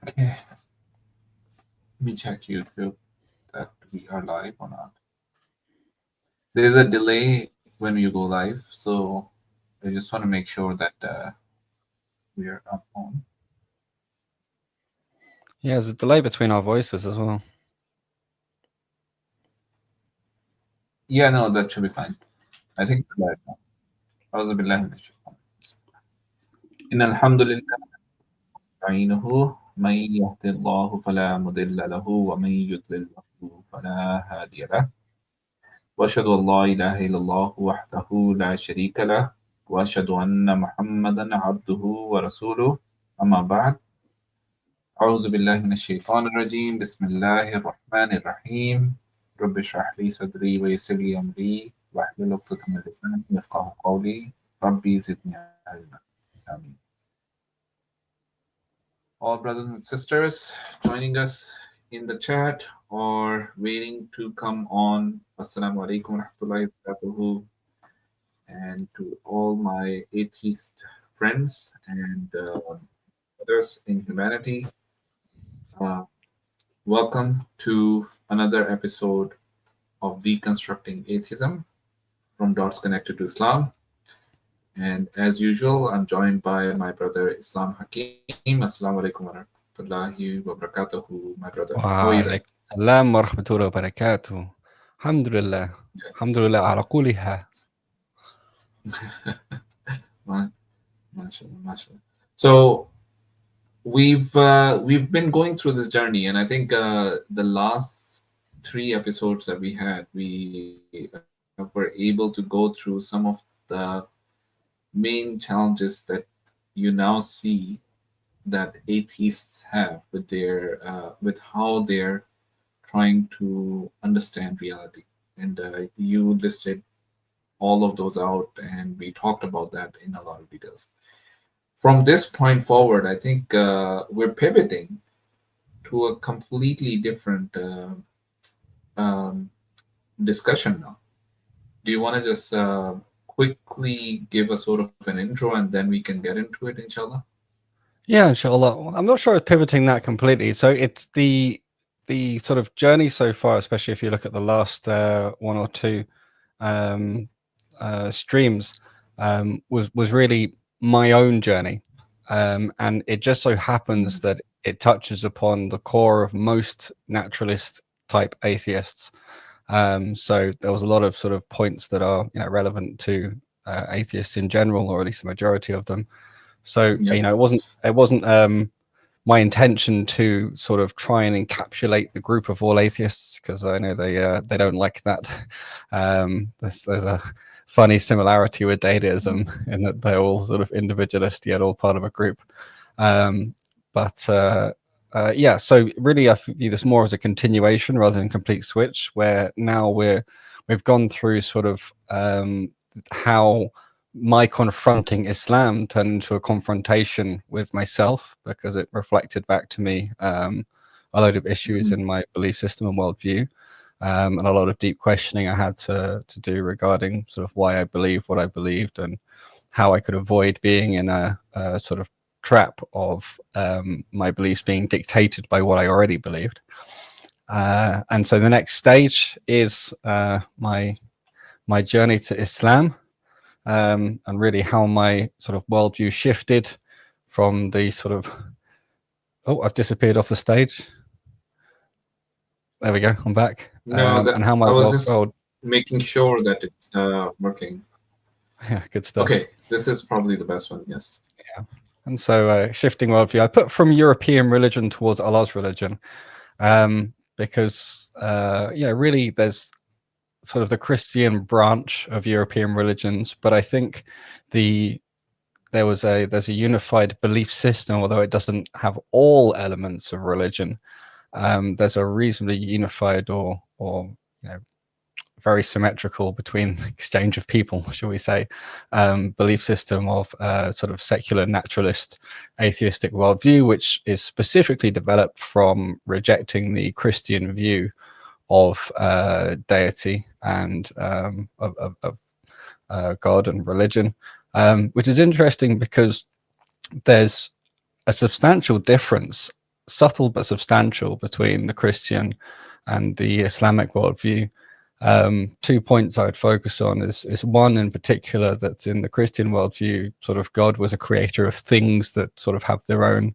Okay, let me check YouTube that we are live or not. There's a delay when you go live, so I just want to make sure that we are up on. Yeah, there's a delay between our voices as well. Yeah, no, that should be fine. I think we're live now. أعوذ بالله من الشيطان الرجيم. إن الحمد لله نستعينه من يهد الله فلا مضل له ومن يضلل له فلا هادي له وأشهد أن لا إله إلا الله وحده لا شريك له وأشهد أن محمدا عبده ورسوله أما بعد أعوذ بالله من الشيطان الرجيم بسم الله الرحمن الرحيم رب اشرح لي صدري ويسر لي أمري واحلل عقدة من لساني يفقهوا قولي ربي زدني علما آمين. All brothers and sisters joining us in the chat or waiting to come on, Assalamu alaikum wa rahmatullahi wa barakatuhu. And to all my atheist friends and others in humanity, welcome to another episode of Deconstructing Atheism from Dots Connected to Islam. And as usual, I'm joined by my brother Islam Hakim. Assalamu alaikum wa rahmatullahi wa barakatuhu, my brother. How are you doing? Assalam wa rahmatullahi wa barakatuh. Alhamdulillah. Yes. Alhamdulillah ala kuliha. So we've been going through this journey, and I think the last 3 episodes that we had, we were able to go through some of the main challenges that you now see that atheists have with their with how they're trying to understand reality, and you listed all of those out, and we talked about that in a lot of details. From this point forward, I think we're pivoting to a completely different discussion now. Do you want to just quickly give a sort of an intro, and then we can get into it, inshallah? Yeah, inshallah. I'm not sure it's pivoting that completely. So it's the sort of journey so far, especially if you look at the last 1 or 2 streams, was really my own journey, and it just so happens that it touches upon the core of most naturalist type atheists. So there was a lot of sort of points that are relevant to atheists in general, or at least the majority of them. So it wasn't my intention to sort of try and encapsulate the group of all atheists, because I know they don't like that. There's a funny similarity with dataism in that they're all sort of individualist yet all part of a group. Yeah, so really I view this more as a continuation rather than complete switch, where now we've gone through sort of how my confronting Islam turned into a confrontation with myself, because it reflected back to me a load of issues in my belief system and worldview, and a lot of deep questioning I had to do regarding sort of why I believed what I believed and how I could avoid being in a sort of trap of my beliefs being dictated by what I already believed. And so the next stage is my journey to Islam, and really how my sort of worldview shifted from the sort of I've disappeared off the stage. There we go, I'm back. No, and how my I was just making sure that it's working. Yeah, good stuff. Okay, this is probably the best one. Yes. Yeah. And so shifting worldview, I put from European religion towards Allah's religion, because really there's sort of the Christian branch of European religions, but I think there's a unified belief system, although it doesn't have all elements of religion. There's a reasonably unified or very symmetrical between exchange of people, shall we say, belief system of sort of secular naturalist atheistic worldview, which is specifically developed from rejecting the Christian view of deity and of God and religion, which is interesting because there's a substantial difference subtle but substantial between the Christian and the Islamic worldview. 2 points I'd focus on is one in particular, that's in the Christian worldview, sort of God was a creator of things that sort of have their own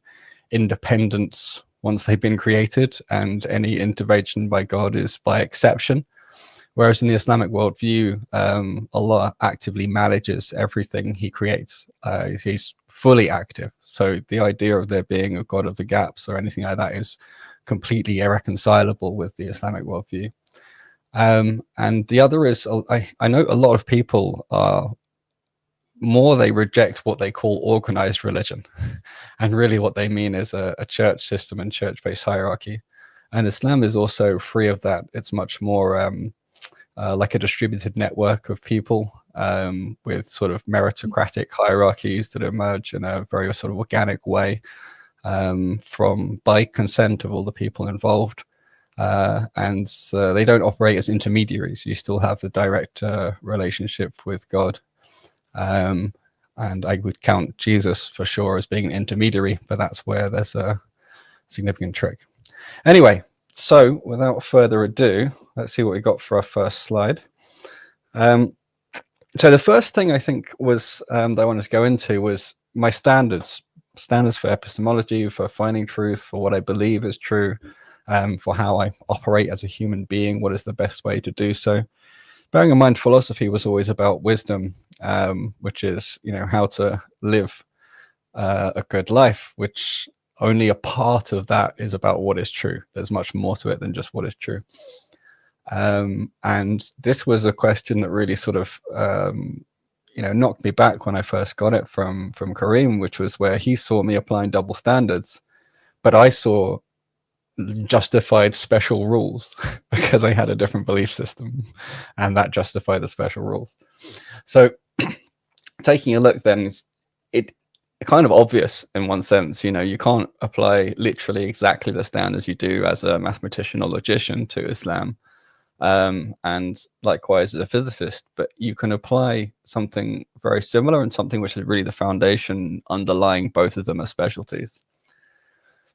independence once they've been created, and any intervention by God is by exception. Whereas in the Islamic worldview, Allah actively manages everything he creates. He's fully active. So the idea of there being a God of the gaps or anything like that is completely irreconcilable with the Islamic worldview. And the other is, I know a lot of people are they reject what they call organized religion. And really what they mean is a church system and church-based hierarchy. And Islam is also free of that. It's much more like a distributed network of people with sort of meritocratic hierarchies that emerge in a very sort of organic way by consent of all the people involved. And they don't operate as intermediaries. You still have the direct relationship with God. And I would count Jesus for sure as being an intermediary, but that's where there's a significant trick. Anyway, so without further ado, let's see what we got for our first slide. So the first thing I think was that I wanted to go into was my standards for epistemology, for finding truth, for what I believe is true, for how I operate as a human being, what is the best way to do so. Bearing in mind, philosophy was always about wisdom, which is, how to live a good life, which only a part of that is about what is true. There's much more to it than just what is true. And this was a question that really sort of, knocked me back when I first got it from Kareem, which was where he saw me applying double standards, but I saw justified special rules because I had a different belief system, and that justified the special rules. So taking a look then, it kind of obvious in one sense. You can't apply literally exactly the standards you do as a mathematician or logician to Islam, and likewise as a physicist, but you can apply something very similar and something which is really the foundation underlying both of them as specialties.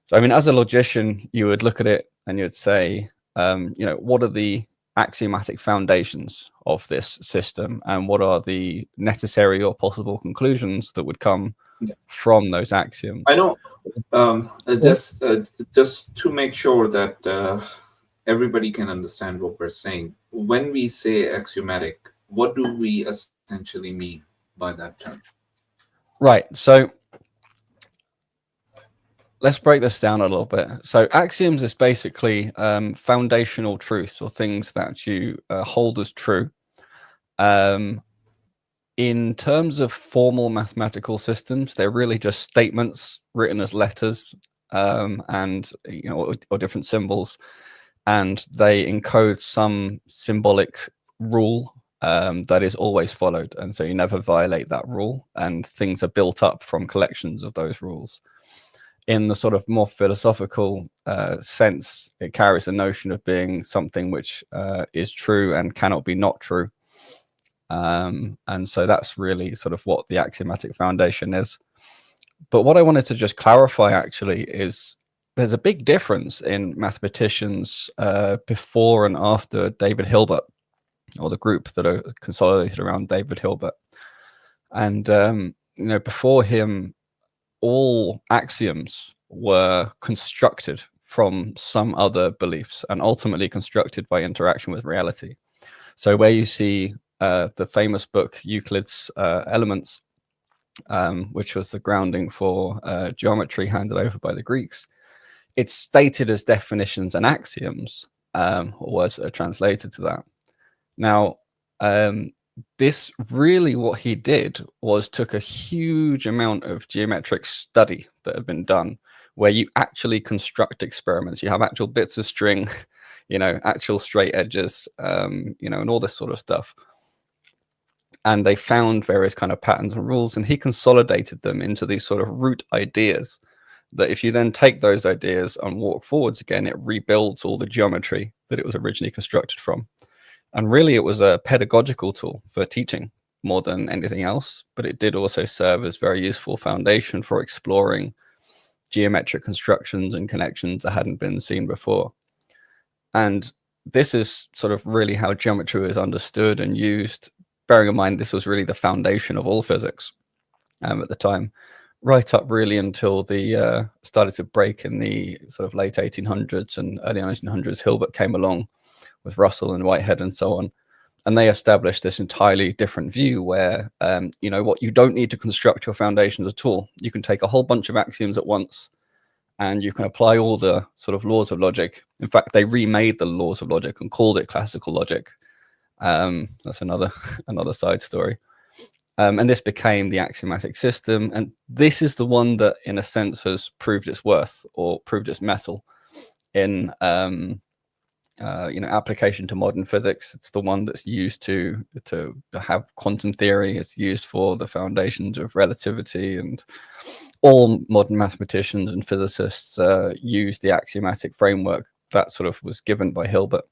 So, I mean, as a logician, you would look at it and you would say, what are the axiomatic foundations of this system, and what are the necessary or possible conclusions that would come from those axioms? I know. Just to make sure that everybody can understand what we're saying, when we say axiomatic, what do we essentially mean by that term? Right. So let's break this down a little bit. So axioms is basically foundational truths, or things that you hold as true. In terms of formal mathematical systems, they're really just statements written as letters, and or different symbols, and they encode some symbolic rule that is always followed, and so you never violate that rule, and things are built up from collections of those rules. In the sort of more philosophical sense, it carries the notion of being something which is true and cannot be not true. And so that's really sort of what the axiomatic foundation is. But what I wanted to just clarify actually is there's a big difference in mathematicians before and after David Hilbert, or the group that are consolidated around David Hilbert. And, before him, all axioms were constructed from some other beliefs and ultimately constructed by interaction with reality. So where you see the famous book Euclid's Elements, which was the grounding for geometry handed over by the Greeks, it's stated as definitions and axioms, or was translated to that. Now, this really, what he did was took a huge amount of geometric study that had been done, where you actually construct experiments. You have actual bits of string, actual straight edges, and all this sort of stuff. And they found various kind of patterns and rules, and he consolidated them into these sort of root ideas that if you then take those ideas and walk forwards again, it rebuilds all the geometry that it was originally constructed from. And really, it was a pedagogical tool for teaching more than anything else, but it did also serve as very useful foundation for exploring geometric constructions and connections that hadn't been seen before. And this is sort of really how geometry was understood and used, bearing in mind this was really the foundation of all physics at the time, right up really until the started to break in the sort of late 1800s and early 1900s. Hilbert came along with Russell and Whitehead and so on, and they established this entirely different view where, you know what, you don't need to construct your foundations at all. You can take a whole bunch of axioms at once and you can apply all the sort of laws of logic. In fact, they remade the laws of logic and called it classical logic. That's another side story. And this became the axiomatic system. And this is the one that, in a sense, has proved its worth or proved its mettle in you know, application to modern physics. It's the one that's used to have quantum theory. It's used for the foundations of relativity, and all modern mathematicians and physicists use the axiomatic framework that sort of was given by Hilbert.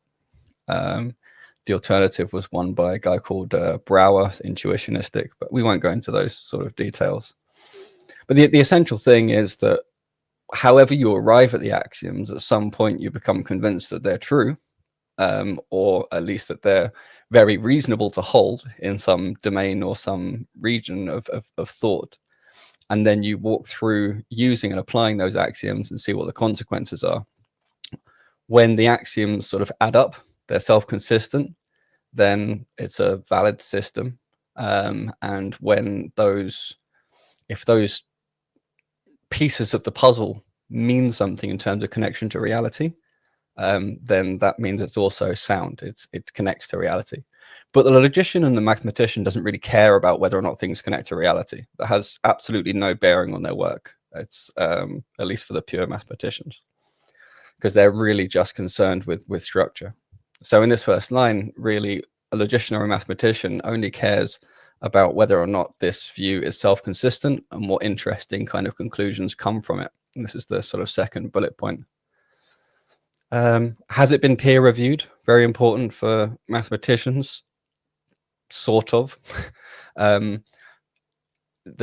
The alternative was one by a guy called Brouwer, intuitionistic, but we won't go into those sort of details. But the essential thing is that however you arrive at the axioms, at some point you become convinced that they're true, or at least that they're very reasonable to hold in some domain or some region of thought. And then you walk through using and applying those axioms and see what the consequences are. When the axioms sort of add up, they're self-consistent, then it's a valid system. And when if those pieces of the puzzle mean something in terms of connection to reality, then that means it's also sound. It connects to reality. But the logician and the mathematician doesn't really care about whether or not things connect to reality. That has absolutely no bearing on their work. It's at least for the pure mathematicians, because they're really just concerned with structure. So in this first line, really, a logician or a mathematician only cares about whether or not this view is self-consistent and what interesting kind of conclusions come from it. And this is the sort of second bullet point. Has it been peer reviewed? Very important for mathematicians, sort of. The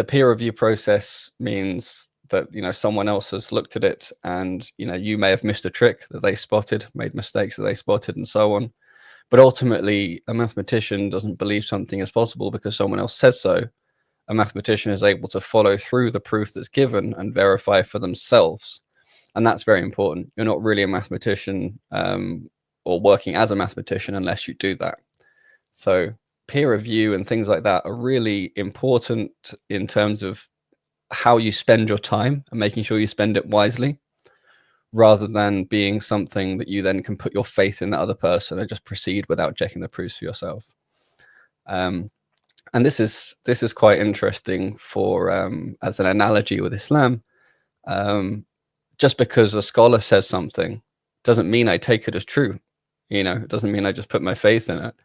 peer review process means that, you know, someone else has looked at it, and, you know, you may have missed a trick that they spotted, made mistakes that they spotted, and so on. But ultimately, a mathematician doesn't believe something is possible because someone else says so. A mathematician is able to follow through the proof that's given and verify for themselves. And that's very important. You're not really a mathematician or working as a mathematician unless you do that. So peer review and things like that are really important in terms of how you spend your time and making sure you spend it wisely, rather than being something that you then can put your faith in the other person and just proceed without checking the proofs for yourself. And this is quite interesting for as an analogy with Islam. Just because a scholar says something doesn't mean I take it as true. You know, it doesn't mean I just put my faith in it.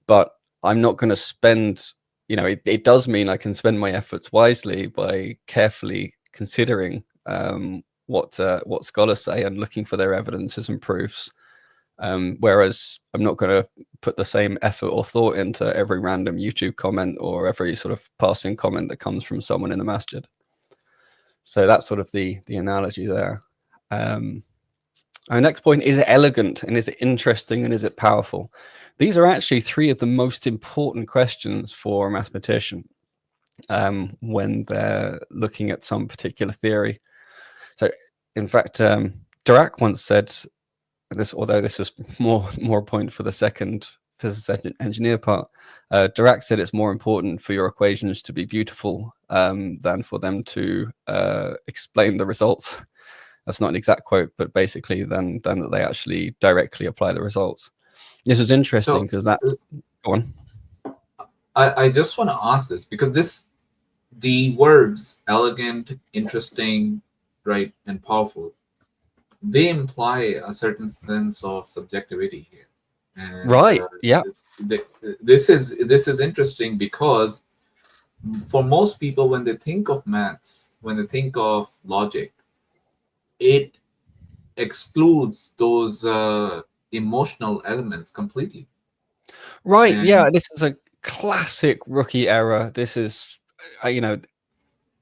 But I'm not going to spend, you know, it does mean I can spend my efforts wisely by carefully considering what scholars say and looking for their evidences and proofs. Whereas I'm not going to put the same effort or thought into every random YouTube comment or every sort of passing comment that comes from someone in the masjid. So that's sort of the analogy there. Our next point, is it elegant, and is it interesting, and is it powerful? These are actually three of the most important questions for a mathematician when they're looking at some particular theory. So in fact, Dirac once said this, although this is more a point for the second physicist engineer part. Dirac said it's more important for your equations to be beautiful than for them to explain the results. That's not an exact quote, but basically then that they actually directly apply the results. This is interesting because that. Go on. I just want to ask this because the words elegant, interesting, right, and powerful, they imply a certain sense of subjectivity here. And, right. Yeah. This is interesting because for most people, when they think of maths, when they think of logic, it excludes those emotional elements completely. Right. And yeah. This is a classic rookie error. This is, you know,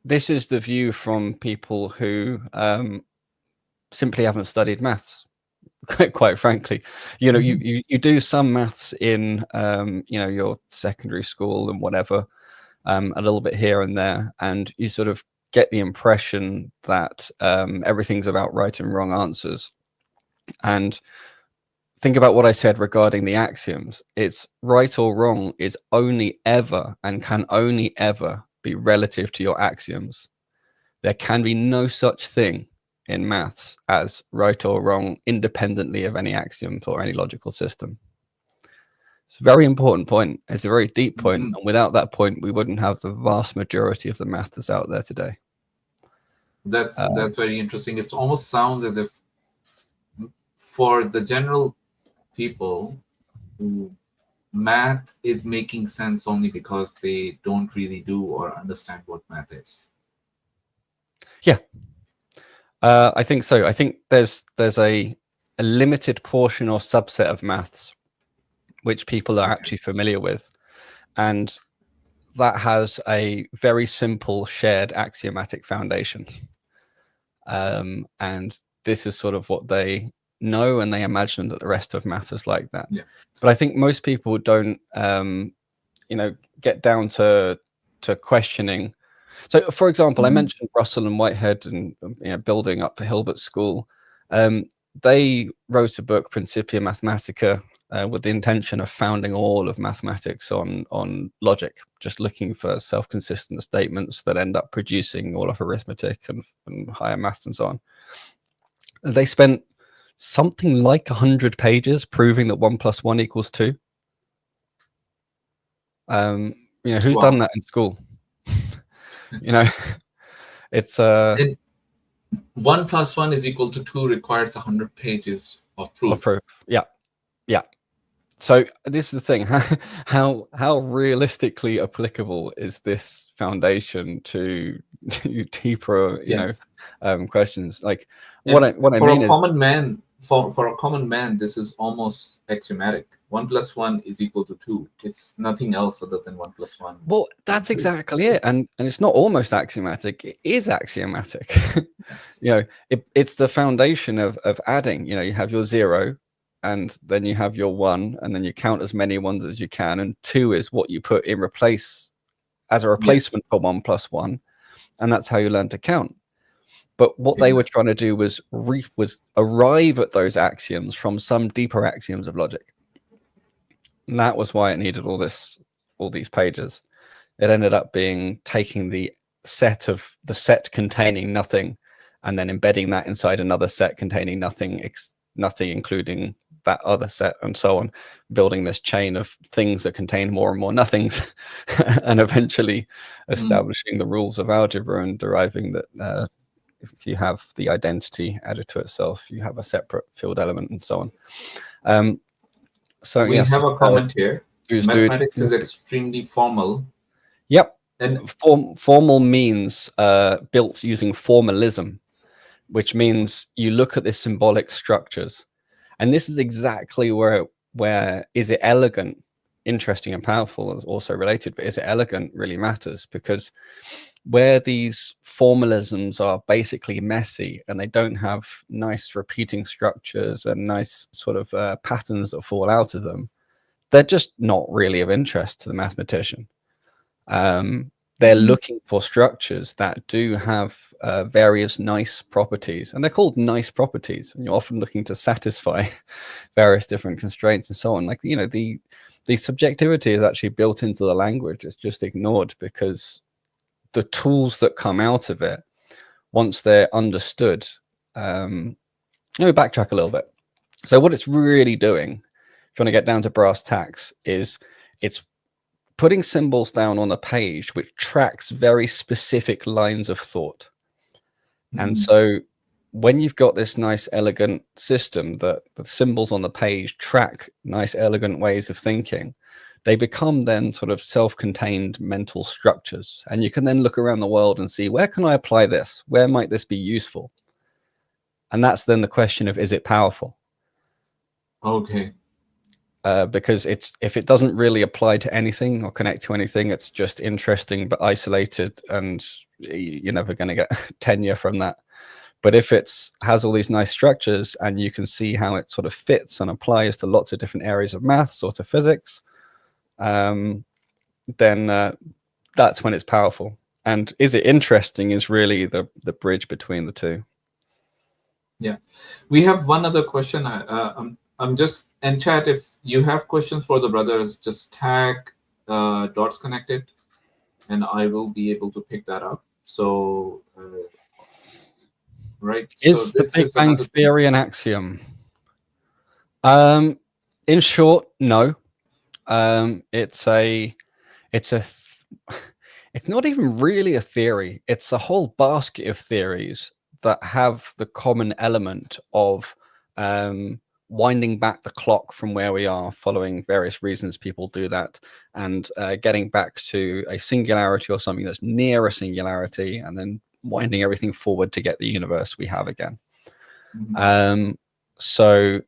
this is the view from people who simply haven't studied maths. Quite frankly, you know, you do some maths in you know, your secondary school and whatever, a little bit here and there, and you sort of get the impression that everything's about right and wrong answers. And think about what I said regarding the axioms. It's right or wrong is only ever and can only ever be relative to your axioms. There can be no such thing in maths as right or wrong independently of any axioms or any logical system. It's a very important point. It's a very deep point. And without that point, we wouldn't have the vast majority of the math that's out there today. That's very interesting. It almost sounds as if for the general people, math is making sense only because they don't really do or understand what math is. Yeah, I think so. I think there's a limited portion or subset of maths which people are actually familiar with, and that has a very simple shared axiomatic foundation. And this is sort of what they know, and they imagine that the rest of math is like that. Yeah. But I think most people don't, you know, get down to questioning. So, for example, I mentioned Russell and Whitehead and, you know, building up Hilbert School. They wrote a book, Principia Mathematica, with the intention of founding all of mathematics on logic, just looking for self-consistent statements that end up producing all of arithmetic and higher maths and so on. They spent something like 100 pages proving that 1 + 1 = 2. You know, who's done that in school? You know, it's 1 + 1 = 2 requires 100 pages of proof. Yeah. So this is the thing: how realistically applicable is this foundation to deeper, you know, questions? Like what I mean is, for a common man, this is almost axiomatic. 1 + 1 = 2. It's nothing else other than 1 + 1. Well, that's exactly it, and it's not almost axiomatic; it is axiomatic. Yes. You know, it's the foundation of adding. You know, you have your 0. And then you have your 1, and then you count as many ones as you can, and 2 is what you put in as a replacement for 1 + 1, and that's how you learn to count. But what they were trying to do was arrive at those axioms from some deeper axioms of logic, and that was why it needed all these pages. It ended up being taking the set containing nothing, and then embedding that inside another set containing nothing including that other set, and so on, building this chain of things that contain more and more nothings, and eventually establishing the rules of algebra and deriving that if you have the identity added to itself, you have a separate field element, and so on. So we have a comment here. Mathematics is extremely formal. Yep. And formal means built using formalism, which means you look at the symbolic structures. And this is exactly where is it elegant, interesting and powerful is also related, but is it elegant really matters, because where these formalisms are basically messy and they don't have nice repeating structures and nice sort of patterns that fall out of them, they're just not really of interest to the mathematician. They're looking for structures that do have various nice properties, and they're called nice properties. And you're often looking to satisfy various different constraints and so on. Like, you know, the subjectivity is actually built into the language. It's just ignored because the tools that come out of it, once they're understood, let me backtrack a little bit. So what it's really doing, if you want to get down to brass tacks, is it's putting symbols down on a page which tracks very specific lines of thought. And so when you've got this nice, elegant system that the symbols on the page track nice, elegant ways of thinking, they become then sort of self-contained mental structures. And you can then look around the world and see, where can I apply this? Where might this be useful? And that's then the question of, is it powerful? Okay. because if it doesn't really apply to anything or connect to anything, it's just interesting but isolated, and you're never going to get tenure from that. But if it's has all these nice structures and you can see how it sort of fits and applies to lots of different areas of maths or to physics, then that's when it's powerful. And is it interesting is really the bridge between the two. Yeah, we have one other question. I'm just in chat. If you have questions for the brothers, just tag dots connected, and I will be able to pick that up. So, right. Is so the this Big is Bang another Theory an axiom? In short, no. It's not even really a theory. It's a whole basket of theories that have the common element of winding back the clock from where we are, following various reasons people do that, and getting back to a singularity or something that's near a singularity, and then winding everything forward to get the universe we have again. So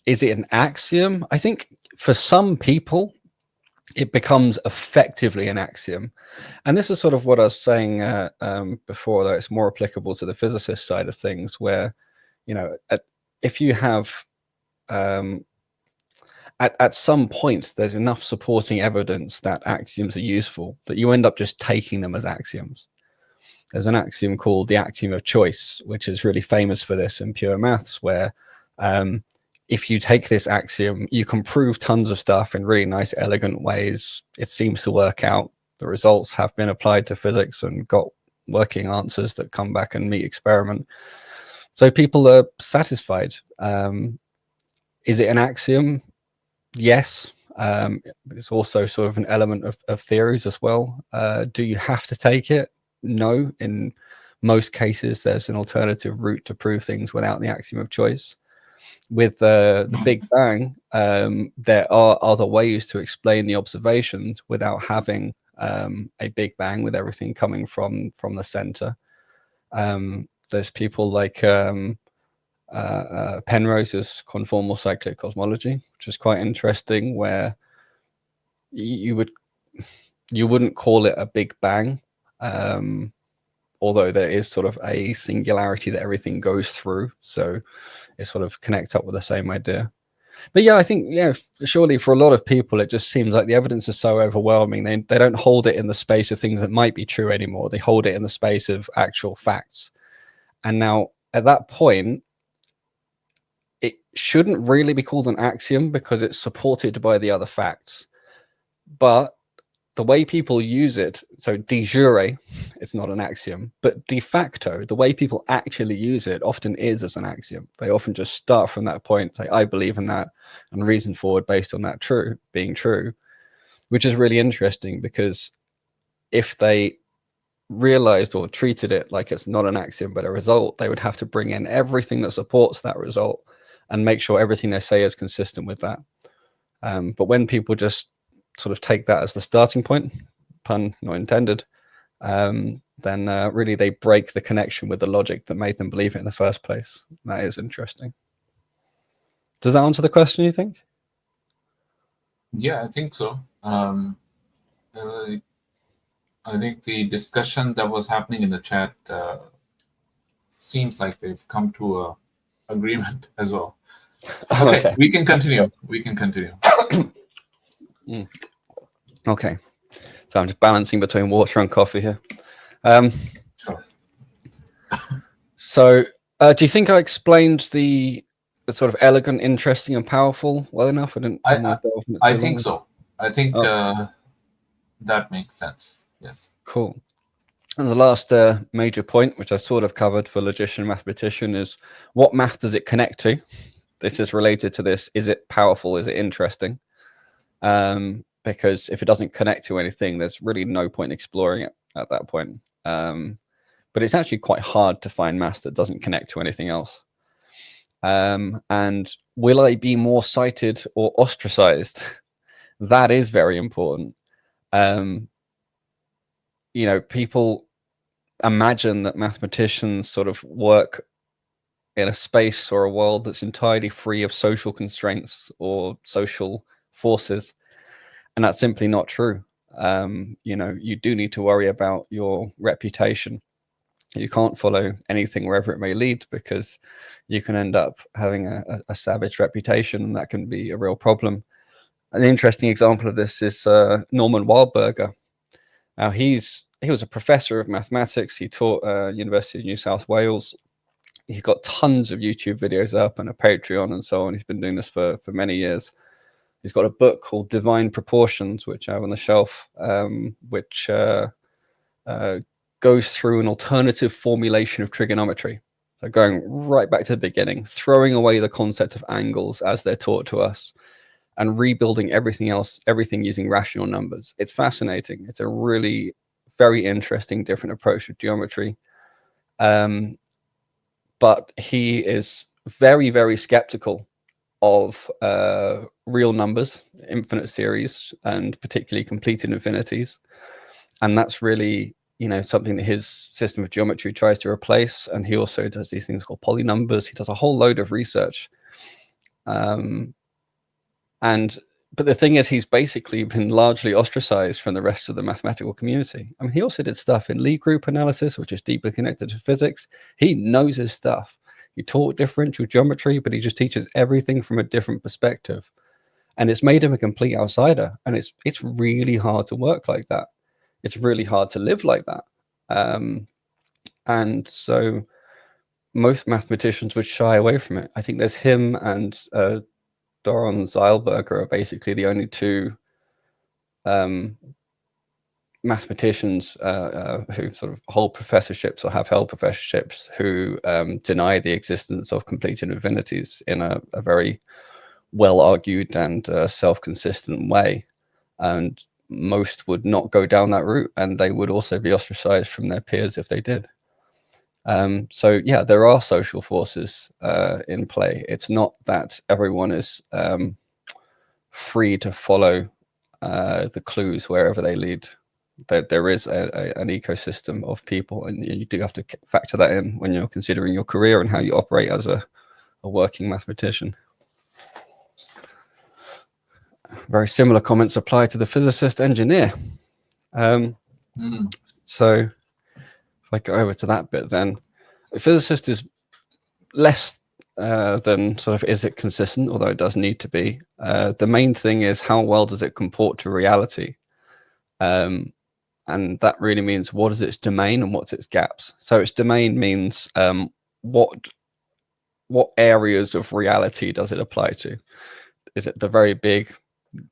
is it an axiom? I think for some people it becomes effectively an axiom. And this is sort of what I was saying before, though it's more applicable to the physicist side of things, where, you know, if you have at some point there's enough supporting evidence that axioms are useful that you end up just taking them as axioms. There's an axiom called the axiom of choice, which is really famous for this in pure maths, where if you take this axiom, you can prove tons of stuff in really nice, elegant ways. It seems to work out. The results have been applied to physics and got working answers that come back and meet experiment. So people are satisfied. Is it an axiom? Yes. It's also sort of an element of theories as well. Do you have to take it? No. In most cases, there's an alternative route to prove things without the axiom of choice. With the Big Bang, there are other ways to explain the observations without having a Big Bang with everything coming from the center. There's people like Penrose's conformal cyclic cosmology, which is quite interesting, where you wouldn't call it a Big Bang, although there is sort of a singularity that everything goes through. So it sort of connects up with the same idea. But yeah, I think, yeah, surely for a lot of people, it just seems like the evidence is so overwhelming. They don't hold it in the space of things that might be true anymore. They hold it in the space of actual facts. And now at that point, it shouldn't really be called an axiom because it's supported by the other facts. But the way people use it, so de jure, it's not an axiom, but de facto, the way people actually use it often is as an axiom. They often just start from that point, say, I believe in that, and reason forward based on that being true, which is really interesting, because if they realized or treated it like it's not an axiom but a result, they would have to bring in everything that supports that result and make sure everything they say is consistent with that. But when people just sort of take that as the starting point, pun not intended, then really they break the connection with the logic that made them believe it in the first place. That is interesting. Does that answer the question, you think? Yeah, I think so. I think the discussion that was happening in the chat seems like they've come to a agreement as well. Okay, we can continue. Okay, so I'm just balancing between water and coffee here. Sure. So do you think I explained the sort of elegant, interesting, and powerful well enough? I think so. I think that makes sense. Yes. Cool. And the last major point, which I sort of covered for logician, mathematician, is what math does it connect to? This is related to this. Is it powerful? Is it interesting? Because if it doesn't connect to anything, there's really no point exploring it at that point. But it's actually quite hard to find maths that doesn't connect to anything else. And will I be more cited or ostracized? That is very important. You know, people imagine that mathematicians sort of work in a space or a world that's entirely free of social constraints or social forces, and that's simply not true. You do need to worry about your reputation. You can't follow anything wherever it may lead, because you can end up having a savage reputation, and that can be a real problem. An interesting example of this is Norman Wildberger. Now, he was a professor of mathematics. He taught University of New South Wales. He's got tons of YouTube videos up and a Patreon and so on. He's been doing this for many years. He's got a book called Divine Proportions, which I have on the shelf, which goes through an alternative formulation of trigonometry. So going right back to the beginning, throwing away the concept of angles as they're taught to us, and rebuilding everything else, everything using rational numbers. It's fascinating. It's a really very interesting, different approach to geometry. But he is very, very skeptical of real numbers, infinite series, and particularly completed infinities. And that's really, something that his system of geometry tries to replace. And he also does these things called polynumbers. He does a whole load of research. But the thing is, he's basically been largely ostracized from the rest of the mathematical community. I mean, he also did stuff in Lie group analysis, which is deeply connected to physics. He knows his stuff. He taught differential geometry, but he just teaches everything from a different perspective. And it's made him a complete outsider. And it's really hard to work like that. It's really hard to live like that. And so most mathematicians would shy away from it. I think there's him and Doron Zeilberger are basically the only two mathematicians who sort of hold professorships or have held professorships who deny the existence of completed infinities in a very well-argued and self-consistent way. And most would not go down that route, and they would also be ostracized from their peers if they did. So yeah, there are social forces in play. It's not that everyone is free to follow the clues wherever they lead. There is an ecosystem of people, and you do have to factor that in when you're considering your career and how you operate as a working mathematician. Very similar comments apply to the physicist engineer. So if I go over to that bit, then a physicist is less than sort of, is it consistent, although it does need to be. The main thing is, how well does it comport to reality? And that really means, what is its domain and what's its gaps? So its domain means what areas of reality does it apply to? Is it the very big,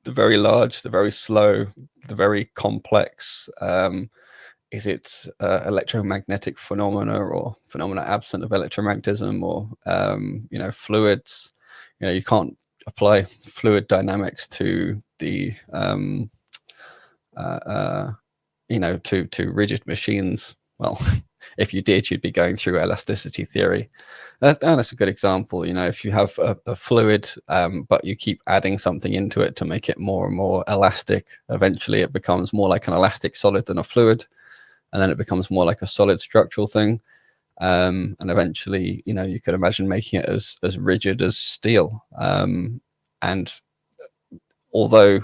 the very large, the very slow, the very complex? Is it electromagnetic phenomena or phenomena absent of electromagnetism, or fluids? You can't apply fluid dynamics to the to rigid machines. Well, if you did, you'd be going through elasticity theory. And that's a good example. If you have a fluid, but you keep adding something into it to make it more and more elastic, eventually it becomes more like an elastic solid than a fluid. And then it becomes more like a solid structural thing. And eventually, you could imagine making it as rigid as steel. And although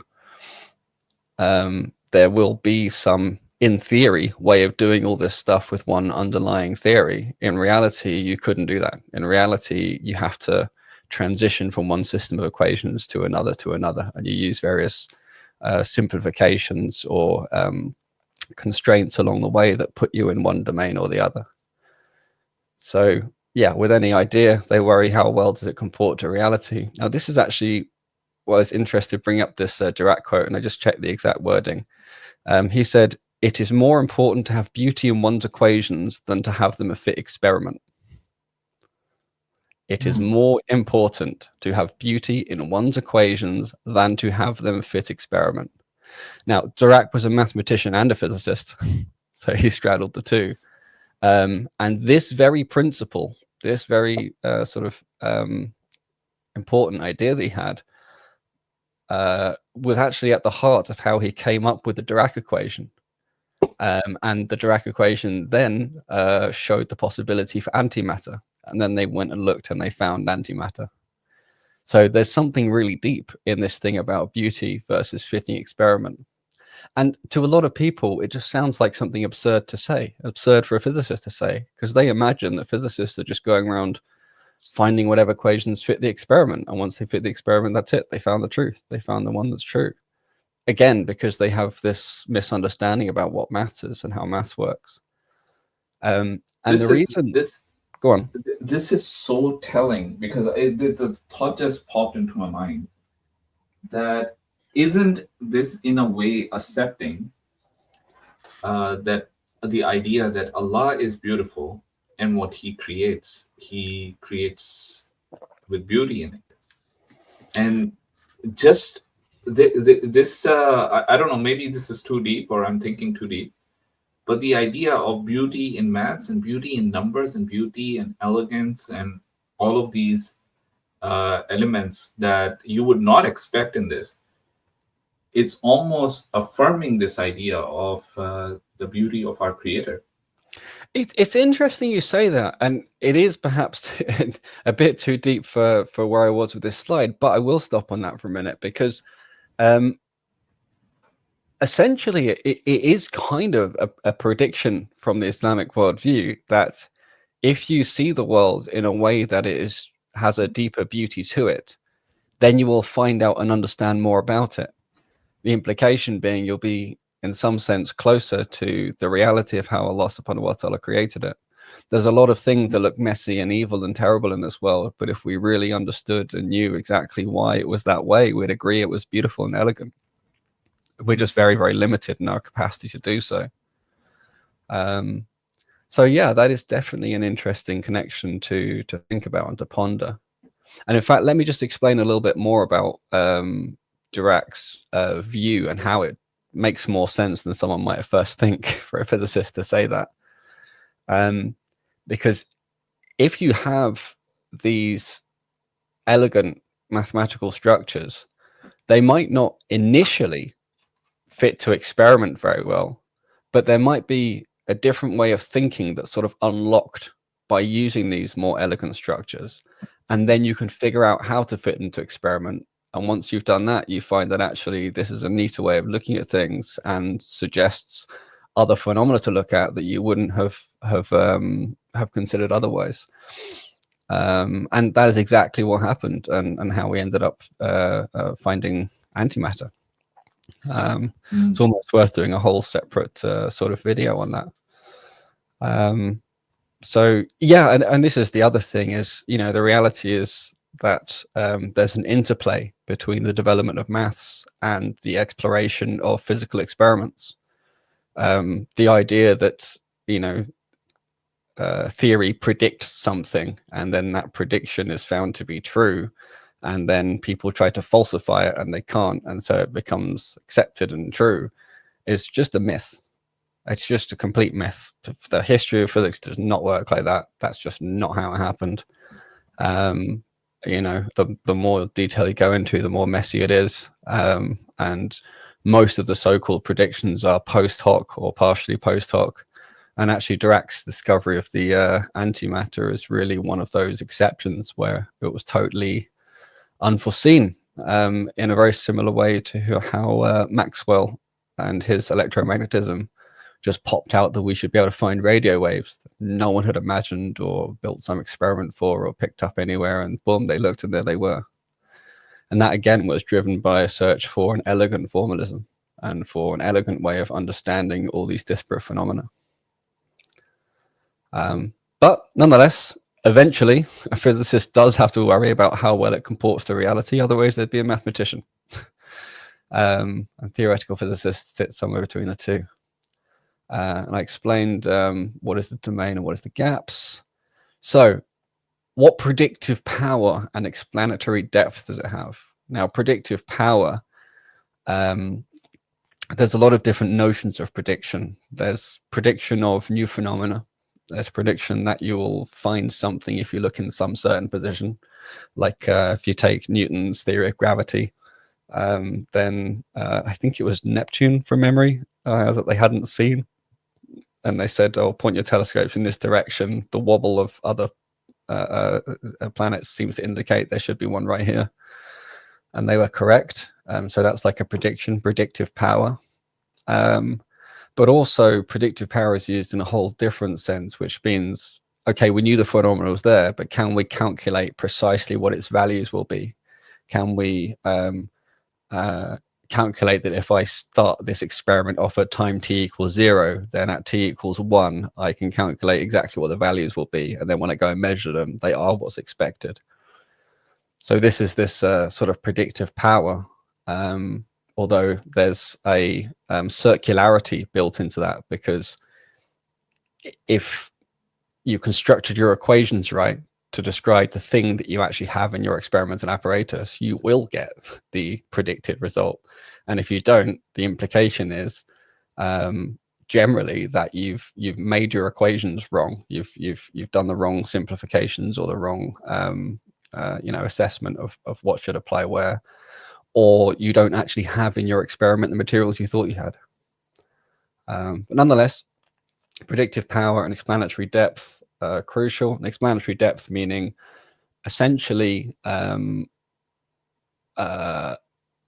there will be some, in theory, way of doing all this stuff with one underlying theory, in reality, you couldn't do that. In reality, you have to transition from one system of equations to another, and you use various simplifications or constraints along the way that put you in one domain or the other. So yeah, with any idea, they worry, how well does it comport to reality? Now, this is actually why I was interested to bring up this Dirac quote, and I just checked the exact wording. He said, "It is more important to have beauty in one's equations than to have them a fit experiment." It is more important to have beauty in one's equations than to have them fit experiment. Now, Dirac was a mathematician and a physicist, so he straddled the two. And this very principle, this very sort of important idea that he had, was actually at the heart of how he came up with the Dirac equation. And the Dirac equation then showed the possibility for antimatter. and then they went and looked and they found antimatter. So there's something really deep in this thing about beauty versus fitting experiment. And to a lot of people, it just sounds like something absurd to say, absurd for a physicist to say, because they imagine that physicists are just going around finding whatever equations fit the experiment. And once they fit the experiment, that's it. They found the truth. They found the one that's true. Again, because they have this misunderstanding about what maths is and how maths works. And the reason... Go on. This is so telling, because the thought just popped into my mind that isn't this in a way accepting that the idea that Allah is beautiful and what He creates with beauty in it, and just this I don't know, maybe this is too deep or I'm thinking too deep. But the idea of beauty in maths and beauty in numbers and beauty and elegance and all of these elements that you would not expect in this, it's almost affirming this idea of the beauty of our Creator. It's interesting you say that, and it is perhaps a bit too deep for where I was with this slide, but I will stop on that for a minute, because essentially, it is kind of a prediction from the Islamic worldview that if you see the world in a way that it has a deeper beauty to it, then you will find out and understand more about it. The implication being you'll be, in some sense, closer to the reality of how Allah subhanahu wa ta'ala created it. There's a lot of things that look messy and evil and terrible in this world, but if we really understood and knew exactly why it was that way, we'd agree it was beautiful and elegant. We're just very, very limited in our capacity to do so. So yeah, that is definitely an interesting connection to think about and to ponder. And in fact, let me just explain a little bit more about Dirac's view and how it makes more sense than someone might at first think for a physicist to say that. Because if you have these elegant mathematical structures, they might not initially fit to experiment very well, but there might be a different way of thinking that's sort of unlocked by using these more elegant structures, and then you can figure out how to fit into experiment. And once you've done that, you find that actually this is a neater way of looking at things and suggests other phenomena to look at that you wouldn't have considered otherwise. And that is exactly what happened, and how we ended up finding antimatter. It's almost worth doing a whole separate sort of video on that. So yeah, and this is the other thing is, the reality is that there's an interplay between the development of maths and the exploration of physical experiments. The idea that, theory predicts something, and then that prediction is found to be true, and then people try to falsify it and they can't, and so it becomes accepted and true, is just a myth. It's just a complete myth. The history of physics does not work like that. That's just not how it happened. The more detail you go into, the more messy it is. And most of the so-called predictions are post hoc or partially post hoc. And actually, Dirac's discovery of the antimatter is really one of those exceptions where it was totally unforeseen, in a very similar way to how Maxwell and his electromagnetism just popped out that we should be able to find radio waves that no one had imagined or built some experiment for or picked up anywhere, and boom, they looked and there they were. And that again was driven by a search for an elegant formalism and for an elegant way of understanding all these disparate phenomena. But nonetheless, eventually a physicist does have to worry about how well it comports to reality, otherwise they'd be a mathematician. And theoretical physicists sit somewhere between the two. And I explained what is the domain and what is the gaps. So what predictive power and explanatory depth does it have? Now, predictive power, there's a lot of different notions of prediction. There's prediction of new phenomena. There's prediction that you will find something if you look in some certain position. Like if you take Newton's theory of gravity, then I think it was Neptune from memory that they hadn't seen. And they said, oh, point your telescopes in this direction. The wobble of other planets seems to indicate there should be one right here, and they were correct. So that's like a predictive power. But also predictive power is used in a whole different sense, which means, okay, we knew the phenomenon was there, but can we calculate precisely what its values will be? Can we calculate that if I start this experiment off at time t equals 0, then at t equals 1, I can calculate exactly what the values will be. And then when I go and measure them, they are what's expected. So this is this sort of predictive power, although there's a circularity built into that, because if you constructed your equations right to describe the thing that you actually have in your experimental apparatus, you will get the predicted result. And if you don't, the implication is generally that you've made your equations wrong. You've done the wrong simplifications or the wrong assessment of what should apply where, or you don't actually have in your experiment the materials you thought you had. But nonetheless, predictive power and explanatory depth are crucial. And explanatory depth meaning essentially,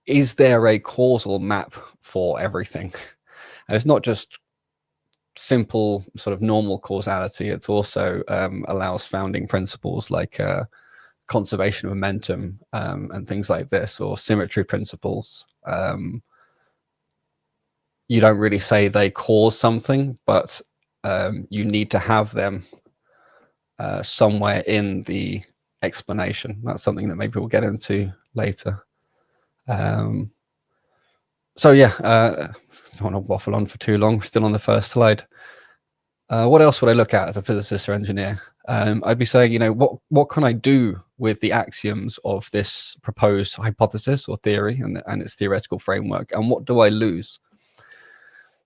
is there a causal map for everything? And it's not just simple sort of normal causality. It also allows founding principles like conservation of momentum and things like this, or symmetry principles. You don't really say they cause something, but you need to have them somewhere in the explanation. That's something that maybe we'll get into later. So yeah, I don't want to waffle on for too long. We're still on the first slide. What else would I look at as a physicist or engineer? I'd be saying, what can I do with the axioms of this proposed hypothesis or theory and its theoretical framework, and what do I lose?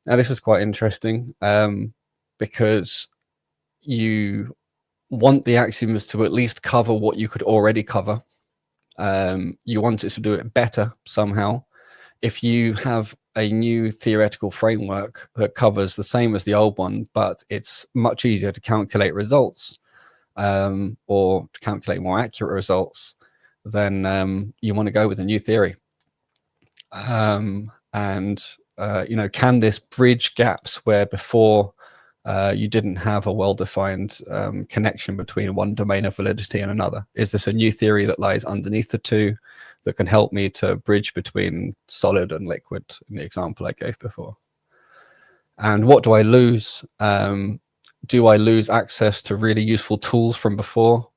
Now, this is quite interesting because you want the axioms to at least cover what you could already cover. You want it to do it better somehow. If you have a new theoretical framework that covers the same as the old one, but it's much easier to calculate results or to calculate more accurate results, then you want to go with a new theory. Can this bridge gaps where before you didn't have a well-defined connection between one domain of validity and another? Is this a new theory that lies underneath the two that can help me to bridge between solid and liquid in the example I gave before? And what do I lose? Do I lose access to really useful tools from before?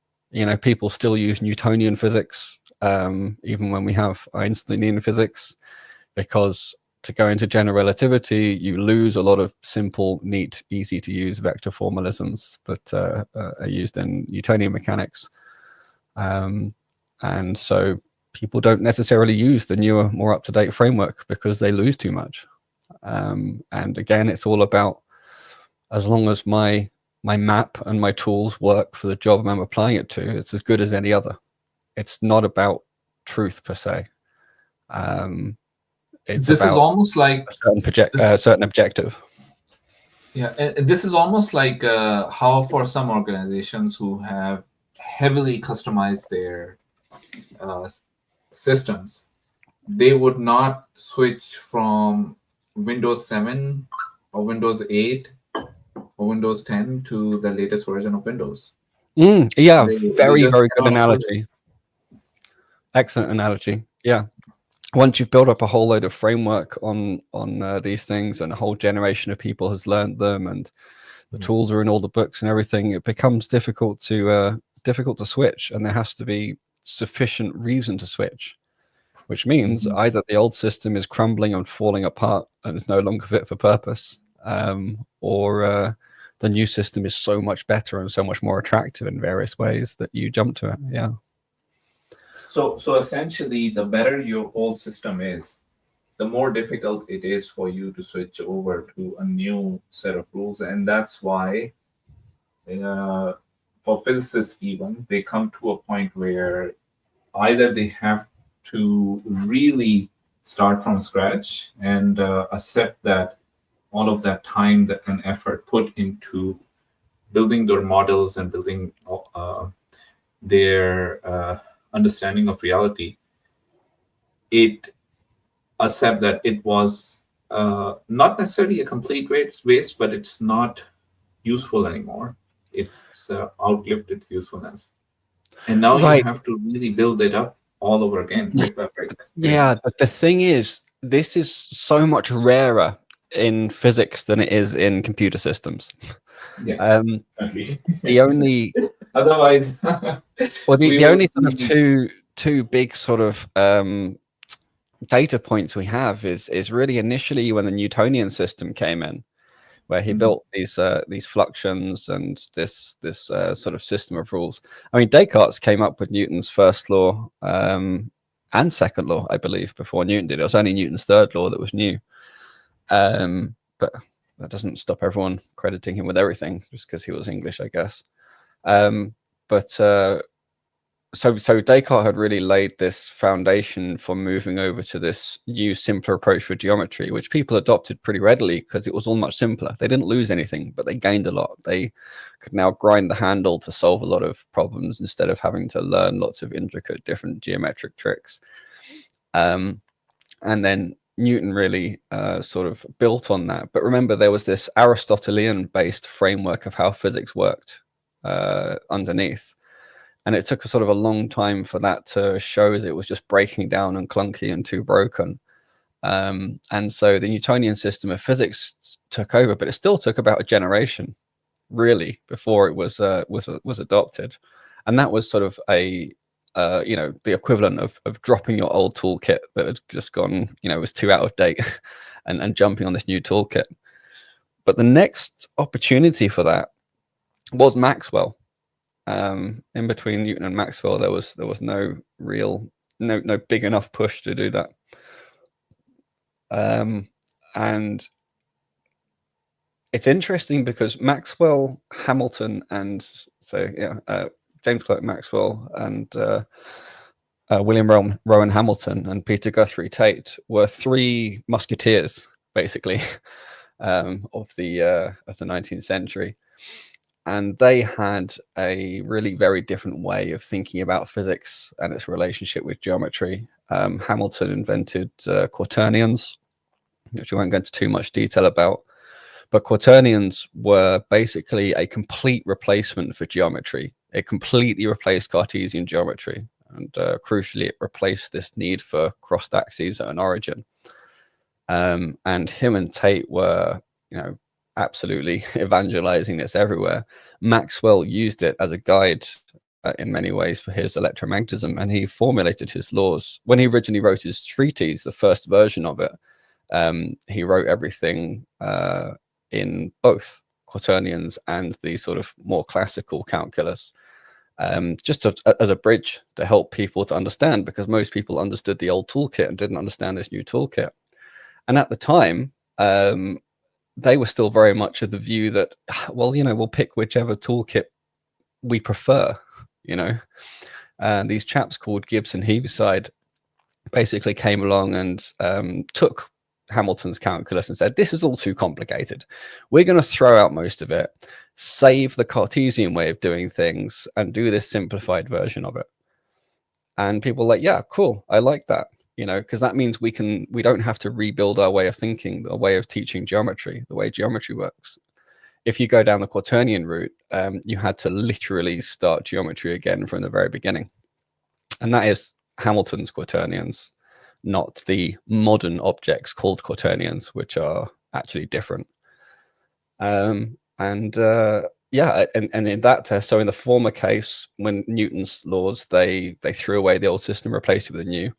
People still use Newtonian physics, even when we have Einsteinian physics, because to go into general relativity, you lose a lot of simple, neat, easy to use vector formalisms that are used in Newtonian mechanics. And so people don't necessarily use the newer, more up-to-date framework because they lose too much. And again, it's all about, as long as my map and my tools work for the job I'm applying it to, it's as good as any other. It's not about truth per se. This is almost like a certain objective. Yeah, and this is almost like how for some organizations who have heavily customized their systems, they would not switch from Windows 7 or Windows 8 or Windows 10 to the latest version of Windows. Yeah, very good analogy. Excellent analogy. Yeah. Once you've built up a whole load of framework on these things, and a whole generation of people has learned them, and the tools are in all the books and everything, it becomes difficult to switch, and there has to be sufficient reason to switch, which means either the old system is crumbling and falling apart and is no longer fit for purpose, or the new system is so much better and so much more attractive in various ways that you jump to it. Yeah. So essentially, the better your old system is, the more difficult it is for you to switch over to a new set of rules. And that's why, for physicists even, they come to a point where either they have to really start from scratch and accept that all of that time and effort put into building their models and building their understanding of reality, it accept that it was not necessarily a complete waste, but it's not useful anymore. It's outlived its usefulness, and now you Right. have to really build it up all over again, brick by brick, pretty Yeah, much. but the thing is, this is so much rarer in physics than it is in computer systems. Yes, Um, definitely. the only, Otherwise, well, we the would only sort of be. two big sort of data points we have is really initially when the Newtonian system came in, where he Mhm. built these fluxions and this sort of system of rules. I mean, Descartes came up with Newton's first law and second law, I believe, before Newton did. It was only Newton's third law that was new, but that doesn't stop everyone crediting him with everything just because he was English, I guess. But so Descartes had really laid this foundation for moving over to this new, simpler approach for geometry, which people adopted pretty readily because it was all much simpler. They didn't lose anything, but they gained a lot. They could now grind the handle to solve a lot of problems instead of having to learn lots of intricate, different geometric tricks. And then Newton really sort of built on that. But remember, there was this Aristotelian-based framework of how physics worked underneath. And it took a sort of a long time for that to show that it was just breaking down and clunky and too broken. And so the Newtonian system of physics took over, but it still took about a generation, really, before it was adopted. And that was sort of a the equivalent of dropping your old toolkit that had just gone, was too out of date, and jumping on this new toolkit. But the next opportunity for that was Maxwell. In between Newton and Maxwell, there was no real no big enough push to do that. And it's interesting because Maxwell, Hamilton, and James Clerk Maxwell and William Rowan Hamilton and Peter Guthrie Tate were three musketeers, basically, of the 19th century. And they had a really very different way of thinking about physics and its relationship with geometry. Hamilton invented quaternions, which we won't go into too much detail about. But quaternions were basically a complete replacement for geometry. It completely replaced Cartesian geometry. And crucially, it replaced this need for crossed axes at an origin. And him and Tate were, absolutely evangelizing this everywhere. Maxwell used it as a guide in many ways for his electromagnetism, and he formulated his laws. When he originally wrote his treatise, the first version of it, he wrote everything in both quaternions and the sort of more classical calculus, just as a bridge to help people to understand, because most people understood the old toolkit and didn't understand this new toolkit. And at the time, they were still very much of the view that, well, we'll pick whichever toolkit we prefer, And these chaps called Gibbs and Heaviside basically came along and took Hamilton's calculus and said, this is all too complicated. We're going to throw out most of it, save the Cartesian way of doing things, and do this simplified version of it. And people were like, yeah, cool, I like that. Because that means we don't have to rebuild our way of thinking, the way of teaching geometry, the way geometry works. If you go down the quaternion route, you had to literally start geometry again from the very beginning. And that is Hamilton's quaternions, not the modern objects called quaternions, which are actually different. And in that test, so in the former case, when Newton's laws, they threw away the old system, replaced it with a new.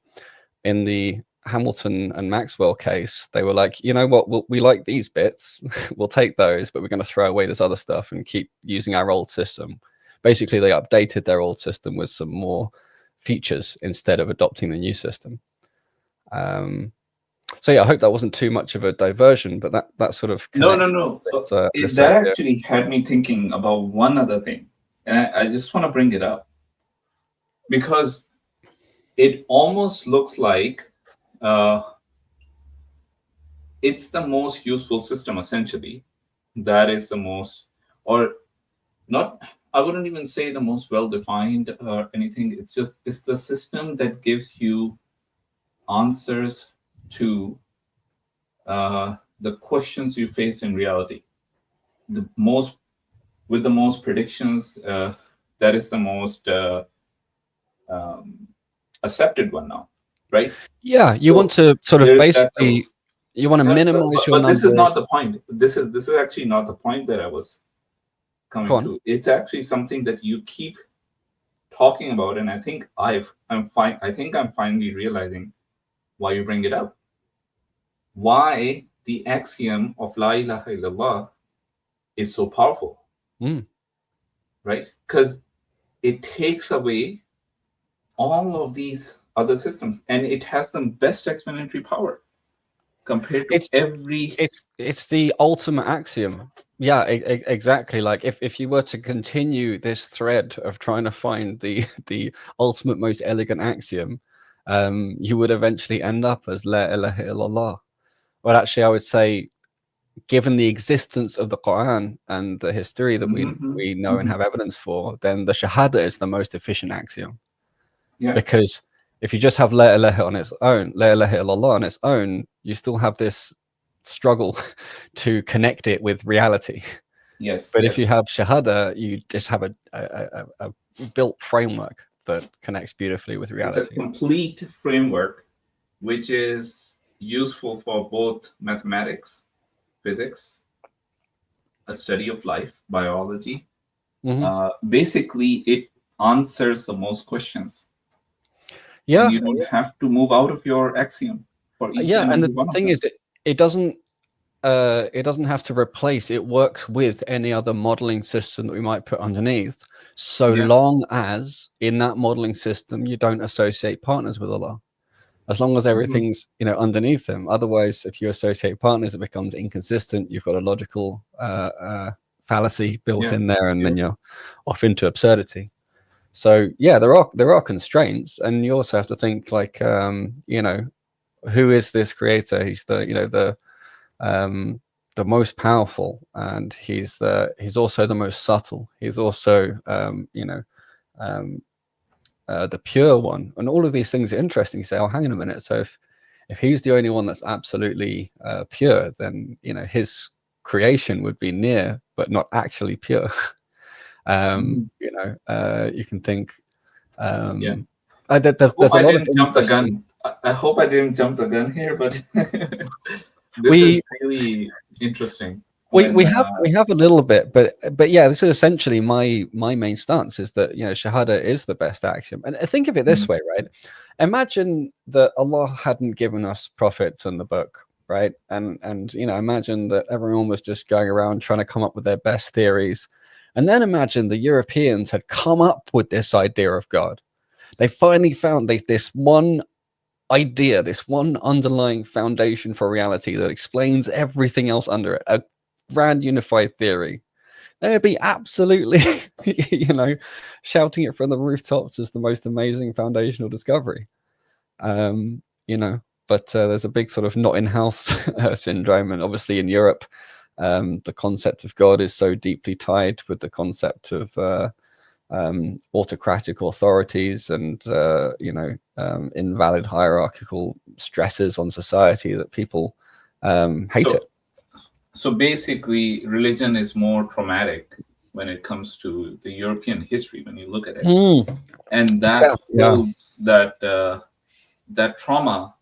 In the Hamilton and Maxwell case, they were like, you know what, we like these bits, we'll take those, but we're going to throw away this other stuff and keep using our old system. Basically, they updated their old system with some more features instead of adopting the new system. So yeah, I hope that wasn't too much of a diversion, but that sort of connects. No. This That idea. actually had me thinking about one other thing, and I just want to bring it up because it almost looks like it's the most useful system essentially. That is the most, or not I wouldn't even say the most well-defined or anything. It's the system that gives you answers to the questions you face in reality. The most with the most predictions, that is the most um, accepted one now, right? Yeah, you want So to sort of there is that level. basically, you want to minimize your But this is number of. not the point. This is actually not the point that I was Go coming on. to. It's actually something that you keep talking about, and I think I'm fine. I think I'm finally realizing why you bring it up. Why the axiom of La ilaha illallah is so powerful, Mm. right? Because it takes away all of these other systems, and it has the best explanatory power compared to It's every. it's the ultimate axiom. Yeah, exactly. Like if you were to continue this thread of trying to find the ultimate, most elegant axiom, you would eventually end up as La ilaha illallah. But actually, I would say, given the existence of the Quran and the history that Mhm, we know and mhm. have evidence for, then the Shahada is the most efficient axiom. Yeah. Because if you just have La ilaha on its own, La ilaha illallah on its own, you still have this struggle to connect it with reality. Yes. But if you Yes. have Shahada, you just have a built framework that connects beautifully with It's a reality. complete framework which is useful for both mathematics, physics, a study of life, biology. Hmm. Basically, it answers the most questions, and Yeah, you don't have to move out of your axiom for each yeah. and And every the one of thing them. is, it doesn't have to replace. It works with any other modeling system that we might put underneath, so Yeah. long as in that modeling system you don't associate partners with Allah. As long as Mhm. everything's underneath them. Otherwise, if you associate partners, it becomes inconsistent. You've got a logical fallacy built Yeah. in there, and Yeah. then you're off into absurdity. So yeah, there are constraints, and you also have to think like who is this creator? He's the most powerful, and he's also the most subtle. He's also um, the pure one, and all of these things are interesting. You say, oh, hang on a minute. So if he's the only one that's absolutely pure, then his creation would be near but not actually pure. Mhm. You can think. Yeah. I hope There's a I lot of didn't jump the interesting. gun. I hope I didn't jump the gun here, but this is We really interesting. we When we have we have a little bit, but yeah, this is essentially my main stance is that Shahada is the best axiom. And think of it this Mhm. way, right? Imagine that Allah hadn't given us prophets and the book, right? And imagine that everyone was just going around trying to come up with their best theories. And then imagine the Europeans had come up with this idea of God. They finally found this one idea, this one underlying foundation for reality that explains everything else under it, a grand unified theory. They would be absolutely, shouting it from the rooftops as the most amazing foundational discovery. Um, but there's a big sort of not in-house syndrome, and obviously in Europe, the concept of God is so deeply tied with the concept of autocratic authorities and invalid hierarchical stresses on society that people hate so it. so basically, religion is more traumatic when it comes to the European history when you look at it, Mm. and that Yeah. holds that trauma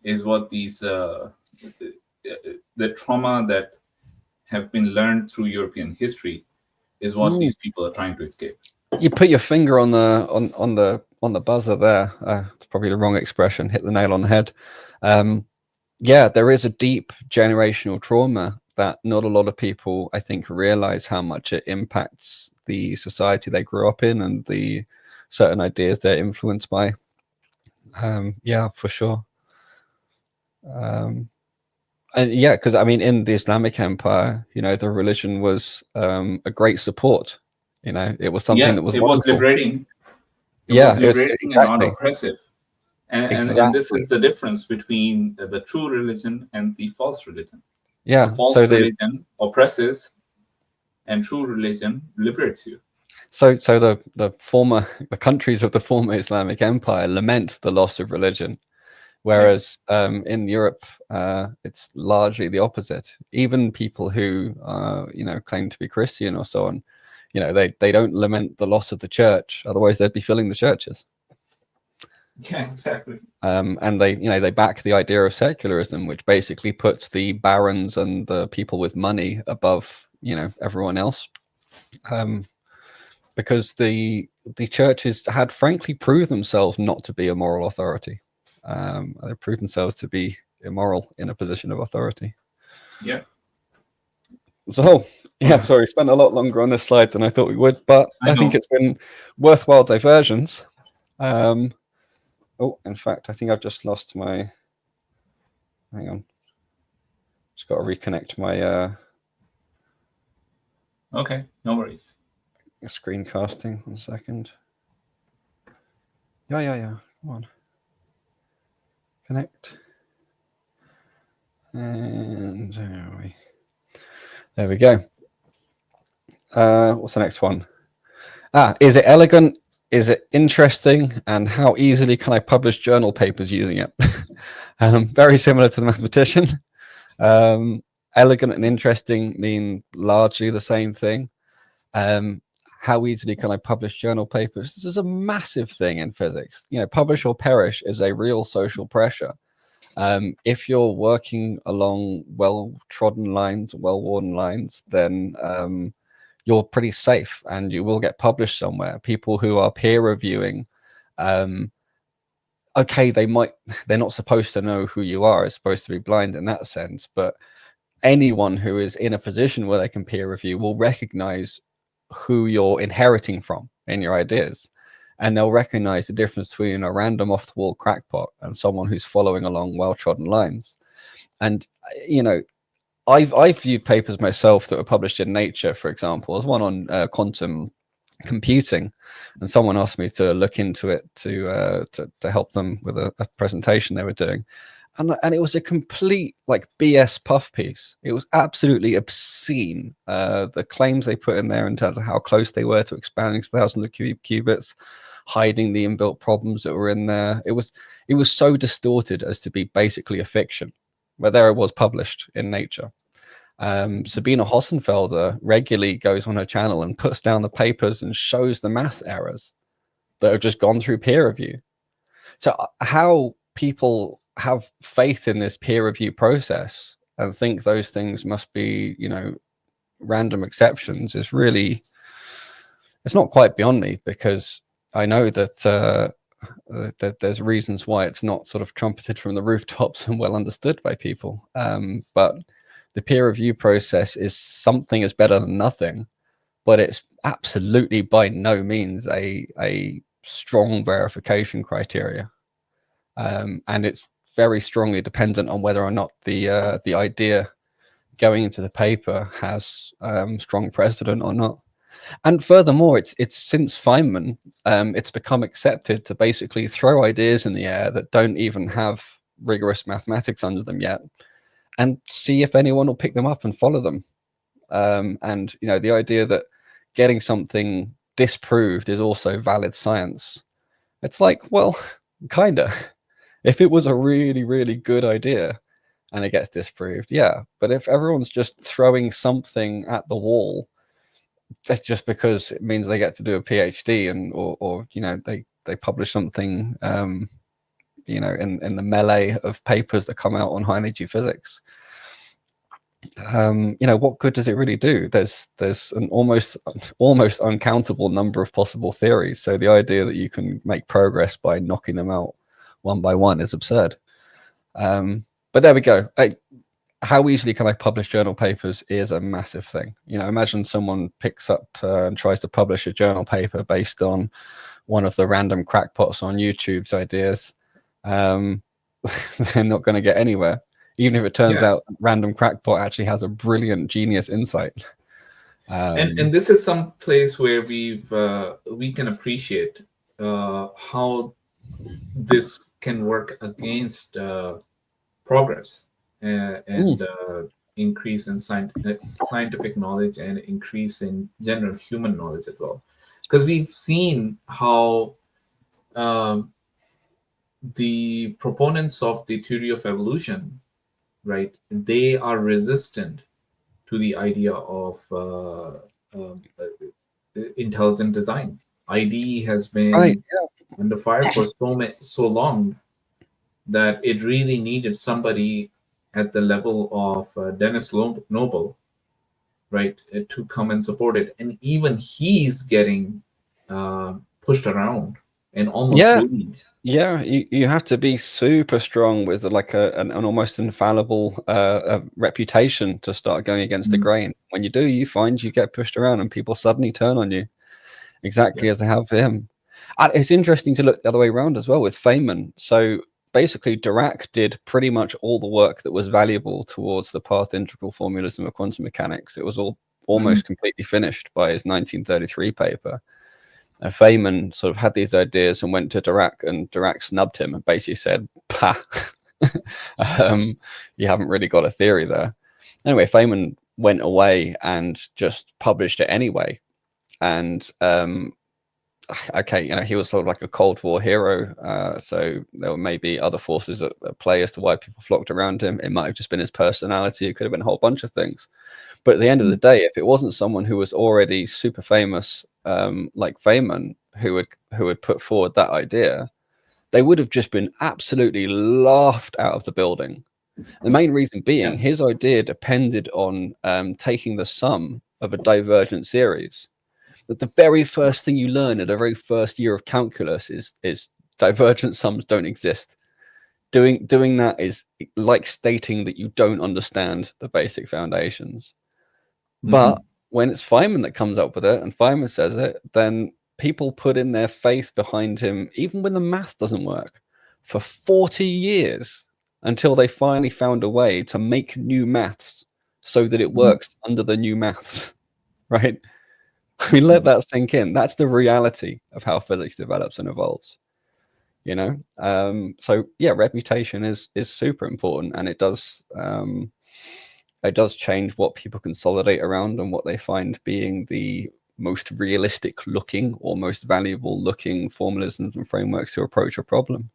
is what these the trauma that have been learned through European history is what Mm. these people are trying to escape. You put your finger on the buzzer there. It's probably the wrong expression. Hit the nail on the head. Yeah, there is a deep generational trauma that not a lot of people, I think, realize how much it impacts the society they grew up in and the certain ideas they're influenced by. Yeah, for sure. And yeah, because I mean, in the Islamic Empire, the religion was a great support. It was something Yeah, that was it was wonderful. liberating. It was Yeah, it was liberating and not exactly, oppressive. And this exactly. is the difference between the true religion and the false religion. The Yeah. So false religion oppresses, and true religion liberates you. So the countries of the former Islamic Empire lament the loss of religion, whereas in Europe it's largely the opposite. Even people who claim to be Christian or so on, they don't lament the loss of the church, otherwise they'd be filling the churches. Yeah, exactly. And they back the idea of secularism, which basically puts the barons and the people with money above everyone else, because the churches had frankly proved themselves not to be a moral authority. They proved themselves to be immoral in a position of authority. Yeah. So sorry, spent a lot longer on this slide than I thought we would, but I think it's been worthwhile diversions. In fact, I think I've just lost my. Hang on, just got to reconnect my. Okay, no worries. Screencasting. 1 second. Yeah. Come on. Connect. And there we go. What's the next one? Is it elegant? Is it interesting? And how easily can I publish journal papers using it? Very similar to the mathematician. Elegant and interesting mean largely the same thing. How easily can I publish journal papers? This is a massive thing in physics. Publish or perish is a real social pressure. If you're working along well-trodden lines, well-worn lines, then you're pretty safe and you will get published somewhere. People who are peer reviewing, okay, they're not supposed to know who you are. It's supposed to be blind in that sense. But anyone who is in a position where they can peer review will recognize who you're inheriting from in your ideas. And they'll recognize the difference between a random off-the-wall crackpot and someone who's following along well-trodden lines. And, I've viewed papers myself that were published in Nature, for example. There's one on quantum computing, and someone asked me to look into it to help them with a presentation they were doing. And it was a complete BS puff piece. It was absolutely obscene. The claims they put in there in terms of how close they were to expanding to thousands of qubits, hiding the inbuilt problems that were in there. It was so distorted as to be basically a fiction, but there it was published in Nature. Sabine Hossenfelder regularly goes on her channel and puts down the papers and shows the math errors that have just gone through peer review. So how people have faith in this peer review process and think those things must be, random exceptions is really, it's not quite beyond me, because I know that that there's reasons why it's not sort of trumpeted from the rooftops and well understood by people. But the peer review process is something is better than nothing, but it's absolutely by no means a strong verification criteria. And it's very strongly dependent on whether or not the idea going into the paper has strong precedent or not. And furthermore, it's since Feynman, it's become accepted to basically throw ideas in the air that don't even have rigorous mathematics under them yet, and see if anyone will pick them up and follow them. And the idea that getting something disproved is also valid science. It's like, well, kinda. If it was a really, really good idea and it gets disproved, yeah. But if everyone's just throwing something at the wall, that's just because it means they get to do a PhD or they publish something in the melee of papers that come out on high energy physics. What good does it really do? There's an almost uncountable number of possible theories. So the idea that you can make progress by knocking them out one by one is absurd. But there we go. How easily can I publish journal papers is a massive thing. Imagine someone picks up and tries to publish a journal paper based on one of the random crackpots on YouTube's ideas. They're not going to get anywhere, even if it turns out random crackpot actually has a brilliant genius insight. And this is some place where we can appreciate how this can work against progress and increase in scientific knowledge and increase in general human knowledge as well. because we've seen how um, the proponents of the theory of evolution, right, they are resistant to the idea of intelligent design. IDE has Right. been under fire for so long that it really needed somebody at the level of Dennis Noble, right, to come and support it. And even he's getting pushed around and almost Yeah. bullied. Yeah, you have to be super strong with like an almost infallible reputation to start going against the Mm. grain. When you do, you find you get pushed around and people suddenly turn on you, exactly Yeah. as they have for him. And it's interesting to look the other way around as well with Feynman. So basically, Dirac did pretty much all the work that was valuable towards the path integral formalism of quantum mechanics. It was all Mm. almost completely finished by his 1933 paper. And Feynman sort of had these ideas and went to Dirac, and Dirac snubbed him and basically said, "Pah, you haven't really got a theory there." Anyway, Feynman went away and just published it anyway. And okay, he was sort of like a Cold War hero. So there were maybe other forces at play as to why people flocked around him. It might have just been his personality. It could have been a whole bunch of things. But at the end of the day, if it wasn't someone who was already super famous, like Feynman, who would put forward that idea, they would have just been absolutely laughed out of the building. The main reason being Yes. his idea depended on taking the sum of a divergent series. That the very first thing you learn in the very first year of calculus is divergent sums don't exist. Doing that is like stating that you don't understand the basic foundations. But when it's Feynman that comes up with it and Feynman says it, then people put in their faith behind him, even when the math doesn't work, for 40 years until they finally found a way to make new maths so that it works under the new maths, right? I mean, let that sink in. That's the reality of how physics develops and evolves, So yeah, reputation is super important, and it does change what people consolidate around and what they find being the most realistic looking or most valuable looking formalisms and frameworks to approach a problem.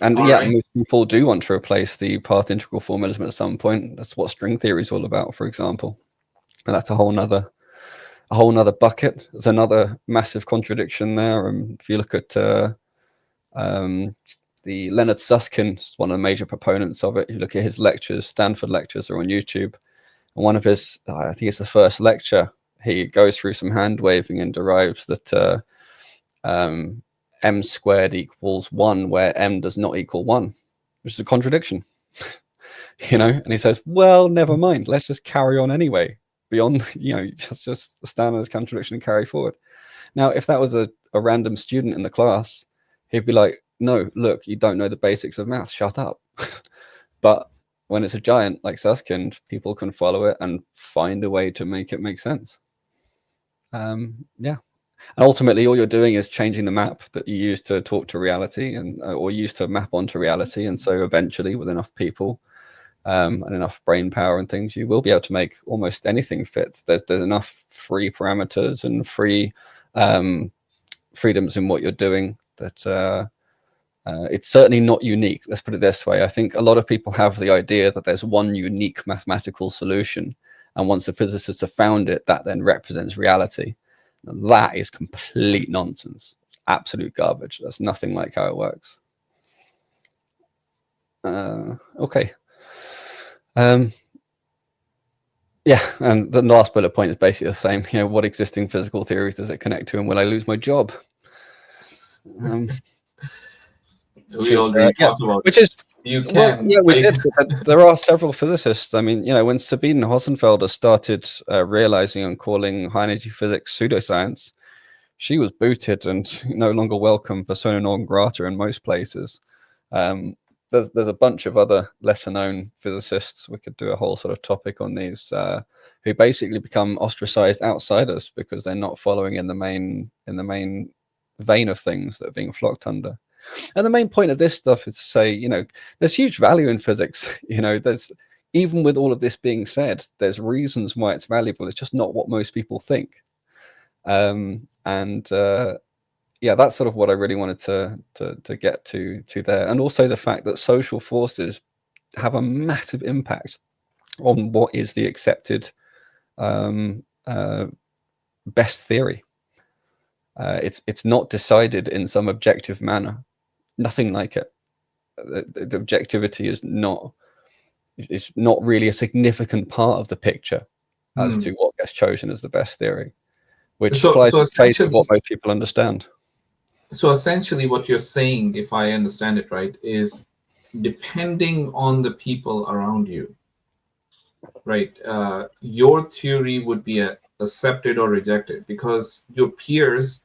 And All yeah, right. most people do want to replace the path integral formalism at some point. That's what string theory is all about, for example. And that's a whole nother bucket. There's another massive contradiction there. If you look at the Leonard Susskind is one of the major proponents of it. You look at his lectures, Stanford lectures are on YouTube. And one of his, I think it's the first lecture, he goes through some hand waving and derives that m squared equals 1, where m does not equal 1, which is a contradiction. And he says, well, never mind, let's just carry on anyway. Beyond, just stand as contradiction and carry forward. Now, if that was a random student in the class, he'd be like, no, look, you don't know the basics of math, shut up. But when it's a giant like Susskind, people can follow it and find a way to make it make sense. Yeah. And ultimately, all you're doing is changing the map that you use to talk to reality and or use to map onto reality. And so eventually, with enough people and enough brain power and things, you will be able to make almost anything fit. There's enough free parameters and free freedoms in what you're doing that it's certainly not unique. Let's put it this way. I think a lot of people have the idea that there's one unique mathematical solution. And once the physicists have found it, that then represents reality. That is complete nonsense. It's absolute garbage. That's nothing like how it works. Okay. Yeah, and the last bullet point is basically the same. What existing physical theories does it connect to, and will I lose my job? We already talked about which is you well, can yeah, we did. basically. There are several physicists. I mean, when Sabine Hossenfelder started realizing and calling high energy physics pseudoscience, she was booted and no longer welcome, persona non grata in most places. There's a bunch of other lesser known physicists. We could do a whole sort of topic on these who basically become ostracized outsiders because they're not following in the main vein of things that are being flocked under. And the main point of this stuff is to say, there's huge value in physics. There's even with all of this being said, there's reasons why it's valuable. It's just not what most people think. Yeah, that's sort of what I really wanted to get to there. And also the fact that social forces have a massive impact on what is the accepted best theory. It's not decided in some objective manner. Nothing like it. The objectivity is not really a significant part of the picture as to what gets chosen as the best theory, which flies in the face of what most people understand. So essentially what you're saying, if I understand it right, is depending on the people around you, right, your theory would be accepted or rejected, because your peers,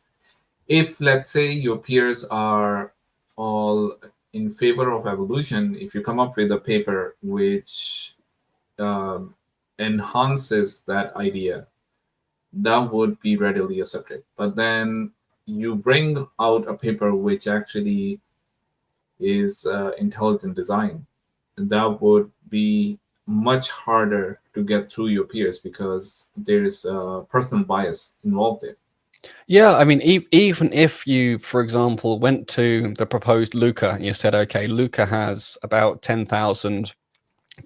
if let's say your peers are all in favor of evolution, if you come up with a paper which enhances that idea, that would be readily accepted. But then you bring out a paper which actually is intelligent design, and that would be much harder to get through your peers because there is a personal bias involved there. Yeah, I mean, even if you, for example, went to the proposed Luca and you said, okay, Luca has about 10,000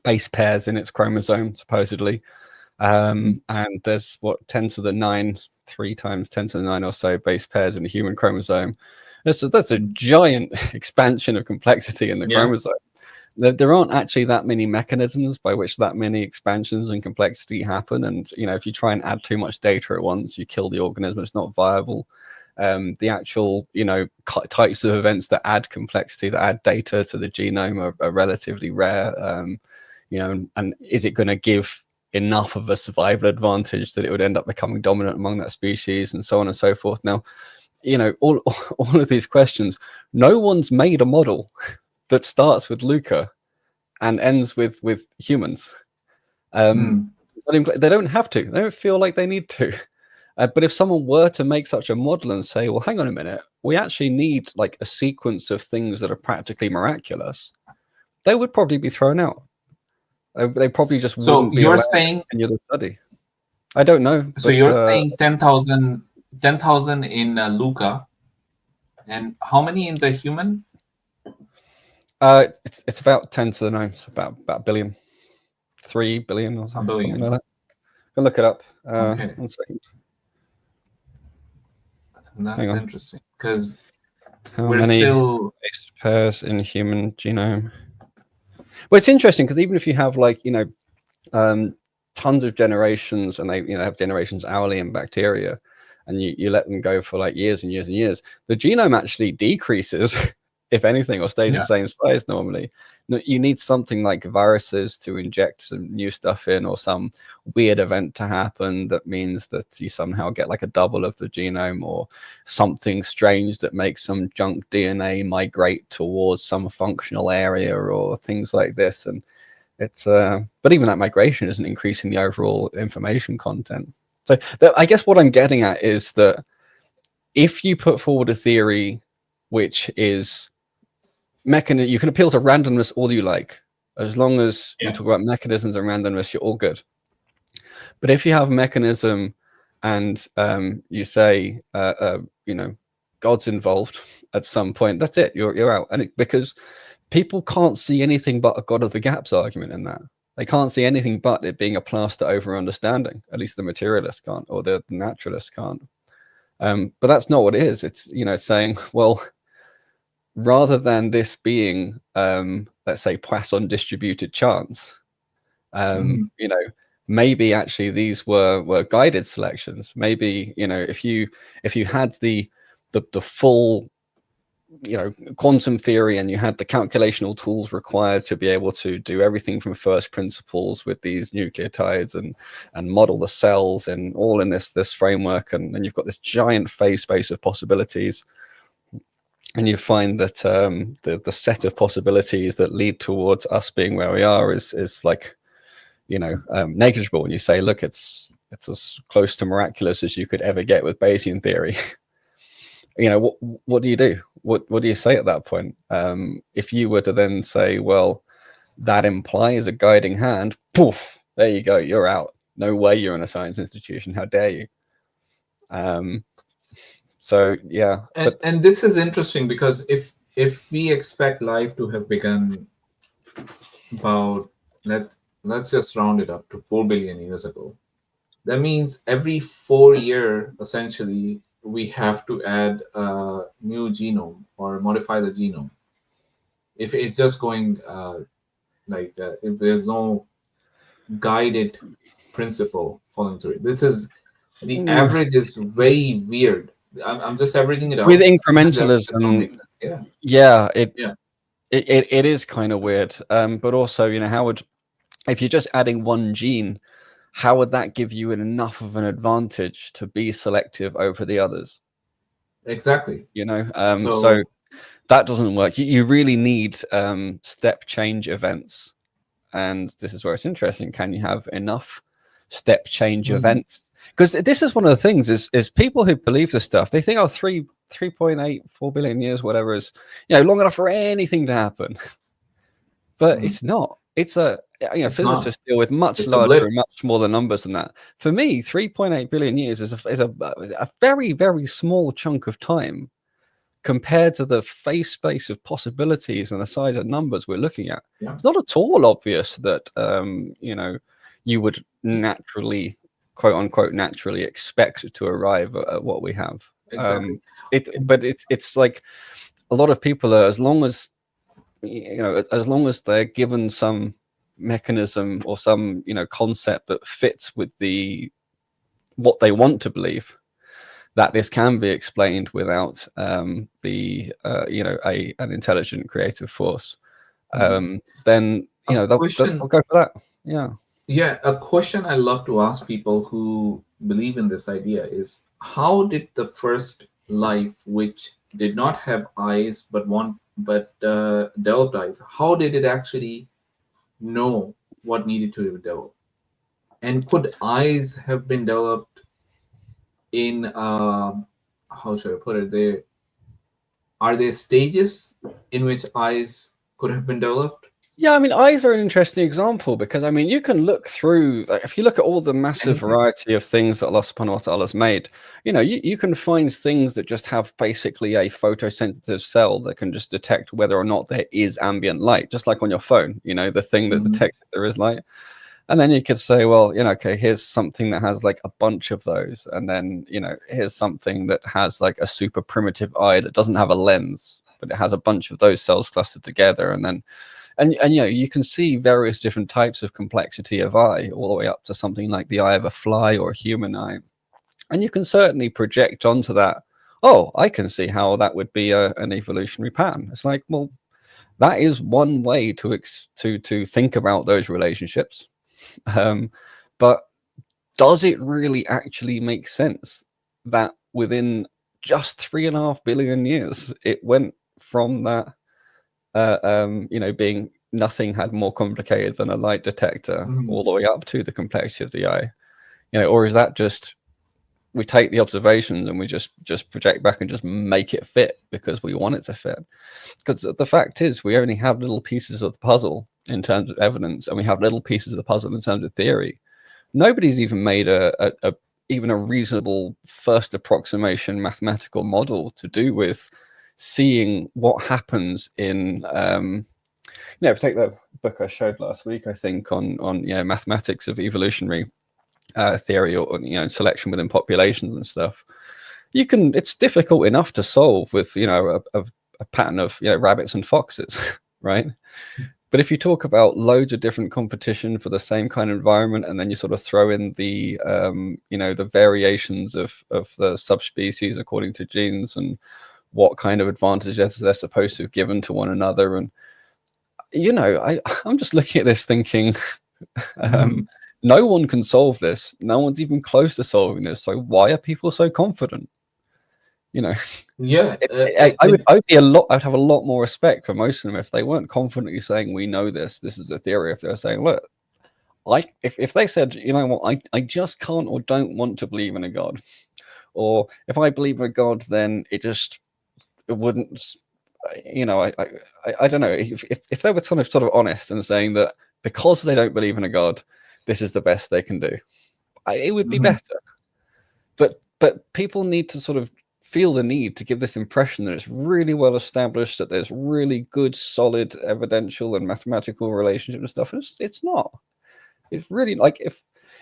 base pairs in its chromosome, supposedly, and there's what 10 to the 9, 3 times 10 to the 9 or so base pairs in the human chromosome. That's a giant expansion of complexity in the chromosome. There aren't actually that many mechanisms by which that many expansions and complexity happen. And, you know, if you try and add too much data at once, you kill the organism. It's not viable. The actual, you know, types of events that add complexity, that add data to the genome are relatively rare. You know, and is it going to give enough of a survival advantage that it would end up becoming dominant among that species, and so on and so forth? Now, you know, all of these questions, no one's made a model that starts with Luca and ends with humans. But they don't have to. They don't feel like they need to. But if someone were to make such a model and say, well, hang on a minute, we actually need like a sequence of things that are practically miraculous, they would probably be thrown out. They probably just wouldn't be allowed to continue the study. I don't know. So you're saying 10,000 in Luca, and how many in the human? It's about 10 to the 9, so about a billion, 3 billion or something like that. Go look it up. Okay. 1 second. That's interesting, because how many base pairs in human genome? Well, it's interesting because even if you have like, you know, tons of generations, and they, you know, have generations hourly in bacteria, and you let them go for like years and years and years, the genome actually decreases, if anything, or stays the same size normally. You need something like viruses to inject some new stuff in, or some weird event to happen that means that you somehow get like a double of the genome, or something strange that makes some junk DNA migrate towards some functional area, or things like this. And it's but even that migration isn't increasing the overall information content. So I guess what I'm getting at is that if you put forward a theory which is you can appeal to randomness all you like, as long as you talk about mechanisms and randomness, you're all good. But if you have a mechanism and you say you know, God's involved at some point, that's it, you're out. And because people can't see anything but a God of the gaps argument in that. They can't see anything but it being a plaster over understanding. At least the materialist can't, or the naturalist can't. But that's not what it is. It's, you know, saying, well, rather than this being, let's say, Poisson distributed chance, you know, maybe actually these were guided selections. Maybe, you know, if you had the full, you know, quantum theory, and you had the calculational tools required to be able to do everything from first principles with these nucleotides and model the cells and all in this framework, and then you've got this giant phase space of possibilities. And you find that the set of possibilities that lead towards us being where we are is like, you know, negligible. And you say, look, it's as close to miraculous as you could ever get with Bayesian theory. You know, what do you do? What do you say at that point? If you were to then say, well, that implies a guiding hand. Poof, there you go, you're out. No way you're in a science institution. How dare you? So yeah, and this is interesting because if we expect life to have begun about let's just round it up to 4 billion years ago, that means every 4 year essentially we have to add a new genome or modify the genome. If it's just going if there's no guided principle following through it, this is the average is very weird. I'm just averaging it out. with Sometimes averages don't incrementalism, make sense. Yeah. yeah, Yeah. it is kind of weird. But also, you know, how would, if you're just adding one gene, how would that give you enough of an advantage to be selective over the others? Exactly. You know, so that doesn't work. You really need step change events, and this is where it's interesting. Can you have enough step change events? Because this is one of the things is people who believe this stuff, they think, oh, 3.84 billion years, whatever, is, you know, long enough for anything to happen. But it's not. It's a, you know, physicists deal with much larger and much smaller numbers than that. For me, 3.8 billion years is a very, very small chunk of time compared to the face space of possibilities and the size of numbers we're looking at. Yeah. It's not at all obvious that you know, you would naturally, quote unquote, naturally expect to arrive at what we have. Exactly. But it's like a lot of people are, as long as, you know, as long as they're given some mechanism or some, you know, concept that fits with the what they want to believe, that this can be explained without the you know, an intelligent creative force, then, you know, they'll go for that. Yeah, a question I love to ask people who believe in this idea is, how did the first life, which did not have eyes but developed eyes, how did it actually know what needed to be developed? And could eyes have been developed in how should I put it? Are there stages in which eyes could have been developed? Yeah, I mean, eyes are an interesting example because, I mean, you can look through, like, if you look at all the massive variety of things that Allah subhanahu wa ta'ala has made, you know, you can find things that just have basically a photosensitive cell that can just detect whether or not there is ambient light, just like on your phone, you know, the thing that detects if there is light. And then you could say, well, you know, okay, here's something that has like a bunch of those. And then, you know, here's something that has like a super primitive eye that doesn't have a lens, but it has a bunch of those cells clustered together. And then, and you know, you can see various different types of complexity of eye, all the way up to something like the eye of a fly or a human eye. And you can certainly project onto that, oh, I can see how that would be an evolutionary pattern. It's like, well, that is one way to think about those relationships. But does it really actually make sense that within just 3.5 billion years, it went from that, you know, being nothing had more complicated than a light detector all the way up to the complexity of the eye, you know? Or is that just, we take the observations and we just project back and just make it fit because we want it to fit? Because the fact is, we only have little pieces of the puzzle in terms of evidence, and we have little pieces of the puzzle in terms of theory. Nobody's even made even a reasonable first approximation mathematical model to do with seeing what happens in, you know, take the book I showed last week, I think, on you know, mathematics of evolutionary theory, or, you know, selection within populations and stuff. You can, it's difficult enough to solve with, you know, a pattern of, you know, rabbits and foxes, right? But if you talk about loads of different competition for the same kind of environment, and then you sort of throw in the, you know, the variations of the subspecies according to genes and what kind of advantages they're supposed to have given to one another, and, you know, I'm just looking at this thinking, no one can solve this. No one's even close to solving this. So why are people so confident? You know, yeah, I'd have a lot more respect for most of them if they weren't confidently saying, we know this is a theory. If they're saying, look, if they said, you know what, I just can't or don't want to believe in a God, or if I believe in a God, then it wouldn't you know, I don't know if they were sort of honest and saying that because they don't believe in a God, this is the best they can do, it would be better. But people need to sort of feel the need to give this impression that it's really well established, that there's really good, solid, evidential and mathematical relationship and stuff. It's not. It's really like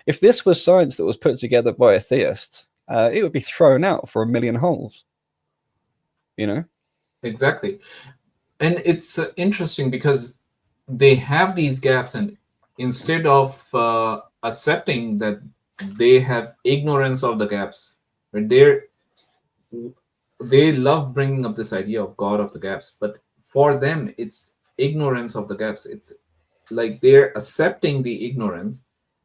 if this was science that was put together by a theist, it would be thrown out for a million holes. You know? Exactly. And it's interesting because they have these gaps, and instead of accepting that they have ignorance of the gaps, right? They love bringing up this idea of God of the gaps, but for them it's ignorance of the gaps. It's like they're accepting the ignorance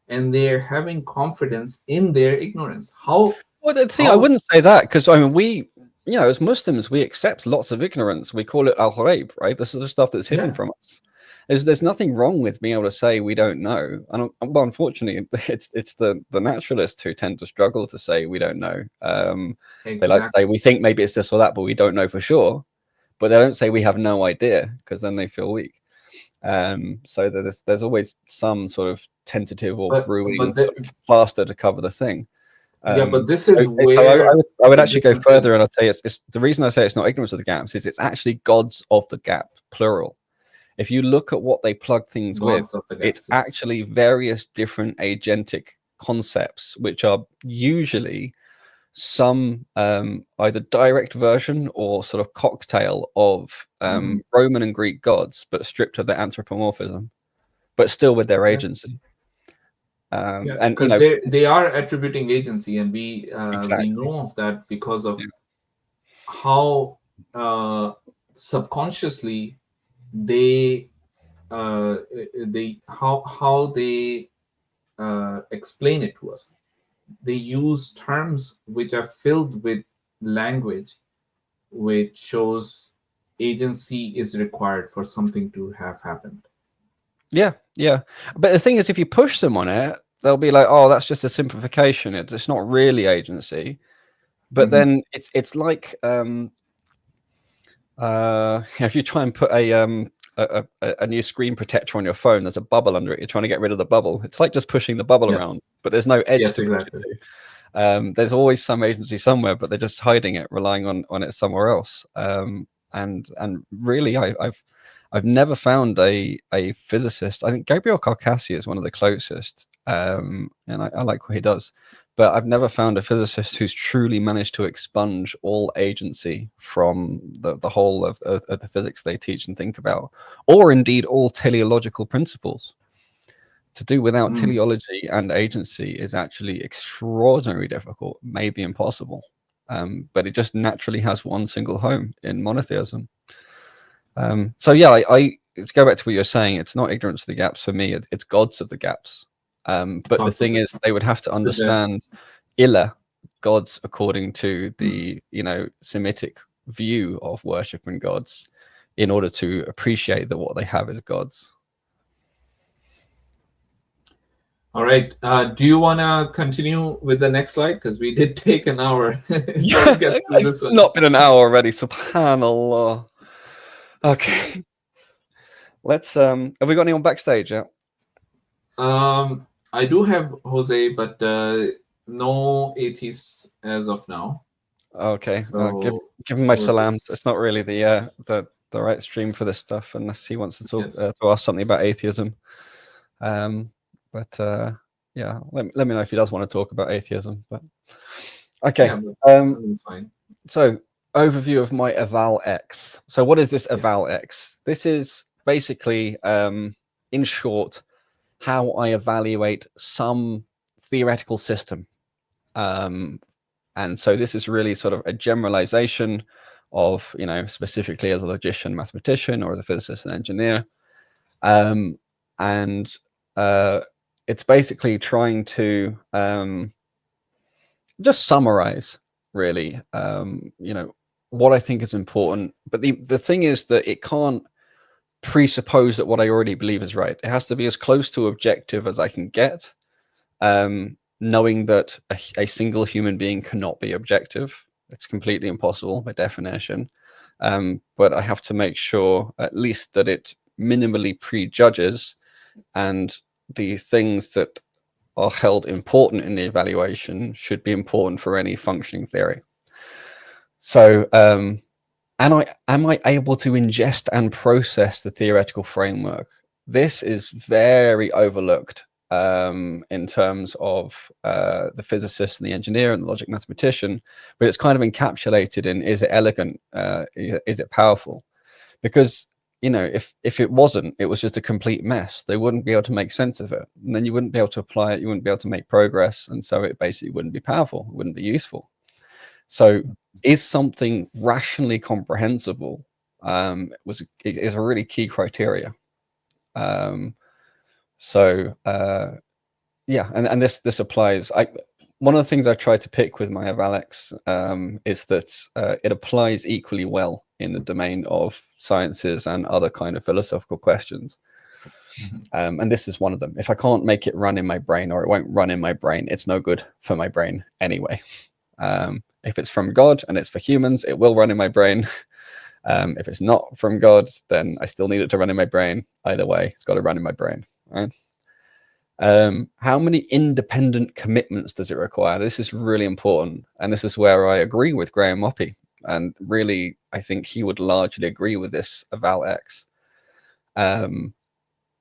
and they're having confidence in their ignorance. Well, the thing, I wouldn't say that, because I mean, we, you know, as Muslims, we accept lots of ignorance. We call it al-ghayb, right? This is the stuff that's hidden from us. There's nothing wrong with being able to say we don't know. And well, unfortunately, it's the naturalists who tend to struggle to say we don't know. They like to say we think maybe it's this or that, but we don't know for sure. But they don't say we have no idea, because then they feel weak. So there's always some sort of tentative or brewing sort of plaster to cover the thing. But this is where I would actually go further, and I'd say it's the reason I say it's not ignorance of the gaps is it's actually gods of the gap, plural. If you look at what they plug things with, it's actually various different agentic concepts, which are usually some either direct version or sort of cocktail of Roman and Greek gods, but stripped of their anthropomorphism, but still with their agency. And because they are attributing agency, and we know of that because of how subconsciously they explain it to us. They use terms which are filled with language which shows agency is required for something to have happened. Yeah. But the thing is, if you push them on it, they'll be like, "Oh, that's just a simplification. It's not really agency." But then it's like if you try and put a new screen protector on your phone, there's a bubble under it. You're trying to get rid of the bubble. It's like just pushing the bubble around, but there's no edge to push it to. There's always some agency somewhere, but they're just hiding it, relying on it somewhere else. And really, I've never found a physicist. I think Gabriel Carcassi is one of the closest, and I like what he does. But I've never found a physicist who's truly managed to expunge all agency from the whole of the physics they teach and think about, or indeed all teleological principles. To do without teleology and agency is actually extraordinarily difficult, maybe impossible. But it just naturally has one single home in monotheism. So yeah, I to go back to what you're saying, it's not ignorance of the gaps for me, it's gods of the gaps. But the thing is, they would have to understand Ilah, gods according to the Semitic view of worshiping gods, in order to appreciate that what they have is gods. All right. Do you want to continue with the next slide? Because we did take an hour. It's not been an hour already. Subhanallah. Okay. Let's have we got anyone backstage yet? I do have Jose, but no atheists as of now. Okay. So give him my salams. It's not really the right stream for this stuff, unless he wants to talk to ask something about atheism. But yeah, let me know if he does want to talk about atheism. But okay. It's fine. So overview of my eval X. So what is this eval X? This is basically, in short, how I evaluate some theoretical system. And so this is really sort of a generalization of, specifically as a logician, mathematician, or as a physicist and engineer. And it's basically trying to just summarize, really, what I think is important. But the thing is that it can't presuppose that what I already believe is right. It has to be as close to objective as I can get, knowing that a single human being cannot be objective. It's completely impossible by definition. But I have to make sure at least that it minimally prejudges, and the things that are held important in the evaluation should be important for any functioning theory. So am I able to ingest and process the theoretical framework? This is very overlooked in terms of the physicist and the engineer and the logic mathematician, but it's kind of encapsulated in, is it elegant? Is it powerful? Because, you know, if it wasn't, it was just a complete mess. They wouldn't be able to make sense of it. And then you wouldn't be able to apply it. You wouldn't be able to make progress. And so it basically wouldn't be powerful. It wouldn't be useful. So is something rationally comprehensible is a really key criteria. Yeah, and this applies. One of the things I try to pick with my Avalex is that it applies equally well in the domain of sciences and other kind of philosophical questions. And this is one of them. If I can't make it run in my brain, or it won't run in my brain, it's no good for my brain anyway. If it's from God and it's for humans, it will run in my brain. If it's not from God, then I still need it to run in my brain. Either way, it's got to run in my brain. Right? How many independent commitments does it require? This is really important. And this is where I agree with Graham Moppy. And really, I think he would largely agree with this eval X.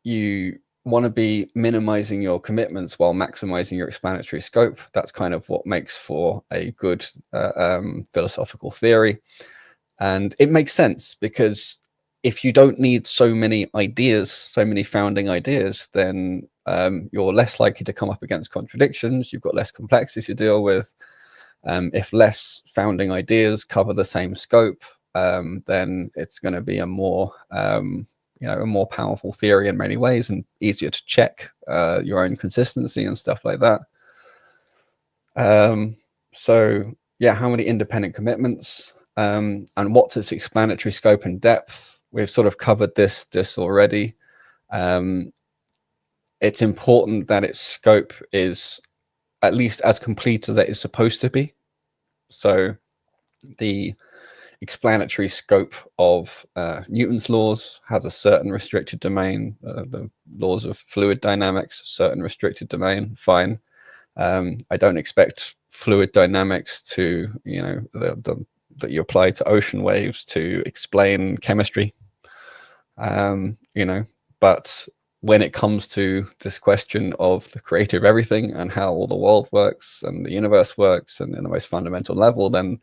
You want to be minimizing your commitments while maximizing your explanatory scope. That's kind of what makes for a good philosophical theory. And it makes sense, because if you don't need so many ideas, so many founding ideas, then you're less likely to come up against contradictions. You've got less complexity to deal with. If less founding ideas cover the same scope, then it's going to be a more a more powerful theory in many ways, and easier to check your own consistency and stuff like that. So yeah, how many independent commitments, and what's its explanatory scope and depth? We've sort of covered this already. It's important that its scope is at least as complete as it is supposed to be. So the explanatory scope of Newton's laws has a certain restricted domain. The laws of fluid dynamics, certain restricted domain, fine. I don't expect fluid dynamics to, that you apply to ocean waves to explain chemistry. But when it comes to this question of the creator of everything and how all the world works and the universe works, and in the most fundamental level, then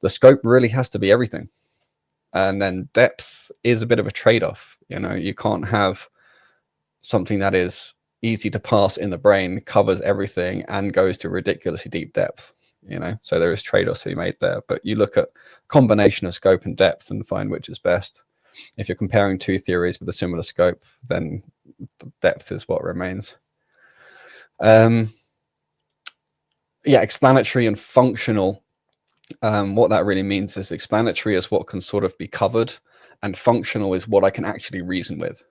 the scope really has to be everything. And then depth is a bit of a trade-off. You can't have something that is easy to pass in the brain, covers everything, and goes to ridiculously deep depth. So there is trade-offs to be made there. But you look at combination of scope and depth and find which is best. If you're comparing two theories with a similar scope, then depth is what remains. Explanatory and functional. What that really means is explanatory is what can sort of be covered, and functional is what I can actually reason with.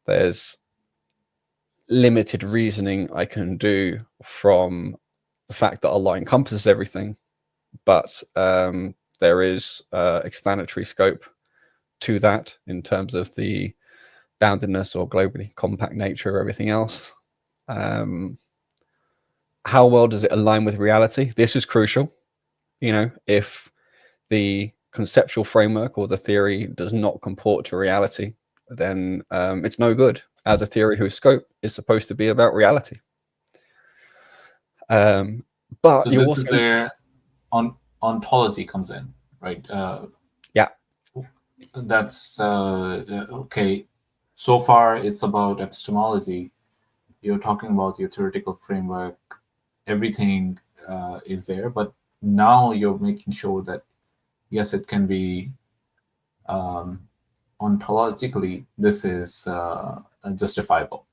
There's limited reasoning I can do from the fact that Allah encompasses everything, but there is explanatory scope to that in terms of the boundedness or globally compact nature of everything else. How well does it align with reality? This is crucial. If the conceptual framework or the theory does not comport to reality, then it's no good as a theory whose scope is supposed to be about reality. But so this is where ontology comes in, right? Yeah. That's okay. So far, it's about epistemology. You're talking about your theoretical framework. Everything is there, but now you're making sure that yes, it can be ontologically. This is justifiable.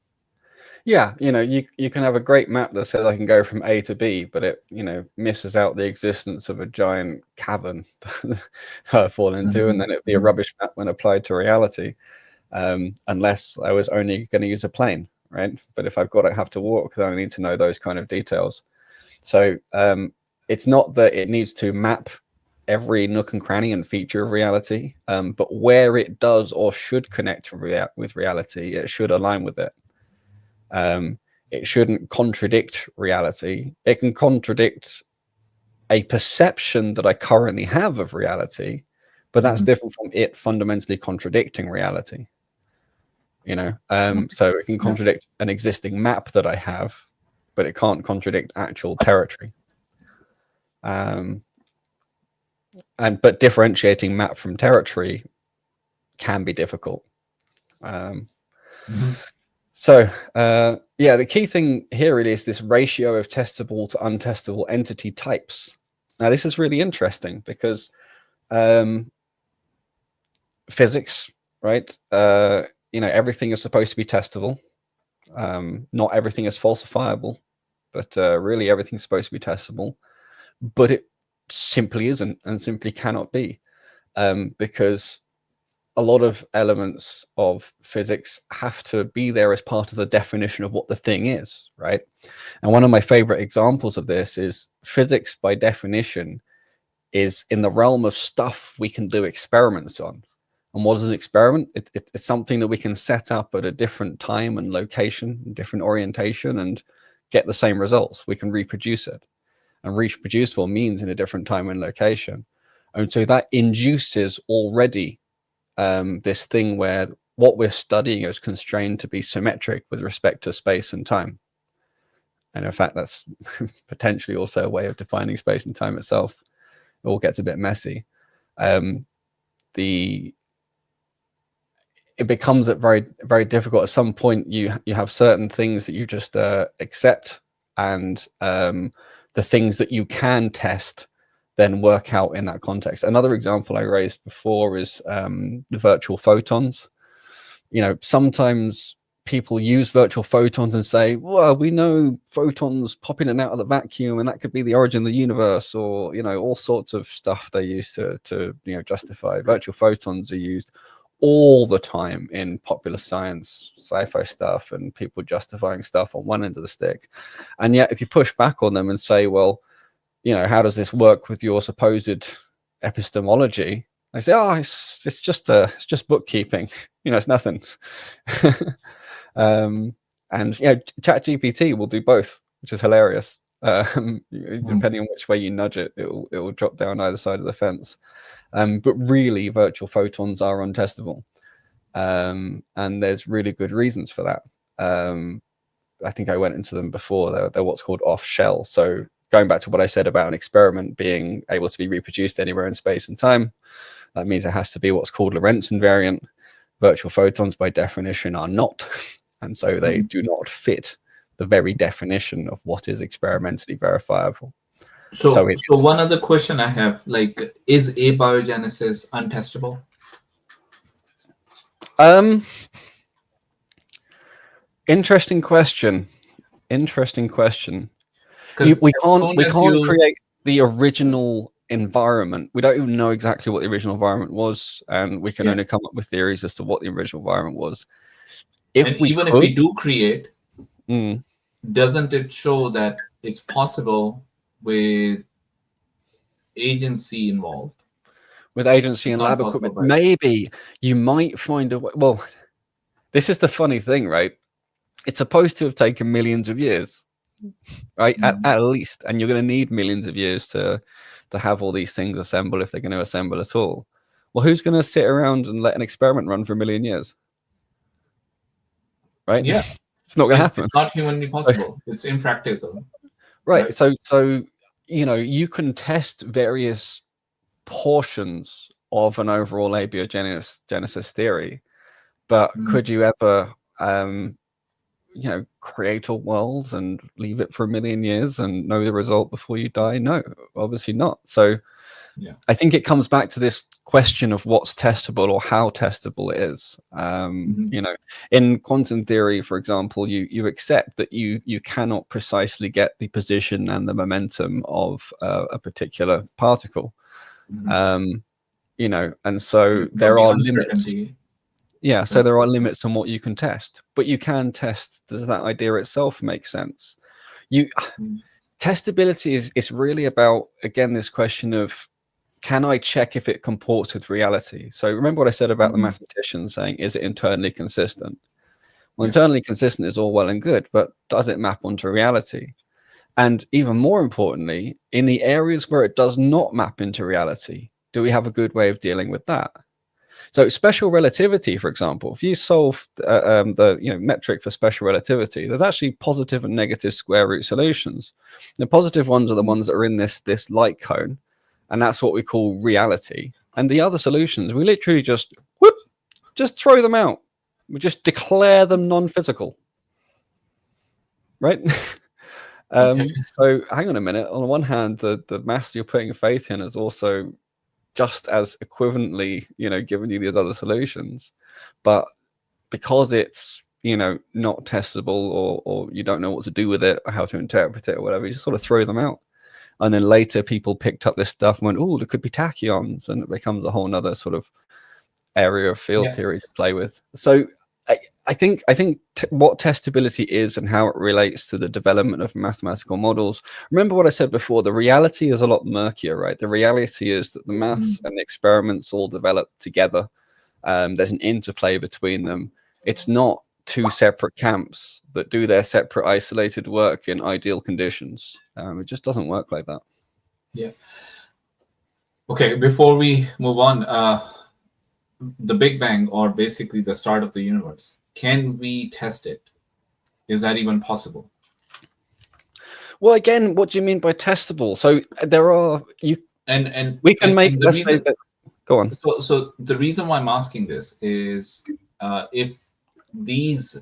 Yeah, you can have a great map that says I can go from A to B, but it, misses out the existence of a giant cavern that I fall into, and then it'd be a rubbish map when applied to reality, unless I was only going to use a plane, right? But if I've got to have to walk, then I need to know those kind of details. So it's not that it needs to map every nook and cranny and feature of reality, but where it does or should connect with reality, it should align with it. It shouldn't contradict reality. It can contradict a perception that I currently have of reality, but that's different from it fundamentally contradicting reality. You know, so it can contradict an existing map that I have, but it can't contradict actual territory. But differentiating map from territory can be difficult. So yeah, the key thing here really is this ratio of testable to untestable entity types. Now this is really interesting because physics, right? You know, everything is supposed to be testable. Not everything is falsifiable, but really everything's supposed to be testable. But it simply isn't, and simply cannot be, because a lot of elements of physics have to be there as part of the definition of what the thing is, right? And one of my favorite examples of this is physics by definition is in the realm of stuff we can do experiments on. And what is an experiment? It's something that we can set up at a different time and location, different orientation, and get the same results. We can reproduce it. And reproducible means in a different time and location. And so that induces already this thing where what we're studying is constrained to be symmetric with respect to space and time. And in fact, that's potentially also a way of defining space and time itself. It all gets a bit messy. It becomes very, very difficult. At some point, you have certain things that you just accept, and the things that you can test then work out in that context. Another example I raised before is the virtual photons. You know, sometimes people use virtual photons and say, well, we know photons pop in and out of the vacuum, and that could be the origin of the universe, or, you know, all sorts of stuff they use to you know, justify. Virtual photons are used all the time in popular science, sci-fi stuff, and people justifying stuff on one end of the stick. And yet if you push back on them and say, well, you know, how does this work with your supposed epistemology? They say, oh, it's just bookkeeping. You know, it's nothing. And you know, ChatGPT will do both, which is hilarious. Depending on which way you nudge it, it will drop down either side of the fence. But really, virtual photons are untestable, and there's really good reasons for that. I think I went into them before. They're what's called off-shell. So going back to what I said about an experiment being able to be reproduced anywhere in space and time, that means it has to be what's called Lorentz invariant. Virtual photons, by definition, are not, and so they do not fit the very definition of what is experimentally verifiable. So one other question I have, like, is abiogenesis untestable? Interesting question. We can't create the original environment. We don't even know exactly what the original environment was, and we can only come up with theories as to what the original environment was. If we do create, doesn't it show that it's possible with agency involved? With agency and lab equipment, right? Maybe you might find a way. Well, this is the funny thing, right? It's supposed to have taken millions of years, right? At least, and you're going to need millions of years to have all these things assemble, if they're going to assemble at all. Well, who's going to sit around and let an experiment run for a million years? Right? Yeah. It's not going to happen. It's not humanly possible. It's impractical. Right. So you know, you can test various portions of an overall abiogenesis theory, but could you ever you know, create a world and leave it for a million years and know the result before you die? No, obviously not. So I think it comes back to this question of what's testable or how testable it is. You know, in quantum theory, for example, you accept that you cannot precisely get the position and the momentum of a particular particle. You know, and so there are limits. Yeah, so there are limits on what you can test, but you can test, does that idea itself make sense? testability is really about, again, this question of, can I check if it comports with reality? So remember what I said about the mathematician saying, is it internally consistent? Well, internally consistent is all well and good, but does it map onto reality? And even more importantly, in the areas where it does not map into reality, do we have a good way of dealing with that? So special relativity, for example, if you solve the metric for special relativity, there's actually positive and negative square root solutions. The positive ones are the ones that are in this light cone, and that's what we call reality. And the other solutions, we literally just throw them out. We just declare them non-physical, right? So hang on a minute. On the one hand, the maths you're putting faith in is also just as equivalently, giving you these other solutions, but because it's, not testable, or you don't know what to do with it or how to interpret it or whatever, you just sort of throw them out. And then later people picked up this stuff and went, oh, there could be tachyons, and it becomes a whole nother sort of area of field theory to play with. So I think what testability is and how it relates to the development of mathematical models. Remember what I said before, the reality is a lot murkier, right? The reality is that the maths and the experiments all develop together. There's an interplay between them. It's not two separate camps that do their separate isolated work in ideal conditions. It just doesn't work like that. Yeah. Okay, before we move on, the Big Bang, or basically the start of the universe, can we test it? Is that even possible? Well, again, what do you mean by testable? So there are we can make. Let's say that. Go on. So the reason why I'm asking this is, if these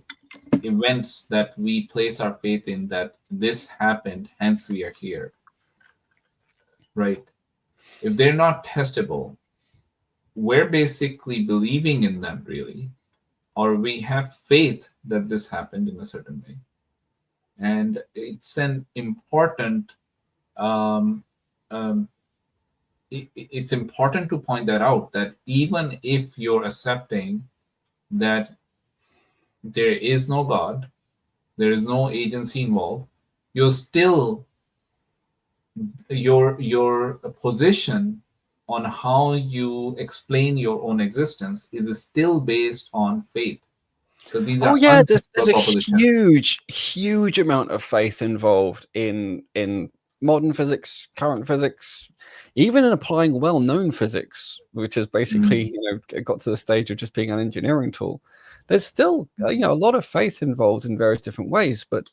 events that we place our faith in, that this happened, hence we are here, right? If they're not testable, we're basically believing in them, really, or we have faith that this happened in a certain way. And it's an important, it's important to point that out, that even if you're accepting that there is no God, there is no agency involved, you're still, your position on how you explain your own existence is still based on faith, because these are there's a huge amount of faith involved in modern physics, current physics, even in applying well-known physics, which is basically got to the stage of just being an engineering tool. There's still a lot of faith involved in various different ways, but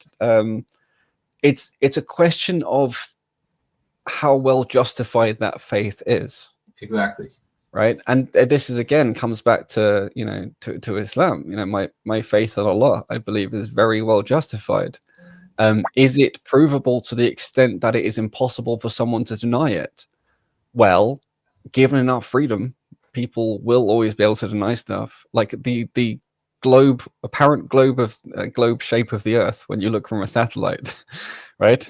it's a question of how well justified that faith is. Exactly. Right. And this is, again, comes back to, to Islam. My faith in Allah, I believe, is very well justified. Is it provable to the extent that it is impossible for someone to deny it? Well, given enough freedom, people will always be able to deny stuff. Like the apparent globe shape of the Earth when you look from a satellite, right?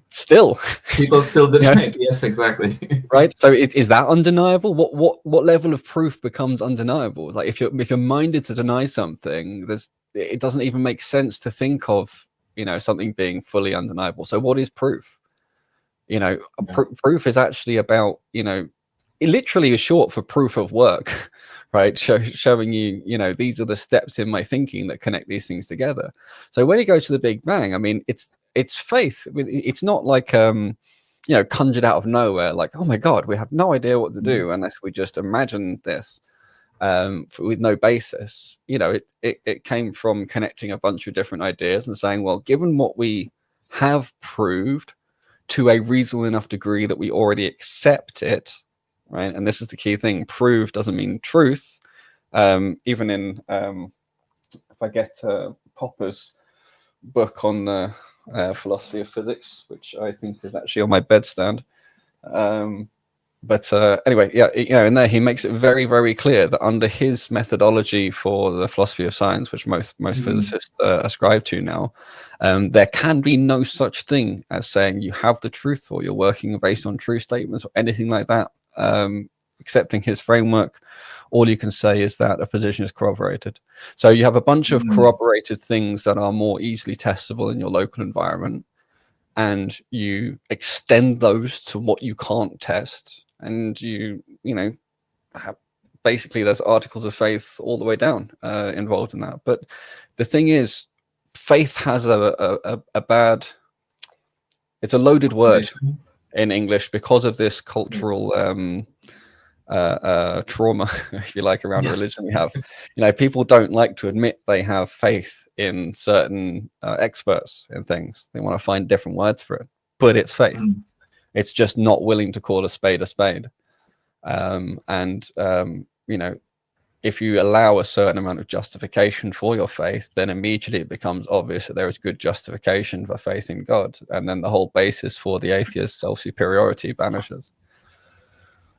Still, people still deny it. Yes, exactly. Right. So is that undeniable? What level of proof becomes undeniable? Like if you're minded to deny something, it doesn't even make sense to think of something being fully undeniable. So what is proof? Proof is actually about it literally is short for proof of work, right? Showing you these are the steps in my thinking that connect these things together. So when you go to the Big Bang, I mean, it's faith. I mean, it's not like conjured out of nowhere, like, oh my God, we have no idea what to do unless we just imagine this with no basis. It came from connecting a bunch of different ideas and saying, well, given what we have proved to a reasonable enough degree that we already accept it, right? And this is the key thing. Prove doesn't mean truth. Even in, if I get Popper's book on the philosophy of physics, which I think is actually on my bedstand. But anyway, in there he makes it very, very clear that under his methodology for the philosophy of science, which most physicists ascribe to now, there can be no such thing as saying you have the truth or you're working based on true statements or anything like that. Accepting his framework, all you can say is that a position is corroborated. So you have a bunch of corroborated things that are more easily testable in your local environment. and you extend those to what you can't test, and you know, basically there's articles of faith all the way down involved in that. But the thing is, faith has a bad, it's a loaded word in English because of this cultural trauma, if you like, around religion we have. You know, people don't like to admit they have faith in certain experts in things. They want to find different words for it, but it's faith. It's just not willing to call a spade a spade. You know, if you allow a certain amount of justification for your faith, then immediately it becomes obvious that there is good justification for faith in God, and then the whole basis for the atheist self-superiority vanishes.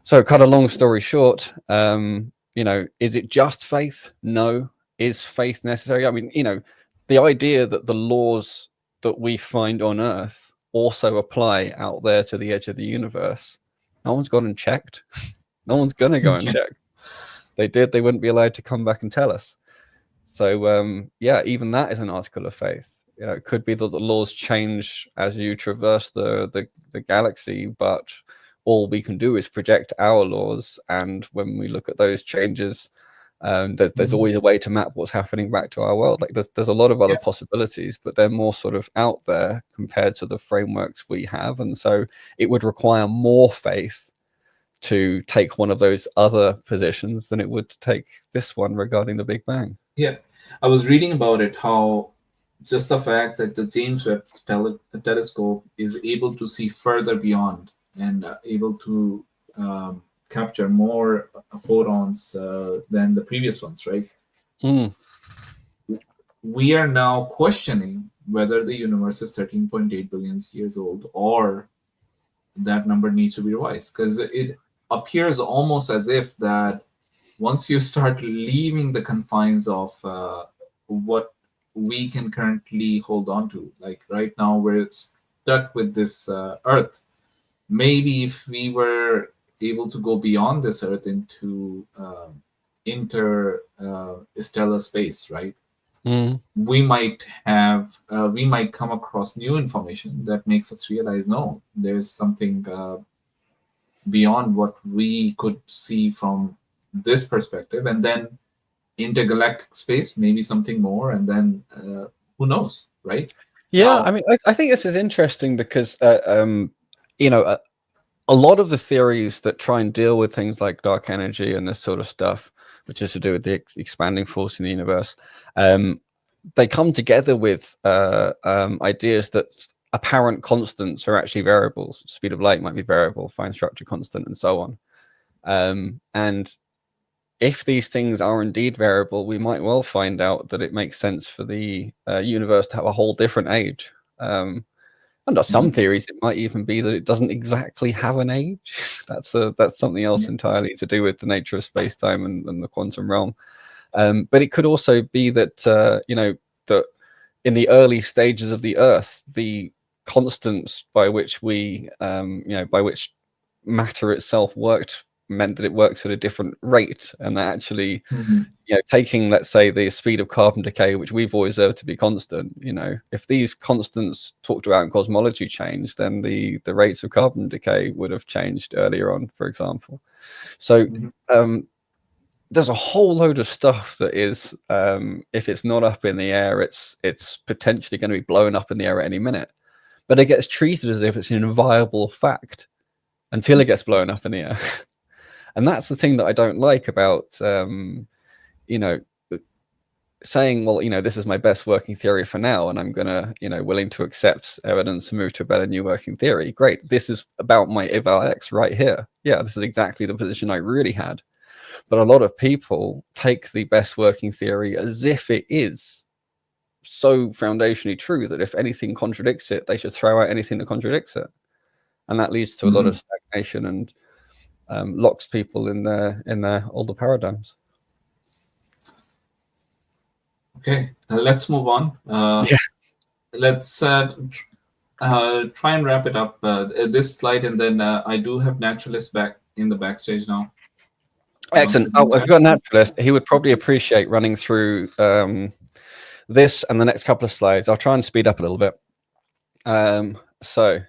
So, cut a long story short, you know, is it just faith? No. Is faith necessary? I mean, you know, the idea that the laws that we find on Earth also apply out there to the edge of the universe, no one's gone and checked. No one's going to go and check. They did, they wouldn't be allowed to come back and tell us. So, yeah, even that is an article of faith. You know, it could be that the laws change as you traverse the galaxy, but all we can do is project our laws. And when we look at those changes, there's always a way to map what's happening back to our world. Like there's a lot of other possibilities, but they're more sort of out there compared to the frameworks we have. And so it would require more faith to take one of those other positions than it would to take this one regarding the Big Bang. Yeah, I was reading about it, how just the fact that the James Webb telescope is able to see further beyond and able to capture more photons than the previous ones, right? We are now questioning whether the universe is 13.8 billion years old, or that number needs to be revised, because it appears almost as if that once you start leaving the confines of what we can currently hold on to, like right now we're stuck with this Earth. Maybe if we were able to go beyond this Earth into interstellar space, right? We might come across new information that makes us realize, no, there's something beyond what we could see from this perspective, and then intergalactic space, maybe something more, and then who knows, right? Yeah, I mean, I think this is interesting because you know, a lot of the theories that try and deal with things like dark energy and this sort of stuff, which is to do with the expanding force in the universe, they come together with ideas that apparent constants are actually variables. Speed of light might be variable, fine structure constant, and so on. And if these things are indeed variable, we might well find out that it makes sense for the universe to have a whole different age. Under some theories, it might even be that it doesn't exactly have an age. That's something else entirely to do with the nature of space-time and the quantum realm. But it could also be that you know, that in the early stages of the Earth, the constants by which we you know, by which matter itself worked meant that it works at a different rate, and that actually you know, taking, let's say, the speed of carbon decay, which we've always observed to be constant, you know, if these constants talked about in cosmology changed, then the rates of carbon decay would have changed earlier on, for example. So there's a whole load of stuff that is, if it's not up in the air, it's potentially going to be blown up in the air at any minute, but it gets treated as if it's an inviolable fact until it gets blown up in the air. And that's the thing that I don't like about, you know, saying, well, you know, this is my best working theory for now, and I'm gonna, you know, willing to accept evidence and move to a better new working theory. Great, this is about my eval X right here. Yeah, this is exactly the position I really had. But a lot of people take the best working theory as if it is so foundationally true that if anything contradicts it, they should throw out anything that contradicts it, and that leads to a lot of stagnation and locks people in their older paradigms. Okay, let's move on. Let's try and wrap it up. This slide, and then I do have Naturalist back in the backstage now. Excellent. Oh, if you've got a naturalist, he would probably appreciate running through this and the next couple of slides. I'll try and speed up a little bit. So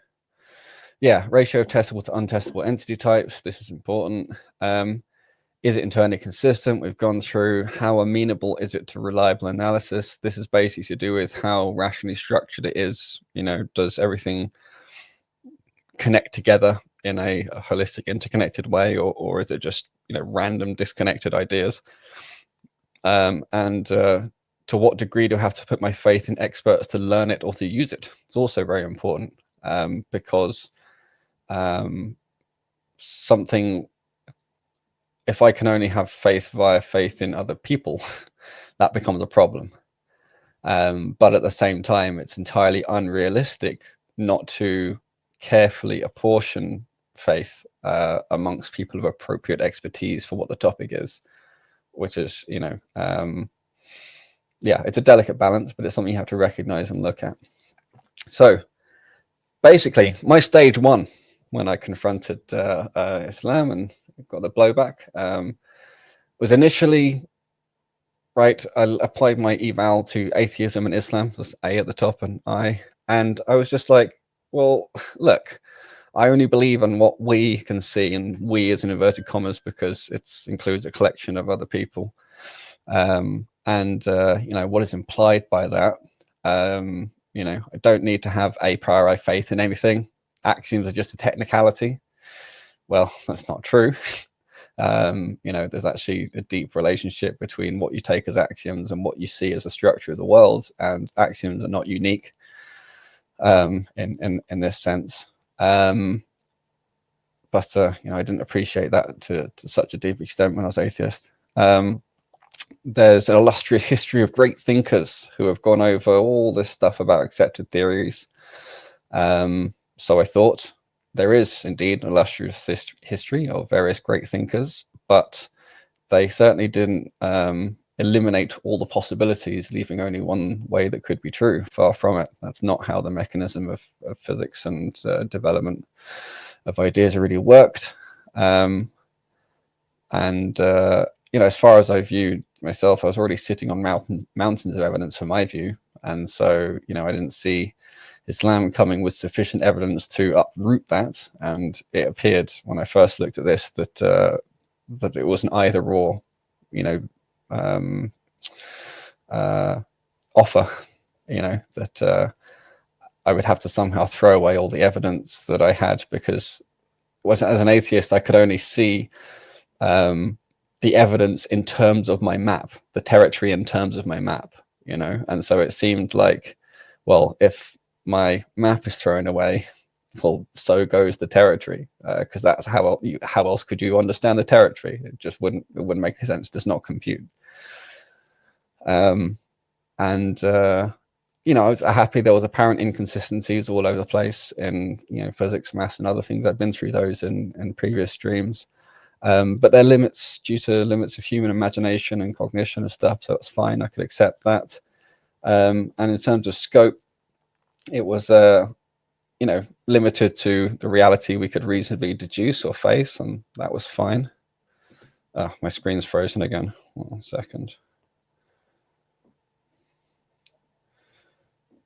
yeah, ratio of testable to untestable entity types. This is important. Is it internally consistent? We've gone through how amenable is it to reliable analysis. This is basically to do with how rationally structured it is. You know, does everything connect together in a holistic, interconnected way, or is it just, you know, random disconnected ideas? And to what degree do I have to put my faith in experts to learn it or to use it? It's also very important, because something, if I can only have faith via faith in other people, that becomes a problem. But at the same time, it's entirely unrealistic not to carefully apportion faith amongst people of appropriate expertise for what the topic is, which is, you know, yeah, it's a delicate balance, but it's something you have to recognize and look at. So basically, my stage one when I confronted Islam and got the blowback was initially, right, I applied my eval to atheism and Islam, was A at the top and I was just like, well, look, I only believe in what we can see, and we as in inverted commas, because it includes a collection of other people. You know, what is implied by that, you know, I don't need to have a priori faith in anything. Axioms are just a technicality. Well, that's not true. You know, there's actually a deep relationship between what you take as axioms and what you see as the structure of the world, and axioms are not unique in this sense. But you know, I didn't appreciate that to such a deep extent when I was atheist. There's an illustrious history of great thinkers who have gone over all this stuff about accepted theories. So I thought, there is indeed an illustrious history of various great thinkers, but they certainly didn't eliminate all the possibilities, leaving only one way that could be true. Far from it. That's not how the mechanism of physics and development of ideas really worked. You know, as far as I viewed myself, I was already sitting on mountains of evidence for my view. And so, you know, I didn't see Islam coming with sufficient evidence to uproot that. And it appeared when I first looked at this that that it was an either or, you know, offer, you know, that I would have to somehow throw away all the evidence that I had, because as an atheist, I could only see the evidence in terms of my map, the territory in terms of my map, you know. And so it seemed like, well, if my map is thrown away, well, so goes the territory, because that's how else could you understand the territory? It just wouldn't make any sense. It does not compute. You know, I was happy there was apparent inconsistencies all over the place in, you know, physics, maths, and other things. I've been through those in previous streams. But there are limits due to limits of human imagination and cognition and stuff, so it's fine. I could accept that. And in terms of scope, it was, you know, limited to the reality we could reasonably deduce or face, and that was fine. My screen's frozen again. 1 second.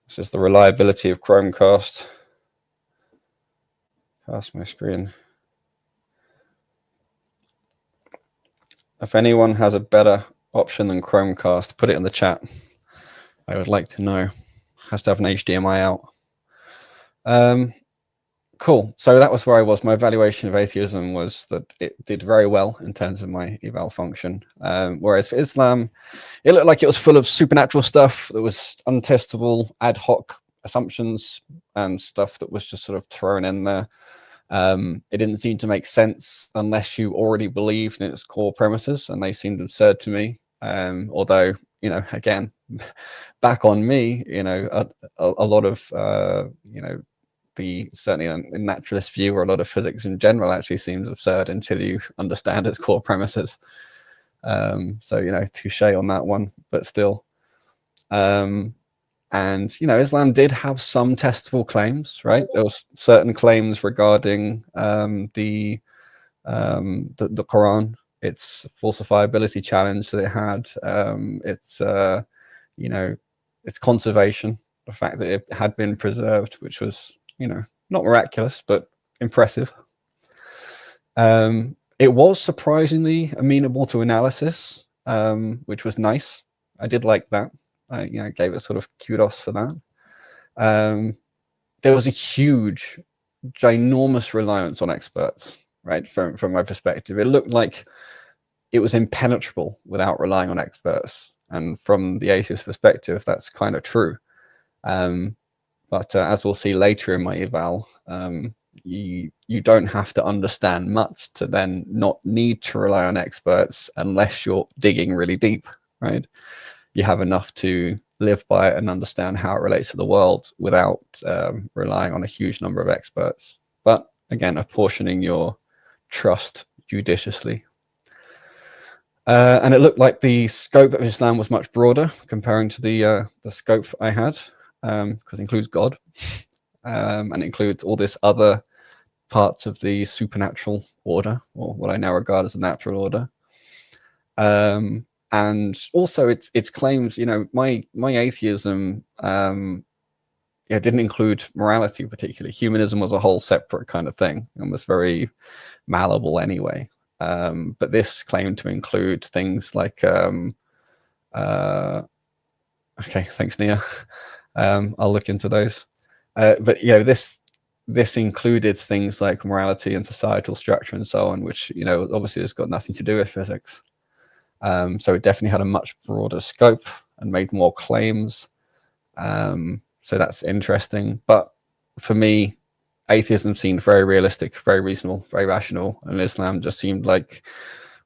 This is the reliability of Chromecast. Cast my screen. If anyone has a better option than Chromecast, put it in the chat. I would like to know. Has to have an HDMI out. Cool. So that was where I was. My evaluation of atheism was that it did very well in terms of my eval function. Whereas for Islam, it looked like it was full of supernatural stuff that was untestable, ad hoc assumptions and stuff that was just sort of thrown in there. It didn't seem to make sense unless you already believed in its core premises, and they seemed absurd to me. Although, you know, again, back on me, you know, a lot of, you know, certainly a naturalist view, or a lot of physics in general, actually seems absurd until you understand its core premises. So, you know, touche on that one, but still. And, you know, Islam did have some testable claims, right? There was certain claims regarding the Quran, its falsifiability challenge that it had, its, you know, its conservation, the fact that it had been preserved, which was not miraculous, but impressive. It was surprisingly amenable to analysis, which was nice. I did like that. I gave it sort of kudos for that. There was a huge, ginormous reliance on experts, right? From my perspective, it looked like it was impenetrable without relying on experts. And from the atheist perspective, that's kind of true. But as we'll see later in my eval, you don't have to understand much to then not need to rely on experts unless you're digging really deep, right? You have enough to live by it and understand how it relates to the world without relying on a huge number of experts. But again, apportioning your trust judiciously. And it looked like the scope of Islam was much broader comparing to the scope I had, because it includes God, and includes all this other parts of the supernatural order, or what I now regard as the natural order. And also its claims, my atheism didn't include morality particularly. Humanism was a whole separate kind of thing and was very malleable anyway. But this claimed to include things like okay, thanks, Nia. I'll look into those. But this included things like morality and societal structure and so on, which obviously has got nothing to do with physics. So it definitely had a much broader scope and made more claims. So that's interesting. But for me, atheism seemed very realistic, very reasonable, very rational, and Islam just seemed like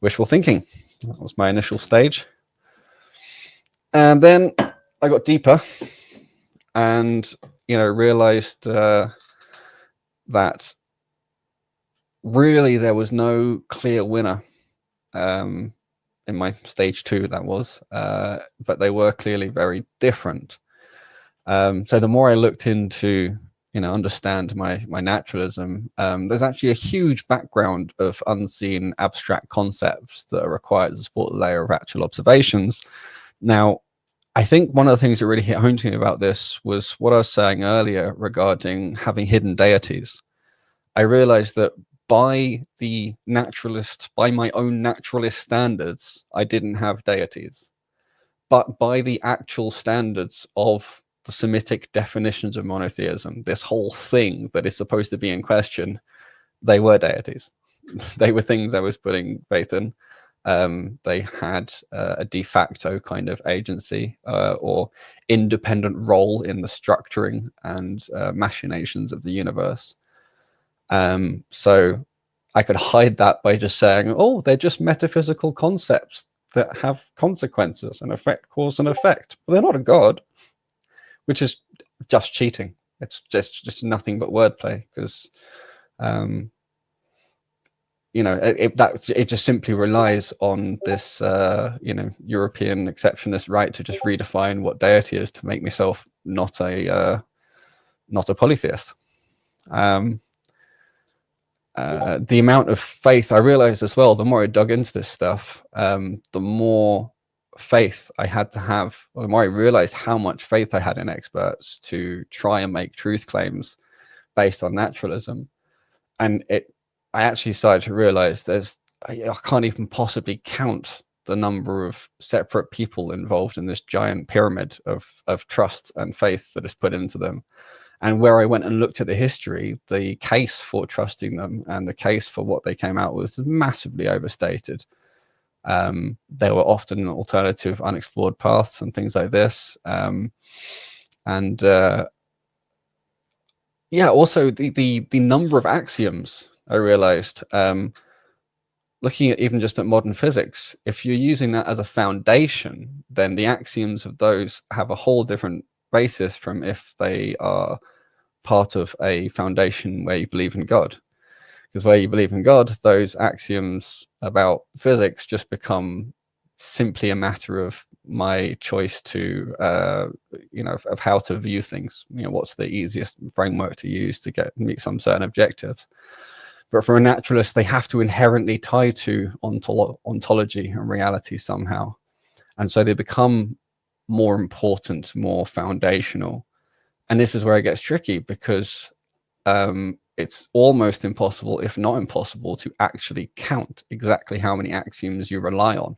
wishful thinking. That was my initial stage. And then I got deeper and realized that really there was no clear winner in my stage 2, that was, but they were clearly very different. So the more I looked into understand my naturalism, there's actually a huge background of unseen abstract concepts that are required to support the layer of actual observations. Now, I think one of the things that really hit home to me about this was what I was saying earlier regarding having hidden deities. I realized that by my own naturalist standards, I didn't have deities. But by the actual standards of the Semitic definitions of monotheism, this whole thing that is supposed to be in question, they were deities. They were things I was putting faith in. They had a de facto kind of agency or independent role in the structuring and machinations of the universe. So I could hide that by just saying, oh, they're just metaphysical concepts that have consequences and affect cause and effect. But they're not a god, which is just cheating. It's just nothing but wordplay, because it just simply relies on this European exceptionist right to just redefine what deity is to make myself not a polytheist. The amount of faith I realized as well, the more I dug into this stuff, the more faith I had to have, or the more I realized how much faith I had in experts to try and make truth claims based on naturalism. And I actually started to realize I can't even possibly count the number of separate people involved in this giant pyramid of trust and faith that is put into them. And where I went and looked at the history, the case for trusting them and the case for what they came out with was massively overstated. There were often alternative unexplored paths and things like this. Also the number of axioms, I realized, looking at even just at modern physics, if you're using that as a foundation, then the axioms of those have a whole different basis from if they are part of a foundation where you believe in God. Because where you believe in God, those axioms about physics just become simply a matter of my choice to, of how to view things. What's the easiest framework to use to meet some certain objectives. But for a naturalist, they have to inherently tie to ontology and reality somehow. And so they become more important, more foundational. And this is where it gets tricky, because it's almost impossible, if not impossible, to actually count exactly how many axioms you rely on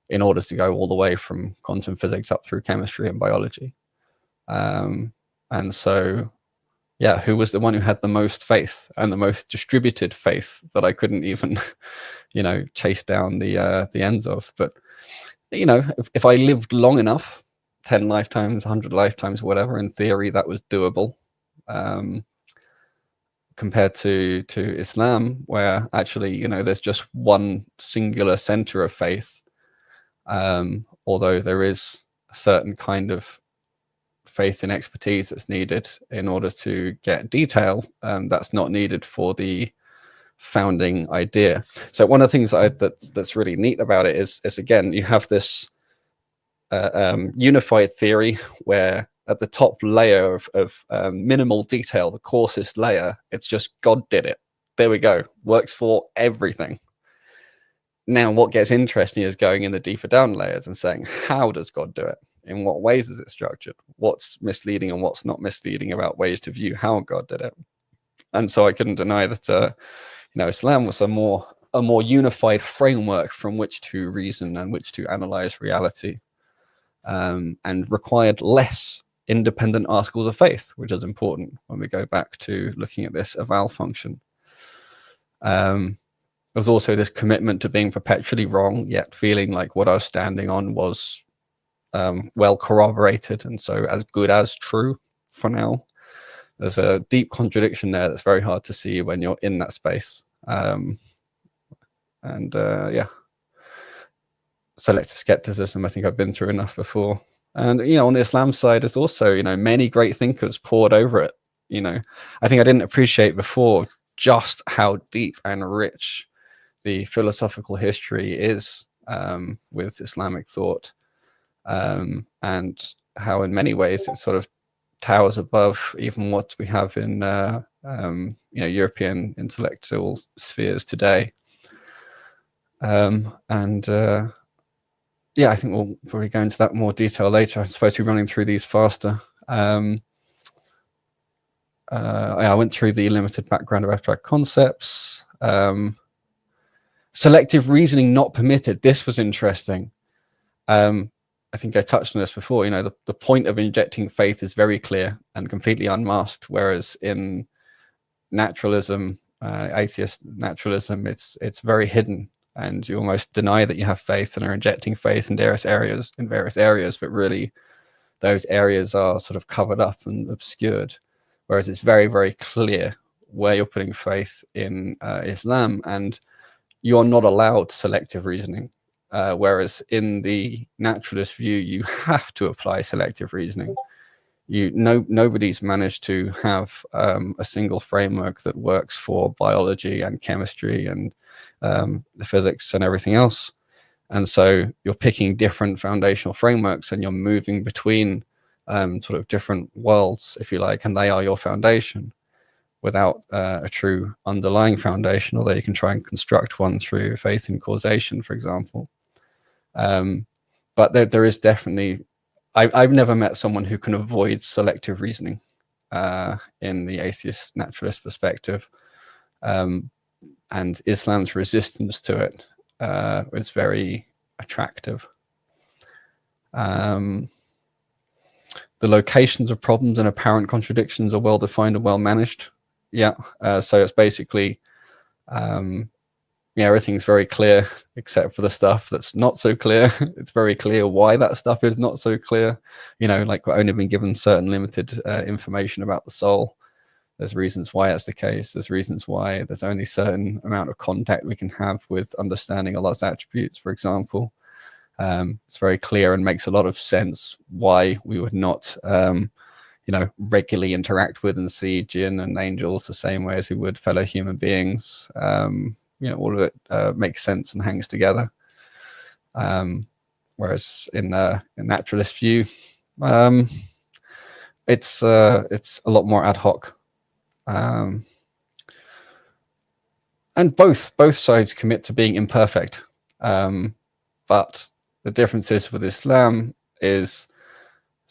in order to go all the way from quantum physics up through chemistry and biology. And so, yeah, who was the one who had the most faith and the most distributed faith that I couldn't even, chase down the ends of? But, if I lived long enough, 10 lifetimes, 100 lifetimes, whatever, in theory, that was doable. Compared to Islam, where actually, there's just one singular center of faith, although there is a certain kind of faith and expertise that's needed in order to get detail, that's not needed for the founding idea. So one of the things that's really neat about it is again, you have this unified theory where at the top layer of minimal detail, the coarsest layer, it's just God did it. There we go. Works for everything. Now, what gets interesting is going in the deeper down layers and saying, how does God do it? In what ways is it structured? What's misleading and what's not misleading about ways to view how God did it? And so I couldn't deny that, Islam was a more unified framework from which to reason and which to analyze reality, and required less independent articles of faith, which is important when we go back to looking at this eval function. There was also this commitment to being perpetually wrong, yet feeling like what I was standing on was well corroborated, and so as good as true for now. There's a deep contradiction there that's very hard to see when you're in that space. Selective skepticism, I think I've been through enough before. And, on the Islam side, there's also, many great thinkers poured over it. I think I didn't appreciate before just how deep and rich the philosophical history is with Islamic thought, and how in many ways it sort of towers above even what we have in European intellectual spheres today. I think we'll probably go into that more detail later. I'm supposed to be running through these faster. I went through the limited background of abstract concepts. Selective reasoning not permitted. This was interesting. I think I touched on this before. The point of injecting faith is very clear and completely unmasked, whereas in naturalism, atheist naturalism, it's very hidden, and you almost deny that you have faith and are injecting faith in various areas, but really those areas are sort of covered up and obscured, whereas it's very, very clear where you're putting faith in Islam, and you're not allowed selective reasoning. Whereas in the naturalist view, you have to apply selective reasoning. Nobody's managed to have a single framework that works for biology and chemistry and the physics and everything else. And so you're picking different foundational frameworks and you're moving between sort of different worlds, if you like, and they are your foundation without a true underlying foundation, although you can try and construct one through faith in causation, for example. But there is definitely, I've never met someone who can avoid selective reasoning in the atheist naturalist perspective. And Islam's resistance to it is very attractive. The locations of problems and apparent contradictions are well defined and well managed. So it's basically everything's very clear except for the stuff that's not so clear. It's very clear why that stuff is not so clear. Like we're only been given certain limited information about the soul. There's reasons why that's the case. There's reasons why there's only certain amount of contact we can have with understanding Allah's attributes, for example. It's very clear and makes a lot of sense why we would not, regularly interact with and see jinn and angels the same way as we would fellow human beings. All of it makes sense and hangs together. Whereas in naturalist view, it's a lot more ad hoc. And both sides commit to being imperfect. But the difference is with Islam is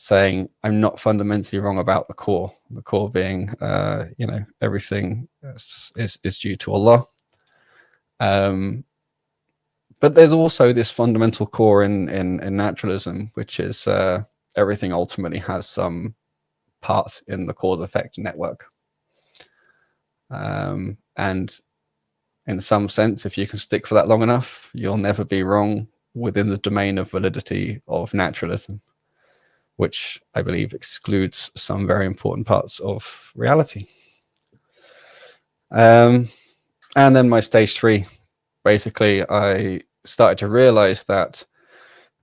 saying I'm not fundamentally wrong about the core being everything is due to Allah. But there's also this fundamental core in naturalism, which is everything ultimately has some part in the cause effect network. And in some sense, if you can stick for that long enough, you'll never be wrong within the domain of validity of naturalism, which I believe excludes some very important parts of reality. And then my stage 3, basically, I started to realize that,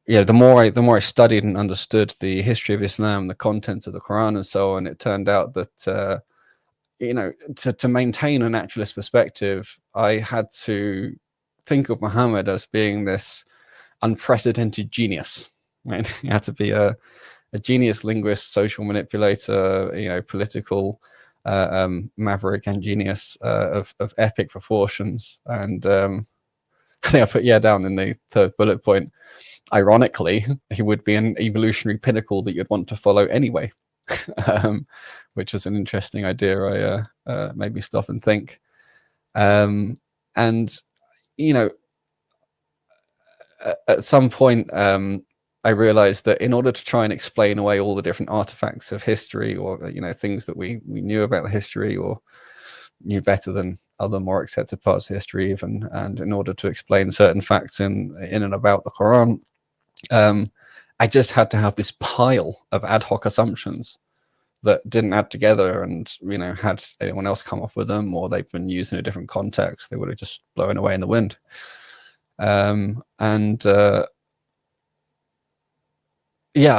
the more I studied and understood the history of Islam, the contents of the Quran, and so on, it turned out that to maintain a naturalist perspective, I had to think of Muhammad as being this unprecedented genius. Right? He had to be a genius linguist, social manipulator, political maverick and genius of epic proportions. And I think I put down in the third bullet point. Ironically, he would be an evolutionary pinnacle that you'd want to follow anyway. Which was an interesting idea. I made me stop and think. And at some point, I realized that in order to try and explain away all the different artifacts of history, or things that we knew about the history or knew better than other more accepted parts of history even, and in order to explain certain facts in and about the Quran, I just had to have this pile of ad hoc assumptions that didn't add together, and had anyone else come up with them, or they've been used in a different context, they would have just blown away in the wind. I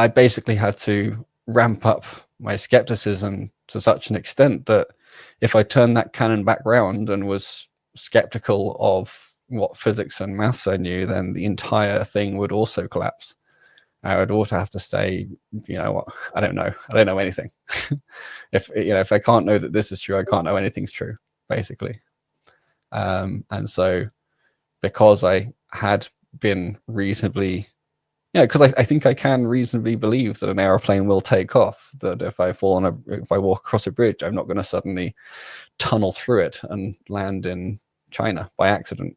basically had to ramp up my skepticism to such an extent that if I turned that canon back round and was skeptical of what physics and maths I knew, then the entire thing would also collapse. I would also have to say, what, I don't know anything. if I can't know that this is true, I can't know anything's true, basically. And so because I had been reasonably, because I think I can reasonably believe that an aeroplane will take off, that if I walk across a bridge, I'm not going to suddenly tunnel through it and land in China by accident,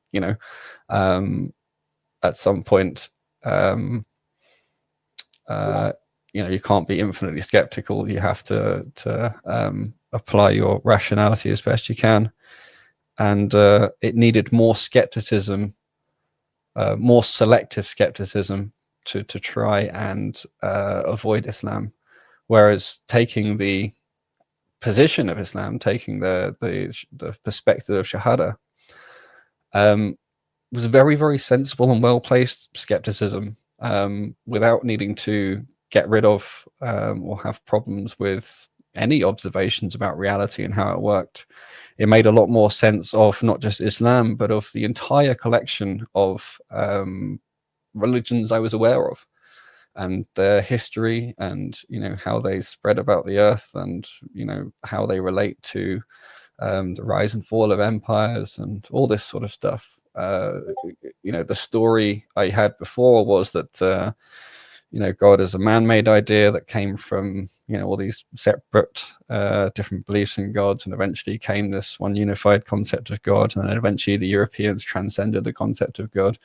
at some point, you can't be infinitely skeptical. You have to apply your rationality as best you can. And it needed more skepticism, more selective skepticism to try and avoid Islam. Whereas taking the position of Islam, taking the perspective of Shahada, was very, very sensible and well-placed skepticism, without needing to get rid of or have problems with any observations about reality and how it worked. It made a lot more sense of not just Islam, but of the entire collection of religions I was aware of, and their history, and how they spread about the earth, and how they relate to the rise and fall of empires and all this sort of stuff. The story I had before was that God is a man-made idea that came from all these separate different beliefs in gods, and eventually came this one unified concept of God, and then eventually the Europeans transcended the concept of God.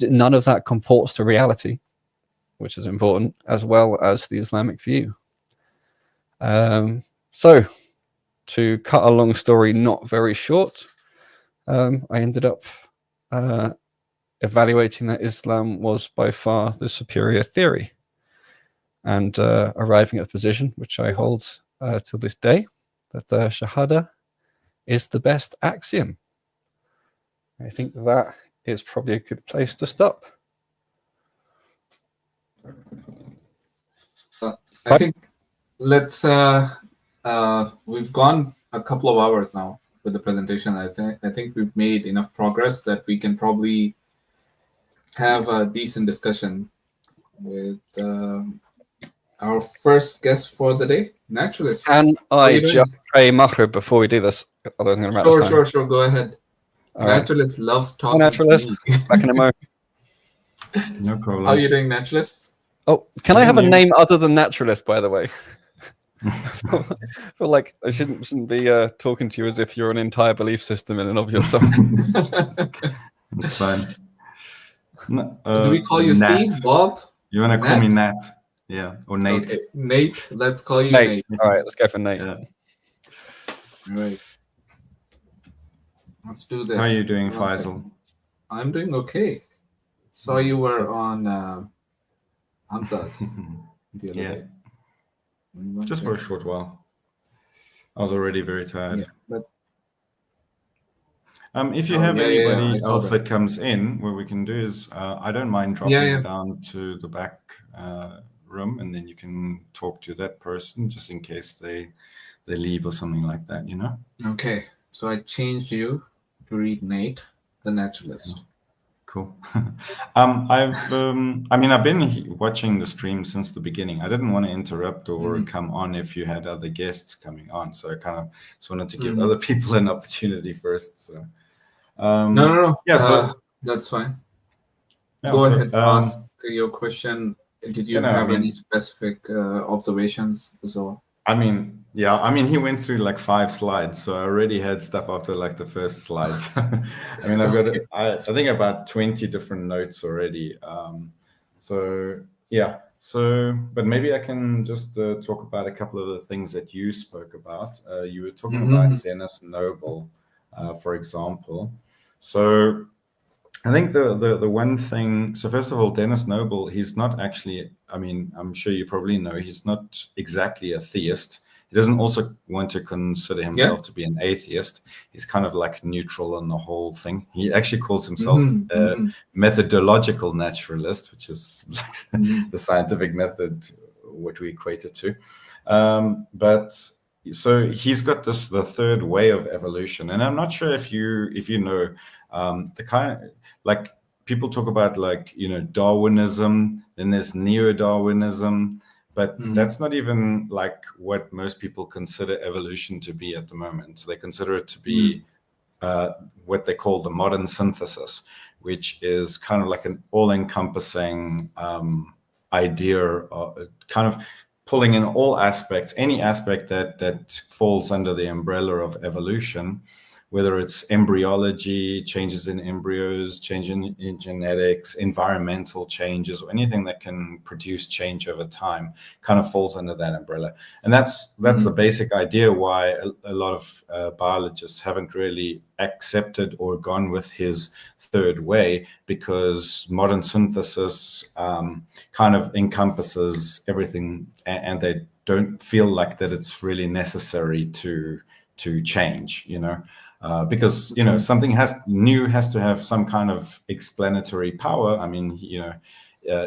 None of that comports to reality, which is important, as well as the Islamic view. So to cut a long story not very short, I ended up evaluating that Islam was by far the superior theory, and arriving at a position which I hold to this day, that the Shahada is the best axiom. I think that is probably a good place to stop. I think let's we've gone a couple of hours now with the presentation. I think we've made enough progress that we can probably have a decent discussion with our first guest for the day, naturalist. Can I just pray Maghrib before we do this? Sure. Go ahead. All naturalist loves talking naturalist. to me. Back in a moment. No problem. How are you doing, naturalist? Oh, can I have a Continue. name other than naturalist, by the way? I feel like I shouldn't be talking to you as if you're an entire belief system in and of yourself. It's fine. Do we call you Nat. Steve, Bob? You want to call Nat? me Nat? Yeah, or Nate. Okay, Nate. Let's call you Nate. Nate. All right, let's go for Nate. Yeah. Right. Let's do this. How are you doing, One Faisal? second. I'm doing okay. Saw you were on Hamza's the other Yeah. day. One Just for a second. short while. I was already very tired. Yeah, but If you Oh, have yeah, yeah, anybody I saw else that. that comes in, what we can do is I don't mind dropping Yeah, yeah. down to the back room, and then you can talk to that person just in case they leave or something like that, you know? Okay, so I changed you to read Nate, the naturalist. Cool. I've been watching the stream since the beginning. I didn't want to interrupt or come on if you had other guests coming on, so I kind of just wanted to give other people an opportunity first. So, No. Yeah, that's fine. yeah, Go so, ahead, ask your question. Did you have any specific observations as well? He went through like 5 slides, so I already had stuff after like the first slide. I've got I think about 20 different notes already. But maybe I can just talk about a couple of the things that you spoke about. You were talking about Dennis Noble, for example. So I think the one thing, so first of all, Dennis Noble, he's not actually, I'm sure you probably know, he's not exactly a theist. He doesn't also want to consider himself to be an atheist. He's kind of like neutral on the whole thing. He actually calls himself a methodological naturalist, which is like the scientific method, what we equate it to. So he's got the third way of evolution, and I'm not sure if you know the kind of, like, people talk about, like, Darwinism, then there's neo-Darwinism, but that's not even like what most people consider evolution to be at the moment. They consider it to be what they call the modern synthesis, which is kind of like an all-encompassing idea of kind of pulling in all aspects, any aspect that falls under the umbrella of evolution, whether it's embryology, changes in embryos, change in genetics, environmental changes, or anything that can produce change over time, kind of falls under that umbrella. And that's the basic idea why a lot of biologists haven't really accepted or gone with his third way, because modern synthesis kind of encompasses everything, and they don't feel like that it's really necessary to change, because something has to have some kind of explanatory power.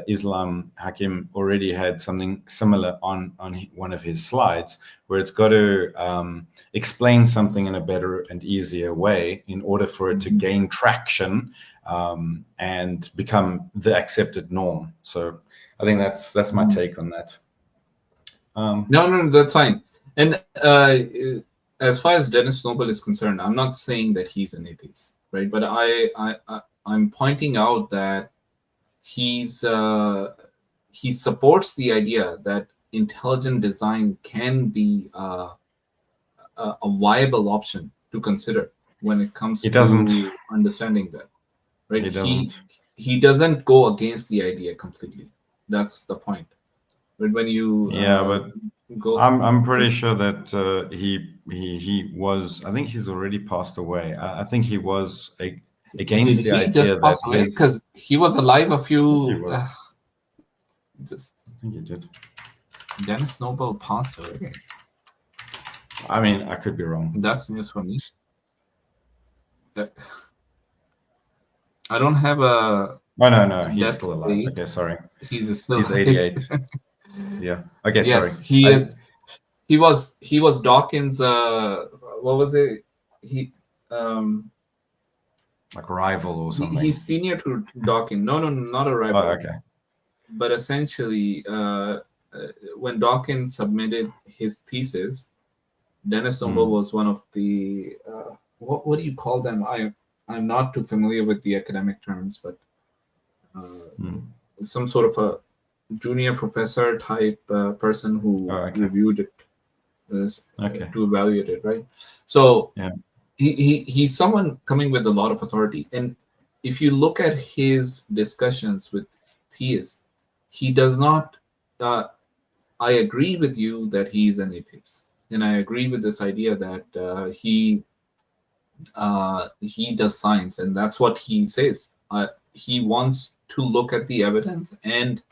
Islam Hakim already had something similar on one of his slides, where it's got to explain something in a better and easier way in order for it to gain traction and become the accepted norm. So I think that's my take on that. No, that's fine. And as far as Dennis Noble is concerned, I'm not saying that he's an atheist, right? But I'm pointing out that he supports the idea that intelligent design can be a viable option to consider when it comes to understanding that, right? He doesn't go against the idea completely. That's the point. But when you go, I'm pretty sure that he was. I think he's already passed away. I think he was against the idea just pass away, because he was alive a few. I think he did. Dennis Noble passed away. I could be wrong. That's news for me. I don't have a. Oh no, he's still alive. Okay, sorry. He's still. He's 88. Yeah. Okay. Yes, sorry. he is. He was Dawkins. What was it? Like rival or something. He's senior to Dawkins. No, not a rival. Oh, okay. But essentially, when Dawkins submitted his thesis, Dennis Noble was one of the what do you call them? I'm not too familiar with the academic terms, but some sort of a junior professor type person who okay. reviewed it Okay. to evaluate it, right? So Yeah. he's someone coming with a lot of authority. And if you look at his discussions with theists, he does not. I agree with you that he's an atheist, and I agree with this idea that he does science, and that's what he says. He wants to look at the evidence, and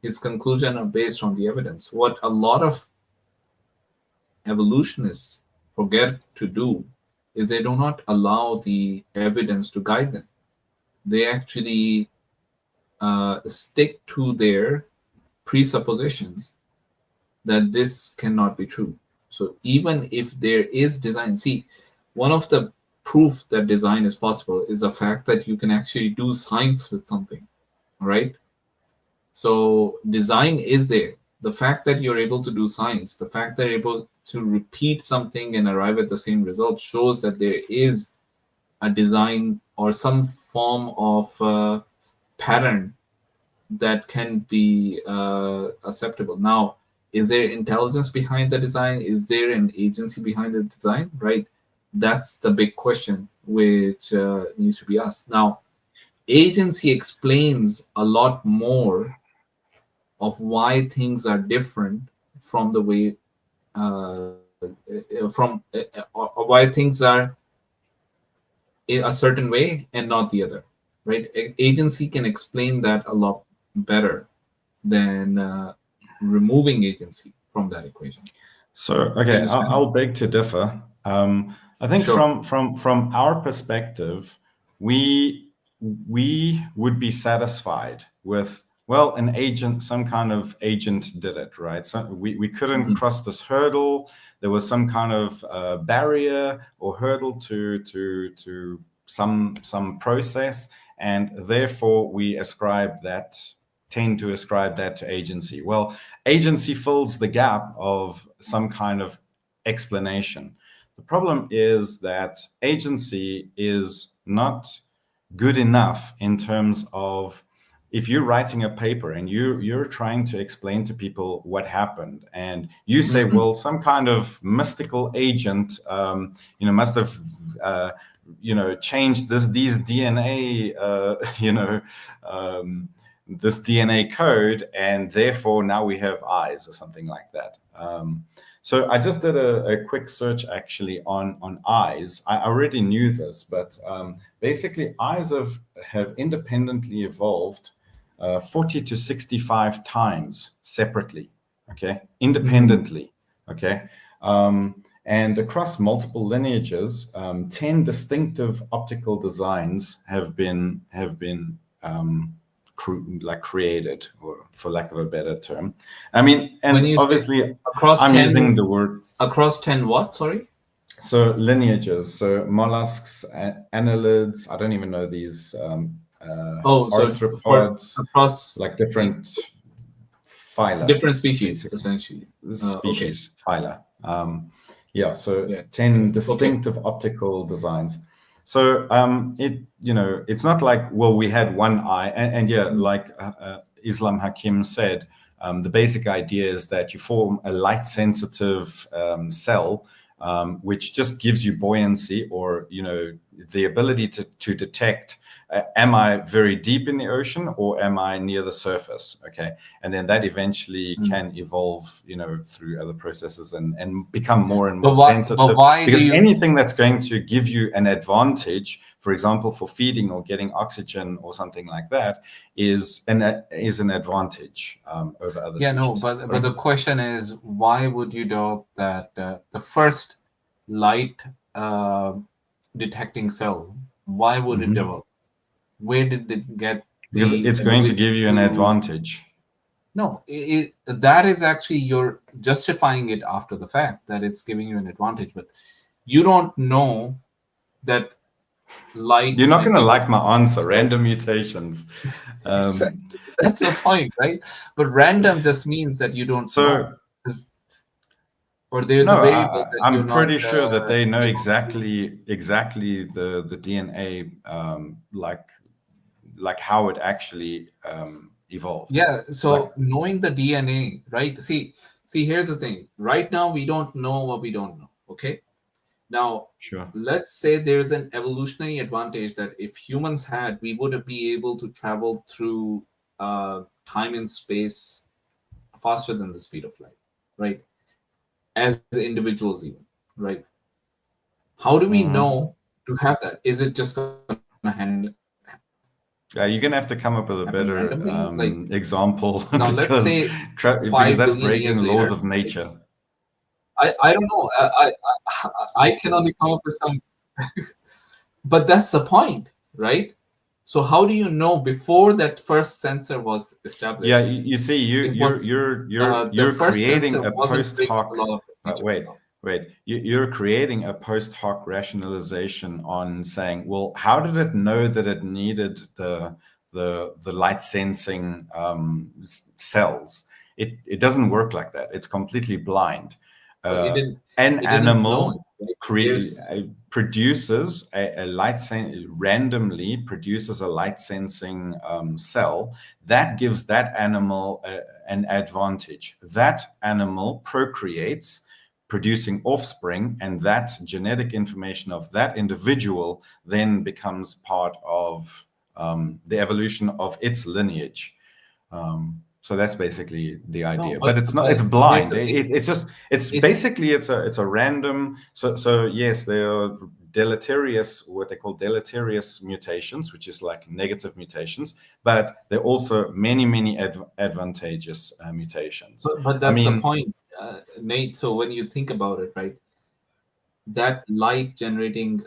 his conclusion are based on the evidence. What a lot of evolutionists forget to do is they do not allow the evidence to guide them. They actually stick to their presuppositions that this cannot be true. So even if there is design, see, one of the proof that design is possible is the fact that you can actually do science with something, right? So design is there. The fact that you're able to do science, the fact that you're able to repeat something and arrive at the same result shows that there is a design or some form of pattern that can be acceptable. Now, is there intelligence behind the design? Is there an agency behind the design? Right? That's the big question which needs to be asked. Now, agency explains a lot more of why things are different from the way or why things are in a certain way and not the other, right? Agency can explain that a lot better than removing agency from that equation. So, You okay, understand? I'll beg to differ. I think Sure. from our perspective, we would be satisfied with, well, an agent, some kind of agent did it, right? So we couldn't cross this hurdle. There was some kind of barrier or hurdle to some process, and therefore we tend to ascribe that to agency. Well, agency fills the gap of some kind of explanation. The problem is that agency is not good enough in terms of, if you're writing a paper and you're trying to explain to people what happened, and you say, well, some kind of mystical agent, must have, changed these DNA, this DNA code, and therefore now we have eyes or something like that. So I just did a quick search actually on eyes. I already knew this, but basically eyes have independently evolved 40 to 65 times separately, okay, independently, okay. And across multiple lineages, 10 distinctive optical designs have been created, or for lack of a better term. I mean, and When you obviously across I'm 10, using the word. Across 10 what? Sorry? So lineages, so mollusks, annelids, I don't even know these, So for arthropods, across like different phyla. different species, Basically. essentially. Species, phyla. Yeah, so Yeah. 10 distinctive optical designs. So it's not like, well, we had one eye, and yeah, like Islam Hakim said, the basic idea is that you form a light sensitive cell, which just gives you buoyancy, or the ability to detect, am I very deep in the ocean or am I near the surface? Okay, and then that eventually can evolve, through other processes and become more and more sensitive. But why because do you? anything that's going to give you an advantage, for example, for feeding or getting oxygen or something like that, is an advantage over other species. No, but the question is, why would you doubt that the first light detecting cell? Why would it develop? Where did it get because the it's going to ability give you an advantage. No, that is actually, you're justifying it after the fact that it's giving you an advantage, but you don't know that light. You're not going to like my answer. Random mutations. That's the point, right? But random just means that you don't know. Or there's a variable that you're I'm not. pretty sure that they know exactly the DNA, like how it actually evolve. Yeah. So knowing the DNA, right? See, here's the thing. Right now, we don't know what we don't know. Okay. Now, Sure. let's say there's an evolutionary advantage that if humans had, we would be able to travel through time and space faster than the speed of light, right? As individuals, even, right? How do we know to have that? Is it just going to You're gonna have to come up with a happen better randomly? Like, example now, let's because say because 5 that's billion breaking years laws later. of nature. I don't know. I can only come up with some, but that's the point, right? So how do you know before that first sensor was established? Yeah, you see, you're first creating sensor a wasn't post breaking hoc. the law of nature. Wait. You're creating a post hoc rationalization on saying, well, how did it know that it needed the light sensing cells? It doesn't work like that. It's completely blind. It didn't. An It didn't know animal it, right? produces a light randomly produces a light sensing cell that gives that animal an advantage. That animal procreates, producing offspring, and that genetic information of that individual then becomes part of the evolution of its lineage. So that's basically the idea, No, but it's not. but It's here's blind. the thing. It's basically it's a random. So yes, there are deleterious, what they call deleterious mutations, which is like negative mutations, but there are also many advantageous mutations. But that's the point, Nate. So when you think about it, right, that light generating,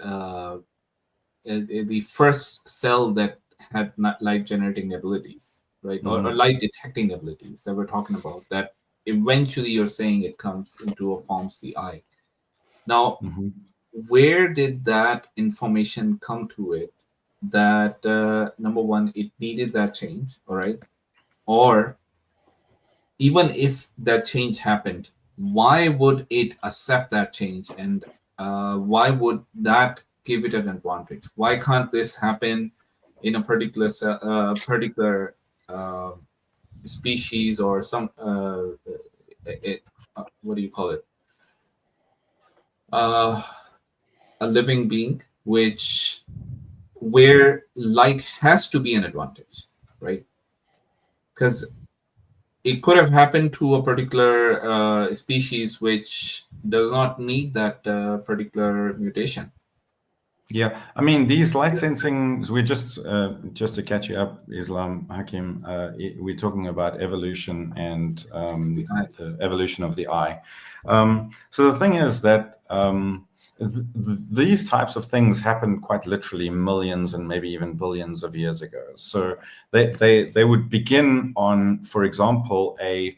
the first cell that had light generating abilities, right, or light detecting abilities that we're talking about, that eventually you're saying it comes into or forms the eye. Now, where did that information come to it? That number one, it needed that change, all right, or even if that change happened, why would it accept that change, and why would that give it an advantage? Why can't this happen in a particular species or some what do you call it? A living being, where light has to be an advantage, right? Because it could have happened to a particular species which does not need that particular mutation. Yeah, I mean, these light sensing, we just to catch you up, Islam Hakim, we're talking about evolution and the evolution of the eye. So the thing is that these types of things happen quite literally millions and maybe even billions of years ago. So they would begin on, for example, an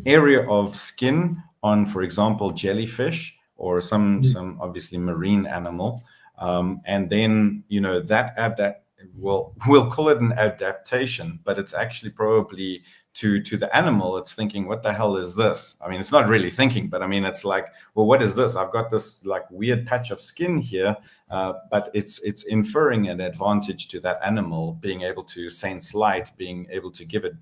area of skin on, for example, jellyfish, or some obviously marine animal, and then that we'll call it an adaptation, but it's actually probably to the animal. It's thinking, what the hell is this? I mean, it's not really thinking, but I mean, it's like, well, what is this? I've got this like weird patch of skin here, but it's inferring an advantage to that animal, being able to sense light, being able to give it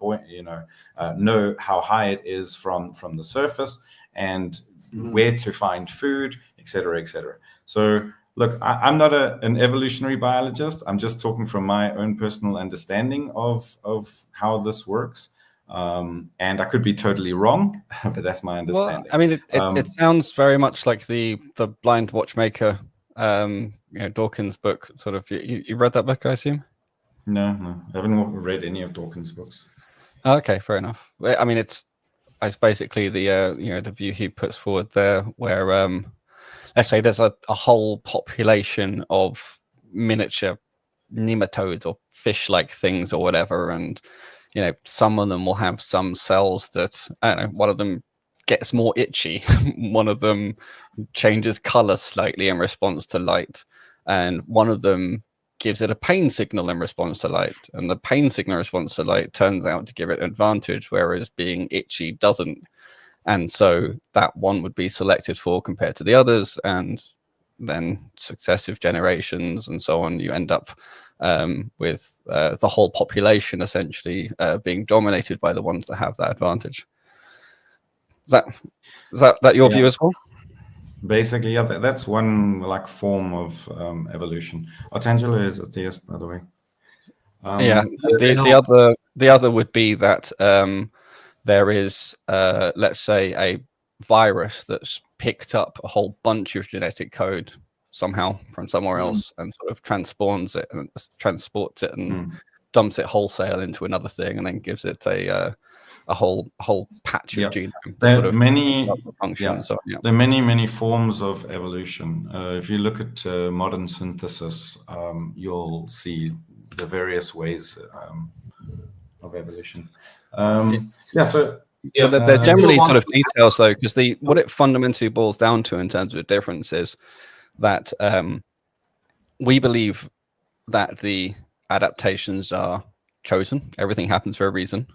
know how high it is from the surface, and where to find food, etc., etc. So look, I'm not an evolutionary biologist. I'm just talking from my own personal understanding of how this works. And I could be totally wrong, but that's my understanding. Well, I mean, it sounds very much like the Blind Watchmaker, Dawkins book. Sort of. You read that book, I assume? No, I haven't read any of Dawkins' books. Okay, fair enough. I mean, it's basically the the view he puts forward there, where let's say there's a whole population of miniature nematodes or fish-like things or whatever, and some of them will have some cells that, I don't know, one of them gets more itchy, one of them changes color slightly in response to light, and one of them gives it a pain signal in response to light, and the pain signal response to light turns out to give it an advantage, whereas being itchy doesn't. And so that one would be selected for compared to the others, and then successive generations and so on, you end up with the whole population essentially being dominated by the ones that have that advantage. Is that your view as well? Basically, yeah, that's one like form of evolution. Artangelo is a theist, by the way. The other would be that there is, let's say, a virus that's picked up a whole bunch of genetic code somehow from somewhere else and sort of transports it and dumps it wholesale into another thing, and then gives it a whole patch of genome. There are many functions. So, yeah. There are many forms of evolution. If you look at modern synthesis, you'll see the various ways of evolution. They're generally sort of details though, because what it fundamentally boils down to in terms of the difference is that we believe that the adaptations are chosen. Everything happens for a reason,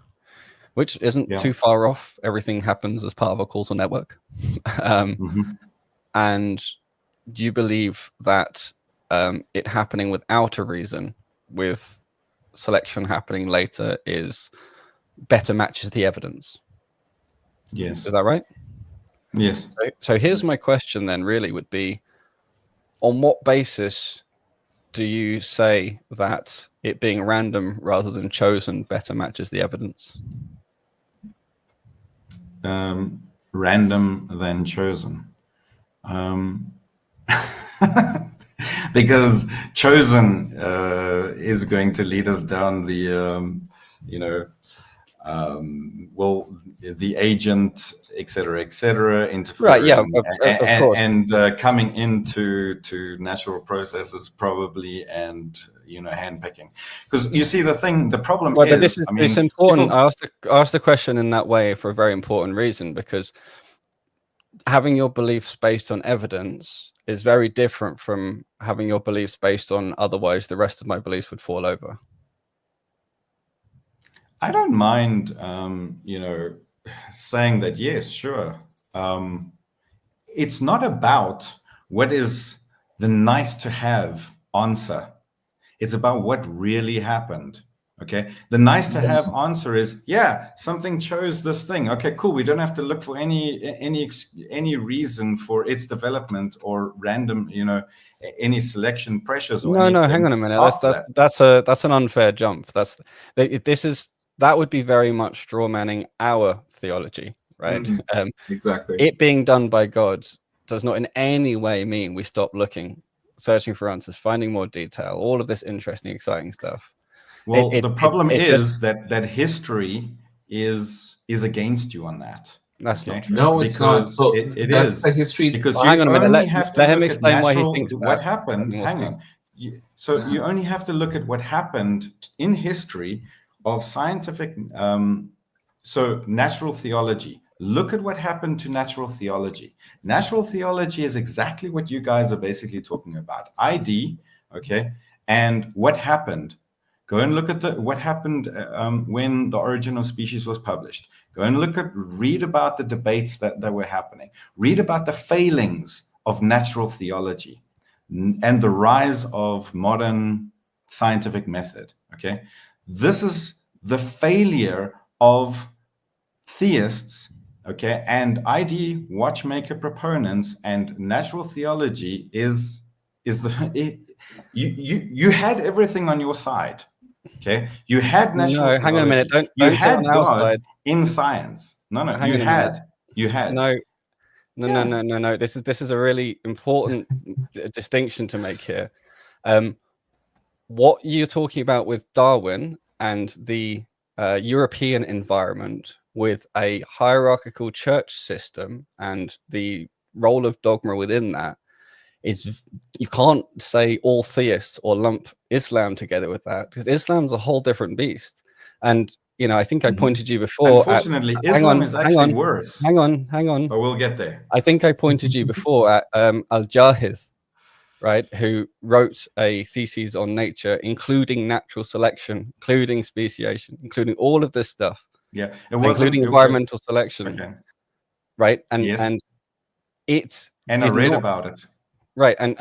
which isn't too far off. Everything happens as part of a causal network. And you believe that it happening without a reason, with selection happening later, is better matches the evidence. Yes. Is that right? Yes. So here's my question then, really would be, on what basis do you say that it being random rather than chosen better matches the evidence? Random than chosen. Because chosen is going to lead us down the, the agent, etc., interfering, right? Yeah, of course. And coming into natural processes probably, and handpicking. Because you see, the problem is. But this is it's important. I asked the question in that way for a very important reason, because having your beliefs based on evidence is very different from having your beliefs based on otherwise the rest of my beliefs would fall over. I don't mind, saying that, yes, sure. It's not about what is the nice to have answer. It's about what really happened. Okay. The nice to have answer is, something chose this thing. Okay, cool. We don't have to look for any reason for its development or random, any selection pressures. Or no, hang on a minute. That's an unfair jump. That would be very much straw manning our theology, right? Exactly. It being done by God does not in any way mean we stop looking, searching for answers, finding more detail, all of this interesting, exciting stuff. Well, the problem is that history is against you on that. That's not true. No, it's not. So it that's is the history. Because hang on a minute. Let him explain why he thinks what happened. Hang on. You only have to look at what happened in history of scientific. So natural theology. Look at what happened to natural theology. Natural theology is exactly what you guys are basically talking about. ID, okay, and what happened. Go and look at what happened when The Origin of Species was published. Go and read about the debates that were happening. Read about the failings of natural theology and the rise of modern scientific method. Okay, this is the failure of theists. Okay, and ID watchmaker proponents, and natural theology is you had everything on your side. Okay, you had natural theology. Hang on a minute. Don't had God in science. No, you had. No. This is a really important distinction to make here. What you're talking about with Darwin and the European environment with a hierarchical church system and the role of dogma within that is, you can't say all theists or lump Islam together with that, because Islam's a whole different beast. And I think I pointed you before. Unfortunately, Islam is actually worse. Hang on. But we'll get there. I think I pointed you before at Al-Jahiz, right, who wrote a thesis on nature, including natural selection, including speciation, including all of this stuff. Yeah, including environmental selection. Okay. Right, yes. and I read about it. Right, and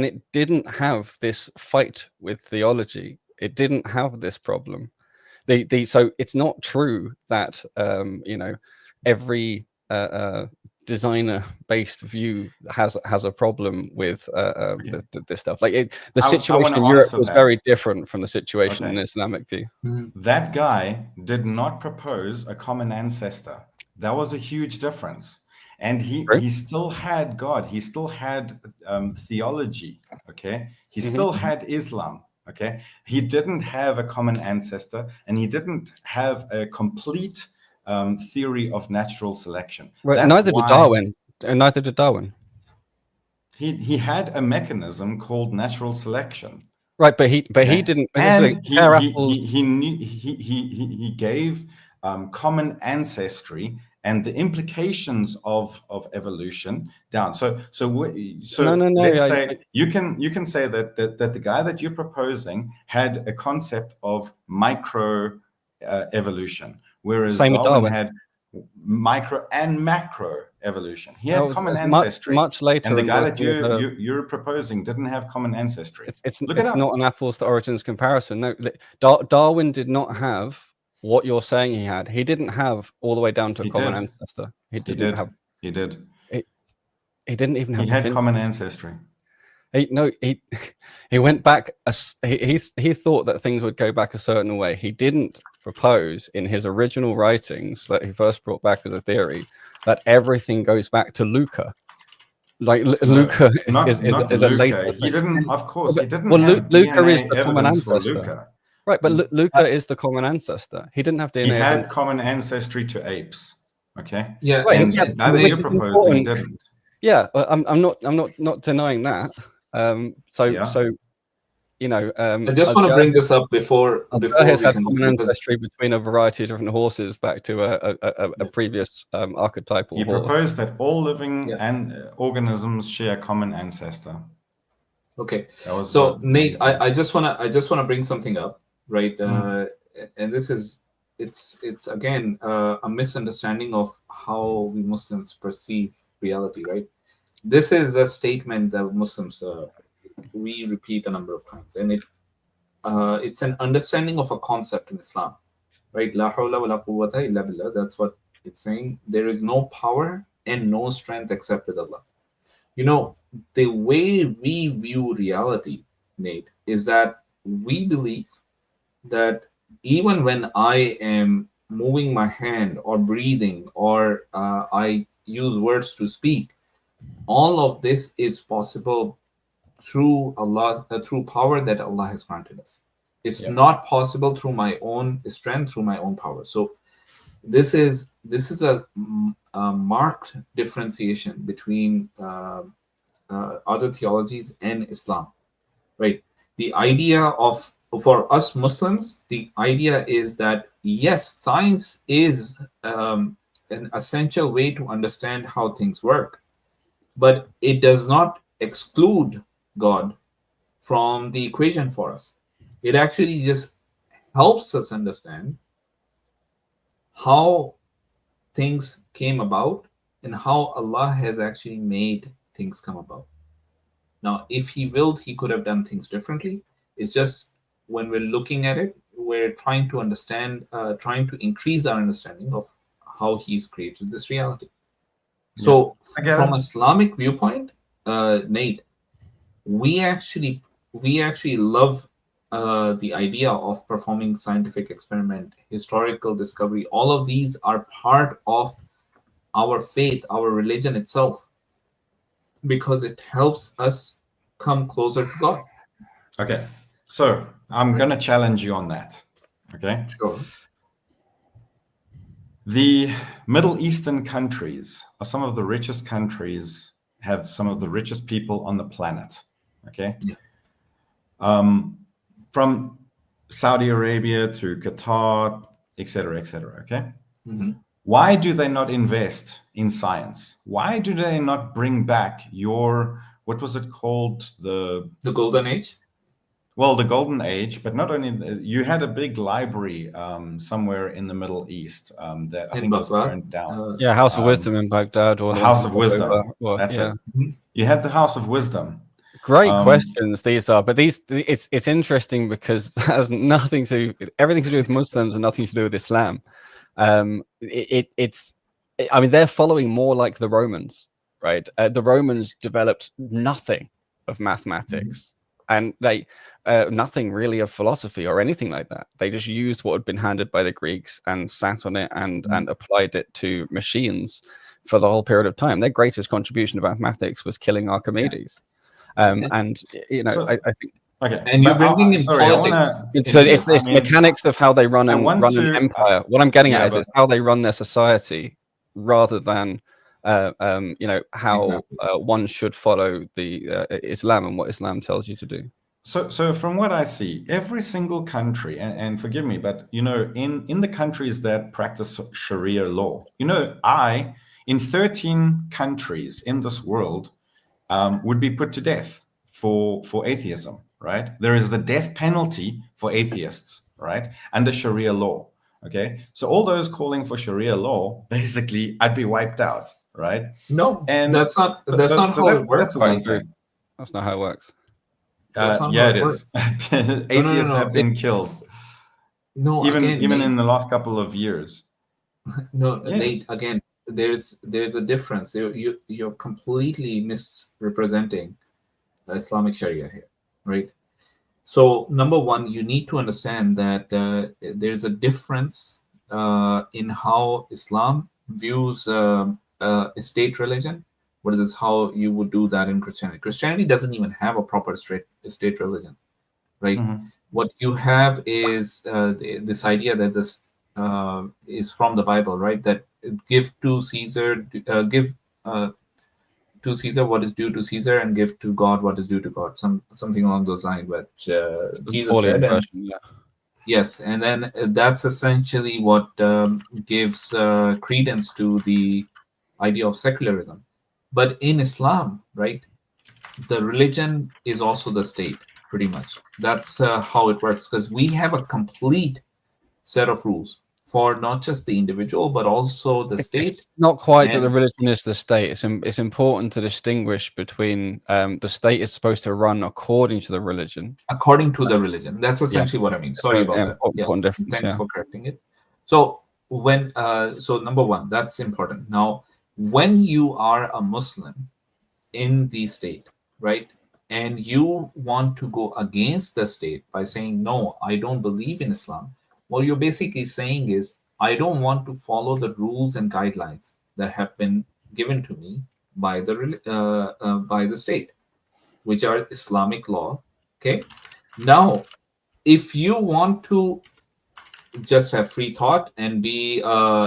it didn't have this fight with theology. It didn't have this problem. So it's not true that every designer-based view has a problem with this stuff. Like the situation in Europe was very different from the situation in the Islamic view. That guy did not propose a common ancestor. That was a huge difference. And he still had God. He still had theology. Okay, he still had Islam. Okay, he didn't have a common ancestor, and he didn't have a complete theory of natural selection. Right. Neither did Darwin. And neither did Darwin. He had a mechanism called natural selection. Right, but he didn't. And he gave common ancestry and the implications of evolution down. So let's say you can say that the guy that you're proposing had a concept of micro evolution, whereas Darwin had micro and macro evolution. He had common ancestry much later, and the guy that you're proposing didn't have common ancestry. It's not an apples to origins comparison. No, Darwin did not have what you're saying he had. He didn't have all the way down to a common ancestor. He did. He didn't even have. He had common ancestry. He went back. He thought that things would go back a certain way. He didn't propose in his original writings that he first brought back as a theory that everything goes back to Luca. Like Luca is a later. He didn't. Of course, he didn't. Well, have Luca DNA is the common ancestor. Right, but Luca is the common ancestor. He didn't have DNA. He had common ancestry to apes. Okay. Yeah. Right, and that you're proposing didn't. Yeah, I'm not denying that. I just want to bring this up before we has had common ancestry between a variety of different horses back to a previous archetypal. He proposed that all living and organisms share a common ancestor. Okay, so Nate, I just wanna bring something up, right? And this is it's again a misunderstanding of how we Muslims perceive reality, right? This is a statement that Muslims we repeat a number of times, and it's an understanding of a concept in Islam, right? La hawla wa la quwwata illa billah. That's what it's saying. There is no power and no strength except with Allah. You know, the way we view reality, Nate, is that we believe that even when I am moving my hand or breathing or I use words to speak, all of this is possible through Allah, through power that Allah has granted us. It's not possible through my own strength, through my own power. So this is a marked differentiation between other theologies and Islam, right? The idea of, for us Muslims, the idea is that yes, science is an essential way to understand how things work, but it does not exclude God from the equation for us. It actually just helps us understand how things came about and how Allah has actually made things come about. Now, if He willed, He could have done things differently. It's just when we're looking at it, we're trying to understand, trying to increase our understanding of how He's created this reality. So from Islamic viewpoint, Nate, we actually love the idea of performing scientific experiment, historical discovery. All of these are part of our faith, our religion itself, because it helps us come closer to God. Okay, so I'm going to challenge you on that. Okay, sure. The Middle Eastern countries are some of the richest countries, have some of the richest people on the planet. Okay, from Saudi Arabia to Qatar, etc., etc. Okay, why do they not invest in science? Why do they not bring back your, what was it called, the golden age? Well, the golden age, but not only, you had a big library somewhere in the Middle East that I think was burned down. House of Wisdom in Baghdad. Or the House of Wisdom. That's it. You had the House of Wisdom. Great questions these are, but it's interesting because that has everything to do with Muslims and nothing to do with Islam. It's I mean, they're following more like the Romans, right? The Romans developed nothing of mathematics and they nothing really of philosophy or anything like that. They just used what had been handed by the Greeks and sat on it and applied it to machines for the whole period of time. Their greatest contribution to mathematics was killing Archimedes. And you know, So- I think. Okay, And you're bringing in sorry, politics. So into it's this. mechanics of how they run an empire. What I'm getting yeah, at is it's how they run their society, rather than you know, how Exactly. one should follow the Islam and what Islam tells you to do. So from what I see, every single country, and forgive me, but you know, in the countries that practice Sharia law, you know, in 13 countries in this world would be put to death for atheism, right? There is the death penalty for atheists, right, under Sharia law. Okay, so all those calling for Sharia law, basically, I'd be wiped out, right? No, And that's not how it works. That's one Like thing. That's not how it works. That's not Yeah, how it it is. works. Atheists have been killed, No, even again, Nate, in the last couple of years. no, Yes. Nate, again, there's a difference. You're completely misrepresenting Islamic Sharia here, right? So number one, you need to understand that there's a difference in how Islam views state religion versus how you would do that in Christianity. Christianity doesn't even have a proper state religion, right? What you have is this idea that this is from the Bible, right? That give to Caesar, give to Caesar what is due to Caesar, and give to God what is due to God. Something along those lines, which Jesus said. And yes, and then that's essentially what gives credence to the idea of secularism. But in Islam, right, the religion is also the state, pretty much. That's how it works, because we have a complete set of rules for not just the individual, but also the state. It's not quite that the religion is the state. It's important to distinguish between the state is supposed to run according to the religion. According to the religion. That's essentially what I mean. Sorry about that. Important difference, Thanks for correcting it. So when so number one, that's important. Now, when you are a Muslim in the state, right, and you want to go against the state by saying, no, I don't believe in Islam, what you're basically saying is, I don't want to follow the rules and guidelines that have been given to me by the state, which are Islamic law. Okay. Now, if you want to just have free thought and be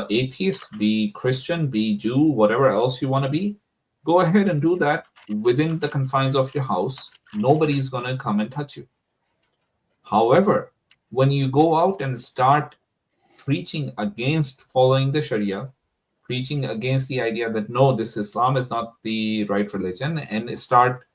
atheist, be Christian, be Jew, whatever else you want to be, go ahead and do that within the confines of your house. Nobody's going to come and touch you. However, when you go out and start preaching against following the Sharia, preaching against the idea that no, this Islam is not the right religion, and start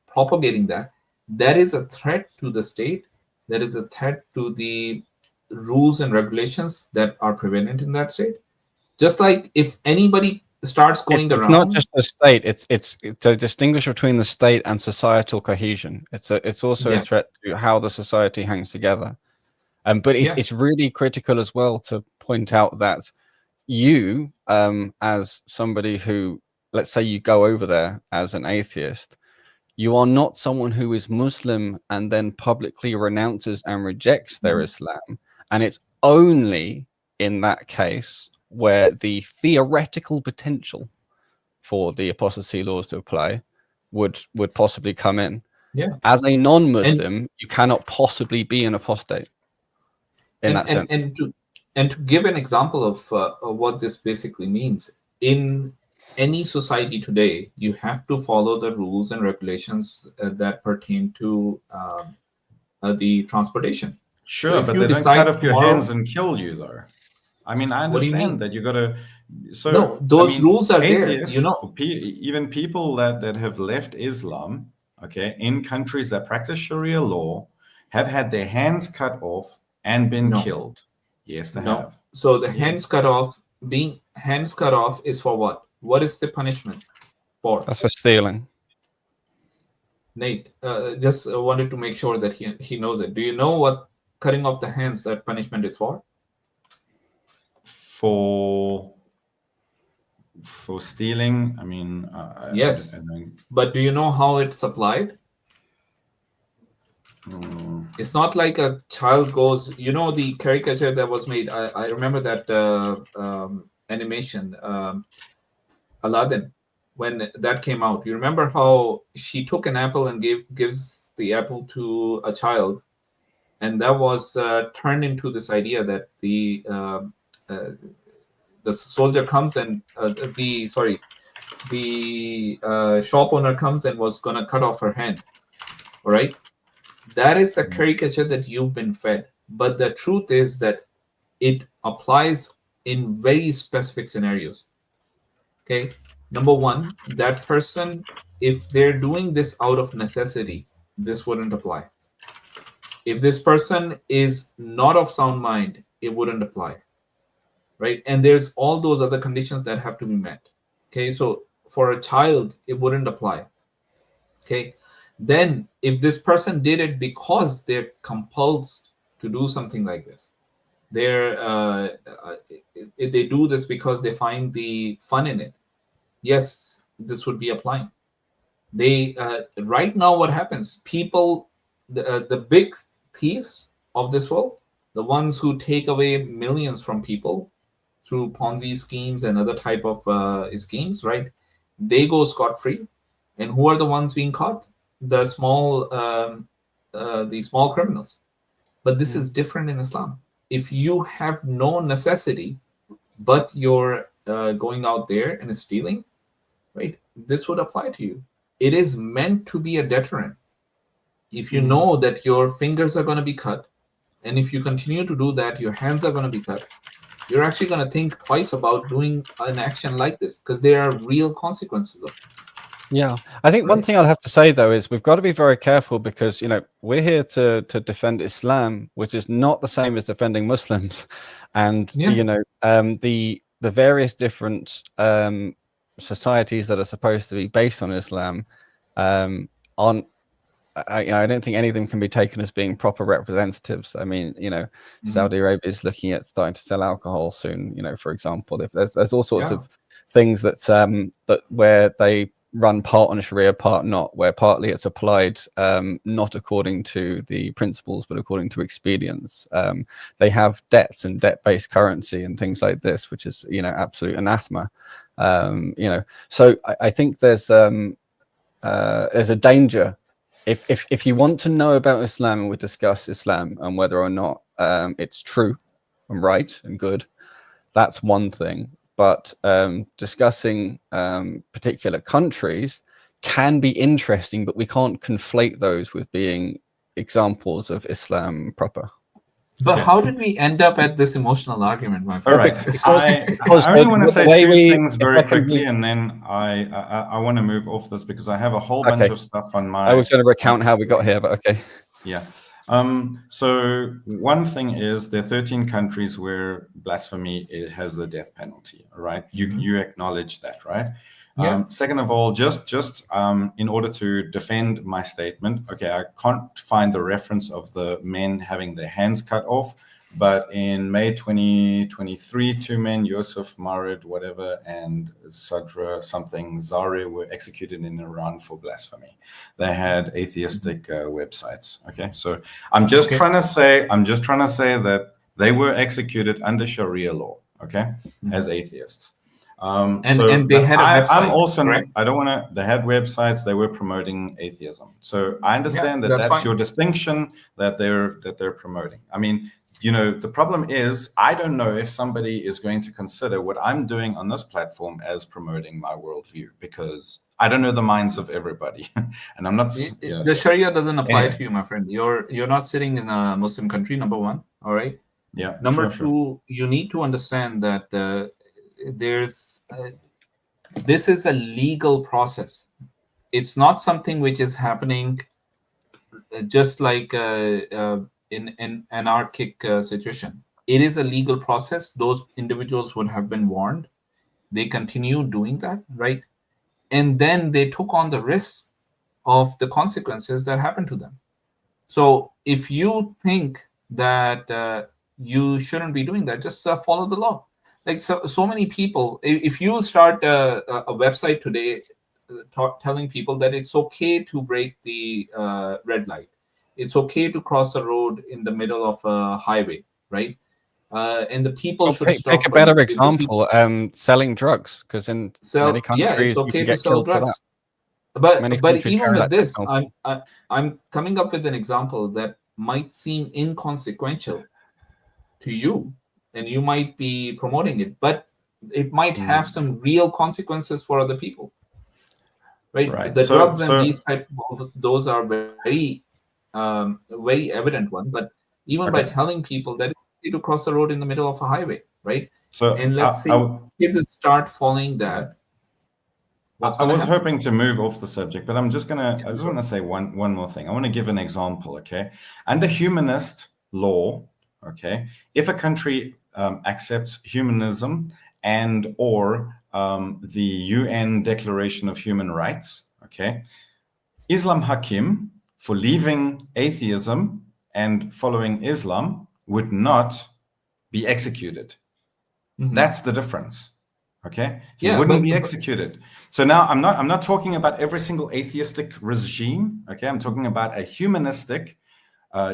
propagating that, that is a threat to the state. That is a threat to the rules and regulations that are prevalent in that state. Just like if anybody starts going around, it's not just the state. It's to distinguish between the state and societal cohesion. It's also a threat to how the society hangs together. But it's really critical as well to point out that you, as somebody who, let's say you go over there as an atheist, you are not someone who is Muslim and then publicly renounces and rejects their Islam. And it's only in that case where the theoretical potential for the apostasy laws to apply would possibly come in. Yeah. As a non-Muslim, you cannot possibly be an apostate in that sense. And to give an example of what this basically means, in any society today, you have to follow the rules and regulations that pertain to the transportation. Sure, so but they don't cut off your hands and kill you, though. I mean, I understand that you got to. So no, those rules are there. You know, even people that have left Islam, okay, in countries that practice Sharia law, have had their hands cut off and been killed. Yes, they have. So the hands cut off, being hands cut off is for what? What is the punishment for? That's for stealing. Nate, just wanted to make sure that he knows it. Do you know what cutting off the hands, that punishment is for? For stealing, I mean, Yes. I mean, But do you know how it's applied? mm, It's not like a child goes, you know, the caricature that was made. I remember that animation, Aladdin, when that came out. You remember how she took an apple and gives the apple to a child, and that was turned into this idea that the soldier comes and the shop owner comes and was gonna cut off her hand. All right, that is the caricature that you've been fed. But the truth is that it applies in very specific scenarios. Okay, number one, that person, if they're doing this out of necessity, this wouldn't apply. If this person is not of sound mind, it wouldn't apply, right? And there's all those other conditions that have to be met. Okay, so for a child, it wouldn't apply. Okay, then if this person did it because they're compelled to do something like this, they're they do this because they find the fun in it, yes, this would be applying. They right now, what happens, people, the big thieves of this world, the ones who take away millions from people through Ponzi schemes and other type of schemes, right? They go scot-free. And who are the ones being caught? The small criminals. But this is different in Islam. If you have no necessity, but you're going out there and stealing, right? This would apply to you. It is meant to be a deterrent. If you know that your fingers are going to be cut, and if you continue to do that, your hands are going to be cut, you're actually going to think twice about doing an action like this, because there are real consequences of it. Yeah, I think one Right. thing I'd have to say though is we've got to be very careful because we're here to defend Islam, which is not the same as defending Muslims, and Yeah. the various different societies that are supposed to be based on Islam aren't. I don't think any of them can be taken as being proper representatives. I mean, Saudi Arabia is looking at starting to sell alcohol soon. For example, if there's all sorts of things that where they run part on Sharia, part not, where partly it's applied not according to the principles but according to expedience. They have debts and debt-based currency and things like this, which is absolute anathema. So I think there's a danger. If you want to know about Islam and we discuss Islam and whether or not it's true and right and good, that's one thing. But discussing particular countries can be interesting, but we can't conflate those with being examples of Islam proper. But how did we end up at this emotional argument, my friend? All right. Because I only want to say two things very quickly, be... and then I want to move off this because I have a whole bunch of stuff on my... I was going to recount how we got here, but okay. Yeah. So one thing is there are 13 countries where blasphemy has the death penalty. All right. You acknowledge that, right? Yeah. Second of all, just in order to defend my statement, okay, I can't find the reference of the men having their hands cut off, but in May 2023, two men, Yusuf Marid, whatever, and Sadra something Zari were executed in Iran for blasphemy. They had atheistic websites. Okay, so I'm just trying to say that they were executed under Sharia law. Okay, as atheists. And they had a website. I'm also not, I don't want to. They had websites. They were promoting atheism. So I understand that's your distinction that they're promoting. I mean, the problem is I don't know if somebody is going to consider what I'm doing on this platform as promoting my worldview because I don't know the minds of everybody, and I'm not. The Sharia doesn't apply to you, my friend. You're not sitting in a Muslim country. Number one, all right. Yeah. Number two, you need to understand that. This is a legal process. It's not something which is happening just like in an anarchic situation. It is a legal process. Those individuals would have been warned. They continue doing that, right? And then they took on the risk of the consequences that happen to them. So if you think that you shouldn't be doing that, just follow the law. Like so many people, if you start a website today telling people that it's okay to break the red light, it's okay to cross a road in the middle of a highway, right? And the people Well, should pick stop a for you. better If the people example, selling drugs, because in many yeah, it's countries you okay can to get sell killed for that. drugs. Many But countries even carry with that death this, penalty. I'm coming up with an example that might seem inconsequential to you, and you might be promoting it, but it might have some real consequences for other people, right? Right. The drugs and So these type of those are very evident one. But even by okay. telling people that it's okay to cross the road in the middle of a highway, right? So And let's say kids start following that, what's I going to was happen? hoping to move off the subject, but I just Sure. want to say one more thing. I want to give an example. Okay, under humanist law, okay, if a country accepts humanism and or the UN Declaration of Human Rights, okay, Islam Hakim, for leaving atheism and following Islam, would not be executed. Mhm. That's the difference. Okay, he Yeah, wouldn't be but executed. So now I'm not talking about every single atheistic regime. Okay, I'm talking about a humanistic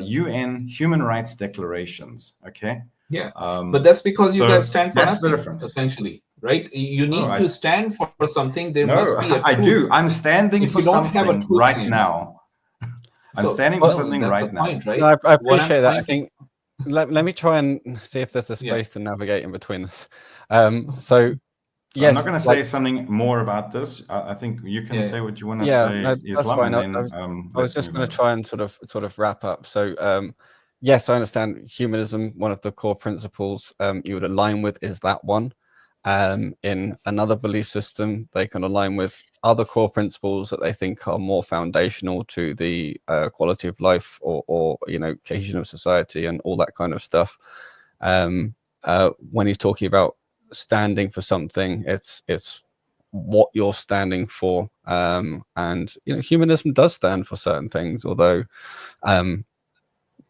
UN human rights declarations. Okay, yeah, but that's because you guys so stand for that's the nothing, difference. essentially, right? You No, need to stand for something. There no, must be a I truth. do. I'm standing If for you don't have a something truth right claim, now. I'm so standing for well, something that's the right now. point, right? No, I What I'm appreciate that. I trying to, think let me try and see if there's a yeah, space to navigate in between this. So So I'm not yes, going to like say something more about this. I think you can yeah, say what you want to yeah, say, no, that's Islam, fine. and then I was let's just move going to on. try and sort of wrap up. So yes, I understand humanism. One of the core principles you would align with is that one. In another belief system, they can align with other core principles that they think are more foundational to the quality of life or cohesion of society and all that kind of stuff. When he's talking about standing for something, it's what you're standing for, and humanism does stand for certain things, although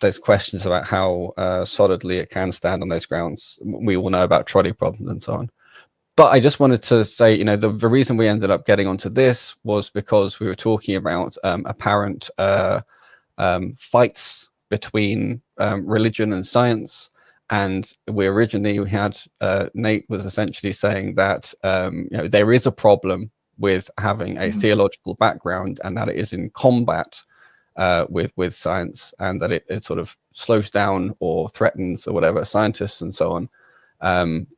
there's questions about how solidly it can stand on those grounds. We all know about trolley problems and so on. But I just wanted to say, the reason we ended up getting onto this was because we were talking about apparent fights between religion and science. And we had Nate was essentially saying that there is a problem with having a theological background, and that it is in combat with science, and that it sort of slows down or threatens or whatever scientists and so on.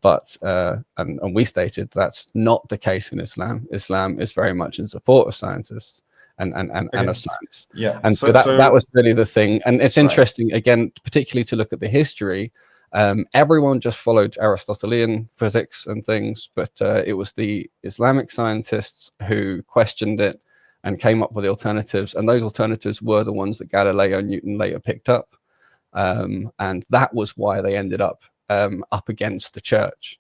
But we stated that's not the case in Islam. Islam is very much in support of scientists and of science. Yeah. And so that was really the thing. And it's interesting, again, particularly to look at the history. Everyone just followed Aristotelian physics and things, but it was the Islamic scientists who questioned it and came up with the alternatives. And those alternatives were the ones that Galileo and Newton later picked up. And that was why they ended up against the church,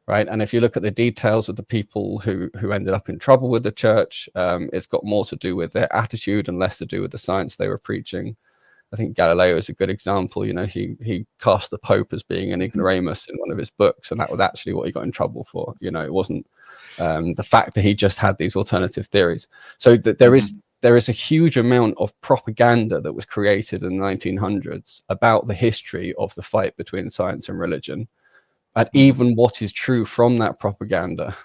right? And if you look at the details of the people who ended up in trouble with the church, it's got more to do with their attitude and less to do with the science they were preaching. I think Galileo is a good example. He cast the Pope as being an ignoramus in one of his books, and that was actually what he got in trouble for. It wasn't the fact that he just had these alternative theories. So that there is a huge amount of propaganda that was created in the 1900s about the history of the fight between science and religion. And even what is true from that propaganda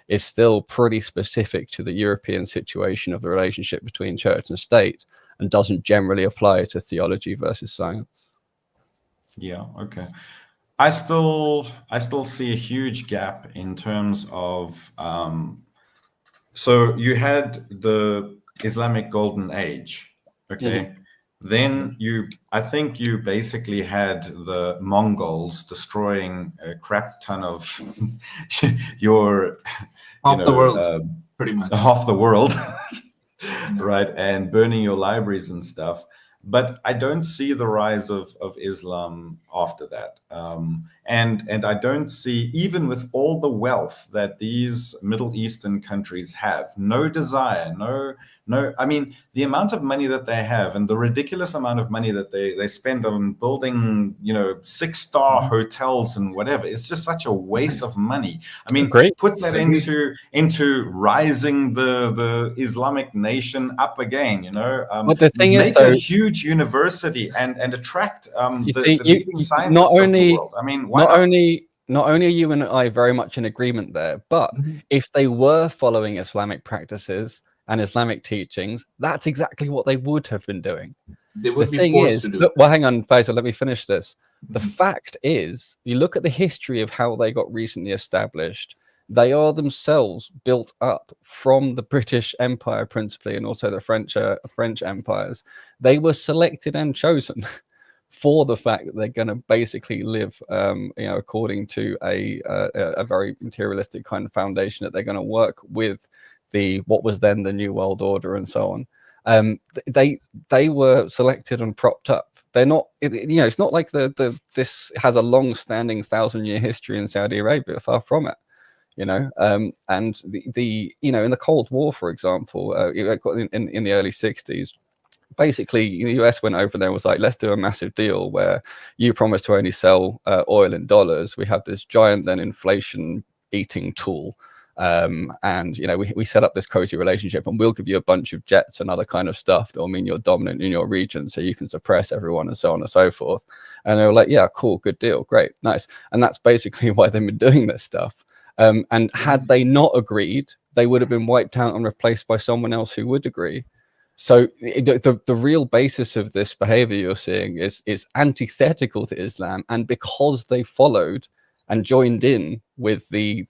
is still pretty specific to the European situation of the relationship between church and state, and doesn't generally apply to theology versus science. Yeah. Okay. I still see a huge gap in terms of so you had the Islamic Golden Age, okay? Then I think you basically had the Mongols destroying a crap ton of your, half the world, pretty much. half the world, right? And burning your libraries and stuff. But I don't see the rise of Islam after that. And I don't see, even with all the wealth that these Middle Eastern countries have, no desire, No, I mean, the amount of money that they have and the ridiculous amount of money that they spend on building, 6-star hotels and whatever, it's just such a waste of money. I mean, put that into rising the Islamic nation up again, But the thing make is, though, a huge university and attract the see, leading scientists of the world. I mean, why not? Not only are you and I very much in agreement there, but if they were following Islamic practices and Islamic teachings, that's exactly what they would have been doing. They would be forced to do. Look, well, hang on, Faisal, let me finish this. The fact is, you look at the history of how they got recently established, they are themselves built up from the British Empire principally, and also the French empires. They were selected and chosen for the fact that they're going to basically live, according to a very materialistic kind of foundation, that they're going to work with what was then the New World Order and so on. They were selected and propped up. They're not, it's not like this has a long-standing 1,000-year history in Saudi Arabia. Far from it. And in the Cold War, for example, in the early 60s. Basically, the US went over there and was like, let's do a massive deal where you promise to only sell oil in dollars. We have this giant then inflation eating tool. And we set up this cozy relationship, and we'll give you a bunch of jets and other kind of stuff that will mean you're dominant in your region, so you can suppress everyone and so on and so forth. And they were like, yeah, cool, good deal, great, nice. And that's basically why they've been doing this stuff. And had they not agreed, they would have been wiped out and replaced by someone else who would agree. So the real basis of this behavior you're seeing is antithetical to Islam, and because they followed and joined in with the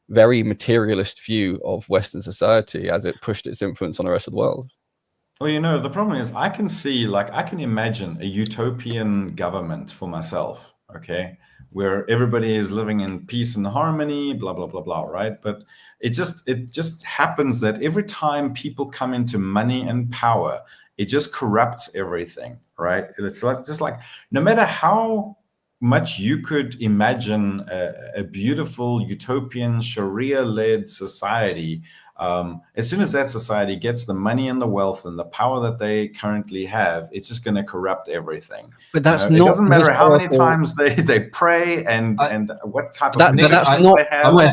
very materialist view of Western society as it pushed its influence on the rest of the world. Well, the problem is I can imagine a utopian government for myself, okay, where everybody is living in peace and harmony, blah, blah, blah, blah, right? But it just happens that every time people come into money and power, it just corrupts everything, right? It's just like, no matter how much you could imagine a beautiful utopian Sharia-led society, as soon as that society gets the money and the wealth and the power that they currently have, it's just going to corrupt everything. But that's it doesn't matter how many times they pray and what type of they have.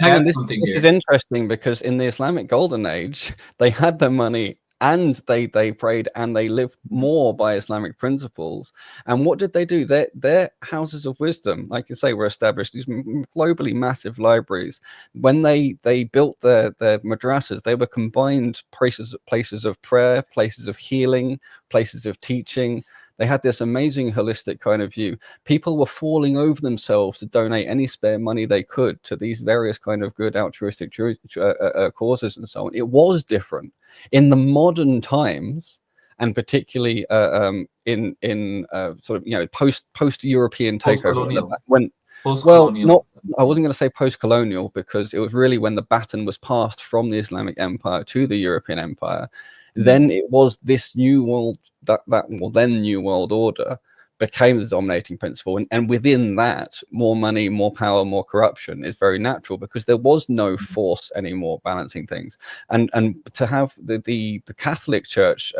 Hang on, this is interesting, because in the Islamic Golden Age, they had the money and they prayed and they lived more by Islamic principles. And what did they do? Their houses of wisdom, like you say, were established, these globally massive libraries. When they built their madrasas, they were combined places of prayer, places of healing, places of teaching. They had this amazing holistic kind of view. People were falling over themselves to donate any spare money they could to these various kind of good altruistic causes and so on. It was different in the modern times, and particularly in sort of post-European takeover. I wasn't going to say post-colonial, because it was really when the baton was passed from the Islamic Empire to the European Empire. Then it was this new world, then new world order became the dominating principle, and within that, more money, more power, more corruption is very natural, because there was no force anymore balancing things. And to have the Catholic Church,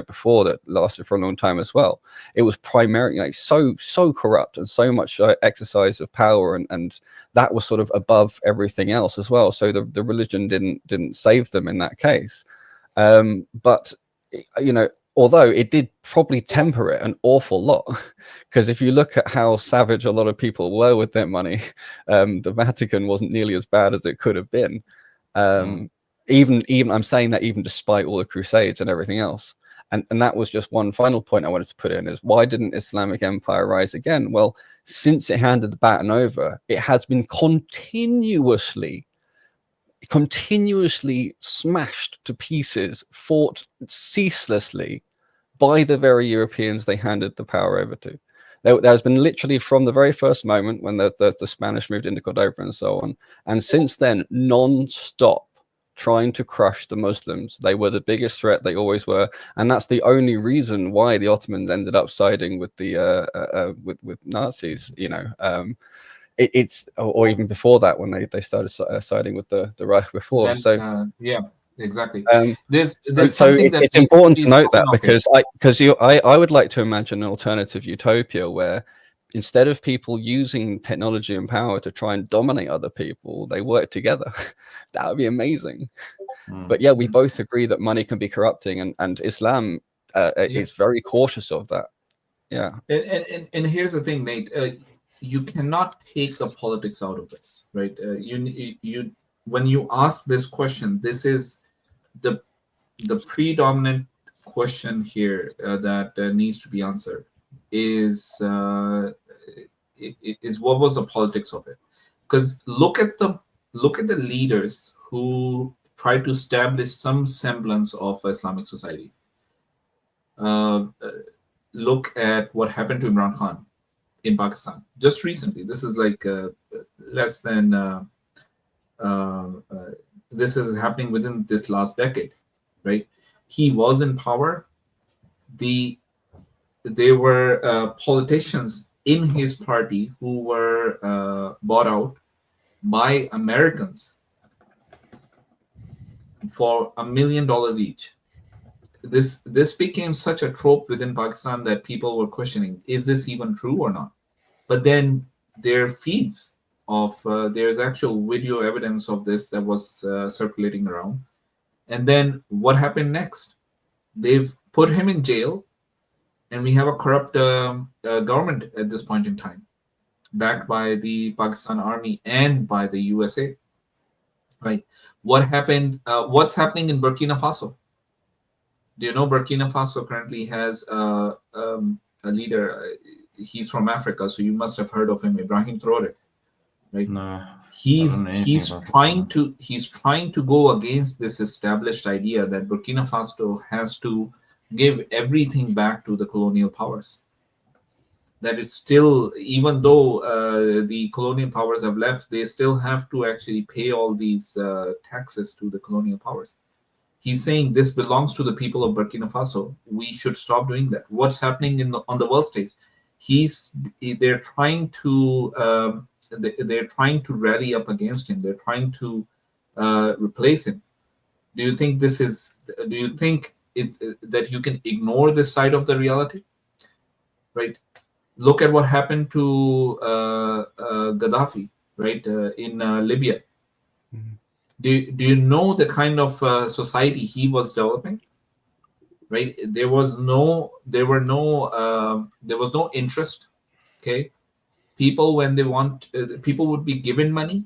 before that, lasted for a long time as well. It was primarily so corrupt and so much exercise of power, and that was sort of above everything else as well. So the religion didn't save them in that case. But although it did probably temper it an awful lot, because if you look at how savage a lot of people were with their money, the Vatican wasn't nearly as bad as it could have been. Even I'm saying that even despite all the Crusades and everything else. And that was just one final point I wanted to put in, is why didn't Islamic Empire rise again? Well, since it handed the baton over, it has been continuously smashed to pieces, fought ceaselessly by the very Europeans they handed the power over to. There has been literally, from the very first moment when the Spanish moved into Cordoba and so on, and since then, non-stop trying to crush the Muslims. They were the biggest threat, they always were, and that's the only reason why the Ottomans ended up siding with the with Nazis, or even before that, when they started siding with the Reich before. Then, so yeah, Exactly. Um, There's so something that it's important to we've note that spoken of because I would like to imagine an alternative utopia where instead of people using technology and power to try and dominate other people, they work together. That would be amazing. But yeah, we both agree that money can be corrupting, and Islam is very cautious of that. Yeah. And here's the thing, Nate. You cannot take the politics out of this, right? You when you ask this question, this is the predominant question here that needs to be answered is what was the politics of it? Because look at the leaders who try to establish some semblance of Islamic society. Look at what happened to Imran Khan in Pakistan just recently. This is like less than this is happening within this last decade, right? He was in power. There were politicians in his party who were bought out by Americans for $1 million each. This became such a trope within Pakistan that people were questioning, is this even true or not? But then their feeds of there's actual video evidence of this that was circulating around. And then what happened next? They've put him in jail, and we have a corrupt government at this point in time, backed by the Pakistan Army and by the USA. Right? What happened? What's happening in Burkina Faso? Do you know Burkina Faso currently has a leader? He's from Africa, so you must have heard of him, Ibrahim Traore, right? No, he's trying to go against this established idea that Burkina Faso has to give everything back to the colonial powers. That it's still, even though the colonial powers have left, they still have to actually pay all these taxes to the colonial powers. He's saying this belongs to the people of Burkina Faso. We should stop doing that. What's happening on the world stage? They're trying to rally up against him. They're trying to replace him. Do you think that you can ignore this side of the reality? Right. Look at what happened to Gaddafi, right, in Libya. Mm-hmm. Do you know the kind of society he was developing? Right, there was no interest. Okay, people, when they want, people would be given money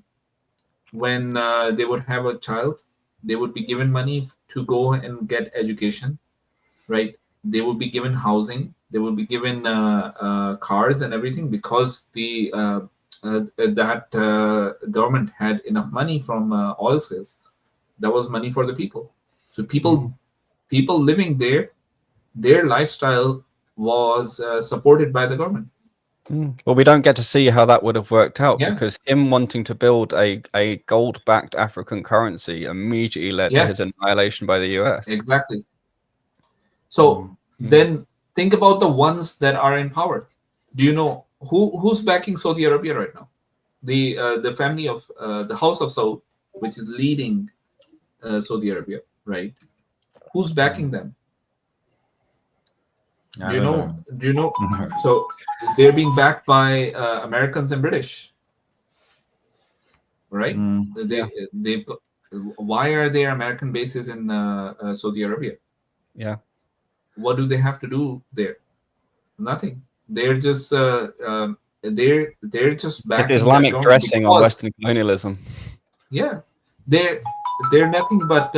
when they would have a child. They would be given money to go and get education. Right, they would be given housing. They would be given cars and everything, because that government had enough money from oil sales. That was money for the people. So people living there, their lifestyle was supported by the government. Well, we don't get to see how that would have worked out, because him wanting to build a gold-backed African currency immediately led to his annihilation by the US. Exactly. So then think about the ones that are in power. Do you know who's backing Saudi Arabia right now? The family of the House of Saud, which is leading Saudi Arabia, right? Who's backing them? Do you know? So they're being backed by Americans and British, right? They've got. Why are there American bases in Saudi Arabia? Yeah. What do they have to do there? Nothing. They're just they're just backing it's Islamic dressing on Western colonialism. Yeah, they're nothing but.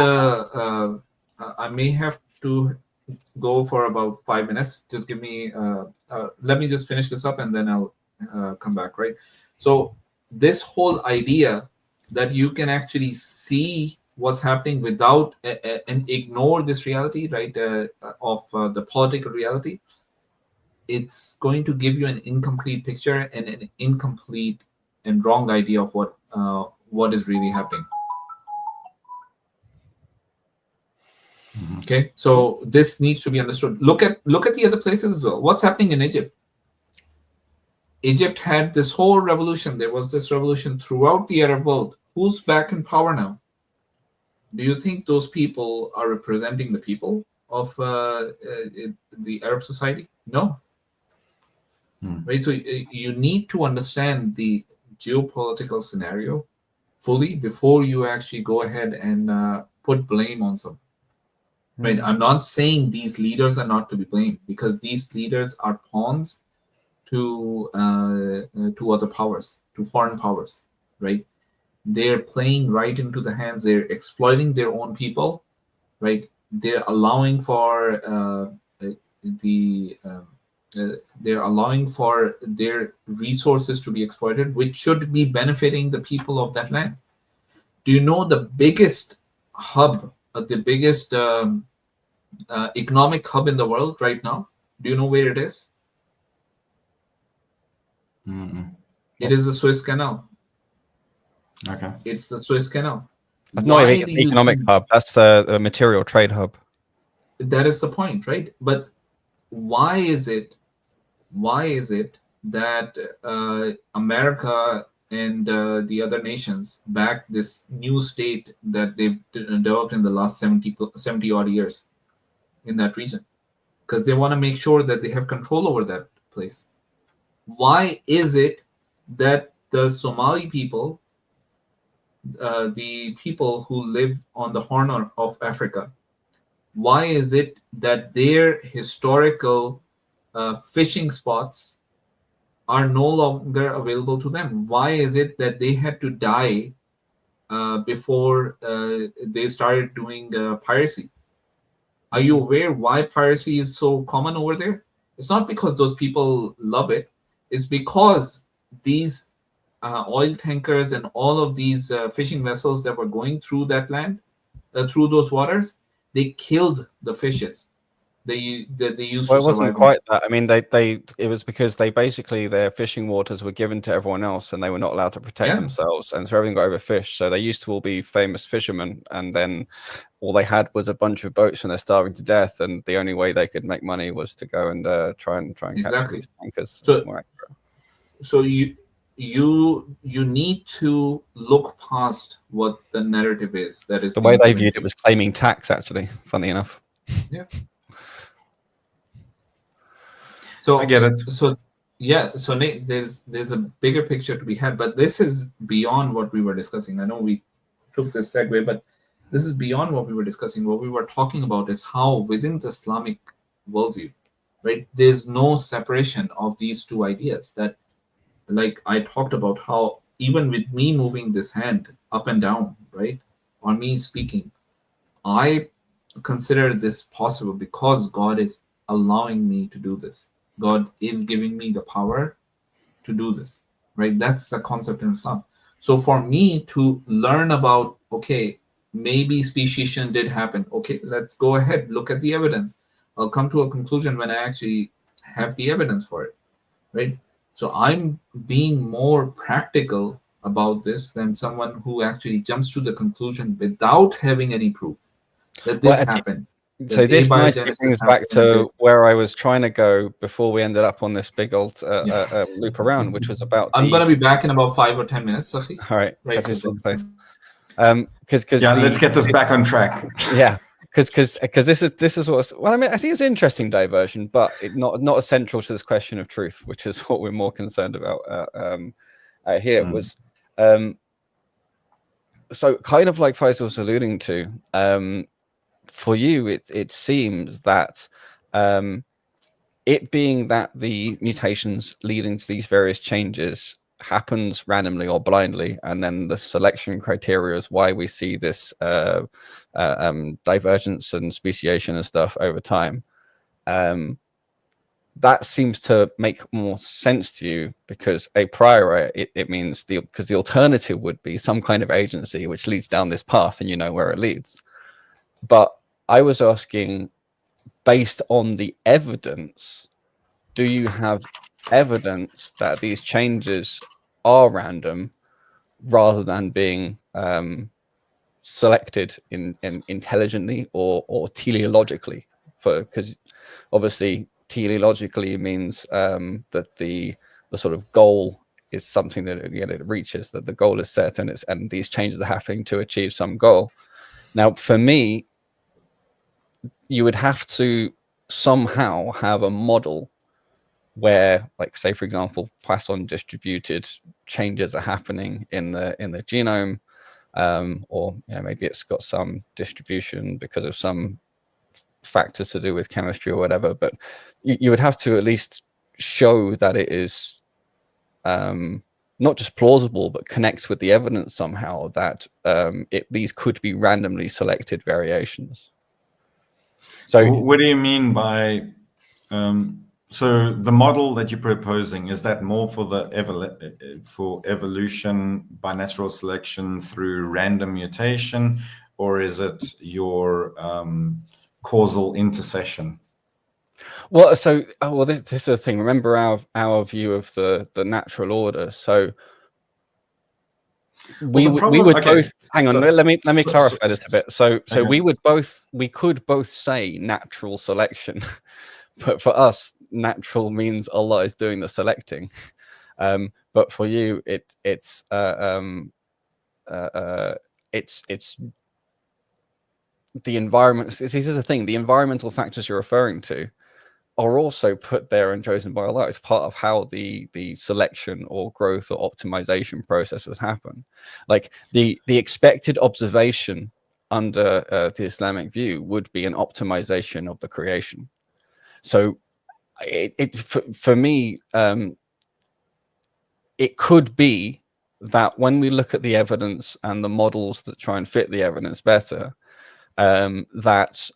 I may have to go for about 5 minutes. Just give me. Let me just finish this up, and then I'll come back. Right. So this whole idea that you can actually see what's happening without and ignore this reality, right, of the political reality, it's going to give you an incomplete picture and an incomplete and wrong idea of what is really happening. Okay, so this needs to be understood. Look at the other places as well. What's happening in Egypt? Egypt had this whole revolution. There was this revolution throughout the Arab world. Who's back in power now? Do you think those people are representing the people of the Arab society? No. Right. So you need to understand the geopolitical scenario fully before you actually go ahead and put blame on some. Right. I'm not saying these leaders are not to be blamed, because these leaders are pawns to other powers, to foreign powers. Right. They're playing right into the hands. They're exploiting their own people. Right. They're allowing for the they're allowing for their resources to be exploited, which should be benefiting the people of that land. Do you know the biggest hub, the biggest economic hub in the world right now? Do you know where it is? It is the Suez Canal. Okay. It's the Suez Canal. That's not an economic hub. That's a material trade hub. That is the point, right? But why is it that America and the other nations back this new state that they've developed in the last 70 odd years in that region? Because they want to make sure that they have control over that place. Why is it that the Somali people, the people who live on the Horn of Africa, why is it that their historical fishing spots are no longer available to them? Why is it that they had to die before they started doing piracy? Are you aware why piracy is so common over there? It's not because those people love it. It's because these oil tankers and all of these fishing vessels that were going through that land, through those waters, they killed the fishes. They used Well, to it survive. wasn't quite that. I mean, it was because they basically, their fishing waters were given to everyone else, and they were not allowed to protect themselves, and so everything got overfished. So they used to all be famous fishermen, and then all they had was a bunch of boats, and they're starving to death. And the only way they could make money was to go and try and capture these tankers. So you need to look past what the narrative is that is the way they viewed it was claiming tax. Actually, funny enough. Yeah. So I get it. So yeah, so Nate, there's a bigger picture to be had, but this is beyond what we were discussing. I know we took this segue, but this is beyond what we were discussing. What we were talking about is how within the Islamic worldview, right, there's no separation of these two ideas. That, like I talked about, how even with me moving this hand up and down, right, or me speaking, I consider this possible because God is allowing me to do this. God is giving me the power to do this, right? That's the concept in Islam. So for me to learn about, okay, maybe speciation did happen. Okay, let's go ahead, look at the evidence. I'll come to a conclusion when I actually have the evidence for it, right? So I'm being more practical about this than someone who actually jumps to the conclusion without having any proof that this happened. So this nicely brings back to where I was trying to go before we ended up on this big old loop around, which was about. I'm going to be back in about 5 or 10 minutes, Safi. All right, right. Let's get this back on track. Yeah, because this is what. Well, I mean, I think it's an interesting diversion, but not essential to this question of truth, which is what we're more concerned about here. Was so kind of like Faisal was alluding to. For you, it seems that it being that the mutations leading to these various changes happens randomly or blindly, and then the selection criteria is why we see this divergence and speciation and stuff over time. That seems to make more sense to you, because a priori it means because the alternative would be some kind of agency which leads down this path, and you know where it leads. But I was asking, based on the evidence, do you have evidence that these changes are random rather than being selected in intelligently or teleologically? Because obviously teleologically means that the sort of goal is something that it reaches, that the goal is set, and these changes are happening to achieve some goal. Now, for me, you would have to somehow have a model where, like, say, for example, Poisson distributed changes are happening in the genome, or maybe it's got some distribution because of some factor to do with chemistry or whatever. But you would have to at least show that it is not just plausible, but connects with the evidence somehow that these could be randomly selected variations. So what do you mean by so the model that you're proposing, is that more for the for evolution by natural selection through random mutation, or is it your causal intercession? well, this is the thing. Remember our view of the natural order. So we would both hang on. Let me clarify this a bit. So we could both say natural selection, but for us, natural means Allah is doing the selecting. But for you, it's the environment. This is the thing. The environmental factors you're referring to are also put there and chosen by Allah. It's part of how the selection or growth or optimization process would happen. Like the expected observation under the Islamic view would be an optimization of the creation. So for me, it could be that when we look at the evidence and the models that try and fit the evidence better, that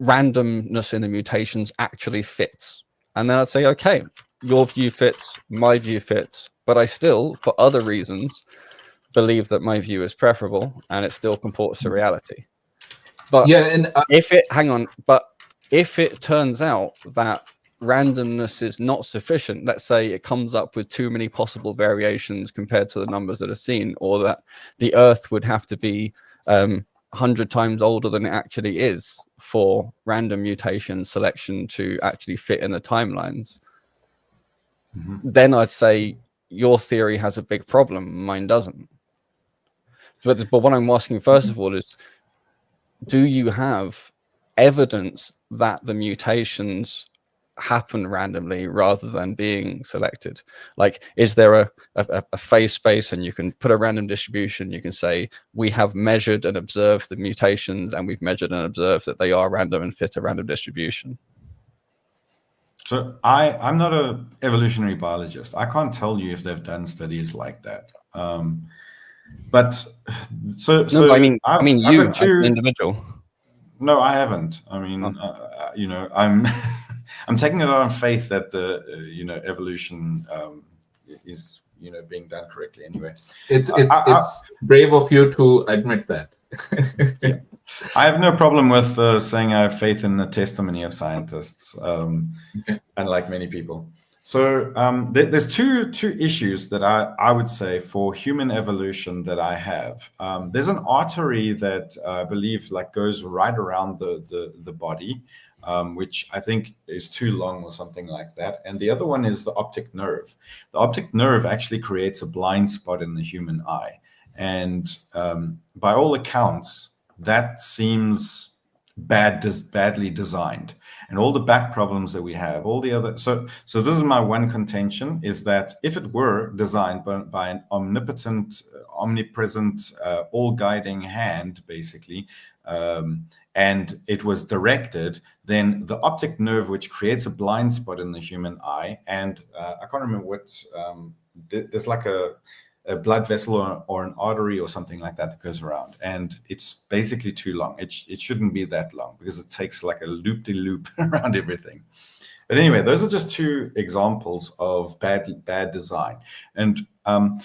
randomness in the mutations actually fits. And then I'd say, okay, your view fits, my view fits, but I still, for other reasons, believe that my view is preferable and it still comports to reality. But if it turns out that randomness is not sufficient, let's say it comes up with too many possible variations compared to the numbers that are seen, or that the Earth would have to be 100 times older than it actually is for random mutation selection to actually fit in the timelines, then I'd say your theory has a big problem, mine doesn't. But what I'm asking first of all is, do you have evidence that the mutations happen randomly rather than being selected? Like, is there a phase space and you can put a random distribution, you can say we have measured and observed the mutations and we've measured and observed that they are random and fit a random distribution? So I'm not an evolutionary biologist. I can't tell you if they've done studies like that. But I mean you as an individual. No, I haven't. I mean, I'm taking it on faith that the evolution is being done correctly. Anyway, it's brave of you to admit that. Yeah. I have no problem with saying I have faith in the testimony of scientists, unlike many people. So there's two issues that I would say for human evolution that I have. There's an artery that I believe goes right around the body, which I think is too long or something like that. And the other one is the optic nerve. The optic nerve actually creates a blind spot in the human eye. And by all accounts, that seems badly designed. And all the back problems that we have, all the other... So this is my one contention, is that if it were designed by an omnipotent, omnipresent, all-guiding hand, basically, and it was directed, then the optic nerve, which creates a blind spot in the human eye, and I can't remember what... there's like a blood vessel or an artery or something like that goes around, and it's basically too long. It shouldn't be that long because it takes like a loop-de-loop around everything. But anyway, those are just two examples of bad design. And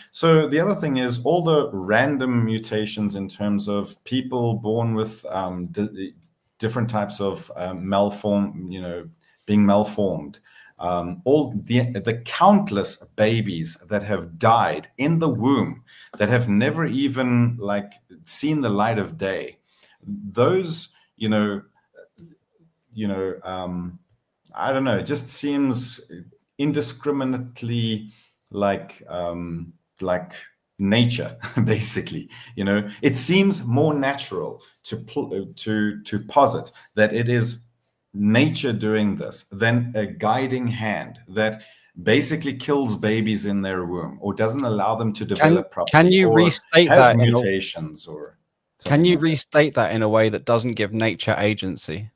so the other thing is all the random mutations in terms of people born with different types of being malformed. All the countless babies that have died in the womb that have never even seen the light of day. Those, I don't know, it just seems indiscriminately nature, basically. You know, it seems more natural to posit that it is nature doing this than a guiding hand that basically kills babies in their womb or doesn't allow them to develop properly. Can you or restate has that mutations or can you like restate that in a way that doesn't give nature agency?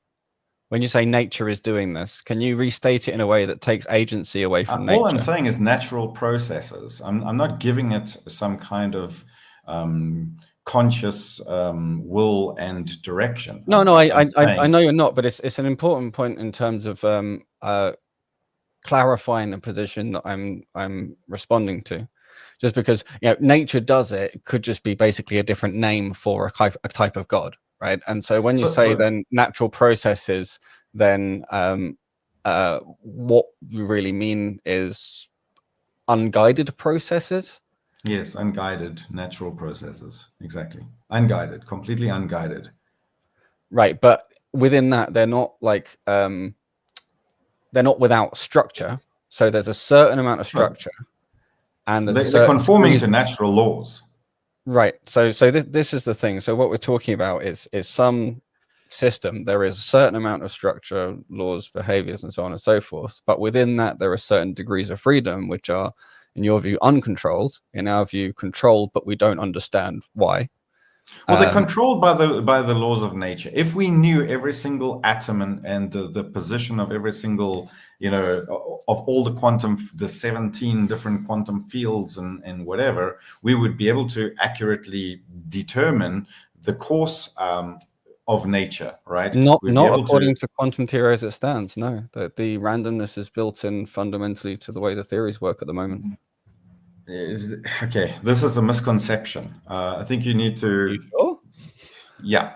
When you say nature is doing this, can you restate it in a way that takes agency away from nature? All I'm saying is natural processes. I'm not giving it some kind of conscious will and direction. No, I saying, know you're not, but it's an important point in terms of clarifying the position that I'm responding to. Just because, you know, nature does it could just be basically a different name for a type of God, right? And so when you say then natural processes, then what you really mean is unguided processes. Yes, unguided natural processes. Exactly. Unguided, completely unguided. Right, but within that, they're not like they're not without structure. So there's a certain amount of structure, and they're conforming to natural laws. Right. So this is the thing. So what we're talking about is some system. There is a certain amount of structure, laws, behaviors, and so on and so forth. But within that, there are certain degrees of freedom, which are, in your view, uncontrolled. In our view, controlled, but we don't understand why. Well, they're controlled by the laws of nature. If we knew every single atom and the position of every single, you know, of all the 17 different quantum fields and whatever, we would be able to accurately determine the course of nature, right? Not according to quantum theory as it stands. No, that the randomness is built in fundamentally to the way the theories work at the moment. Okay, this is a misconception. I think you need to. You sure? Yeah.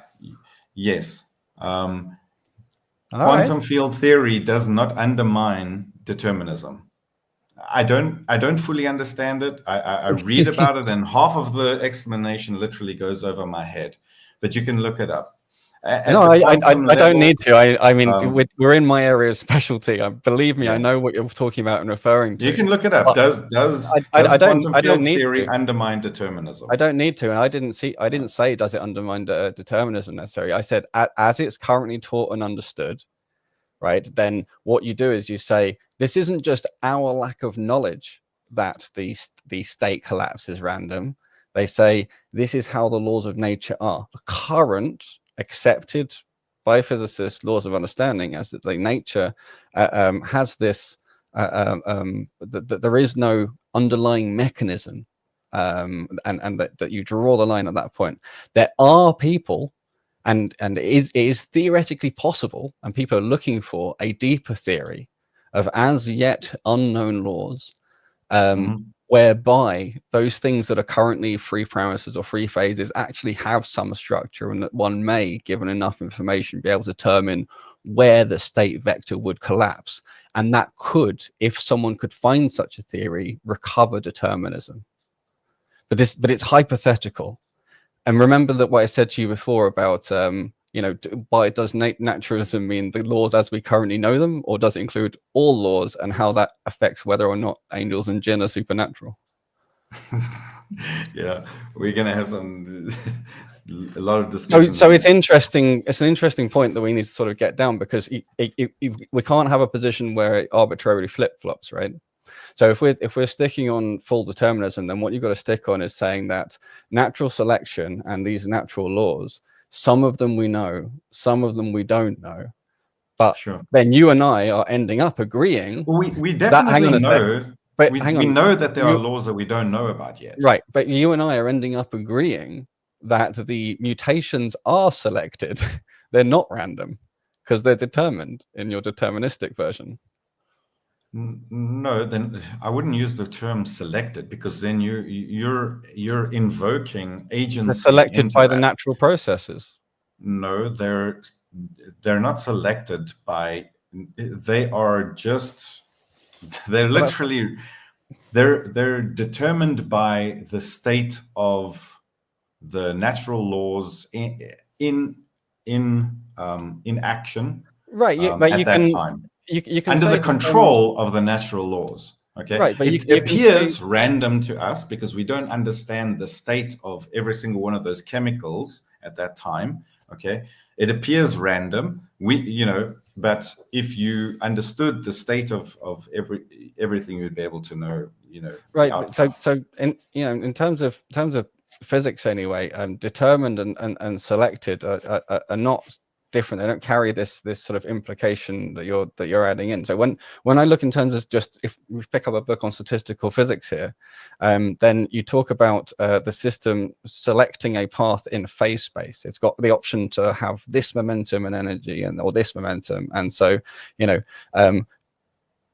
Yes. Quantum field theory does not undermine determinism. I don't fully understand it. I read about it, and half of the explanation literally goes over my head. But you can look it up. No, I don't need to. I mean, we're in my area of specialty. Believe me, I know what you're talking about and referring to. You can look it up. Does quantum field theory undermine determinism? I don't need to, and I didn't say does it undermine determinism necessarily. I said as it's currently taught and understood, right? Then what you do is you say this isn't just our lack of knowledge that the state collapse is random. They say this is how the laws of nature are. The current accepted by physicists laws of understanding as that the nature has this that there is no underlying mechanism and that you draw the line at that point. There are people and it is theoretically possible, and people are looking for a deeper theory of as yet unknown laws whereby those things that are currently free parameters or free phases actually have some structure, and that one may, given enough information, be able to determine where the state vector would collapse. And that could, if someone could find such a theory, recover determinism. But it's hypothetical. And remember that what I said to you before about you know, why does naturalism mean the laws as we currently know them, or does it include all laws, and how that affects whether or not angels and jinn are supernatural? Yeah, we're gonna have a lot of discussion. So it's interesting. It's an interesting point that we need to sort of get down, because we can't have a position where it arbitrarily flip-flops, right? So if we're sticking on full determinism, then what you've got to stick on is saying that natural selection and these natural laws, some of them we know, some of them we don't know. But then you and I are ending up agreeing. Well, we definitely know. But we know that there are laws that we don't know about yet. Right. But you and I are ending up agreeing that the mutations are selected. They're not random because they're determined in your deterministic version. No, then I wouldn't use the term selected, because then you're invoking agency. They're selected by the natural processes. No, they're not selected by. They are just. They're literally. They're determined by the state of the natural laws in action. Right, but at that time. You can under the control of the natural laws. Okay, Right, but it you appears say... random to us because we don't understand the state of every single one of those chemicals at that time. Okay, it appears random. But if you understood the state of everything, you'd be able to know, Right. the outcome. So in terms of physics anyway, determined and selected are not different. They don't carry this sort of implication that you're adding in. So when I look in terms of, just if we pick up a book on statistical physics here, then you talk about the system selecting a path in phase space. It's got the option to have this momentum and energy or this momentum, and so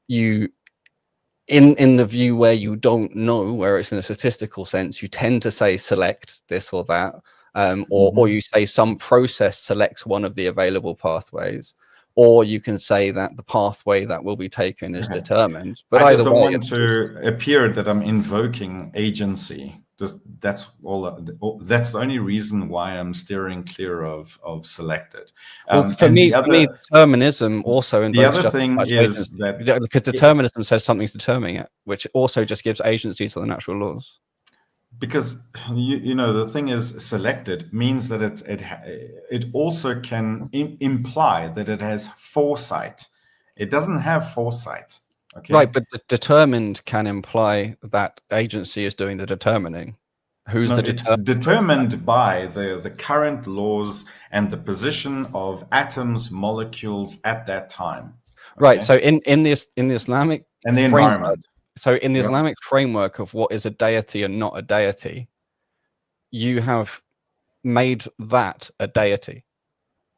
you in the view where you don't know, where it's in a statistical sense, you tend to say select this or that, or you say some process selects one of the available pathways, or you can say that the pathway that will be taken is determined. But I either just don't way, want to appear that I'm invoking agency. That's all. That's the only reason why I'm steering clear of selected. for me, determinism also the invokes other just thing much is agency, that because determinism says something's determining it, which also just gives agency to the natural laws. Because the thing is, selected means that it also can imply that it has foresight. It doesn't have foresight. Okay. Right, but the determined can imply that agency is doing the determining. It's determined by the current laws and the position of atoms, molecules at that time. Okay? Right. So in the Islamic and the framework, environment. So in the Islamic framework of what is a deity and not a deity, you have made that a deity.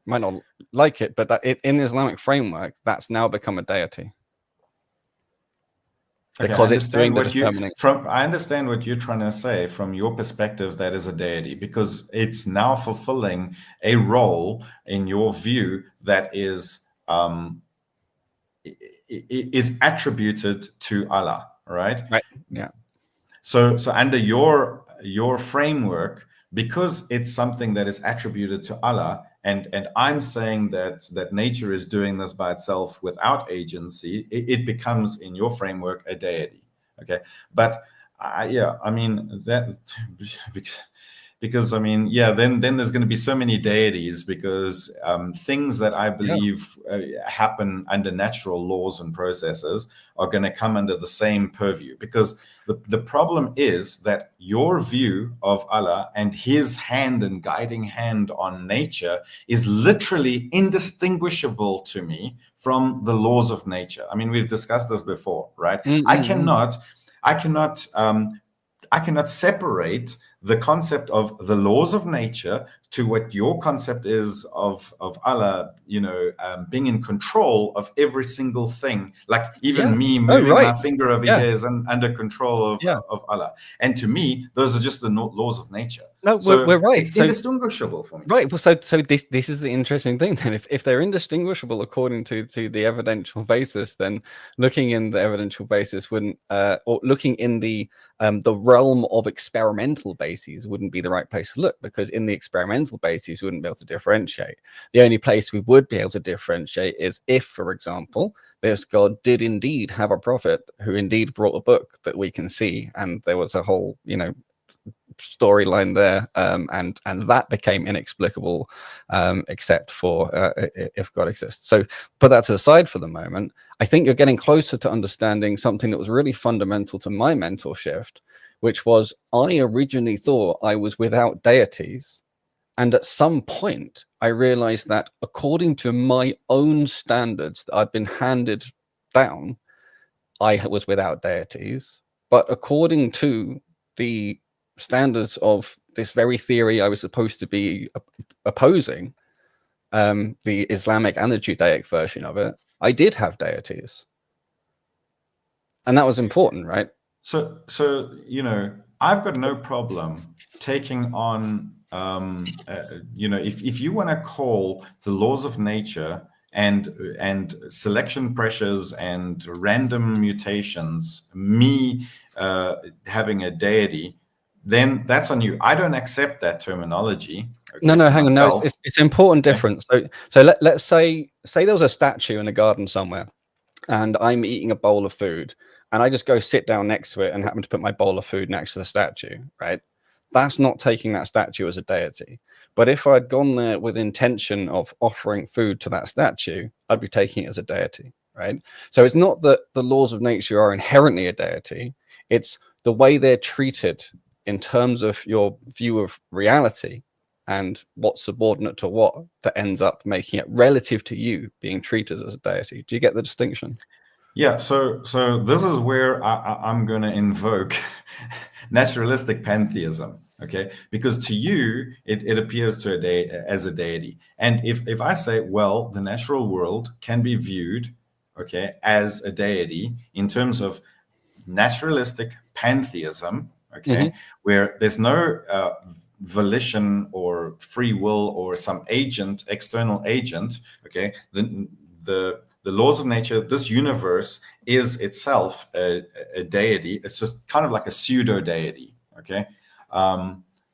You might not like it, but in the Islamic framework, that's now become a deity. Because it's doing the determining. I understand what you're trying to say from your perspective. That is a deity because it's now fulfilling a role in your view that is attributed to Allah, right? Right. Yeah. So under your framework, because it's something that is attributed to Allah, and I'm saying that nature is doing this by itself without agency, it becomes in your framework a deity. Okay, but I mean that because then there's going to be so many deities because things that I believe happen under natural laws and processes are going to come under the same purview, because the problem is that your view of Allah and his hand and guiding hand on nature is literally indistinguishable to me from the laws of nature. I mean, we've discussed this before, right? I cannot separate the concept of the laws of nature to what your concept is of Allah, being in control of every single thing. Like even me moving my finger over here is under control of Allah. And to me, those are just the laws of nature. No, so we're right. It's indistinguishable for me. Right. Well, so this is the interesting thing then. If they're indistinguishable according to the evidential basis, then looking in the evidential basis wouldn't, or looking in the realm of experimental bases wouldn't be the right place to look, because in the experimental bases we wouldn't be able to differentiate. The only place we would be able to differentiate is if, for example, this God did indeed have a prophet who indeed brought a book that we can see, and there was a whole, storyline there, and that became inexplicable, except for if God exists. So put that to the side for the moment. I think you're getting closer to understanding something that was really fundamental to my mental shift, which was I originally thought I was without deities, and at some point I realized that according to my own standards that I'd been handed down, I was without deities, but according to the standards of this very theory I was supposed to be opposing, the Islamic and the Judaic version of it, I did have deities, and that was important, right? So I've got no problem taking on if you want to call the laws of nature and selection pressures and random mutations me having a deity, then that's on you. I don't accept that terminology. Okay, no, hang on. No, it's important difference. So let's say there was a statue in a garden somewhere, and I'm eating a bowl of food, and I just go sit down next to it and happen to put my bowl of food next to the statue, right? That's not taking that statue as a deity. But if I'd gone there with intention of offering food to that statue, I'd be taking it as a deity, right? So it's not that the laws of nature are inherently a deity, it's the way they're treated in terms of your view of reality and what's subordinate to what that ends up making it relative to you being treated as a deity. Do you get the distinction? Yeah, so this is where I'm going to invoke naturalistic pantheism, okay? Because to you, it appears to as a deity. And if I say, well, the natural world can be viewed, okay, as a deity in terms of naturalistic pantheism, okay, where there's no volition or free will or some agent, external agent, okay, the laws of nature, this universe is itself a deity. It's just kind of like a pseudo deity, okay?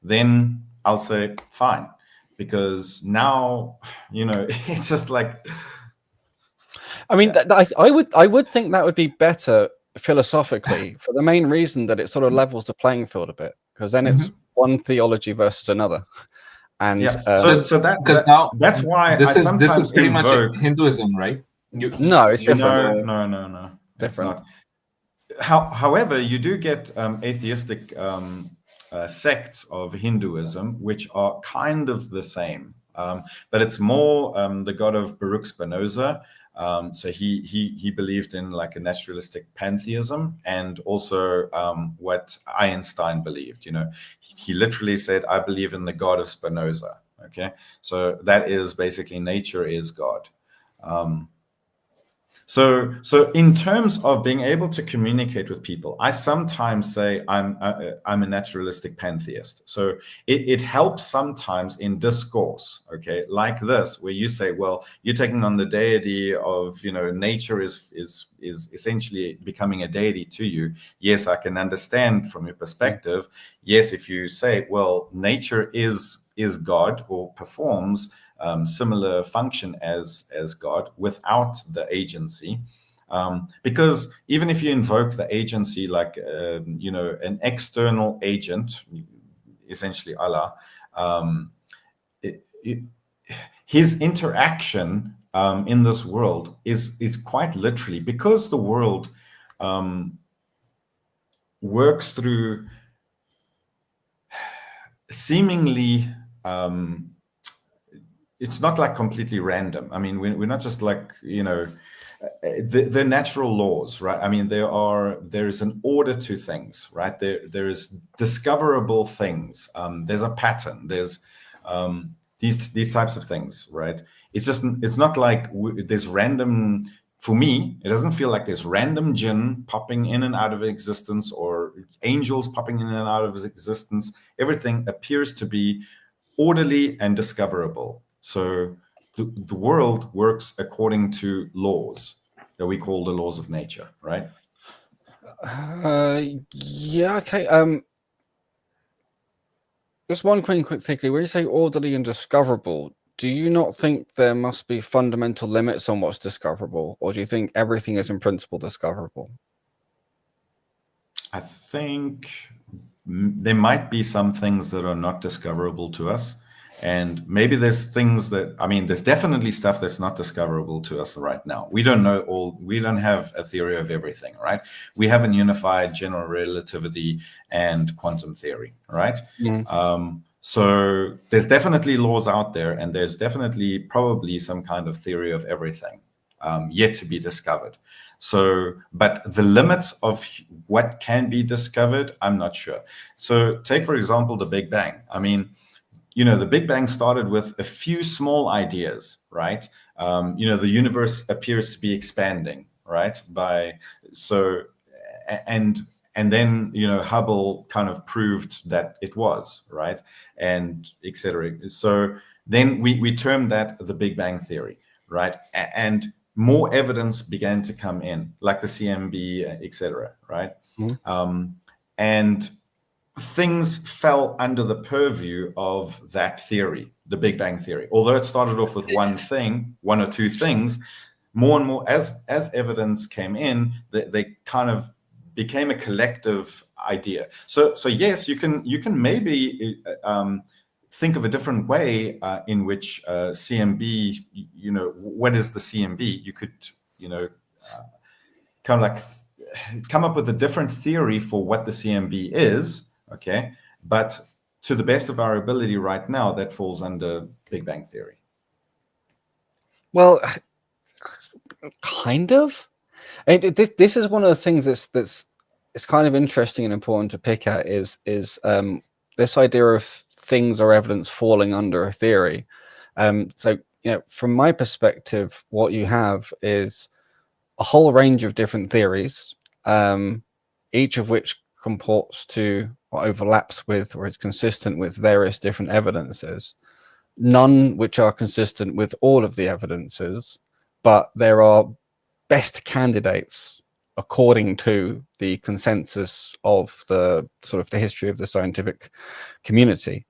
Then I'll say fine, because now, you know, it's just like. I mean, I would think that would be better philosophically for the main reason that it sort of levels the playing field a bit, because then it's one theology versus another. And yeah, that's why this is pretty much Hinduism, right? No, it's different. No, different. However, you do get atheistic sects of Hinduism which are kind of the same, but it's more the god of Baruch Spinoza. So he believed in like a naturalistic pantheism, and also what Einstein believed. You know, he literally said, "I believe in the God of Spinoza." Okay, so that is basically nature is God. So in terms of being able to communicate with people, I sometimes say I'm a naturalistic pantheist. So it helps sometimes in discourse, okay, like this, where you say, well, you're taking on the deity of, you know, nature is essentially becoming a deity to you. Yes, I can understand from your perspective. Yes, if you say, well, nature is God or performs similar function as God without the agency, because even if you invoke the agency like you know, an external agent, essentially Allah, his interaction in this world is quite literally, because the world works through seemingly it's not like completely random. I mean, we're not just like, you know, the natural laws, right? I mean, there is an order to things, right? There is discoverable things. There's a pattern. There's these types of things, right? It's not like there's random. For me, it doesn't feel like there's random jinn popping in and out of existence, or angels popping in and out of existence. Everything appears to be orderly and discoverable. So the world works according to laws that we call the laws of nature, right? Yeah, okay. Just one quick quickly. When you say orderly and discoverable, do you not think there must be fundamental limits on what's discoverable, or do you think everything is in principle discoverable? I think there might be some things that are not discoverable to us. And maybe there's things that, I mean, there's definitely stuff that's not discoverable to us right now. We don't know all, we don't have a theory of everything, right? We haven't unified general relativity and quantum theory, right? So there's definitely laws out there, and there's definitely probably some kind of theory of everything yet to be discovered. So, but the limits of what can be discovered, I'm not sure. So take, for example, the Big Bang. I mean, you know, the Big Bang started with a few small ideas, right? You know, the universe appears to be expanding, right? And then, you know, Hubble kind of proved that it was, right? And et cetera. So then we termed that the Big Bang theory, right? And more evidence began to come in, like the CMB, et cetera, right? And things fell under the purview of that theory, the Big Bang theory. Although it started off with one or two things, more and more, as evidence came in, they kind of became a collective idea. So yes, you can maybe think of a different way in which CMB, what is the CMB? You could, kind of like come up with a different theory for what the CMB is, okay? But to the best of our ability right now, that falls under Big Bang Theory. Well, kind of. This is one of the things that's it's kind of interesting and important to pick at is this idea of things or evidence falling under a theory. So from my perspective, what you have is a whole range of different theories, each of which comports to or overlaps with or is consistent with various different evidences, none which are consistent with all of the evidences, but there are best candidates according to the consensus of the sort of the history of the scientific community.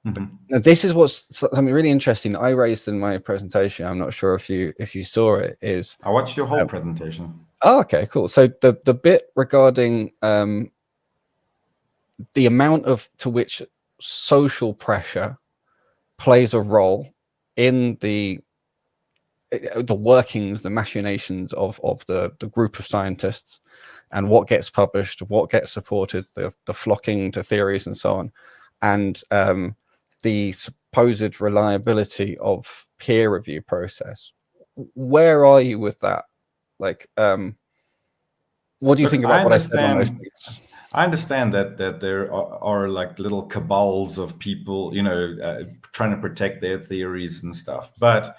Now, this is what's something really interesting that I raised in my presentation. I'm not sure if you saw it. Is I watched your whole presentation. Oh, okay, cool. So the bit regarding the amount to which social pressure plays a role in the workings, the machinations of the group of scientists, and what gets published, what gets supported, the flocking to theories and so on, and the supposed reliability of peer review process. Where are you with that? Like, what do you think about what I said on those things? I understand that there are like little cabals of people, trying to protect their theories and stuff. But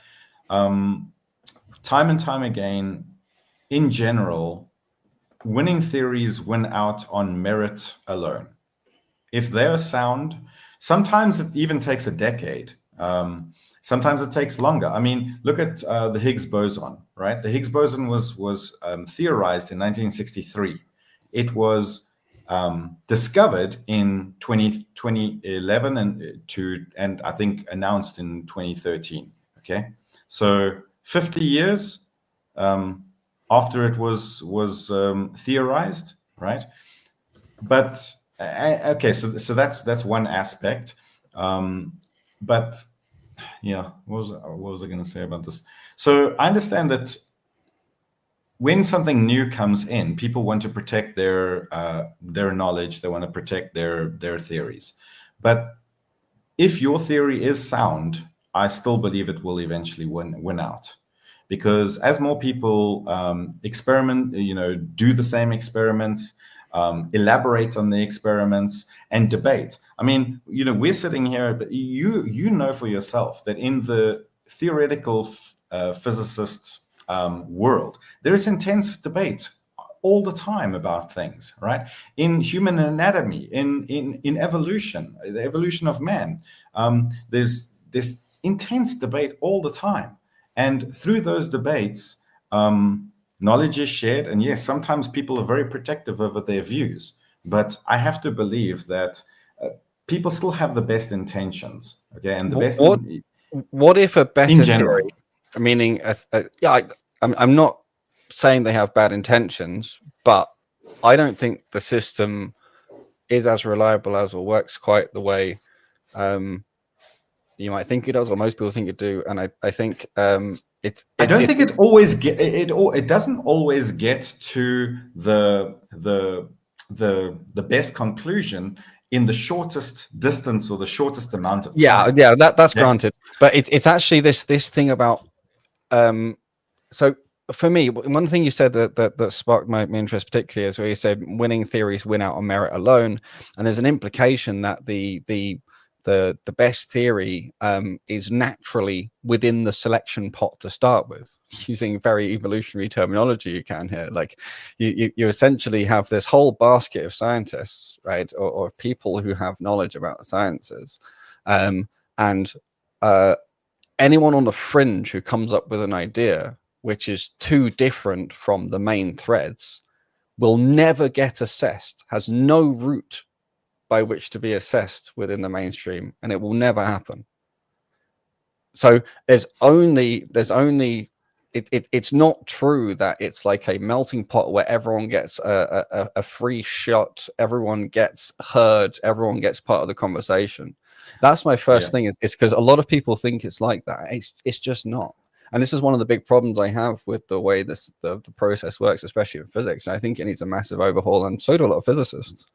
time and time again, in general, winning theories win out on merit alone. If they're sound, sometimes it even takes a decade. Sometimes it takes longer. I mean, look at the Higgs boson, right? The Higgs boson was theorized in 1963. It was discovered in 2011 and I think announced in 2013. Okay, so 50 years after it was theorized, right? But okay, so that's one aspect. But yeah, what was I going to say about this? So I understand that when something new comes in, people want to protect their knowledge. They want to protect their theories. But if your theory is sound, I still believe it will eventually win out, because as more people experiment, do the same experiments, elaborate on the experiments and debate. I mean, we're sitting here, but you know for yourself that in the theoretical physicist world, there is intense debate all the time about things, right? In human anatomy, in evolution, the evolution of man, there's this intense debate all the time. And through those debates, knowledge is shared. And yes, sometimes people are very protective over their views. But I have to believe that people still have the best intentions. Okay, and the best. What if a better theory, meaning, I'm not saying they have bad intentions, but I don't think the system is as reliable as or works quite the way you might think it does, or most people think it do. And I think it doesn't always get to the best conclusion in the shortest distance or the shortest amount of time. Yeah, that's granted. But it's actually this thing about so for me, one thing you said that sparked my interest particularly is where you said winning theories win out on merit alone, and there's an implication that the best theory is naturally within the selection pot to start with, using very evolutionary terminology you can here. Like you essentially have this whole basket of scientists, right, or people who have knowledge about the sciences, and anyone on the fringe who comes up with an idea which is too different from the main threads will never get assessed, has no route by which to be assessed within the mainstream, and it will never happen. So there's only it's not true that it's like a melting pot where everyone gets a free shot, everyone gets heard, everyone gets part of the conversation. That's my first thing. It's because a lot of people think it's like that. It's just not. And this is one of the big problems I have with the way the process works, especially in physics. I think it needs a massive overhaul, and so do a lot of physicists.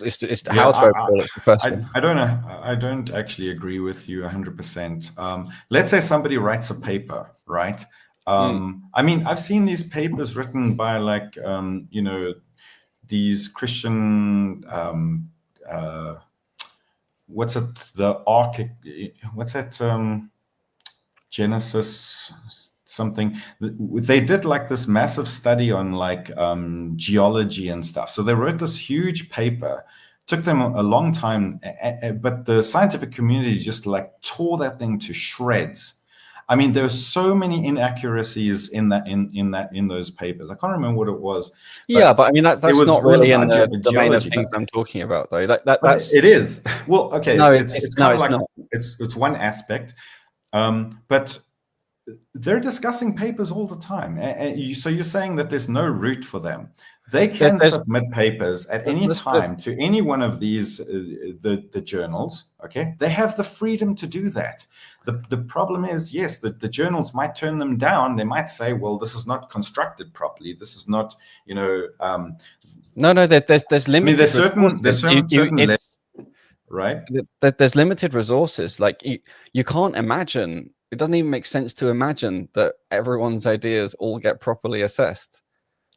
It's how to overhaul it's the question. I don't know. I don't actually agree with you 100%. Let's say somebody writes a paper, right? I mean, I've seen these papers written by like, you know, these Christian, what's it? What's that? Genesis something. They did like this massive study on like geology and stuff. So they wrote this huge paper. Took them a long time, but the scientific community just like tore that thing to shreds. I mean, there's so many inaccuracies in those papers. I can't remember what it was. Yeah, but I mean that's not really in the domain of things I'm talking about, though. That's it is. Well, okay. No, it's kind of like not. It's one aspect, but they're discussing papers all the time. So you're saying that there's no route for them. They can submit papers at any time to any one of these the journals. Okay, they have the freedom to do that. The problem is, yes, the journals might turn them down. They might say, well, this is not constructed properly. This is not, you know. No. There's limited. I mean, there's certain right. There's limited resources. Like you can't imagine. It doesn't even make sense to imagine that everyone's ideas all get properly assessed.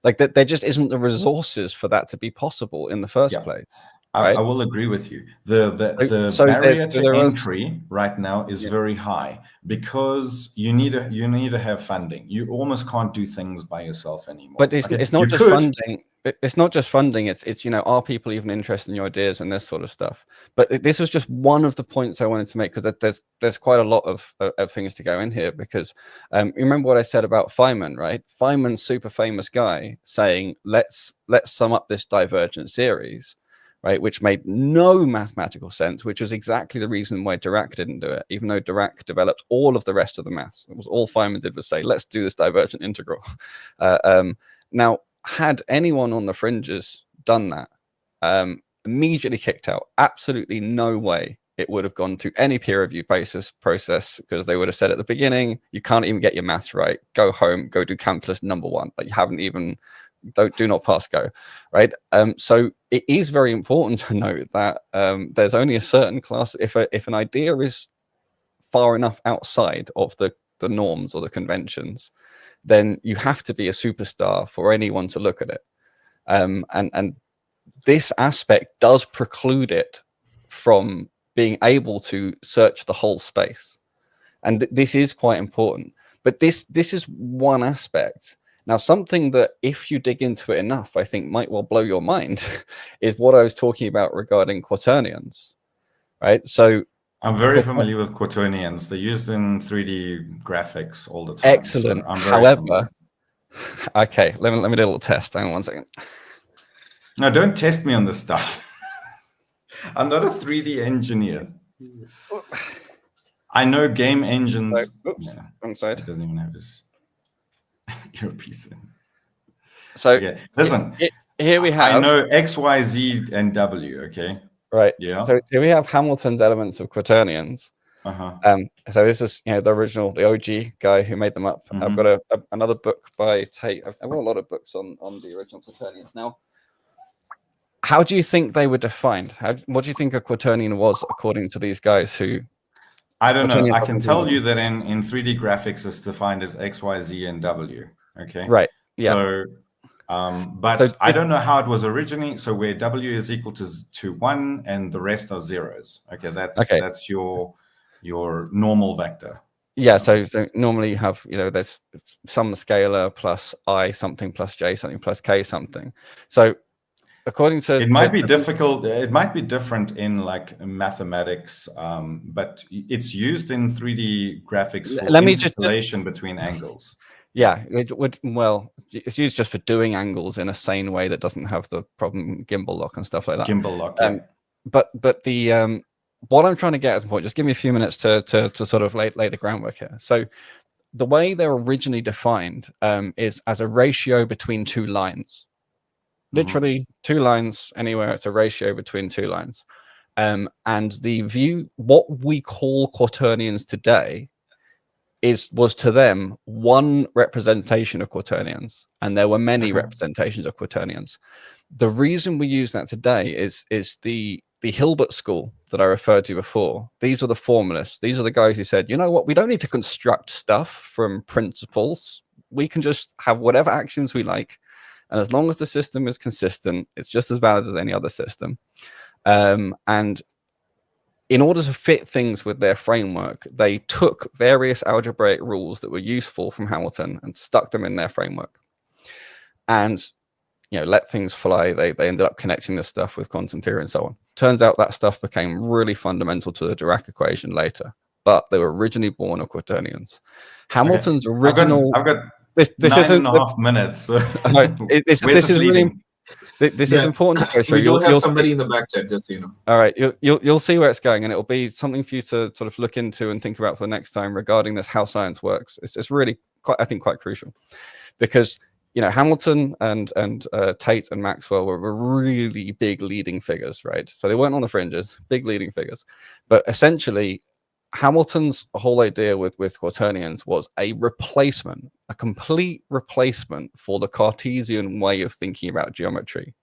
Like that, there just isn't the resources for that to be possible in the first place. Right? I will agree with you. The barrier to entry right now is very high because you need to have funding. You almost can't do things by yourself anymore. But it's not just funding. It's not just funding. It's you know, are people even interested in your ideas and this sort of stuff? But this was just one of the points I wanted to make, because there's quite a lot of things to go in here. Because you remember what I said about Feynman, right? Feynman's super famous guy saying, let's sum up this divergent series, right? Which made no mathematical sense, which was exactly the reason why Dirac didn't do it, even though Dirac developed all of the rest of the maths. It was all Feynman did was say, let's do this divergent integral. Now, had anyone on the fringes done that, immediately kicked out. Absolutely no way it would have gone through any peer review process, because they would have said at the beginning, you can't even get your maths right. Go home, go do calculus number 1. But you haven't even, do not pass go, right? So it is very important to note that there's only a certain class. If an idea is far enough outside of the norms or the conventions, then you have to be a superstar for anyone to look at it. And this aspect does preclude it from being able to search the whole space. And this is quite important. But this is one aspect. Now, something that if you dig into it enough, I think might well blow your mind is what I was talking about regarding quaternions, right? So I'm very familiar with quaternions. They're used in 3D graphics all the time. Excellent. So however, okay, let me do a little test. Hang on 1 second. No, don't test me on this stuff. I'm not a 3D engineer. I know game engines. Oops, wrong side. It doesn't even have his earpiece in. So okay. Listen, here we have. I know X, Y, Z, and W. Okay. Right. Yeah. So here we have Hamilton's elements of quaternions. So this is, you know, the original, the OG guy who made them up. I've got another book by Tate. I've got a lot of books on the original quaternions. Now, how do you think they were defined? What do you think a quaternion was according to these guys who? I don't know. I can tell you that in 3D graphics, it's defined as X, Y, Z, and W. Okay. Right. Yeah. So, but I don't know how it was originally. So where W is equal to 1 and the rest are zeros. Okay. That's your normal vector. Yeah. So normally you have, you know, there's some scalar plus I something plus J something plus K something. So according to, it might be difficult. It might be different in like mathematics, but it's used in 3D graphics for interpolation between angles. Yeah, it's used just for doing angles in a sane way that doesn't have the problem gimbal lock and stuff like that. Gimbal lock. Yeah. But the what I'm trying to get at the point, just give me a few minutes to sort of lay the groundwork here. So the way they're originally defined is as a ratio between two lines. Literally, two lines anywhere. It's a ratio between two lines. And the view, what we call quaternions today, was to them one representation of quaternions, and there were many representations of quaternions. The reason we use that today is the Hilbert school that I referred to before. These are the formalists. These are the guys who said, you know what, we don't need to construct stuff from principles. We can just have whatever axioms we like, and as long as the system is consistent, it's just as valid as any other system. And in order to fit things with their framework, they took various algebraic rules that were useful from Hamilton and stuck them in their framework, and let things fly. They ended up connecting this stuff with quantum theory and so on. Turns out that stuff became really fundamental to the Dirac equation later, but they were originally born of quaternions. Hamilton's original. I've got this 9.5 minutes. So this is really. This is important to go through. We do have somebody in the back chat, just so you know. All right, you'll see where it's going, and it'll be something for you to sort of look into and think about for the next time regarding this, how science works. It's really quite crucial, because Hamilton and Tate and Maxwell were really big leading figures, right? So they weren't on the fringes, big leading figures, but essentially Hamilton's whole idea with quaternions was a complete replacement for the Cartesian way of thinking about geometry.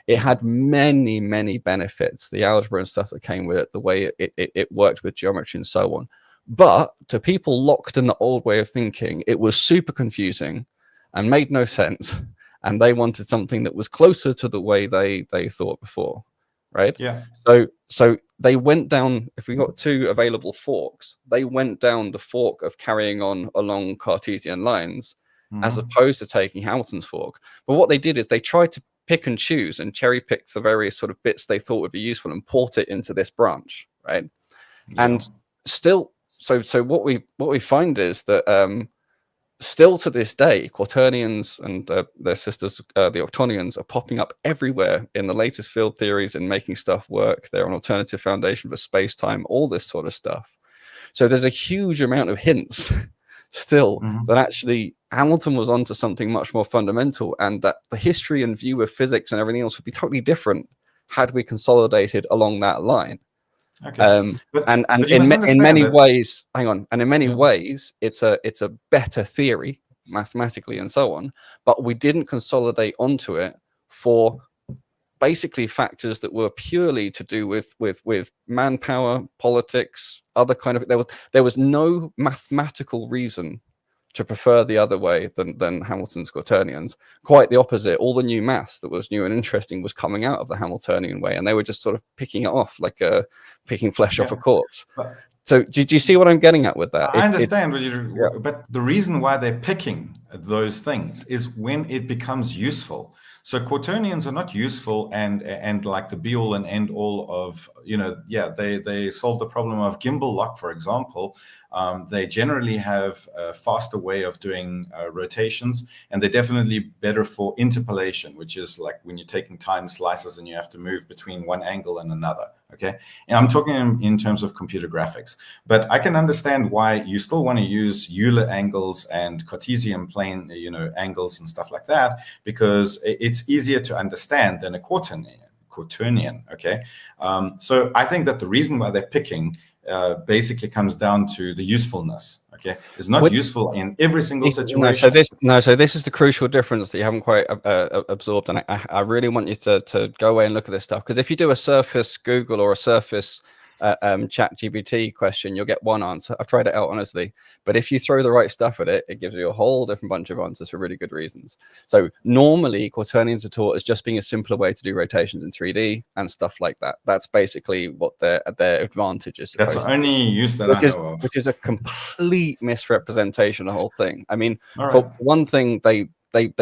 It had many, many benefits, the algebra and stuff that came with it, the way it worked with geometry and so on. But to people locked in the old way of thinking, it was super confusing and made no sense. And they wanted something that was closer to the way they thought before, right? Yeah. So they went down, if we got two available forks, they went down the fork of carrying on along Cartesian lines, as opposed to taking Hamilton's fork. But what they did is they tried to pick and choose and cherry pick the various sort of bits they thought would be useful and port it into this branch, right? Yeah. And still, so what we find is that still to this day, quaternions and their sisters, the octonions, are popping up everywhere in the latest field theories and making stuff work. They're an alternative foundation for space-time, all this sort of stuff. So there's a huge amount of hints still that actually Hamilton was onto something much more fundamental, and that the history and view of physics and everything else would be totally different had we consolidated along that line. Okay. But in many ways, ways, it's a better theory mathematically and so on, but we didn't consolidate onto it for basically factors that were purely to do with manpower, politics, other kind of. There was no mathematical reason to prefer the other way than Hamilton's quaternions. Quite the opposite. All the new maths that was new and interesting was coming out of the Hamiltonian way, and they were just sort of picking it off, like picking flesh off a corpse. So do you see what I'm getting at with that? I understand, but the reason why they're picking those things is when it becomes useful. So quaternions are not useful and like the be all and end all of, they solve the problem of gimbal lock, for example. They generally have a faster way of doing rotations, and they're definitely better for interpolation, which is like when you're taking time slices and you have to move between one angle and another. Okay. And I'm talking in terms of computer graphics, but I can understand why you still want to use Euler angles and Cartesian plane, angles and stuff like that, because it's easier to understand than a quaternion. Okay. So I think that the reason why they're picking basically comes down to the usefulness. Okay, it's not useful in every single situation. So this is the crucial difference that you haven't quite absorbed, and I really want you to go away and look at this stuff, because if you do a surface Google or a surface chat GPT question, you'll get one answer. I've tried it out honestly, but if you throw the right stuff at it, it gives you a whole different bunch of answers for really good reasons. So normally quaternions are taught as just being a simpler way to do rotations in 3D and stuff like that. That's basically what their advantage is. That's the only use that I know of. Which is a complete misrepresentation of the whole thing. I mean, for one thing, they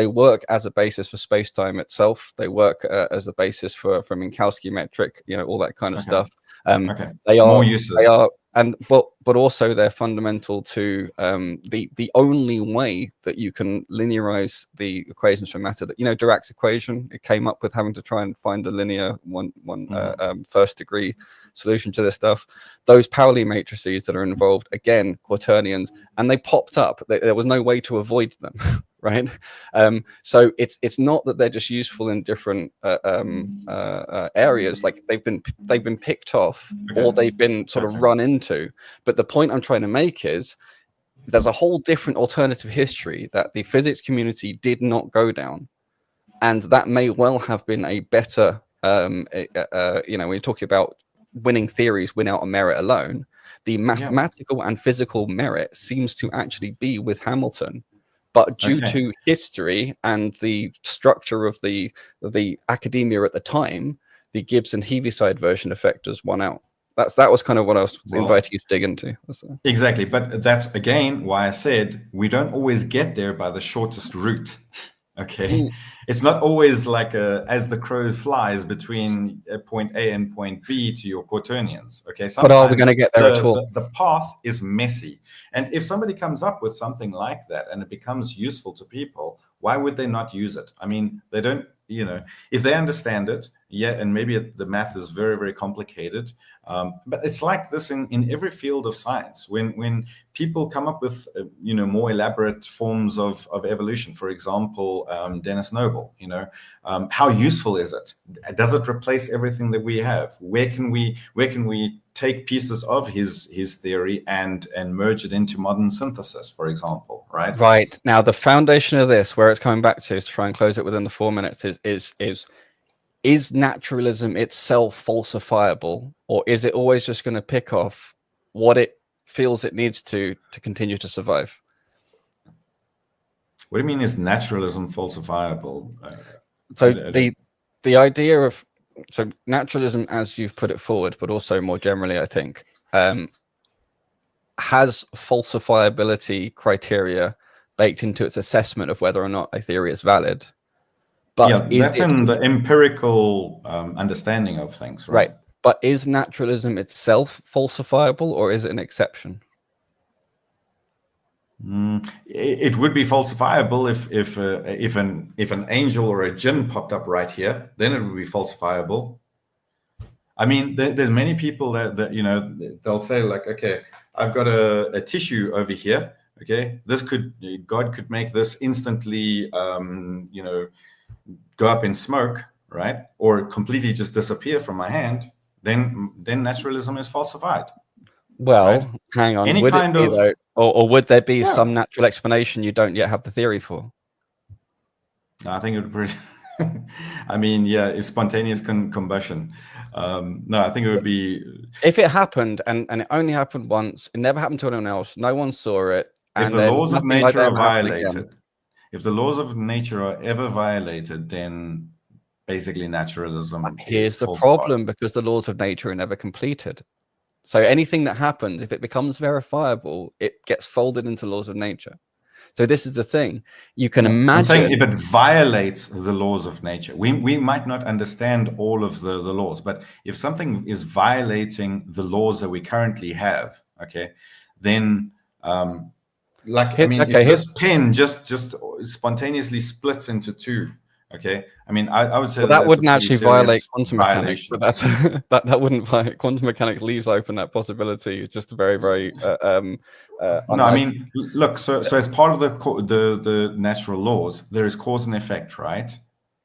work as a basis for space-time itself. They work as a basis for Minkowski metric, all that kind of stuff. They are but also they're fundamental to the only way that you can linearize the equations for matter. That, you know, Dirac's equation, it came up with having to try and find a linear first degree solution to this stuff. Those Pauli matrices that are involved, again, quaternions, and they popped up. There was no way to avoid them. Right, so it's not that they're just useful in different areas. Like they've been picked off, or they've been sort of run into. But the point I'm trying to make is there's a whole different alternative history that the physics community did not go down, and that may well have been a better. You know, when you're talking about winning theories, win out on merit alone, the mathematical and physical merit seems to actually be with Hamilton. But due to history and the structure of the academia at the time, the Gibbs and Heaviside version of factors won out. That was kind of what I was inviting you to dig into. Exactly, but that's again why I said we don't always get there by the shortest route. Okay, it's not always like as the crow flies between point A and point B to your quaternions. Okay, but are we going to get there at all? The path is messy, and if somebody comes up with something like that and it becomes useful to people, why would they not use it? I mean, they don't. You know, if they understand it, and maybe the math is very, very complicated, but it's like this in every field of science. When people come up with more elaborate forms of evolution, for example, Dennis Noble, how useful is it? Does it replace everything that we have? Where can we take pieces of his theory and merge it into modern synthesis, for example, right? Right. Now, the foundation of this, where it's coming back to try and close it within the 4 minutes, is naturalism itself falsifiable, or is it always just going to pick off what it feels it needs to continue to survive? What do you mean is naturalism falsifiable? So the idea of naturalism, as you've put it forward, but also more generally, I think, has falsifiability criteria baked into its assessment of whether or not a theory is valid. But that's in the empirical understanding of things, right? Right. But is naturalism itself falsifiable, or is it an exception? It would be falsifiable if an angel or a jinn popped up right here, then it would be falsifiable. I mean, there's many people that they'll say like, okay, I've got a tissue over here. Okay, God could make this instantly, go up in smoke, right? Or completely just disappear from my hand. Then naturalism is falsified. Well, right? Hang on. Any would kind it be, of, though, or would there be some natural explanation you don't yet have the theory for? I think it would be. I mean, it's spontaneous combustion. No, I think it would be. If it happened and it only happened once, it never happened to anyone else, no one saw it. If the laws of nature are violated, if the laws of nature are ever violated, then basically naturalism. Here's the problem, because the laws of nature are never completed. So anything that happens, if it becomes verifiable, it gets folded into laws of nature. So this is the thing. You can imagine. I'm saying if it violates the laws of nature, we might not understand all of the laws, but if something is violating the laws that we currently have, okay, then if this pen just spontaneously splits into two, okay, I mean, I would say that wouldn't actually violate quantum mechanics, but that's that wouldn't violate quantum mechanics. Leaves open that possibility. It's just a very, very no. I mean, look. So as part of the natural laws, there is cause and effect, right?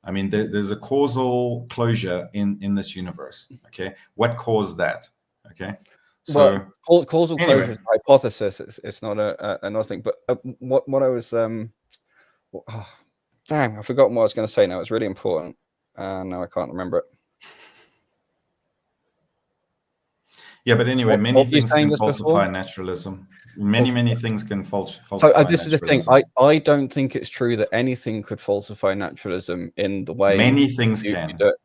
I mean, there's a causal closure in this universe. Okay, what caused that? Okay. So, well, causal closure is a hypothesis. It's not another thing. But what I was damn, I've forgotten what I was going to say now. It's really important. Now I can't remember it. Yeah, but anyway, many things can falsify naturalism. Many things can falsify. So this is the thing. I don't think it's true that anything could falsify naturalism in the way many things can. You do it.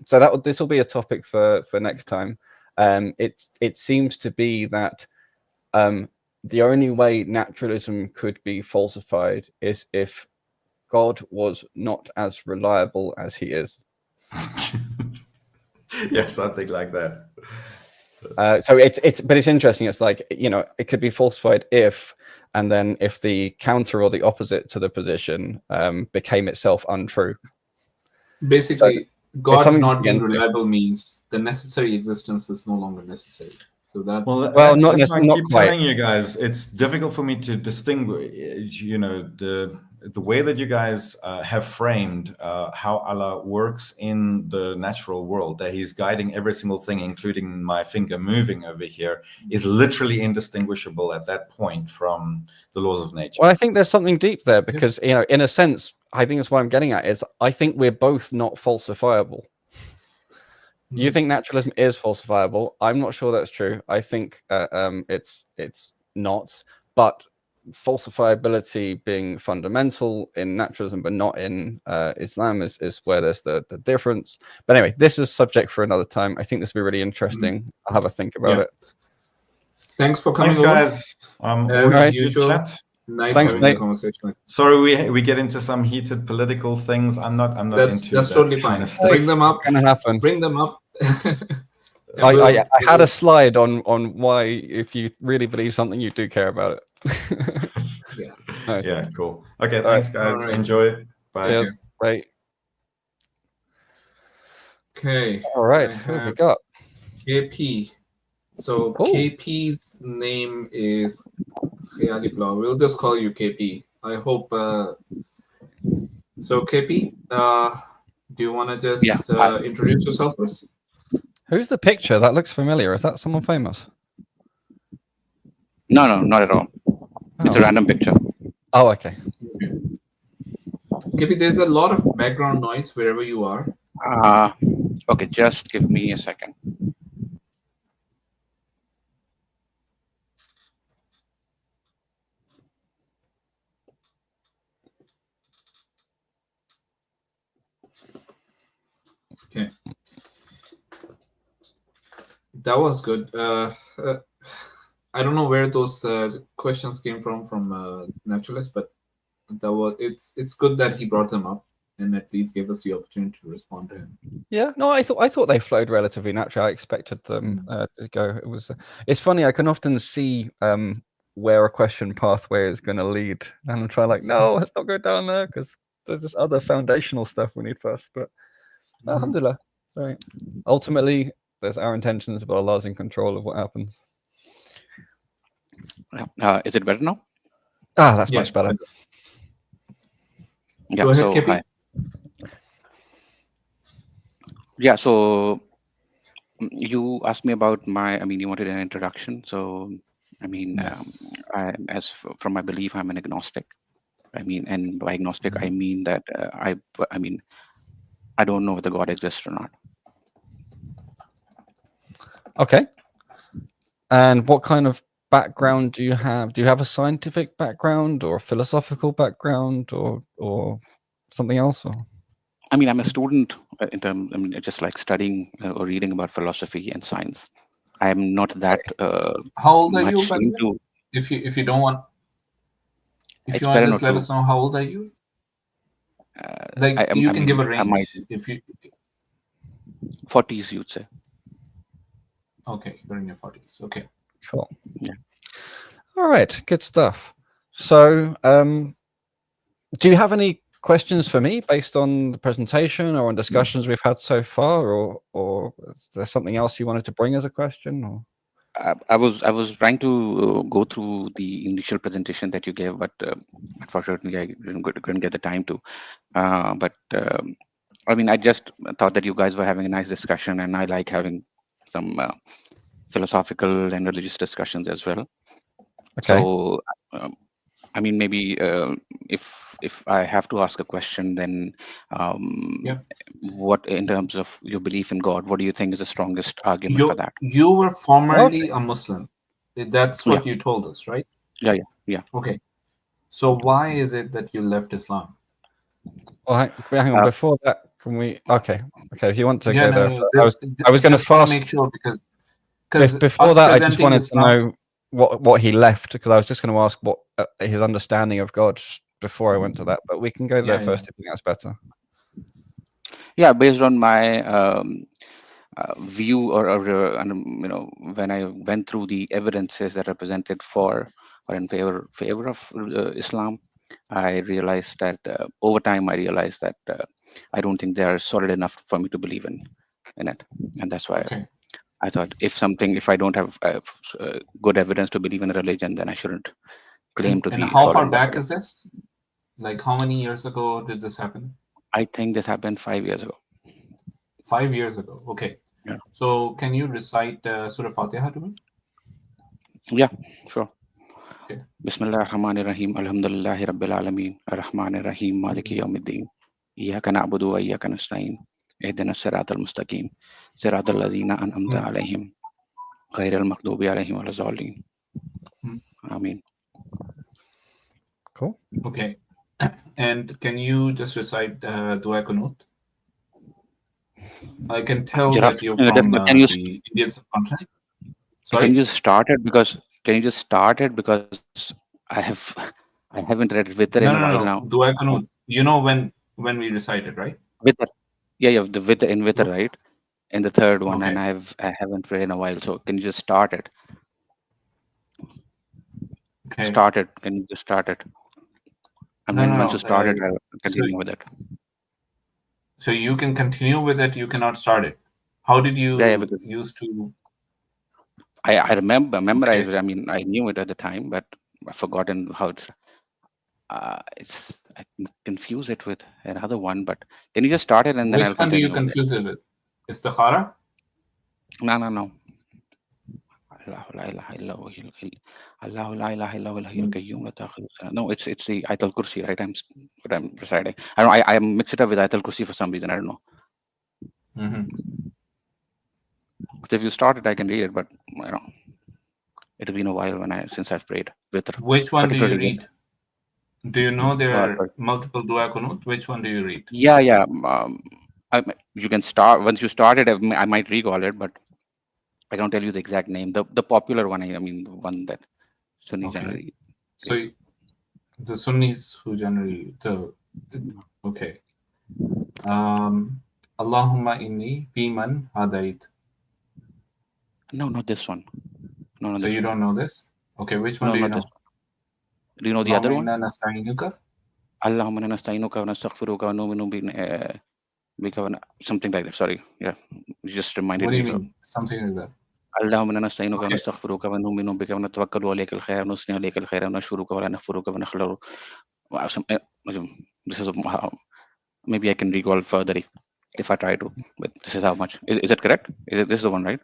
So this will be a topic for next time. It seems to be that the only way naturalism could be falsified is if God was not as reliable as he is. Yeah, something like that. So it's interesting. It's like, you know, it could be falsified if, and then if the counter or the opposite to the position became itself untrue. Basically, So God not being reliable means the necessary existence is no longer necessary. So that Well, not that's why I not keep quite. telling you guys, it's difficult for me to distinguish, you know, the way that you guys have framed how Allah works in the natural world, that he's guiding every single thing, including my finger moving over here, is literally indistinguishable at that point from the laws of nature. Well, I think there's something deep there because, you know, in a sense, I think that's what I'm getting at is I think we're both not falsifiable. You think naturalism is falsifiable. I'm not sure that's true. I think it's not, but falsifiability being fundamental in naturalism but not in Islam is where there's the difference. But anyway, this is subject for another time. I think this will be really interesting. I'll have a think about it. Thanks for coming Thanks, over. guys. As usual, nice Thanks, having Nate. a conversation. Sorry, we get into some heated political things. I'm not That's into that totally kind fine. of stuff. Bring them up. Gonna happen. Bring them up. I had a slide on why, if you really believe something, you do care about it. Yeah. Nice. Yeah, cool. Okay, thanks, guys. All right. Enjoy. Bye. Cheers. Bye. Okay. All right. Who have we got? KP. So Oh. KP's name is Khayali Blau. We'll just call you KP. I hope. So KP, do you want to just introduce yourself first? Who's the picture? That looks familiar. Is that someone famous? No, not at all. It's a random picture. Oh, okay. KP, there's a lot of background noise wherever you are. Okay, just give me a second. Okay. That was good. I don't know where those questions came from Naturalist, but that was it's good that he brought them up and at least gave us the opportunity to respond to him. Yeah, no, I thought they flowed relatively naturally. I expected them to go. It's funny. I can often see where a question pathway is going to lead, and I'm trying like, no, let's not go down there because there's just other foundational stuff we need first. But alhamdulillah, right. Ultimately, there's our intentions, but Allah's in control of what happens. Is it better now? That's much better. Yeah. Go ahead, So KP. hi. Yeah. So you asked me about you wanted an introduction. So Yes. from my belief, I'm an agnostic. And by agnostic, I mean that I don't know whether God exists or not. Okay. And what kind of background do you have? Do you have a scientific background or a philosophical background or something else? Or? I'm a student in terms. Just like studying or reading about philosophy and science. I am not that. How old are much you, by the way? into. If you don't want, if It's you want to better just not let to. us know how old are you? You can give a range. If you 40s, you'd say. Okay, you're in your 40s. Okay. Cool. Yeah. All right. Good stuff. So, do you have any questions for me based on the presentation or on discussions we've had so far, or is there something else you wanted to bring as a question? Or? I was trying to go through the initial presentation that you gave, but unfortunately I couldn't get the time to. I just thought that you guys were having a nice discussion, and I like having some philosophical and religious discussions as well. Okay. So, maybe if I have to ask a question, then what, in terms of your belief in God, what do you think is the strongest argument for that? You were formerly a Muslim. That's what you told us, right? Yeah. Okay. So why is it that you left Islam? Well, hang on. Before that, can we? Okay. If you want to go there, I was going to fast. Make sure because before that, I just wanted to know what he left, because I was just going to ask what his understanding of God before I went to that. But we can go there first if you think that's better. Yeah, based on my view when I went through the evidences that are presented for or in favor of Islam, I realized that over time I realized that I don't think they are solid enough for me to believe in it, and that's why Okay. I thought if I don't have good evidence to believe in a religion, then I shouldn't claim to And be how solid far in that back religion. is this? Like, how many years ago did this happen? I think this happened 5 years ago. 5 years ago. Okay. Yeah. So can you recite Surah Fatiha to me? Yeah, sure. Okay. Bismillahirrahmanirrahim. Alhamdulillahi Rabbil Alameen. Ar-Rahmanir-Rahim. Maliki Yawmiddin. Iyyaka na'budu wa iyyaka nasta'in. Ihdinas siratal mustaqim. Siratal ladzina an'amta alaihim. Ghairil maghdubi alaihim waladdallin. Ameen. Cool. Okay. And can you just recite Dua Qunut? I can tell that you're from Can you the Indian subcontinent. Sorry? can you start it because I haven't read Witr in a while No. now. Dua Qunut. You know when we recite it, right? Witr. Yeah, the Witr, Wh- right? In the third one, and Okay. I haven't read in a while. So can you just start it? Okay. Start it. Can you just start it? And No. once you start it, I'll So, continue with it. so you can continue with it. You cannot start it. How did Yeah, you because used to? I memorized Okay. it. I mean, I knew it at the time, but I've forgotten how it's. I confuse it with another one. But can you just start it and then Which I'll one do you continue with it? confuse it with? Istikhara? No. Allah la ilaha illa huwa Allah la ilaha illa huwa al-hayyul qayyum la ta'khudhuhu sinatun. No, it's the Ayatul Kursi, right? I'm reciting. I don't. I mix it up with Ayatul Kursi for some reason. I don't know. So if you start it, I can read it, but I don't. It's been a while since I've prayed Witr. Which one do you Particularly read? Do you know there are sorry. multiple Dua Qunut? Which one do you read? Yeah. You can start once you start it. I might recall it, but I can't tell you the exact name. The popular one. I mean, the one that Sunni Okay. generally. So the Sunnis who generally okay. Allahumma inni biman hadait. No, not this one. No, So this you one. don't know this? Okay, which one No, do you not this know? one. Do you know the other Allahumma one? inna nasta'inuka. Allahumma inna nasta'inuka wa nastaghfiruka wa nu'minu bika wa something like that. Sorry. Yeah. You just reminded What do me. you So mean? Something like that. اللهم انا نستعينك Okay. ونستغفرك ونؤمن بك ونتوكل عليك الخير ونثني عليك الخير ونشكرك ولا نكفرك ونخلع. This is maybe I can recall further if I try to, but this is how much. Is it correct? This is the one, right?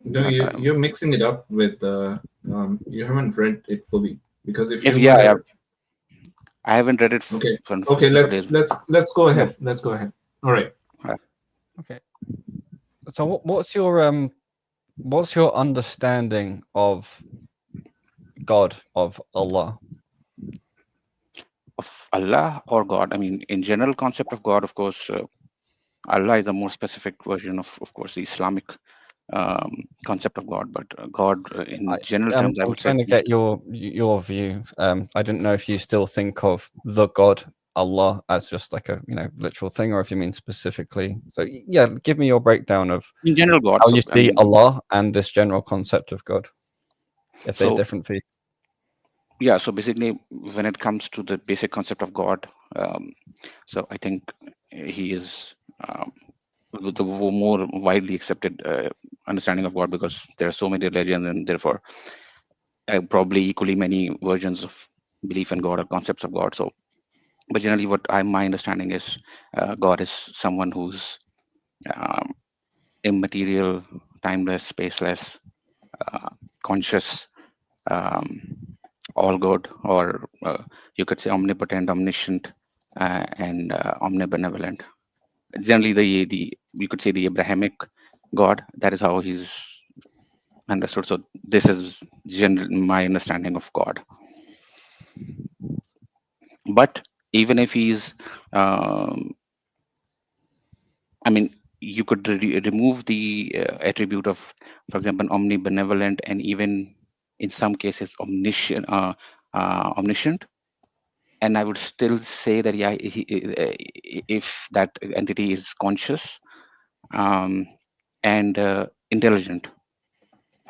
No, you're mixing it up with you haven't read it fully, because if you Yeah, were I haven't read it okay. for Okay, several days. let's go ahead. Let's go ahead. All right. Okay. So what's your understanding of God, of Allah? Of Allah or God? I mean, in general concept of God, of course, Allah is a more specific version of course, the Islamic concept of God. But God, in general terms, I I'm would say. trying to get your view. I didn't know if you still think of the God Allah as just like a literal thing, or if you mean specifically. So yeah, give me your breakdown of In general, God. how So, you see Allah and this general concept of God, if they're different for you. Yeah, so basically, when it comes to the basic concept of God, so I think he is the more widely accepted understanding of God, because there are so many religions and therefore probably equally many versions of belief in God or concepts of God. So, but generally, my understanding is God is someone who's immaterial, timeless, spaceless, conscious, all good, or you could say omnipotent, omniscient, and omnibenevolent. Generally, the you could say the Abrahamic God. That is how he's understood. So this is my understanding of God. But even if he's, I mean, you could remove the attribute of, for example, omnibenevolent, and even in some cases omniscient. Omniscient, and I would still say that if that entity is conscious, and intelligent,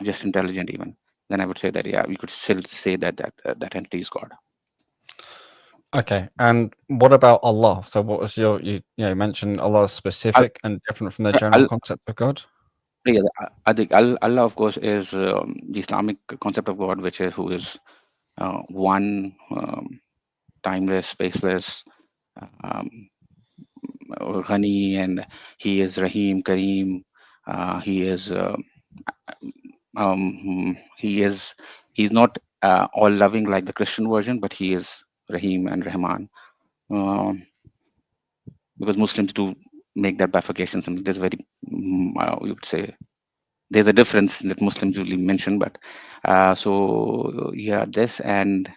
just intelligent even, then I would say that, yeah, we could still say that that entity is God. Okay, and what about Allah? So what was you mentioned Allah is specific and different from the general concept of God? Yeah, I think Allah, of course, is the Islamic concept of God, which is who is one, timeless, spaceless, Ghani, and he is Rahim, Kareem. He is he's not all loving like the Christian version, but he is Rahim and Rahman. Because Muslims do make that bifurcation. Something there's very, you would say, there's a difference that Muslims usually mention, but so yeah, this and.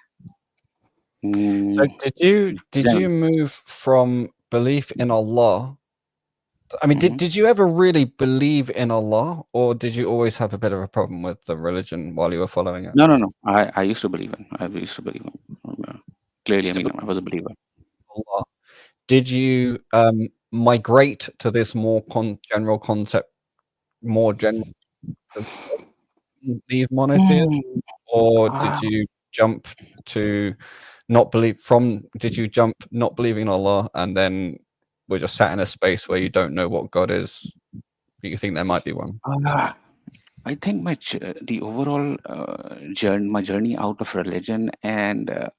So did you move from belief in Allah? I mean, did you ever really believe in Allah, or did you always have a bit of a problem with the religion while you were following it? No. I used to believe in. I used to believe in. Clearly, I mean, I was a believer. Allah. Did you migrate to this more general concept, more general, believe monotheism, or did you jump to not believe did you jump not believing in Allah and then we're just sat in a space where you don't know what God is, but you think there might be one? I think the overall my journey out of religion and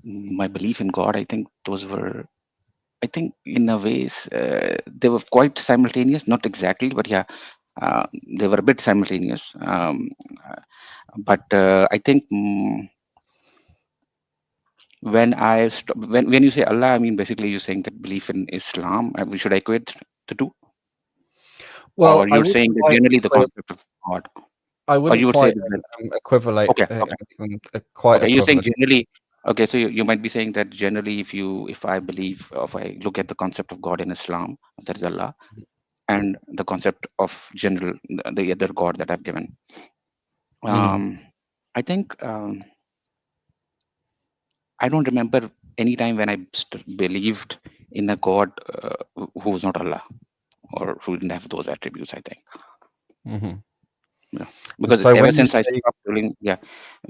my belief in God, I think those were, I think in a ways, they were quite simultaneous, not exactly, but yeah, they were a bit simultaneous. But I think when when you say Allah, I mean, basically you're saying that belief in Islam, should I equate the two? Well, or you're saying that generally the concept of God? I wouldn't quite equivalent. Okay. Quite. Okay, you're saying generally. Okay, so you might be saying that generally, if I believe, if I look at the concept of God in Islam, that is Allah, and the concept of general, the other God that I've given, I think I don't remember any time when I believed in a God who was not Allah or who didn't have those attributes, I think. Yeah. Because ever since I stopped believing,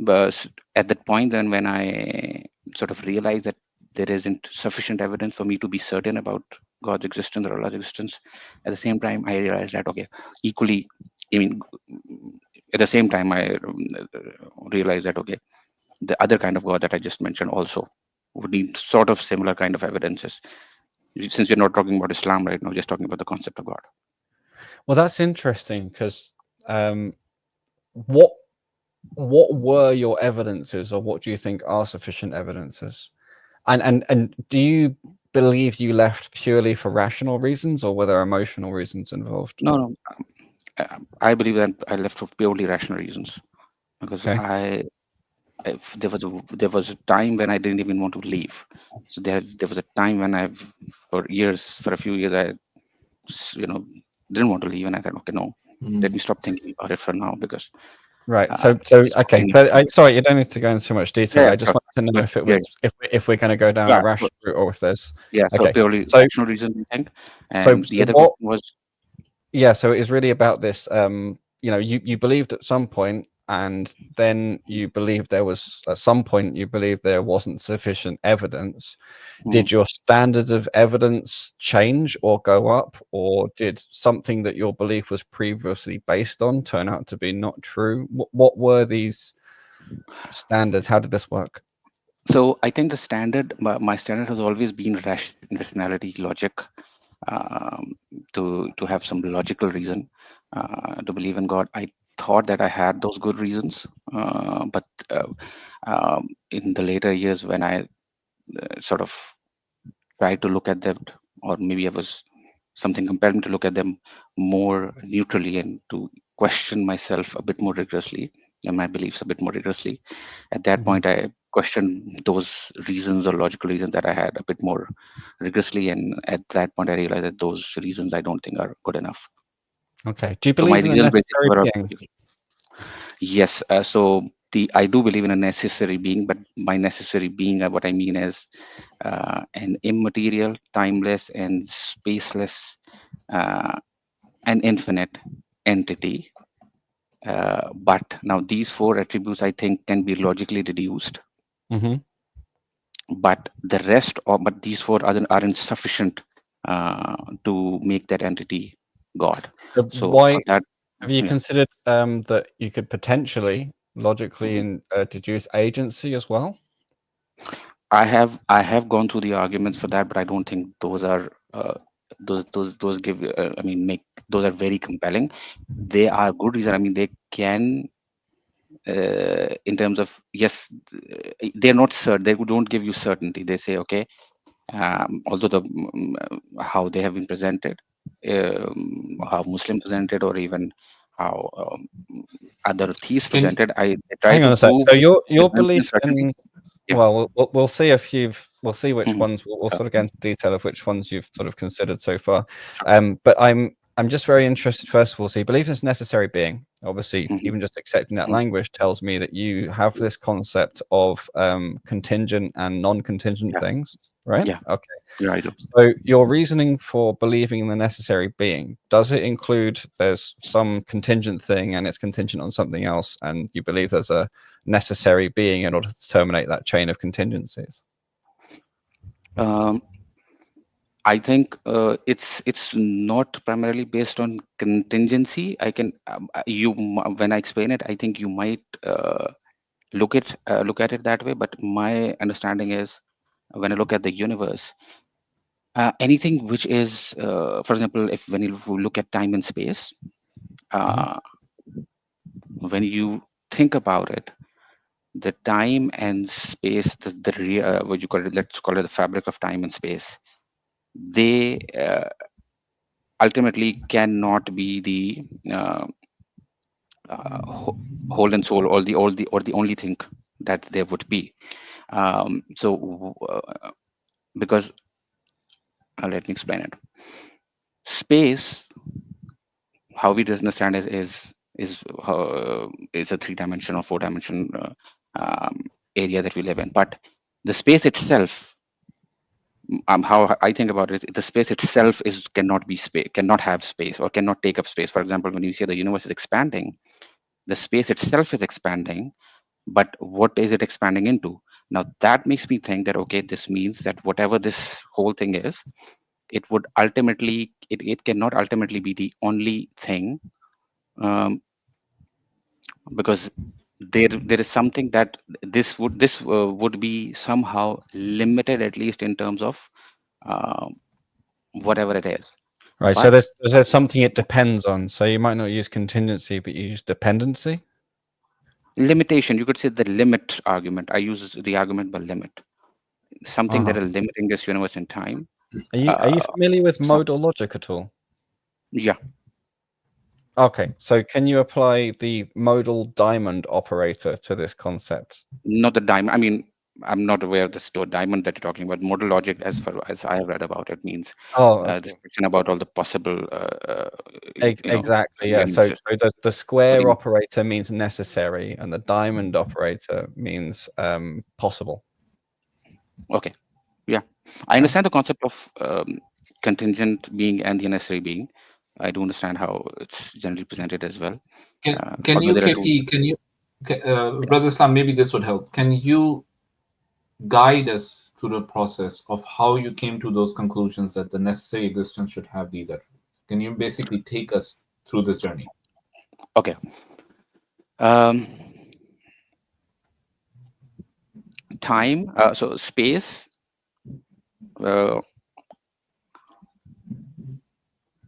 but at that point, then when I sort of realized that there isn't sufficient evidence for me to be certain about God's existence or Allah's existence, at the same time, I realized that, okay, equally, I mean, at the same time, I realized that, okay, the other kind of God that I just mentioned also would need sort of similar kind of evidences. Since you're not talking about Islam right now, just talking about the concept of God. Well, that's interesting because what were your evidences, or what do you think are sufficient evidences? And do you believe you left purely for rational reasons, or were there emotional reasons involved? No. I believe that I left for purely rational reasons, because there was a time when I didn't even want to leave. So there was a time when for a few years, I didn't want to leave, and I said, okay, no, let me stop thinking about it for now, because. Right. So okay. So sorry, you don't need to go into too much detail. I just wanted to know if it was if we're going to go down a rational route, or if there's so purely rational reason, I think. And the other question was. Yeah. So it is really about this. You believed at some point, and then you believed there was at some point you believed there wasn't sufficient evidence. Did your standards of evidence change or go up, or did something that your belief was previously based on turn out to be not true? What were these standards? How did this work? So I think my standard has always been rationality, logic, to have some logical reason to believe in God. I thought that I had those good reasons, but in the later years, when I sort of tried to look at them, or maybe something compelled me to look at them more neutrally and to question myself a bit more rigorously and my beliefs a bit more rigorously. At that point, I questioned those reasons or logical reasons that I had a bit more rigorously, and at that point, I realized that those reasons I don't think are good enough. Okay. Do you believe in a necessary being? Yes. So I do believe in a necessary being, but by necessary being, what I mean is an immaterial, timeless, and spaceless an infinite entity. But now these four attributes, I think, can be logically deduced. Mm-hmm. But the rest, but these four aren't sufficient to make that entity God. So So why for that, have you yeah. considered that you could potentially logically deduce agency as well? I have gone through the arguments for that, but I don't think those are those give I mean make those are very compelling. They are good reason. I mean, they can in terms of, yes, they're not certain. They don't give you certainty. They say, okay, although how they have been presented, how Muslim presented, or even how other theists Can presented, they try Hang to on a sec. prove So your with belief certainty. in, Yeah. well, we'll see if we'll see which Mhm. ones we'll Sure. sort of get into detail of which ones you've sort of considered so far. Sure. But I'm just very interested. First of all, so you believe in necessary being. Obviously, Mhm. even just accepting that Mhm. language tells me that you have this concept of contingent and non-contingent Yeah. things, right? Yeah. Okay. Yeah, I do. So your reasoning for believing in the necessary being, does it include there's some contingent thing and it's contingent on something else, and you believe there's a necessary being in order to terminate that chain of contingencies? I think it's not primarily based on contingency. I can when I explain it, I think you might look at it that way. But my understanding is, when I look at the universe, anything which is, for example, if when you look at time and space, uh, when you think about it, the time and space, what you call it, let's call it the fabric of time and space, they ultimately cannot be the whole and soul, or the only thing that there would be. Because let me explain it. Space, how we understand is a 3-dimension or 4-dimension area that we live in. But the space itself, how I think about it, the space itself cannot be space, cannot have space, or cannot take up space. For example, when you say the universe is expanding, the space itself is expanding, but what is it expanding into? Now that makes me think that, okay, this means that whatever this whole thing is, it cannot ultimately be the only thing, um, because there is something that this would be somehow limited, at least in terms of uh, whatever it is. Right. So But there's something it depends on. So you might not use contingency, but you use dependency. limitation, you could say the limit argument. I use the argument by limit, something that Uh-huh. is limiting this universe in time. Are you familiar with So, modal logic at all? yeah. Okay, so can you apply the modal diamond operator to this concept? Not the diamond. I mean, I'm not aware of the store diamond that you're talking about. Modal logic, as far as I have read about it, means Oh, this question about all the possible, exactly. Yeah. So, universes. the square Okay. operator means necessary, and the diamond operator means possible. Okay. Yeah, I Yeah. understand the concept of contingent being and the necessary being. I do understand how it's generally presented as well. can Although you there are two. KP, Brother Islam, maybe this would help. Can you guide us through the process of how you came to those conclusions that the necessary existence should have these attributes? Can you basically take us through this journey? Okay. Um, Time. So space. Uh,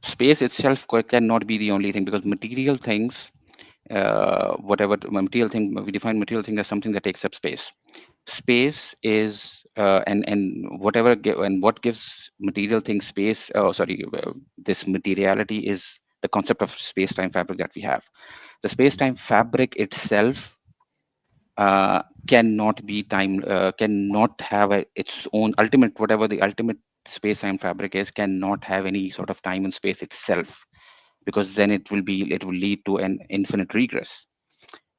Space itself cannot be the only thing, because material things, whatever material thing we define, material thing as something that takes up space. Space is and what gives material things space. Oh, sorry, this materiality is the concept of space-time fabric that we have. The space-time fabric itself cannot be cannot have its own ultimate, whatever the ultimate space-time fabric is, cannot have any sort of time and space itself, because then it will lead to an infinite regress.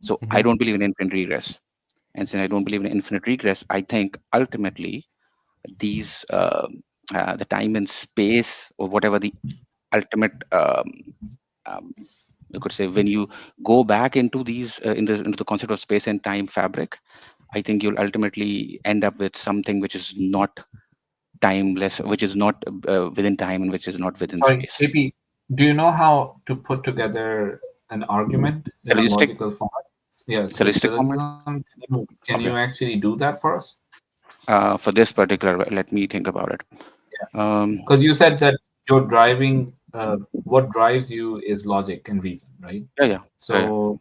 So I Mhm. don't believe in infinite regress, and since I don't believe in infinite regress, I think ultimately these the time and space, or whatever the ultimate. You could say when you go back into these into the concept of space and time fabric, I think you'll ultimately end up with something which is not timeless, which is not within time, and which is not within Sorry, space. KP, do you know how to put together an argument in a Syllogistic? logical format? Yeah, Syllogistic format? syllogism. Can Okay. you actually do that for us? For this particular, let me think about it. Because you said that you're driving, what drives you is logic and reason, right? Yeah. So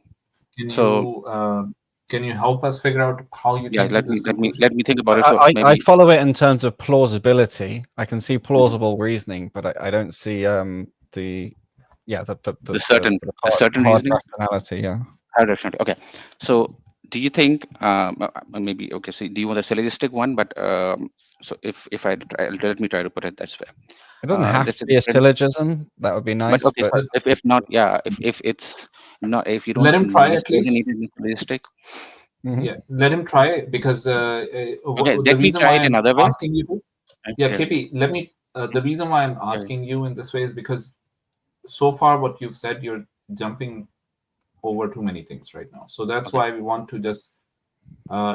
can you help us figure out how you Yeah, came to this conclusion? let me think about it. So I maybe follow it in terms of plausibility. I can see plausible reasoning, but I don't see the certain hard reasoning. rationality. Yeah. Hard rationality. Okay. So do you think maybe okay? So do you want the syllogistic one? But so if I try, let me try to put it that way. It doesn't have Let's to say be a syllogism. That would be But nice. okay, But so if not, yeah, if it's not, if you don't Let him try at necessarily least. need it in syllogistic. Yeah, let him try it because Okay, the let me reason try why it I'm another way. asking you to, yeah, Yeah. KP, let me. The reason why I'm asking you in this way is because so far what you've said, you're jumping over too many things right now. So that's Okay. why we want to just,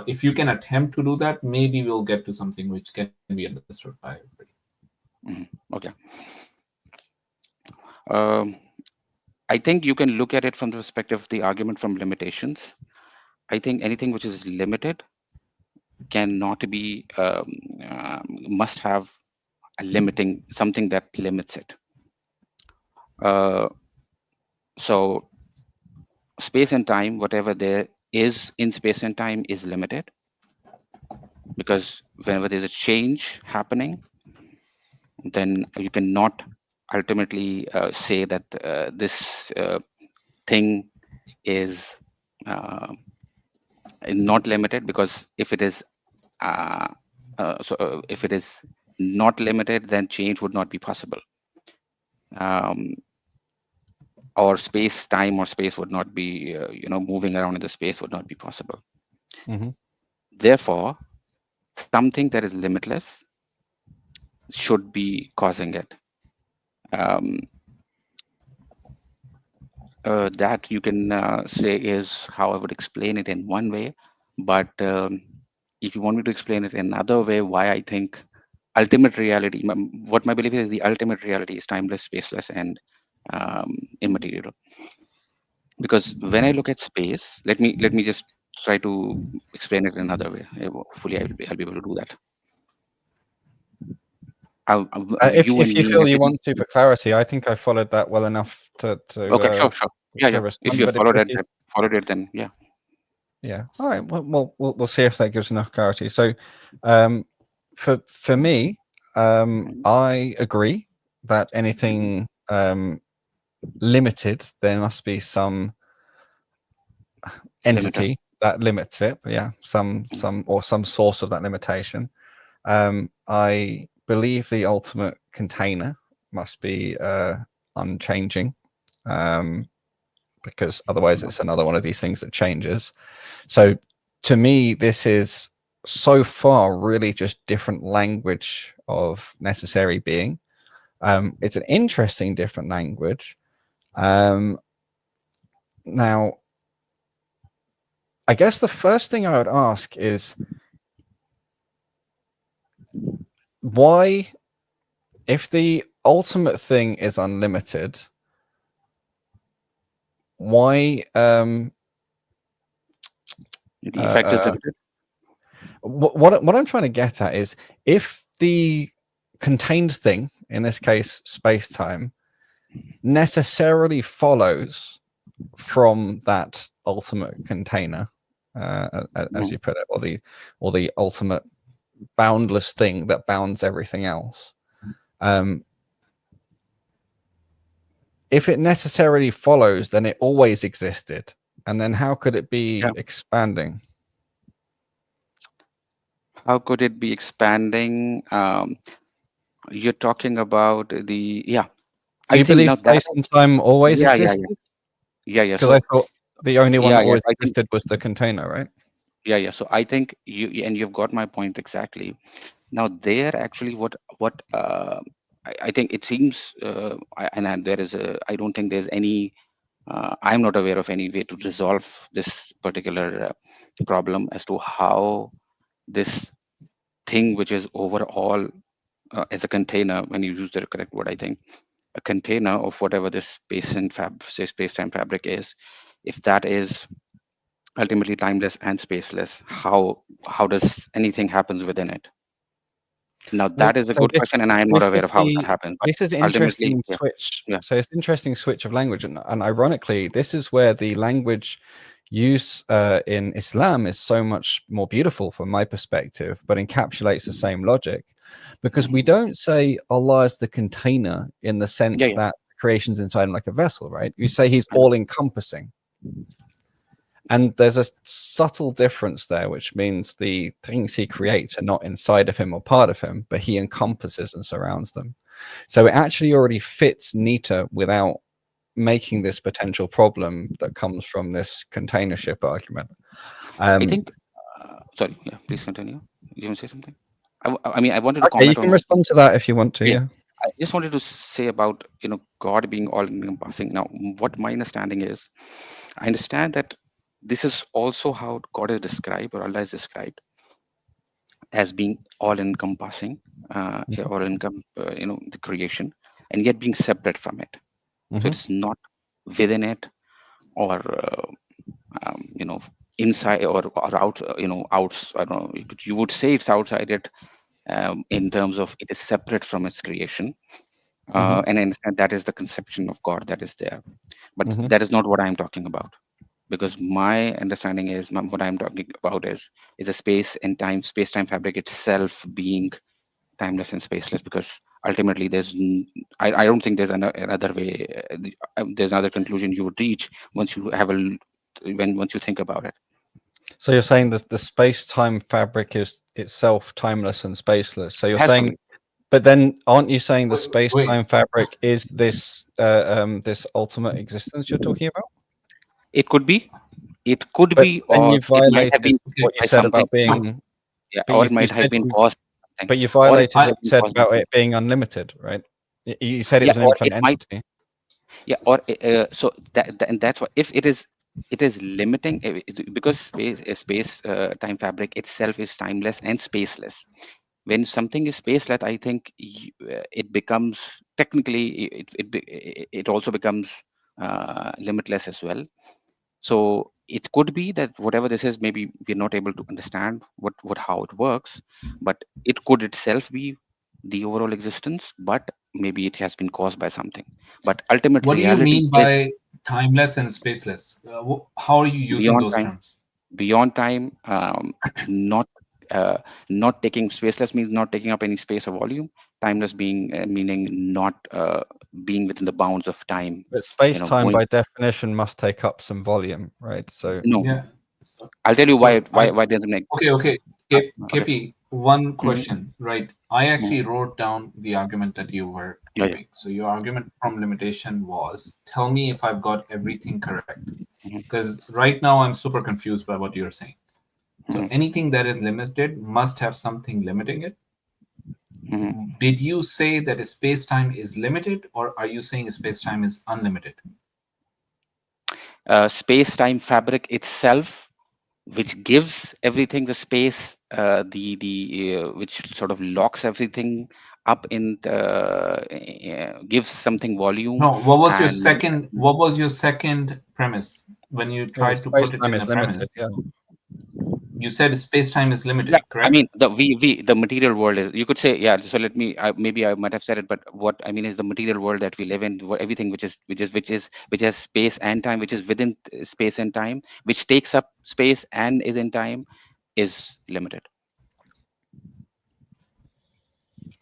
if you can attempt to do that, maybe we'll get to something which can be understood by everybody. Okay. I think you can look at it from the perspective of the argument from limitations. I think anything which is limited cannot be must have a limiting, something that limits it. So space and time, whatever there is in space and time, is limited, because whenever there's a change happening, then you cannot ultimately say that this thing is not limited, because if it is if it is not limited, then change would not be possible, or space time or space would not be moving around in the space would not be possible. Therefore, something that is limitless should be causing it. That you can say is how I would explain it in one way, but if you want me to explain it in another way, why I think ultimate reality, what my belief is, the ultimate reality is timeless, spaceless, and immaterial. Because when I look at space, let me just try to explain it in another way. Hopefully, I'll be able to do that. if You and you me and feel you everything. want to for clarity, I think I followed that well enough to Okay, sure. Yeah. If respond. you But followed it, then yeah. Yeah. All right. Well, we'll see if that gives enough clarity. So, for me, I agree that anything limited, there must be some entity that limits it. Yeah, some source of that limitation. I believe the ultimate container must be unchanging, because otherwise it's another one of these things that changes. So to me, this is so far really just different language of necessary being. It's an interesting different language. Now, I guess the first thing I would ask is why, if the ultimate thing is unlimited, why The effect is limited. what I'm trying to get at is, if the contained thing, in this case space-time, necessarily follows from that ultimate container, as you put it, or the ultimate boundless thing that bounds everything else, if it necessarily follows, then it always existed, and then how could it be expanding? How could it be expanding? You're talking about the Do I you think believe now that space and time always yeah. existed? Because I thought the only one that always I think existed was the container, right? yeah. So I think you've got my point exactly. Now there actually what I think it seems, there is I don't think there's any. I'm not aware of any way to resolve this particular problem as to how this thing, which is overall as a container, when you use the correct word, I think a container of whatever this space-time fabric is, if that is ultimately timeless and spaceless, how does anything happens within it? Now that is a So good question, and I am not aware of how that happens. But this is an ultimately, interesting yeah, switch. yeah. So it's an interesting switch of language, and ironically, this is where the language use in Islam is so much more beautiful from my perspective, but encapsulates the same logic, because we don't say Allah is the container in the sense Yeah. that creation's inside him like a vessel, right? You say he's I know. all encompassing. And there's a subtle difference there, which means the things he creates are not inside of him or part of him, but he encompasses and surrounds them. So it actually already fits neater without making this potential problem that comes from this containership argument. I think. Sorry. Yeah. Please continue. You want to say something? I mean, I wanted to okay, you comment can on. respond to that if you want to. Yeah. Yeah. I just wanted to say about God being all encompassing. Now, what my understanding is, I understand that this is also how God is described, or Allah is described, as being all encompassing, or the creation, and yet being separate from it. So Mhm. it's not within it, or inside, or out. Outs. I don't know. You would say it's outside it, in terms of it is separate from its creation. Mhm. And I understand that is the conception of God that is there, but Mhm. that is not what I'm talking about. Because my understanding is, what I'm talking about is a space-time fabric itself being timeless and spaceless. Because ultimately, I don't think there's another way. There's another conclusion you would reach once you have once you think about it. So you're saying that the space-time fabric is itself timeless and spaceless. So It you're has to saying, be. but then aren't you saying the Wait, space-time fabric is this this ultimate existence you're talking about? It could be. It could But be, then or you it might have violated been what you by said something. about being, Yeah, but or it you might have said been caused by something, but you or it violated might what have you been said caused by about something. it being unlimited, right? You said it Yeah, was an or it infinite might. entity. Yeah, or so and that's why, if it is limiting, because time fabric itself is timeless and spaceless. When something is spaceless, I think it becomes technically, it also becomes limitless as well. So it could be that whatever this is, maybe we're not able to understand how it works, but it could itself be the overall existence, but maybe it has been caused by something. But ultimate what do you reality mean is by timeless and spaceless? How are you using beyond those time. terms? Beyond time, not not taking spaceless means not taking up any space or volume. Timeless being meaning not being within the bounds of time. But space-time Going. by definition must take up some volume, right? So No, Yeah. So, I'll tell you so I why doesn't make. okay. Okay. KP, one Mm-hmm. question, right? I Mm-hmm. actually wrote down the argument that you were Yeah, yeah. giving. So your argument from limitation was, tell me if I've got everything correct. Mm-hmm. Because right now I'm super confused by what you're saying. So Mm-hmm. anything that is limited must have something limiting it. Mm-hmm. Did you say that space-time is limited, or are you saying space-time is unlimited? Space-time fabric itself, which gives everything the space, which sort of locks everything up gives something volume. No, what was your And second? What was your second premise when you yeah, tried to put it space-time in a is limited. premise? Yeah. You said space-time is yeah, limited, I correct? mean, the material world is, you could say, yeah. So let me, maybe I might have said it, but what I mean is the material world that we live in, everything which has space and time, which is within space and time, which takes up space and is in time, is limited.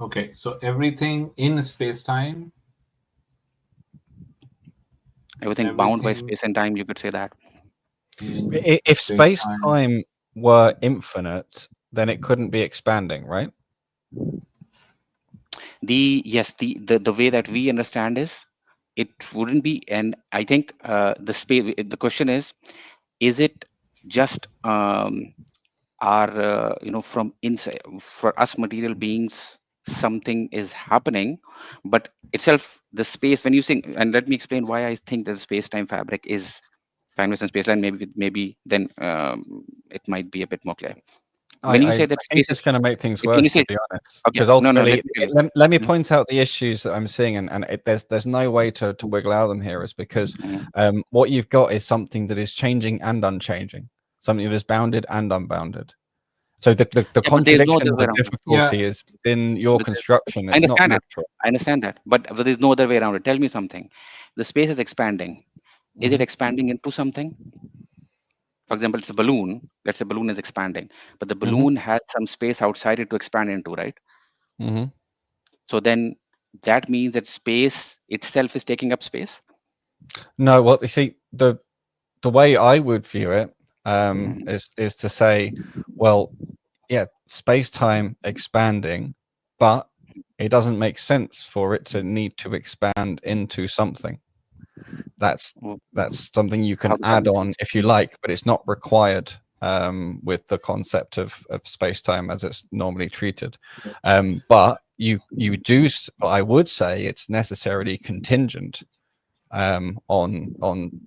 Okay, so everything in space-time, Everything bound by everything space and time, you could say that. in If space-time. space-time were infinite, then it couldn't be expanding, right? Yes, the way that we understand is, it wouldn't be. And I think the question is it just our from inside, for us material beings, something is happening, but itself the space when you think, and let me explain why I think that the space-time fabric is timeless and space-time. Maybe then it might be a bit more clear. When you say that I think space it's is, going to make things when you worse, say, to be honest. okay, Because no, ultimately, let me Mhm. point out the issues that I'm seeing, and there's no way to wiggle out of them here, is because Mhm. what you've got is something that is changing and unchanging, something that is bounded and unbounded. So the Yeah, but there's no contradiction, other way the around. Yeah. difficulty is in your But construction. I It's not understand it. natural. I understand that, but there's no other way around it. Tell me something. The space is expanding. Is it expanding into something? For example, it's a balloon. Let's say balloon is expanding, but the balloon has some space outside it to expand into, right? Mm-hmm. So then that means that space itself is taking up space. No, well, you see, the way I would view it Mhm. is to say, well, yeah, space-time expanding, but it doesn't make sense for it to need to expand into something. That's Well, something you how can does that add make on sense? if you like, but it's not required with the concept of space-time as it's normally treated. But you do, I would say it's necessarily contingent on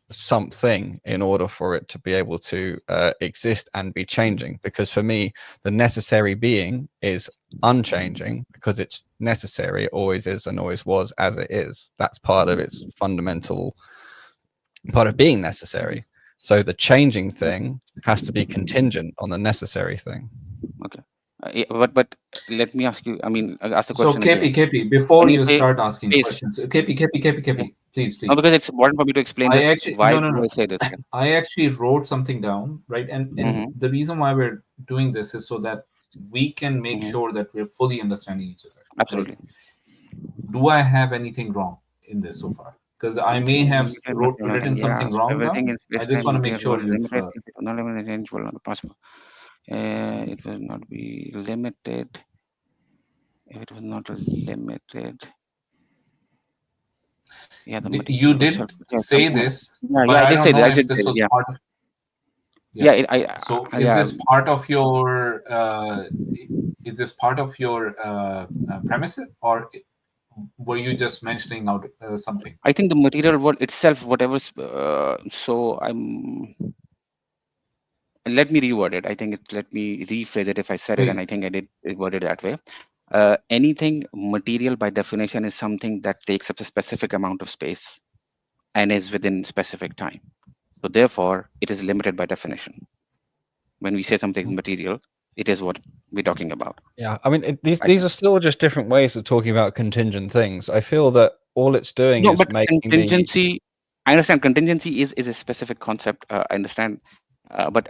something in order for it to be able to exist and be changing. Because for me, the necessary being is unchanging because it's necessary. It always is and always was as it is. That's part of its fundamental part of being necessary. So the changing thing has to be contingent on the necessary thing. Okay. Yeah, but let me ask you. I mean, I'll ask the So question again. KP, When before you you say start asking space, questions, yeah. please, No, please. because it's important for me to explain I this. actually Why no, do no. I say this? Yeah. I actually wrote something down, right? And Mm-hmm. the reason why we're doing this is so that we can make Mm-hmm. sure that we're fully understanding each other, right? Absolutely. Do I have anything wrong in this so far? Because I I'm may saying have limited material written nothing. Yeah, something so wrong everything down. is I this just time want to make material sure was you've. limited, not limited, changeable, not possible. It will not be limited. If it was not limited, yeah, the You material did itself. Yeah, say something. this, Yeah, but yeah, I I did don't say that. know I if did this say that. was Yeah, part of. Yeah. yeah. So Yeah. is this part of your premise, or were you just mentioning out something? I think the material world itself, whatever. So I'm. Let me reword it. I think it. Let me rephrase it. If I said it, and I Please. think I did word it that way. Anything material by definition is something that takes up a specific amount of space and is within specific time. So therefore, it is limited by definition. When we say something is material, it is what we're talking about. Yeah, I mean, I these think. are still just different ways of talking about contingent things. I feel that all it's doing No, is but making the contingency. I understand contingency is a specific concept. I understand, but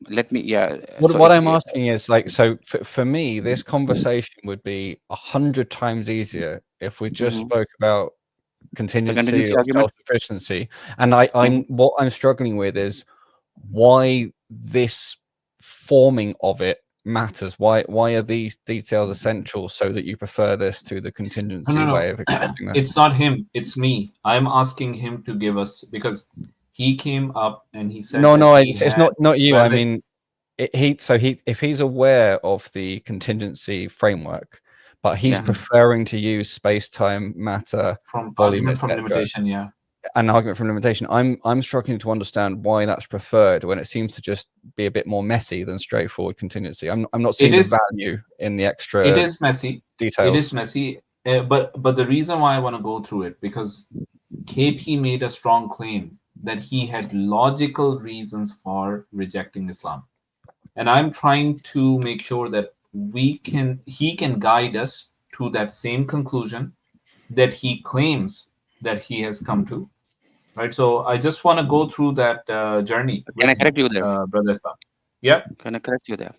let me. Yeah. So what if I'm asking is like, so for me, this conversation would be 100 times easier if we just Mhm. spoke about So contingency contingency or argument. self-sufficiency. And I'm Mhm. what I'm struggling with is why this forming of it matters. Why are these details essential so that you prefer this to the contingency way No. of expressing this? It's not him. It's me. I'm asking him to give us because he came up and he said No, that no, he it's had not you. I valid mean, he if he's aware of the contingency framework, but he's Yeah. preferring to use space, time, matter, from volume, argument from etc. limitation. Yeah. An argument from limitation. I'm struggling to understand why that's preferred when it seems to just be a bit more messy than straightforward contingency. I'm not It seeing the is. value in the It extra is messy. It is details. messy. But the reason why I want to go through it because KP made a strong claim that he had logical reasons for rejecting Islam. And I'm trying to make sure that he can guide us to that same conclusion that he claims that he has come to, right? So I just want to go through that journey Can I with correct him, you there? Brother Islam. Yeah. Can I correct you there?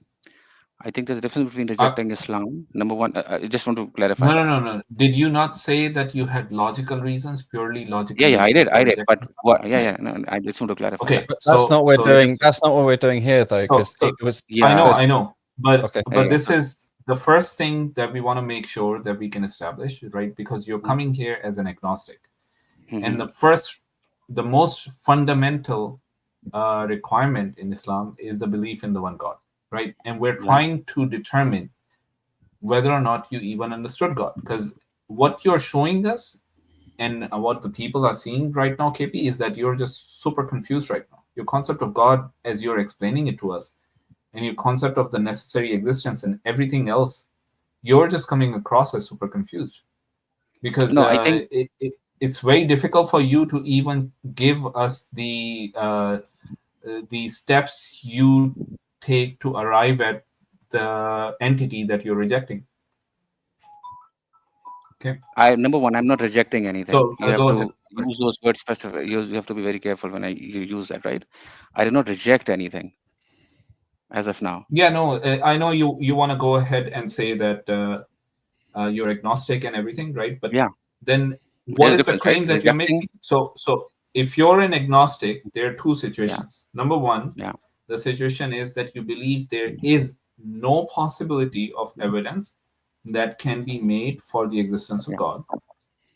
I think there's a difference between uh, rejecting Islam. Number one, I just want to clarify. no. Did you not say that you had logical reasons, purely logical Yeah, I reasons did, for But rejecting what? Islam? Yeah. No, I just want to clarify that. Okay, But that's so not what we're so doing. let's That's not what we're doing here, though, so because so it was Yeah. there's I know, okay. but Yeah. this is the first thing that we want to make sure that we can establish, right? Because you're coming here as an agnostic, and Mm-hmm. the most fundamental requirement in Islam is the belief in the one God, right? And we're Right. trying to determine whether or not you even understood God. Because what you're showing us and what the people are seeing right now, KP, is that you're just super confused right now. Your concept of God, as you're explaining it to us, and your concept of the necessary existence and everything else, you're just coming across as super confused. Because No, I think it's very difficult for you to even give us the steps you take to arrive at the entity that you're rejecting. Okay. number one, I'm not rejecting anything. So You have go to ahead. use those words specific. You have to be very careful when you use that, right? I did not reject anything as of now. Yeah, no, I know you want to go ahead and say that you're agnostic and everything, right? But Yeah, then what there's a is the difference, right? claim that you're Rejecting. making? So if you're an agnostic, there are two situations. Number one, Yeah. the situation is that you believe there is no possibility of evidence that can be made for the existence of Yeah. God,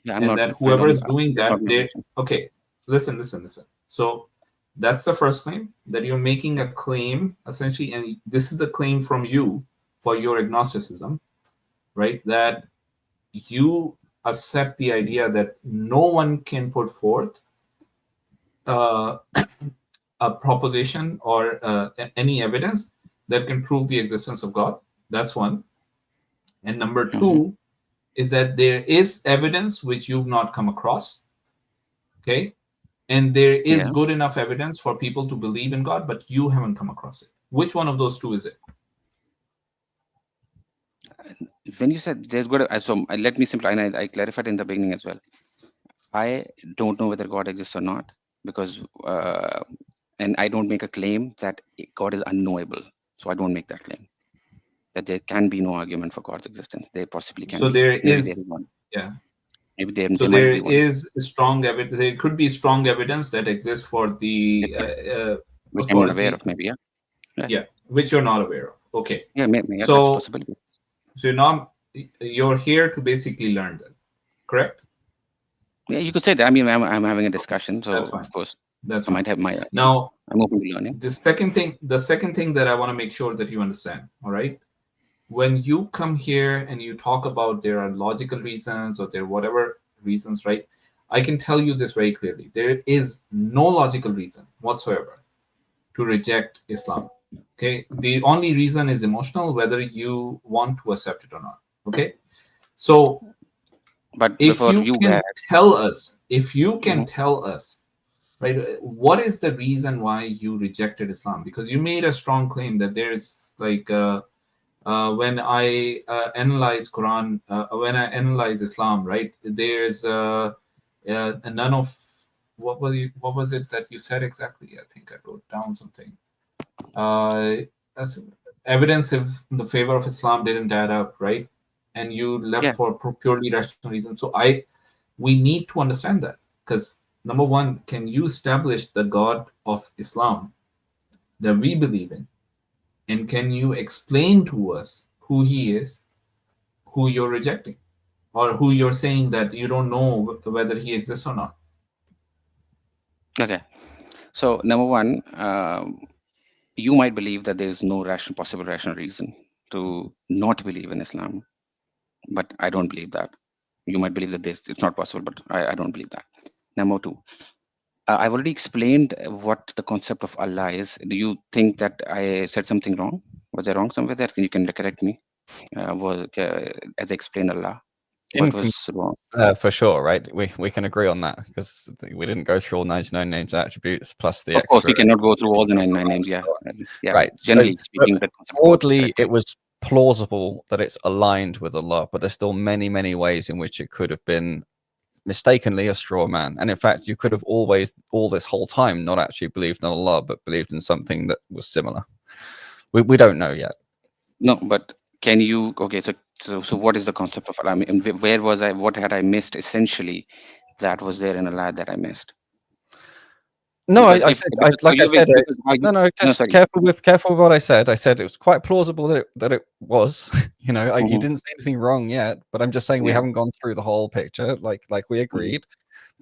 Yeah, I'm and not. that I whoever don't. is doing That's not that, my they position. okay. Listen. So that's the first claim, that you're making a claim essentially, and this is a claim from you for your agnosticism, right? That you accept the idea that no one can put forth uh, a proposition or any evidence that can prove the existence of God. That's one. And number two is that there is evidence which you've not come across. Okay. And there is Yeah. good enough evidence for people to believe in God, but you haven't come across it. Which one of those two is it? When you said there's good, so let me simplify, and I clarified in the beginning as well. I don't know whether God exists or not, because and I don't make a claim that God is unknowable. So I don't make that claim that there can be no argument for God's existence. There possibly can So be. there Maybe there is, is one. yeah. Maybe So there might there be one. is strong evidence. There could be strong evidence that exists for the Which I'm not aware of. Maybe yeah, which you're not aware of. Okay. Yeah, maybe that's So possible. you're here to basically learn that, correct? Yeah, you could say that. I mean, I'm having a discussion, so That's fine. of course That's I fine. might have my. Now, I'm open to learning. the second thing that I want to make sure that you understand, all right? When you come here and you talk about there are logical reasons or there are whatever reasons, right? I can tell you this very clearly. There is no logical reason whatsoever to reject Islam. Okay. The only reason is emotional, whether you want to accept it or not. Okay. So But if before you you can tell us, right, what is the reason why you rejected Islam? Because you made a strong claim that there's like when I analyze Quran, when I analyze Islam, right, there's none of what was it that you said exactly? I think I wrote down something. As evidence in the favor of Islam didn't add up, right? And you left for purely rational reasons. So we need to understand that, because number one, can you establish the God of Islam that we believe in? And can you explain to us who he is, who you're rejecting, or who you're saying that you don't know whether he exists or not? Okay. So number one, you might believe that there is no possible rational reason to not believe in Islam, but I don't believe that. You might believe that it's not possible, but I don't believe that. Number two, I've already explained what the concept of Allah is. Do you think that I said something wrong? Was I wrong somewhere there? You can correct me. As I explained Allah, what was wrong? For sure, right? We can agree on that, because we didn't go through all 99 names and attributes plus the Of course, we extra. cannot go through all the 99 names. Yeah, yeah. Right. Generally speaking, but broadly, it was plausible that it's aligned with Allah, but there's still many ways in which it could have been mistakenly a straw man. And in fact, you could have always, all this whole time, not actually believed in Allah, but believed in something that was similar. We don't know yet. No, but can you? Okay, so what is the concept of Allah? I mean, where was I? What had I missed? Essentially, that was there in Allah that I missed. No, I said, just careful with what I said. I said it was quite plausible that it was. You know, you didn't say anything wrong yet, but I'm just saying we haven't gone through the whole picture, like we agreed.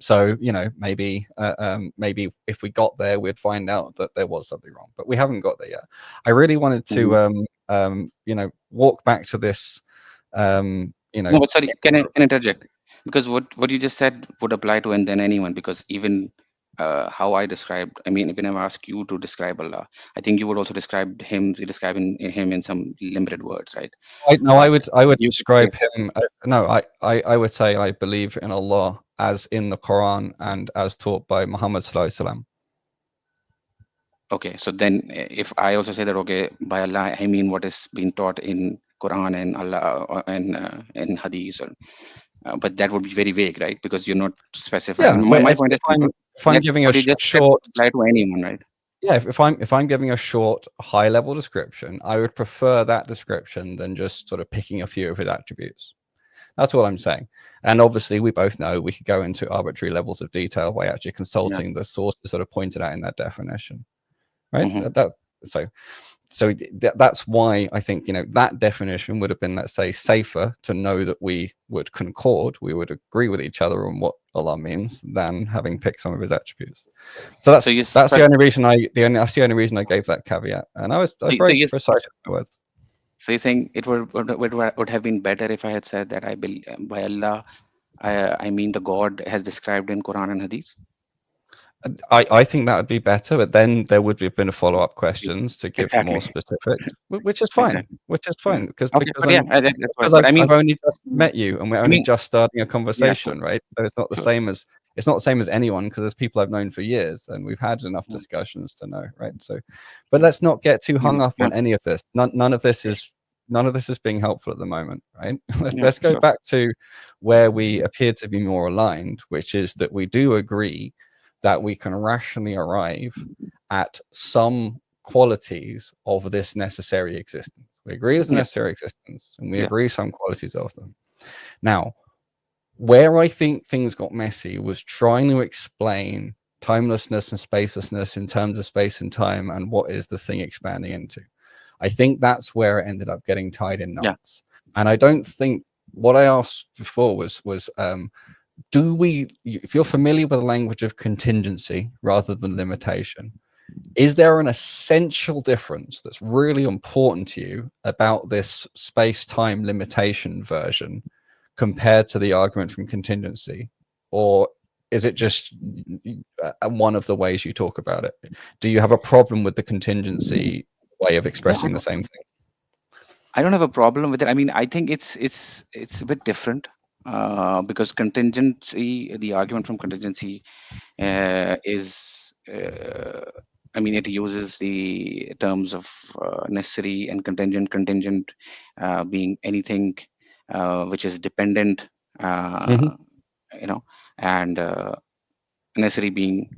So, you know, maybe if we got there, we'd find out that there was something wrong, but we haven't got there yet. I really wanted to, you know, walk back to this You know, No, but sorry, can I interject? Because what you just said would apply to and then anyone. Because even how I described, I mean, when I ask you to describe Allah, I think you would also describe him, him in some limited words, right? I would You could say, describe him. No, I would say I believe in Allah as in the Quran and as taught by Muhammad Sallallahu Alaihi Wasallam. okay, so then if I also say that, okay, by Allah, I mean what is being taught in Quran and Allah and Hadith, but that would be very vague, right? Because you're not specifying. Yeah, My point is simple. if I'm Let giving a what you just said short, apply to anyone, right? yeah, if I'm giving a short, high level description, I would prefer that description than just sort of picking a few of his attributes. That's what I'm saying. And obviously, we both know we could go into arbitrary levels of detail by actually consulting the sources that are pointed out in that definition, right? Mm-hmm. So that's why I think, you know, that definition would have been, let's say, safer to know that we would concord, we would agree with each other on what Allah means, than having picked some of his attributes. So that's the only reason that's the only reason I gave that caveat, and I was very precise with my words. So you're saying it would have been better if I had said that I believe by Allah, I mean the God has described in Quran and Hadith? I think that would be better, but then there would have been a follow-up questions to give more specific, which is fine. Which is fine because I've only just met you and we're only just starting a conversation, right? So it's not the same as anyone, because there's people I've known for years and we've had enough discussions to know, right? So, but let's not get too hung up on any of this. None of this is being helpful at the moment, right? Let's go back to where we appear to be more aligned, which is that we do agree that we can rationally arrive at some qualities of this necessary existence. We agree there's a necessary existence, and we agree some qualities of them. Now, where I think things got messy was trying to explain timelessness and spacelessness in terms of space and time and what is the thing expanding into. I think that's where it ended up getting tied in knots. And I don't think what I asked before was if you're familiar with the language of contingency rather than limitation, is there an essential difference that's really important to you about this space-time limitation version compared to the argument from contingency? Or is it just one of the ways you talk about it? Do you have a problem with the contingency way of expressing the same thing? I don't have a problem with it. I mean, I think it's a bit different. Because contingency, the argument from contingency is, I mean, it uses the terms of necessary and contingent. Contingent being anything which is dependent, you know, and necessary being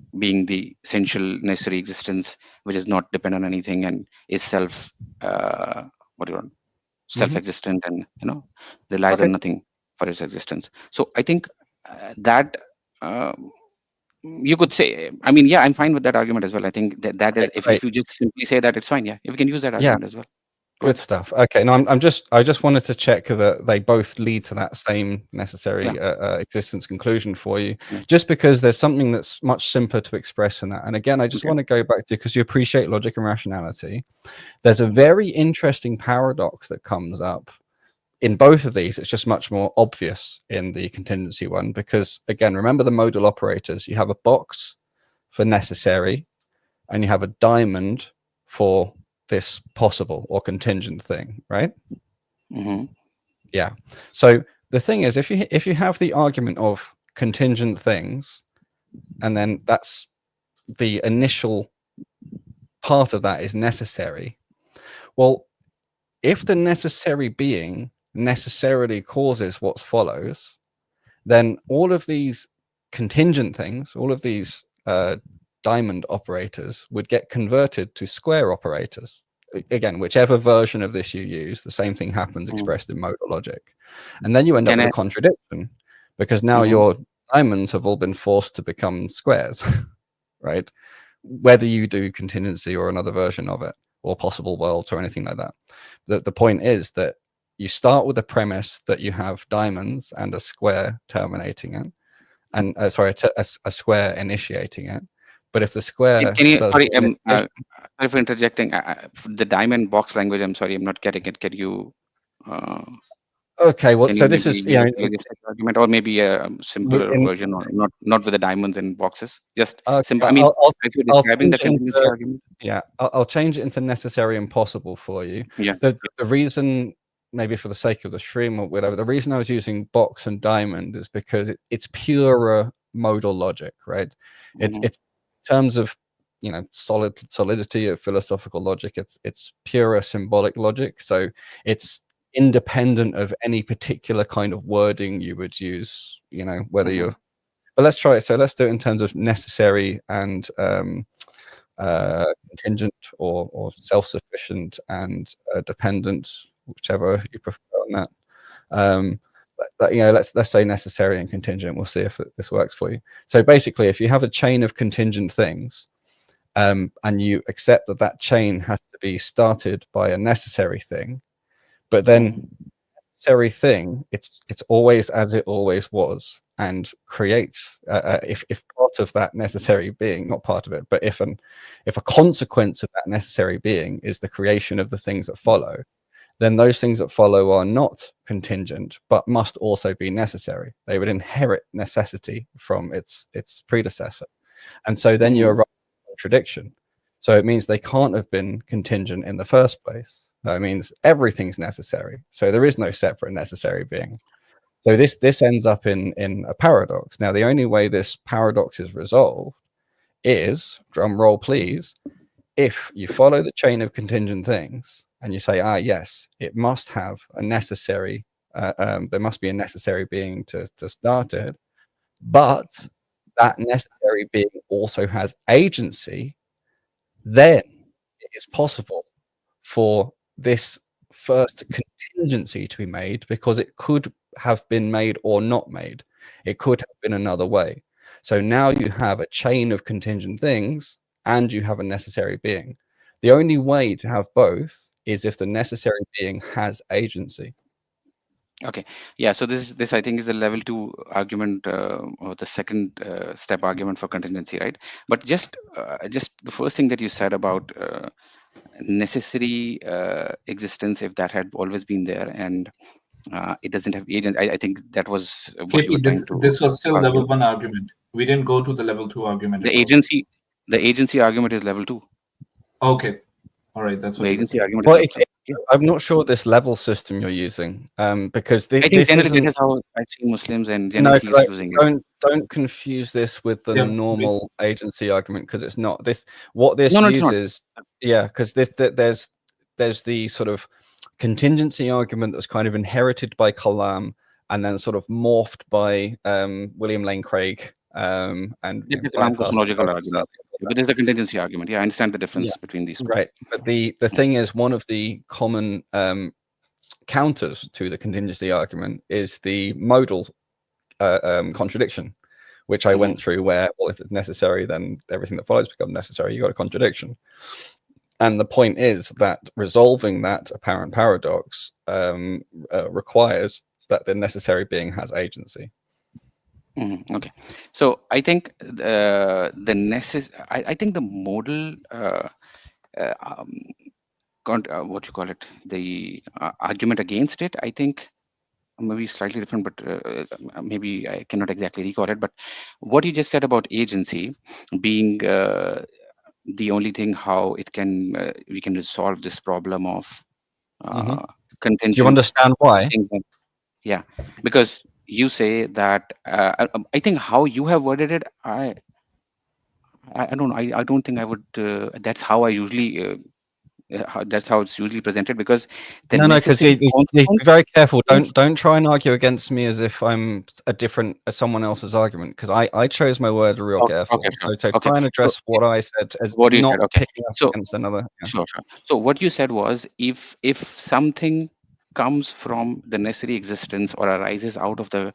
the essential necessary existence which is not dependent on anything and is self-existent, and you know, relies on nothing for its existence. So I think that you could say, I mean, I'm fine with that argument as well. I think that is, if you just simply say that, it's fine. Yeah, we can use that argument as well. Good stuff. Okay, now I just wanted to check that they both lead to that same necessary existence conclusion for you, just because there's something that's much simpler to express than that. And again, I just want to go back to, because you appreciate logic and rationality, there's a very interesting paradox that comes up in both of these. It's just much more obvious in the contingency one, because again, remember the modal operators. You have a box for necessary and you have a diamond for this possible or contingent thing, right? Yeah. So the thing is, if you have the argument of contingent things, and then that's the initial part of that is necessary, well, if the necessary being necessarily causes what follows, then all of these contingent things, all of these diamond operators would get converted to square operators. Again, whichever version of this you use, the same thing happens expressed in modal logic. And then you end up with a contradiction, because now your diamonds have all been forced to become squares, right? Whether you do contingency or another version of it, or possible worlds or anything like that. The point is that you start with the premise that you have diamonds and a square terminating it, and a square initiating it. But if the square sorry for interjecting, the diamond box language, I'm sorry, I'm not getting it. Can you Okay, well, Can so you this maybe is, make a syllogistic argument, or maybe a simpler in, version, or not with the diamonds and boxes? Just okay, simple. I mean, I'll if you're I'll describing the change it contingency into, argument, yeah, I'll change it into necessary and possible for you. yeah. The reason, maybe for the sake of the stream or whatever, the reason I was using box and diamond is because it's purer modal logic, right? It's Mhm. in terms of, you know, solidity of philosophical logic. It's purer symbolic logic, so it's independent of any particular kind of wording you would use. You know, whether Mhm. you're. But let's try it. So let's do it in terms of necessary and contingent, or self-sufficient and dependent, whichever you prefer on that. You know, let's say necessary and contingent. We'll see if this works for you. So basically, if you have a chain of contingent things, and you accept that that chain has to be started by a necessary thing, but then necessary thing, it's always as it always was, and creates if part of that necessary being, not part of it, but if a consequence of that necessary being is the creation of the things that follow, then those things that follow are not contingent, but must also be necessary. They would inherit necessity from its predecessor. And so then you arrive at a contradiction. So it means they can't have been contingent in the first place. That means everything's necessary. So there is no separate necessary being. So this ends up in a paradox. Now, the only way this paradox is resolved is, drum roll please, if you follow the chain of contingent things and you say, yes, it must have a necessary, there must be a necessary being to start it, but that necessary being also has agency, then it is possible for this first contingency to be made, because it could have been made or not made. It could have been another way. So now you have a chain of contingent things and you have a necessary being. The only way to have both is if the necessary being has agency. Okay. Yeah. So this I think is a level 2 argument, or the second step argument for contingency, right? But just the first thing that you said about necessary existence, if that had always been there, and it doesn't have agent, I think that was what you were KP, trying to this was still argue. level 1 argument. We didn't go to the level 2 argument The at all. agency argument is level 2. Okay. All right, that's what The you were agency saying. argument Well, is level 2. Yeah. I'm not sure this level system you're using, because I think this generally isn't. that is how I see Muslims and No, Gen because using it. don't confuse this with the Yeah, normal agency argument, because it's not this. What this No, it's not. uses, yeah, because there's the sort of contingency argument that's kind of inherited by Kalam and then sort of morphed by William Lane Craig and It's a Kalam bypassed. cosmological argument. But there's a contingency argument. Yeah, I understand the difference between these two. Right, but the thing is, one of the common counters to the contingency argument is the modal contradiction, which I went through, where, well, if it's necessary, then everything that follows becomes necessary. You got a contradiction. And the point is that resolving that apparent paradox requires that the necessary being has agency. Okay, so I think I think the modal what you call it, the argument against it, I think maybe slightly different, but maybe I cannot exactly recall it. But what you just said about agency being the only thing how it can we can resolve this problem of contingent. Do you understand why? Yeah, because you say that I think how you have worded it, I don't know. I don't think I would. That's how I usually. That's how it's usually presented, because the No, because necessary you be very careful. Don't try and argue against me as if I'm someone else's argument, because I chose my words real careful. Okay, sure. So try and address what I said as What you not said, okay. picking up So against another. Yeah. sure. So what you said was, if something comes from the necessary existence, or arises out of the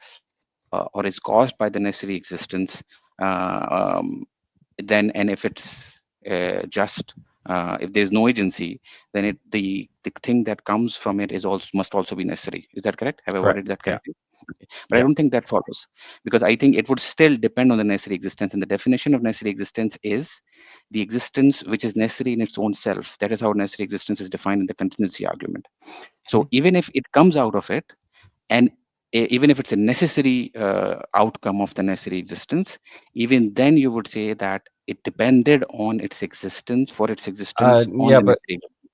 or is caused by the necessary existence, then, and if it's just if there's no agency, then the thing that comes from it must also be necessary. Is that correct? Have I worded that correctly? Okay. But I don't think that follows, because I think it would still depend on the necessary existence, and the definition of necessary existence is the existence which is necessary in its own self. That is how necessary existence is defined in the contingency argument. So even if it comes out of it, and even if it's a necessary outcome of the necessary existence, even then you would say that it depended on its existence, for its existence on Yeah, the but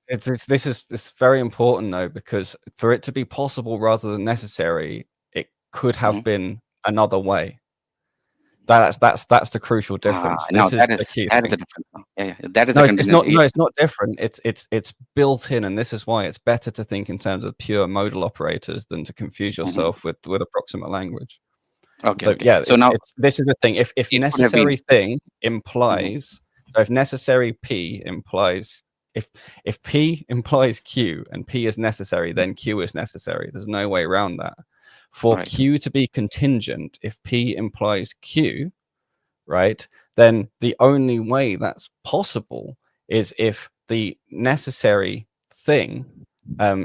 necessary. it's very important though, because for it to be possible rather than necessary, it could have been another way. That's the crucial difference. Now This is that the is key that thing. is a difference. Yeah, that is No, a it's not. contingency. No, it's not different. It's built in, and this is why it's better to think in terms of pure modal operators than to confuse yourself with approximate language. Okay, So okay. yeah, So now this is the thing. If it could have necessary been. thing implies, so if necessary P implies, if P implies Q and P is necessary, then Q is necessary. There's no way around that. For Right. Q to be contingent, if P implies Q, right, then the only way that's possible is if the necessary thing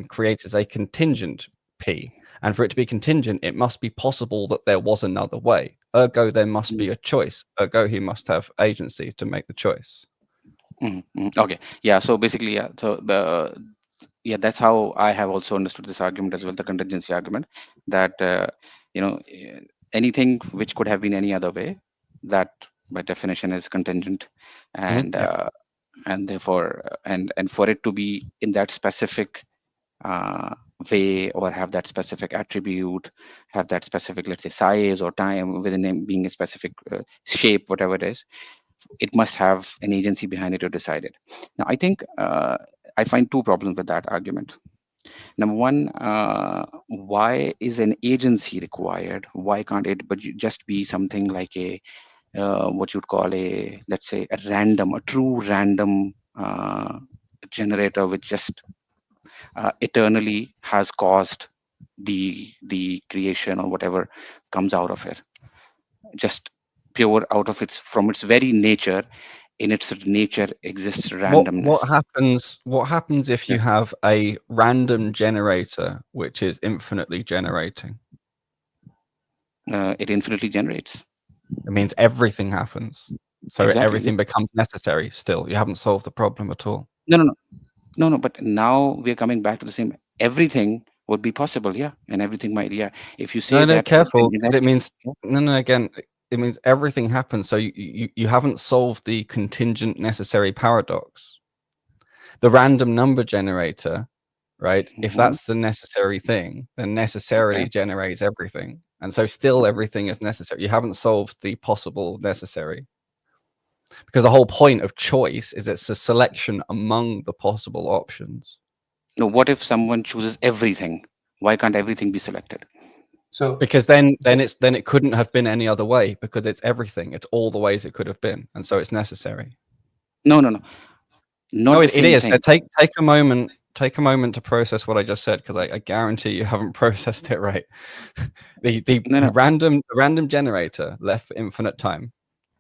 creates a contingent P. And for it to be contingent, it must be possible that there was another way. Ergo, there must be a choice. Ergo, he must have agency to make the choice. Okay. Yeah. So basically, yeah. So that's how I have also understood this argument as well, the contingency argument, that anything which could have been any other way, that by definition is contingent, and Yeah. and therefore and for it to be in that specific way, or have that specific attribute, have that specific, let's say, size or time within it being a specific shape, whatever it is, it must have an agency behind it to decide it. Now, I think I find two problems with that argument. Number one, why is an agency required? Why can't it just be something like a what you'd call a, let's say, a true random generator, which just eternally has caused the creation or whatever comes out of it, just pure out of from its very nature. In its nature exists randomness. What happens if you have a random generator which is infinitely generating? It infinitely generates. It means everything happens. So Exactly. everything becomes necessary still. You haven't solved the problem at all. No, but now we're coming back to the same. Everything would be possible, yeah, and everything might, yeah. If you say that, careful, in because that it means again, it means everything happens. So you haven't solved the contingent necessary paradox. The random number generator, right? If that's the necessary thing, then necessarily generates everything. And so still everything is necessary. You haven't solved the possible necessary. Because the whole point of choice is it's a selection among the possible options. No, what if someone chooses everything? Why can't everything be selected? So because then it couldn't have been any other way, because it's everything. It's all the ways it could have been, and so it's necessary. No. Not it is. thing. Take a moment. Take a moment to process what I just said, because I guarantee you haven't processed it right. The random generator left for infinite time,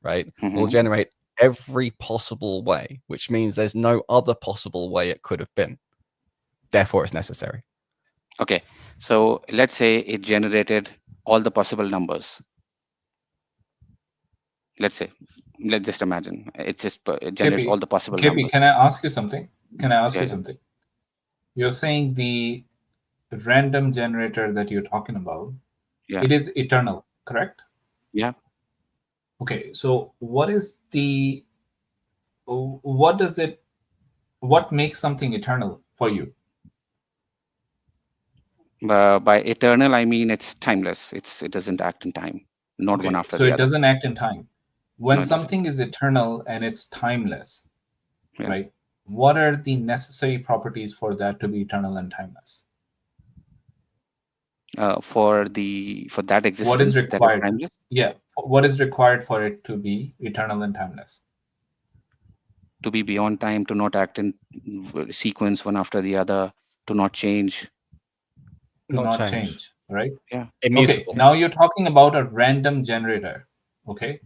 right, will generate every possible way, which means there's no other possible way it could have been. Therefore, it's necessary. Okay, so let's say it generated all the possible numbers. Let's just imagine it generates all the possible numbers. Can I ask you something? You're saying the random generator that you're talking about, it is eternal, correct? Yeah. Okay, so what makes something eternal for you? By eternal, I mean it's timeless. It doesn't act in time, not one after the other. So it doesn't act in time. When something is eternal and it's timeless, right? What are the necessary properties for that to be eternal and timeless? For that existence, what is required? That is timeless? Yeah, what is required for it to be eternal and timeless? To be beyond time, to not act in sequence one after the other, to not change. Not change, right? Yeah. Immutable. Okay, now you're talking about a random generator. Okay.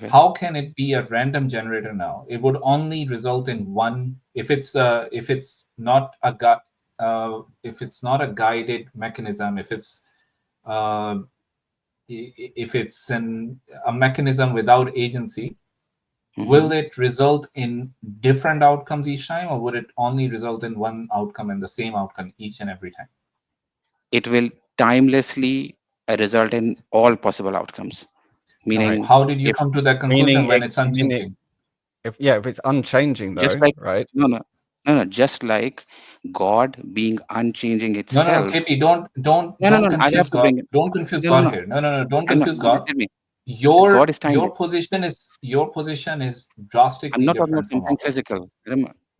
How can it be a random generator now? It would only result in one if it's not a guided mechanism, if it's a mechanism without agency. Will it result in different outcomes each time, or would it only result in one outcome and the same outcome each and every time? It will timelessly result in all possible outcomes. Meaning, Right. How did you if come to that Meaning conclusion when it's meaning unchanging? if it's unchanging just though, like right? no, just like God being unchanging No, itself. KP, don't No, I'll have confuse to God. bring it. Don't confuse No, God here. No, don't I know. confuse God. Let me. God Your is timeless. your position is I'm drastically not talking about different from something ours. physical.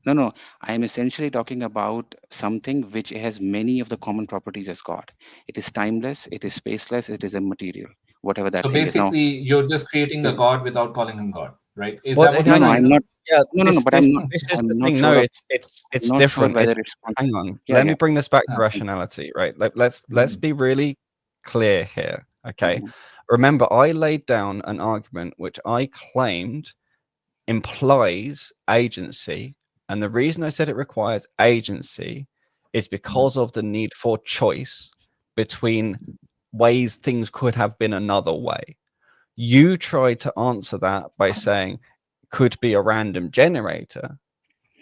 No. I am essentially talking about something which has many of the common properties as God. It is timeless, it is spaceless, it is immaterial, whatever that So thing is. Now, basically, you're just creating yeah, a God without calling him God, right? Is Well, that what you're hang no, trying to I'm on. do? not. Yeah, No, but I'm not. this is the I'm not thing. No, sure of. it's I'm not sure different. whether It's it's. hang on. Yeah, Let me yeah. bring this back to Okay. rationality, right? Let's be really clear here. Okay. Mhm. Remember, I laid down an argument which I claimed implies agency, and the reason I said it requires agency is because of the need for choice between ways things could have been another way. You tried to answer that by saying could be a random generator,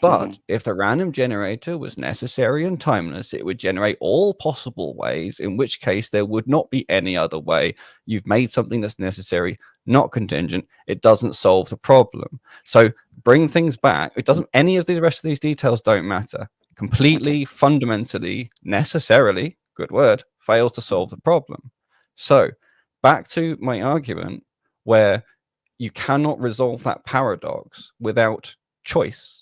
but if the random generator was necessary and timeless, it would generate all possible ways, in which case there would not be any other way. You've made something that's necessary, not contingent. It doesn't solve the problem. So bring things back. It doesn't, any of the rest of these details don't matter. Completely, fundamentally, necessarily, good word, fails to solve the problem. So back to my argument where you cannot resolve that paradox without choice.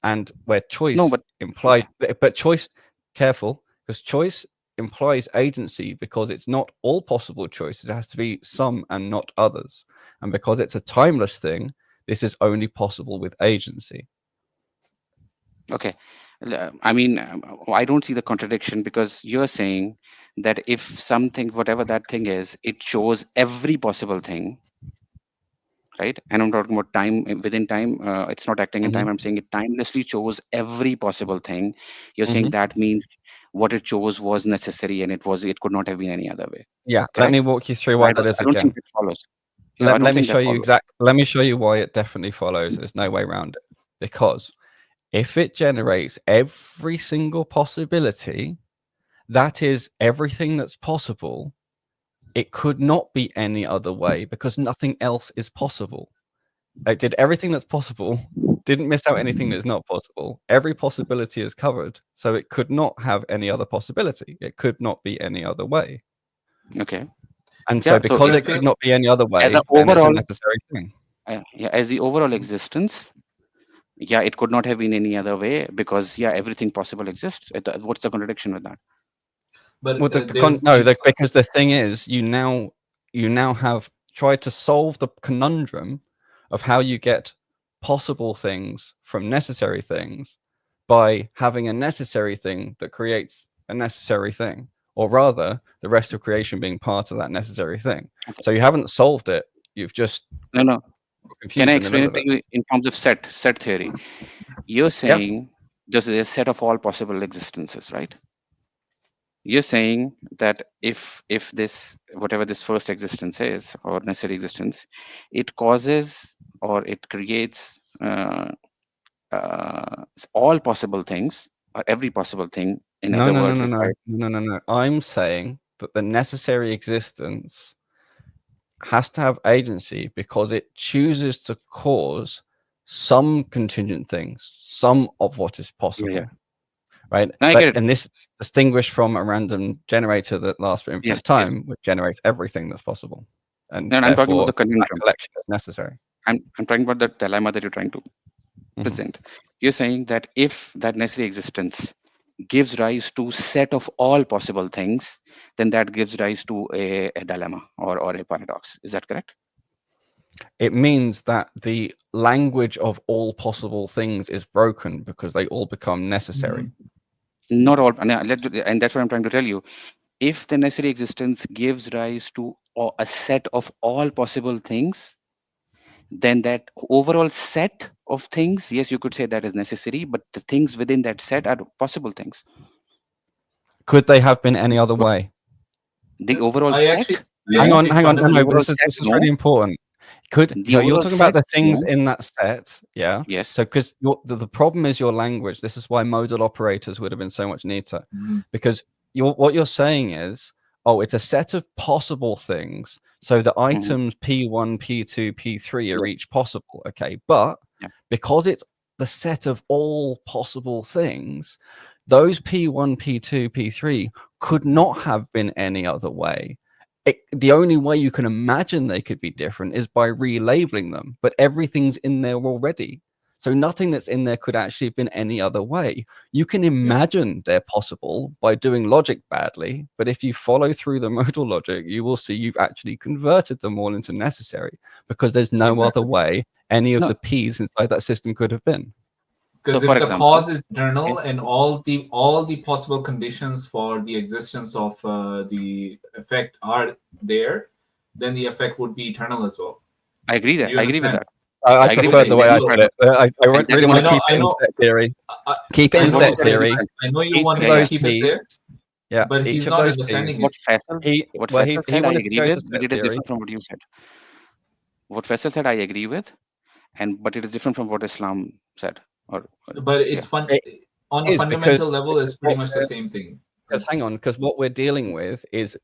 And where No, choice but implies, but choice, careful, because choice implies agency because it's not all possible choices. It has to be some and not others. And because it's a timeless thing, this is only possible with agency. okay. I mean, I don't see the contradiction because you're saying that if something, whatever that thing is, it shows every possible thing, right? And I'm talking about time within time. It's not acting in time. I'm saying it timelessly chose every possible thing. You're saying that means what it chose was necessary and it could not have been any other way. Yeah, let me Correct? walk you through why that is I don't think again. that follows. Yeah, I don't Let me think show that you follows. let me show you why it definitely follows. There's no way around it. Because if it generates every single possibility, that is everything that's possible, it could not be any other way because nothing else is possible. It did everything that's possible, didn't miss out anything that's not possible. Every possibility is covered, so it could not have any other possibility. It could not be any other way. Okay. And so Yeah. So because if it could not be any other as an way, then it's a overall, necessary thing. yeah, as the overall existence, yeah, it could not have been any other way because yeah, everything possible exists. What's the contradiction with that? But Well, because the thing is, you now have tried to solve the conundrum of how you get possible things from necessary things by having a necessary thing that creates a necessary thing, or rather, the rest of creation being part of that necessary thing. Okay. So you haven't solved it; you've just No. Can confused I in the explain middle it of to it. you in terms of set theory? You're Yeah. saying there's a set of all possible existences, right? You're saying that if this whatever this first existence is or necessary existence, it causes or it creates all possible things or every possible thing. In No, other no, no, words, no, if no, I no, no, no. I'm saying that the necessary existence has to have agency because it chooses to cause some contingent things, some of what is possible, right? I get it. And this distinguished from a random generator that lasts for Yes, infinite yes. time, which generates everything that's possible, and And I'm talking about therefore the that conundrum. collection is necessary. I'm talking about the dilemma that you're trying to present. You're saying that if that necessary existence gives rise to set of all possible things, then that gives rise to a dilemma or a paradox. Is that correct? It means that the language of all possible things is broken because they all become necessary. Not all, and that's what I'm trying to tell you. If the necessary existence gives rise to a set of all possible things, then that overall set of things, yes, you could say that is necessary, but the things within that set are possible things. Could they have been any other way? The overall I actually, set, Hang no. on. The No, overall this set, is no. really important. The So you're overall talking about set, the things no. in that set, yeah? Yes. So because the problem is your language. This is why modal operators would have been so much neater, because what you're saying is, oh, it's a set of possible things. So the items P1, P2, P3 are each possible. Okay. But because it's the set of all possible things, those P1, P2, P3 could not have been any other way. The only way you can imagine they could be different is by relabeling them, but everything's in there already. So nothing that's in there could actually have been any other way. You can imagine they're possible by doing logic badly, but if you follow through the modal logic, you will see you've actually converted them all into necessary, because there's no other way any of the P's inside that system could have been. Because So, if for the example, cause is eternal and all the possible conditions for the existence of the effect are there, then the effect would be eternal as well. I agree that. You I agree with understand? that. I agree prefer with the you. way I That's put it. I And really want to keep it in know- set theory. Keep it I in know set what theory. I know you Each want of to those keep it there, Yeah, but each he's of not those understanding What it. Faisal, he Faisal he said, I wanted to agree go to with, but set it is theory. different from what you said. What Faisal said, I agree with, but it is different from what Islam said. But it's fun on a is fundamental because level. It's pretty much the what same thing. Because hang on, because what we're dealing with is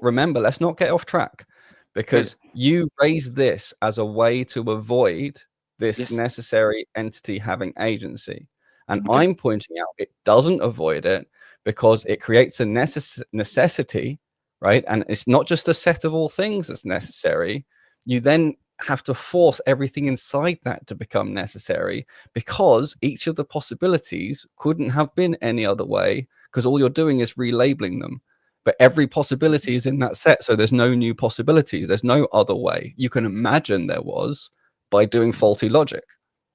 remember, let's not get off track, because you raised this as a way to avoid this necessary entity having agency. And I'm pointing out it doesn't avoid it, because it creates a necessity, right? And it's not just a set of all things that's necessary. You then have to force everything inside that to become necessary, because each of the possibilities couldn't have been any other way, because all you're doing is relabeling them. But every possibility is in that set, so there's no new possibilities. There's no other way. You can imagine there was by doing faulty logic,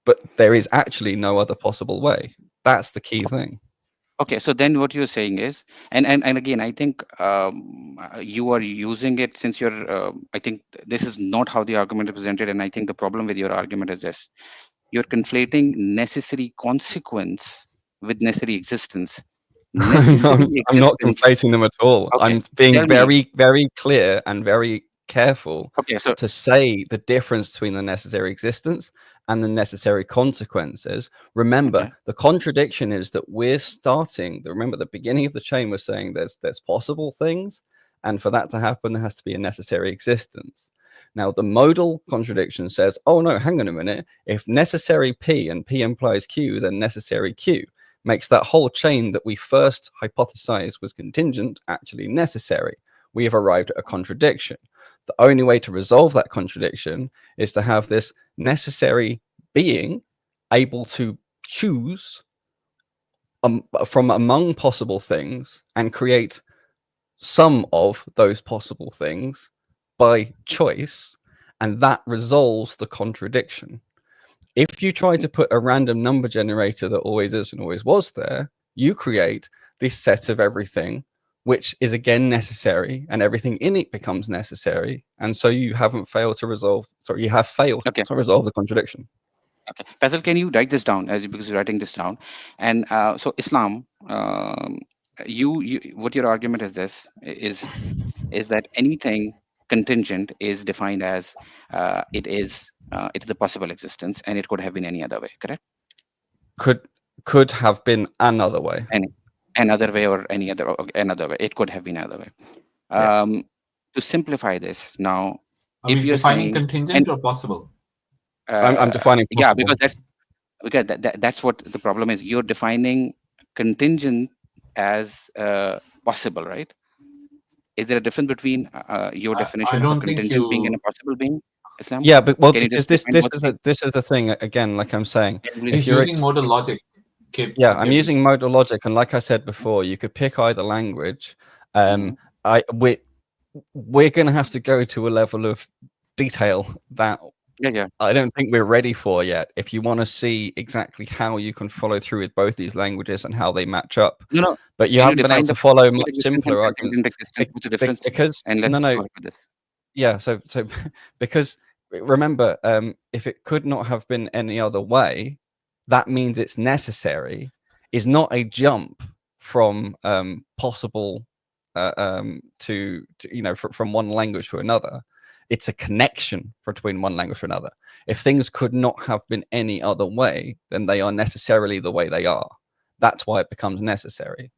but there is actually no other possible way. That's the key thing. Okay, so then what you're saying is, and again, I think you are using it since you're, I think this is not how the argument is presented, and I think the problem with your argument is this. You're conflating necessary consequence with necessary existence. I'm not conflating them at all. Okay, I'm being tell me. very, very clear and very careful Okay, to say the difference between the necessary existence and the necessary consequences. Remember, the contradiction is that we're starting. Remember, the beginning of the chain was saying there's possible things, and for that to happen, there has to be a necessary existence. Now, the modal contradiction says, oh no, hang on a minute. If necessary P and P implies Q, then necessary Q makes that whole chain that we first hypothesized was contingent actually necessary. We have arrived at a contradiction. The only way to resolve that contradiction is to have this necessary being able to choose from among possible things and create some of those possible things by choice, and that resolves the contradiction. If you try to put a random number generator that always is and always was there, you create this set of everything, which is again necessary, and everything in it becomes necessary. And so you haven't failed to resolve, sorry, you have failed to resolve the contradiction. Okay, Faisal, can you write this down because you're writing this down? And so Islam, what your argument is this is that anything contingent is defined as it is a possible existence, and it could have been any other way, correct? Could have been another way. Another way or another way. It could have been another way. To simplify this now, if you're defining contingent or possible, I'm defining possible. because that's what the problem is. You're defining contingent as possible, right? Is there a difference between your definition of a contingent being and a possible being, Islam? Yeah, but because this is a thing again. Like I'm saying, if you're using modal logic. I'm using modal logic, and like I said before, you could pick either language. We're going to have to go to a level of detail that I don't think we're ready for yet. If you want to see exactly how you can follow through with both these languages and how they match up, but you haven't been able to follow much simpler arguments because So because remember, if it could not have been any other way, that means it's necessary. Is not a jump from possible to from one language to another. It's a connection between one language to another. If things could not have been any other way, then they are necessarily the way they are. That's why it becomes necessary.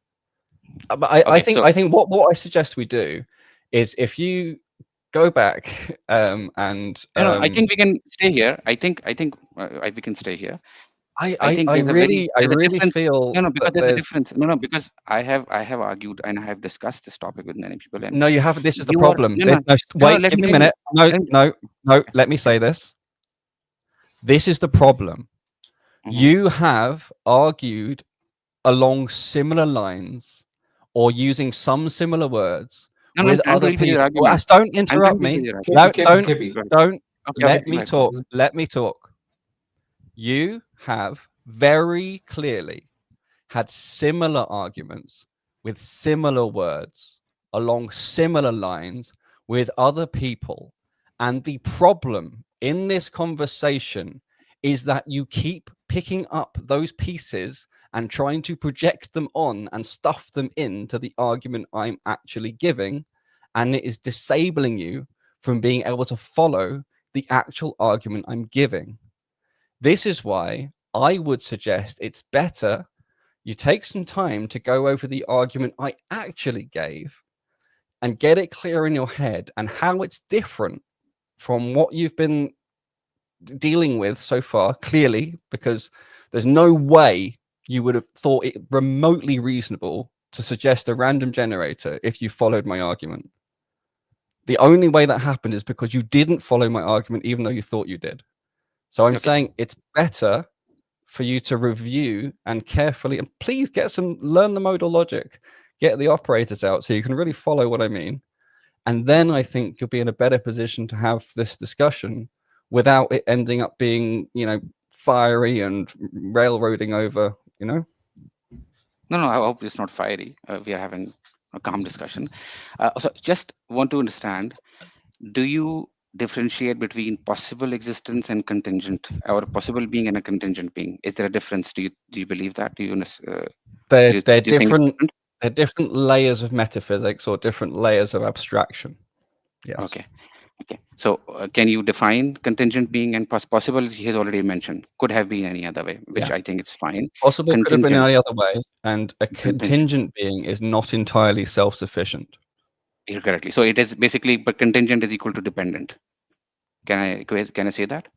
But I Okay, think so I think what I suggest we do is if you go back and I think we can stay here. I think we can stay here. I think I there's a really difference. feel No, because that there's a there's difference. No, because I have argued and I have discussed this topic with many people, and no, you haven't. This is the you are problem. no, Wait, let give me me a tell you. minute. No, Let me- no. Let me say this. This is the problem. Mhm. You have argued along similar lines or using some similar words No, with I'm trying to other repeat your people. argument. Don't I'm trying interrupt to repeat me. your argument. No, KP. Go ahead. don't Okay, let go me ahead. talk. Let me talk. You have very clearly had similar arguments with similar words along similar lines with other people. And the problem in this conversation is that you keep picking up those pieces and trying to project them on and stuff them into the argument I'm actually giving. And it is disabling you from being able to follow the actual argument I'm giving. This is why I would suggest it's better you take some time to go over the argument I actually gave and get it clear in your head and how it's different from what you've been dealing with so far, clearly, because there's no way you would have thought it remotely reasonable to suggest a random generator if you followed my argument. The only way that happened is because you didn't follow my argument, even though you thought you did. So I'm saying it's better for you to review and carefully, and please learn the modal logic, get the operators out so you can really follow what I mean. And then I think you'll be in a better position to have this discussion without it ending up being, fiery and railroading over, No, I hope it's not fiery. We are having a calm discussion. So just want to understand, do you differentiate between possible existence and contingent, or possible being and a contingent being? Is there a difference? Do you believe that? Do you do they're you think it's different. different? They're different layers of metaphysics or different layers of abstraction. Yes. Okay. So can you define contingent being and possible? He has already mentioned could have been any other way, which I think it's fine. Possible could have been Contingent. any other way, and a contingent being is not entirely self-sufficient. You're correctly. So it is basically, but contingent is equal to dependent. Can I say that?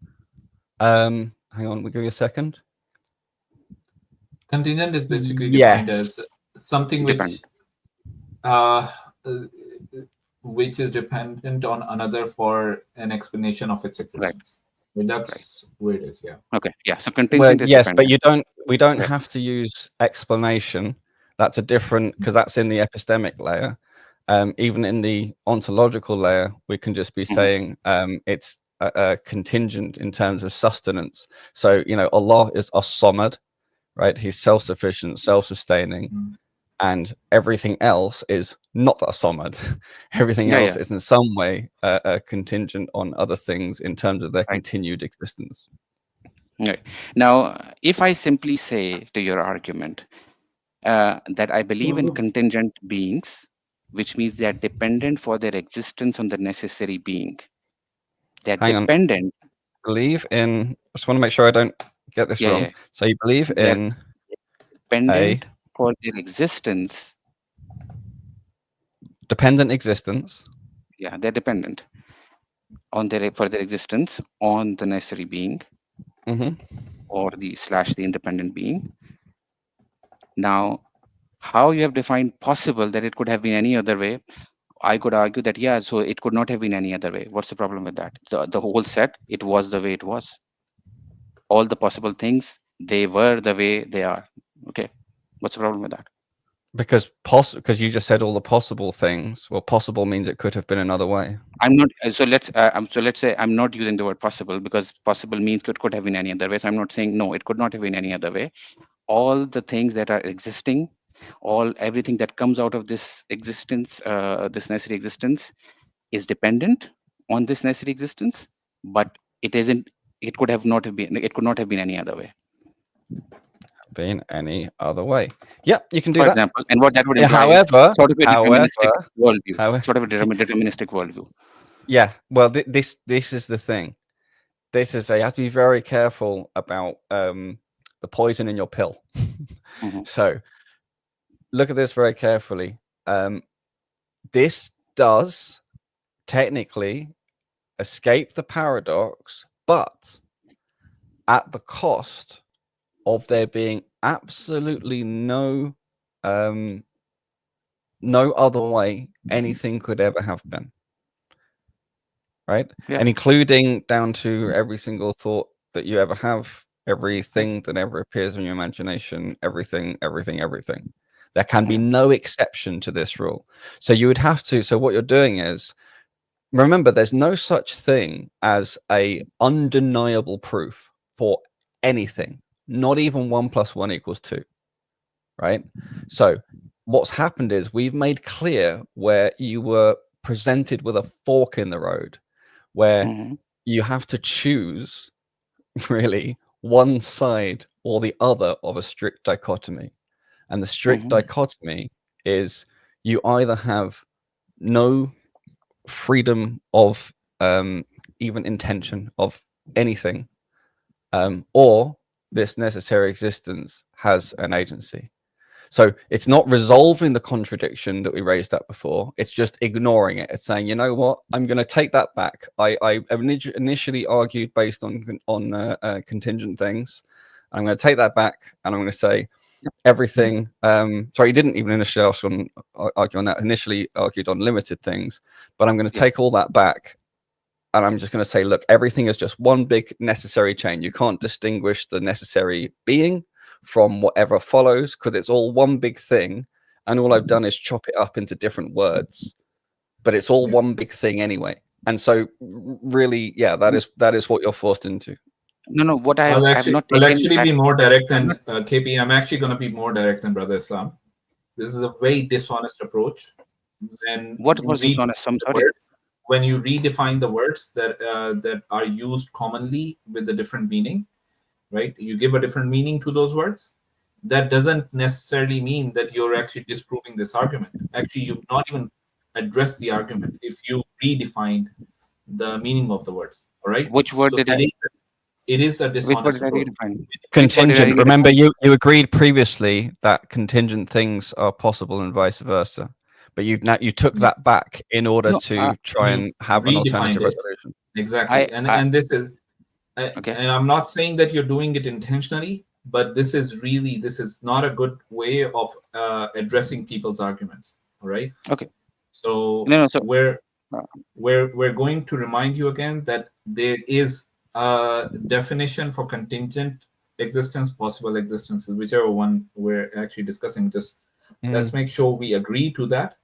Hang on, we'll give you a second. Contingent is basically defined as something which is dependent on another for an explanation of its existence. Right. That's where it is. Yeah. Okay. Yeah. So contingent is dependent. But we don't have to use explanation. That's a different, because that's in the epistemic layer. Even in the ontological layer, we can just be saying it's a contingent in terms of sustenance. So, Allah is as-samad, right? He's self-sufficient, self-sustaining, and everything else is not as-samad. Everything else is in some way contingent on other things in terms of their continued existence. Right. Now, if I simply say to your argument that I believe in contingent beings, which means they are dependent for their existence on the necessary being. They're dependent. Believe in. I just want to make sure I don't get this wrong. So you believe in dependent for their existence. Dependent existence. Yeah, they're dependent on for their existence on the necessary being, or the independent being. Now, how you have defined possible that it could have been any other way? I could argue that so it could not have been any other way. What's the problem with that? The whole set, it was the way it was. All the possible things, they were the way they are. Okay, what's the problem with that? Because you just said all the possible things. Well, possible means it could have been another way. I'm not. So let's say I'm not using the word possible, because possible means it could have been any other way. So I'm not saying no, it could not have been any other way. All the things that are existing, everything that comes out of this existence, this necessary existence, is dependent on this necessary existence, but it isn't. It could not have been any other way. Been any other way? Yeah, you can do that. For that. example, and what that would imply, however, sort of a deterministic worldview. Sort of a deterministic worldview. Yeah. Well, this is the thing. You have to be very careful about the poison in your pill. So look at this very carefully. This does technically escape the paradox, but at the cost of there being absolutely no other way anything could ever have been. Right? Yeah. And including down to every single thought that you ever have, everything that ever appears in your imagination, everything. There can be no exception to this rule. So you would have to, so what you're doing is, remember, there's no such thing as a undeniable proof for anything, not even 1 + 1 = 2, right? So what's happened is we've made clear where you were presented with a fork in the road, where you have to choose really one side or the other of a strict dichotomy. And the strict dichotomy is you either have no freedom of even intention of anything, or this necessary existence has an agency. So it's not resolving the contradiction that we raised up before. It's just ignoring it. It's saying, you know what, I'm going to take that back. I initially argued based on contingent things. I'm going to take that back, and I'm going to say everything. Sorry, you didn't even initially argue on that. Initially argued on limited things, but I'm going to take all that back, and I'm just going to say, look, everything is just one big necessary chain. You can't distinguish the necessary being from whatever follows, because it's all one big thing, and all I've done is chop it up into different words, but it's all one big thing anyway. And so really, yeah, that is what you're forced into. No, what I'll actually be more direct than KP. I'm actually going to be more direct than Brother Islam. This is a very dishonest approach. What was dishonest? I'm sorry. When you redefine the words that are used commonly with a different meaning, right? You give a different meaning to those words. That doesn't necessarily mean that you're actually disproving this argument. Actually, you've not even addressed the argument if you redefined the meaning of the words. All right. Which word did I? It is a dishonest approach. Contingent. Remember, you agreed previously that contingent things are possible and vice versa, but you took that back in order to try and have an alternative resolution. Exactly, and this is. Okay. And I'm not saying that you're doing it intentionally, but this is not a good way of addressing people's arguments. All right. Okay. So we're going to remind you again that there is a definition for contingent existence, possible existences, whichever one we're actually discussing. Just let's make sure we agree to that,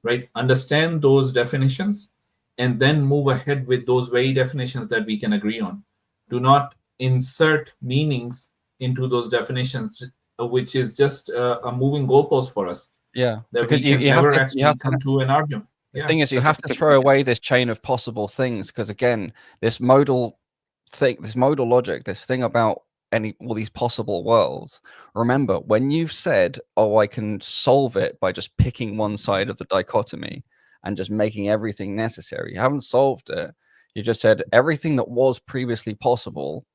right? Understand those definitions, and then move ahead with those very definitions that we can agree on. Do not insert meanings into those definitions, which is just a moving goalpost for us. Yeah, that we can never actually come to an argument. The thing is, you have to throw away this chain of possible things, because again, this modal logic, this thing about all these possible worlds. Remember, when you've said, "Oh, I can solve it by just picking one side of the dichotomy and just making everything necessary," you haven't solved it. You just said everything that was previously possible,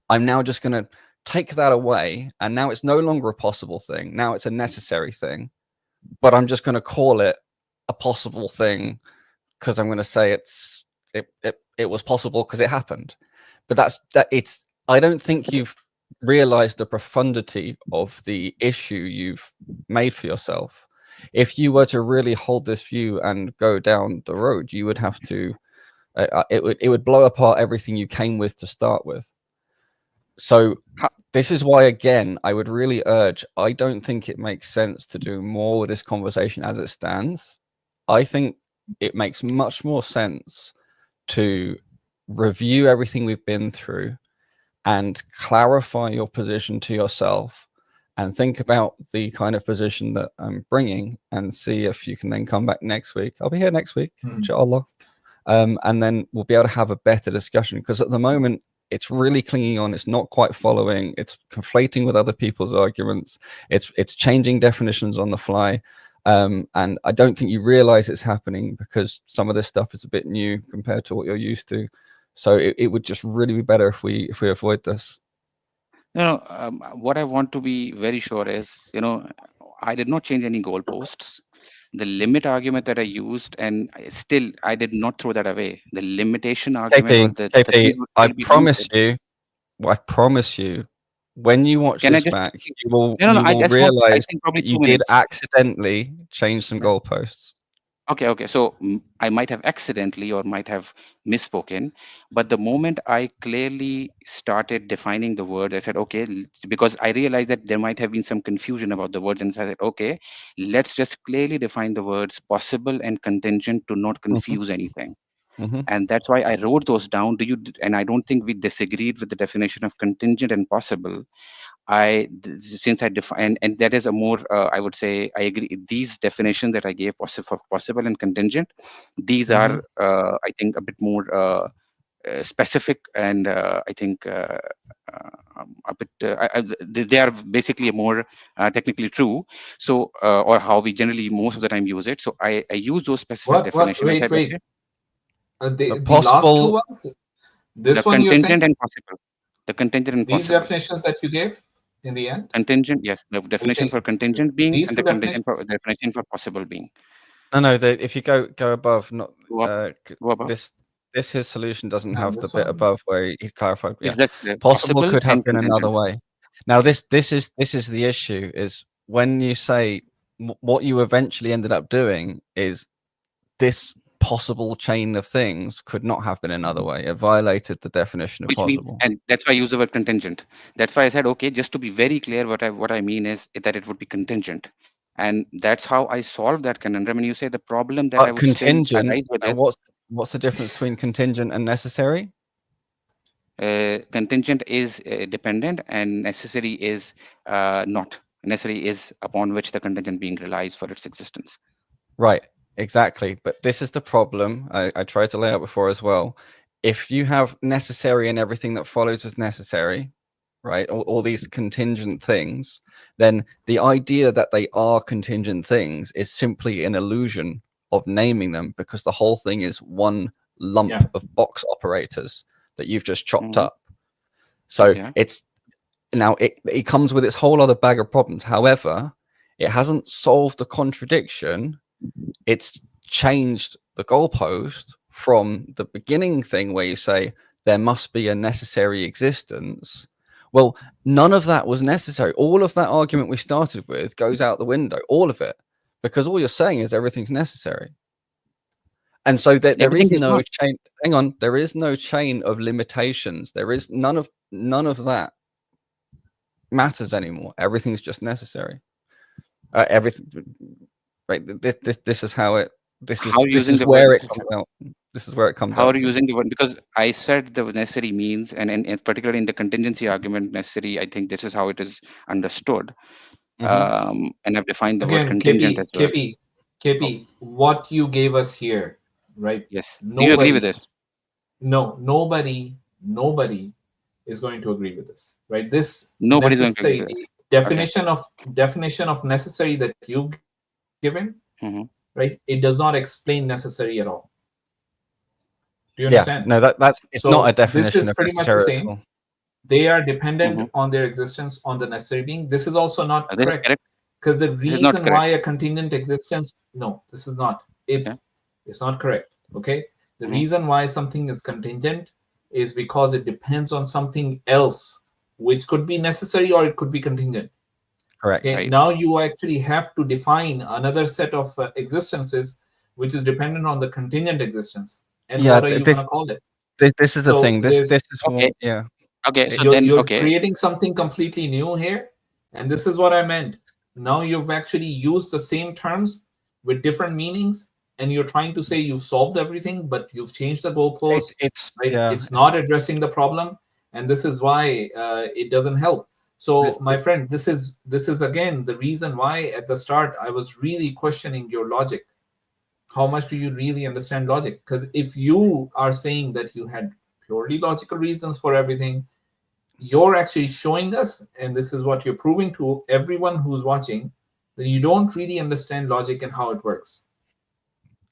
I'm now just going to take that away, and now it's no longer a possible thing. Now it's a necessary thing, but I'm just going to call it a possible thing because I'm going to say it was possible because it happened. But I don't think you've realized the profundity of the issue you've made for yourself. If you were to really hold this view and go down the road, you would have to. It would blow apart everything you came with to start with. So this is why, again, I would really urge, I don't think it makes sense to do more with this conversation as it stands. I think it makes much more sense to review everything we've been through and clarify your position to yourself, and think about the kind of position that I'm bringing, and see if you can then come back next week. I'll be here next week, inshallah. And then we'll be able to have a better discussion, because at the moment it's really clinging on, it's not quite following, it's conflating with other people's arguments, it's changing definitions on the fly, and I don't think you realize it's happening because some of this stuff is a bit new compared to what you're used to. So it would just really be better if we avoid this. What I want to be very sure is, I did not change any goalposts. The limit argument that I used, and I did not throw that away. The limitation argument, or the KP, things would I still be promise limited. you, I promise you, when you watch Can I this just? back, you will No, no, I just want. I realize think probably that you 2 did minutes. accidentally change some goalposts. Okay. So I might have accidentally or might have misspoken, but the moment I clearly started defining the word, I said, okay, because I realized that there might have been some confusion about the words, and so I said, okay, let's just clearly define the words possible and contingent to not confuse anything. And that's why I wrote those down. And I don't think we disagreed with the definition of contingent and possible. Since I define, and that is a more, I would say, I agree. These definitions that I gave for possible and contingent, these are, I think, a bit more specific, and I think a bit. They are basically more technically true. So, or how we generally most of the time use it. So I use those specific definitions. I said, Wait. okay, The last two ones. This the one you're contingent saying? and possible. The contingent and These possible. definitions that you gave in the end? Contingent, yes. The definition saying for contingent being these and two the contingent for definitions? the definition for possible being. No, if you go above, not Go up. Go above. this his solution doesn't No, have the this bit one. above where he clarified. Yeah, Is that possible could have and been another contingent. way. Now this is the issue, is when you say what you eventually ended up doing is this possible chain of things could not have been another way. It violated the definition of Which means, possible. and that's why I use the word contingent. That's why I said, okay, just to be very clear, what I mean is that it would be contingent, and that's how I solve that conundrum. And you say the problem that I would still Contingent. arise with it. What's the difference between contingent and necessary? Contingent is dependent, and necessary is not. Necessary is upon which the contingent being relies for its existence. Right, exactly. But this is the problem I tried to lay out before as well. If you have necessary and everything that follows as necessary, right, all these contingent things, then the idea that they are contingent things is simply an illusion of naming them, because the whole thing is one lump of box operators that you've just chopped up. So it's now it comes with its whole other bag of problems. However, it hasn't solved the contradiction. It's changed the goalpost from the beginning thing where you say there must be a necessary existence. Well, none of that was necessary. All of that argument we started with goes out the window, all of it, because all you're saying is everything's necessary. And so there is no chain. Hang on, there is no chain of limitations. There is none of that matters anymore. Everything's just necessary. Everything, right? This is how it. This is where it comes out. This is where it comes out. How are you using the word? Because I said the necessary means, and particularly in the contingency argument, necessary. I think this is how it is understood. And I've defined the word contingent as well. KP, what you gave us here, right? Yes. Do you agree with this? No, nobody is going to agree with this, right? This nobody's going to agree with this. Definition of necessary that you've given, right? It does not explain necessary at all. Do you understand? No, it's not a definition. This is pretty much the same. They are dependent on their existence on the necessary being. This is also not correct, because the reason why a contingent existence, no, this is not. It's not correct. Okay, the reason why something is contingent is because it depends on something else, which could be necessary or it could be contingent. Correct. Okay? Right. Now you actually have to define another set of existences which is dependent on the contingent existence. And what are you going to call it? This is the thing. This is okay. Yeah. Okay. So you're creating something completely new here, and this is what I meant. Now you've actually used the same terms with different meanings, and you're trying to say you've solved everything, but you've changed the goalpost. It's not addressing the problem, and this is why it doesn't help. So, my friend, this is again the reason why at the start I was really questioning your logic. How much do you really understand logic? Because if you are saying that you had purely logical reasons for everything, you're actually showing us, and this is what you're proving to everyone who's watching, that you don't really understand logic and how it works.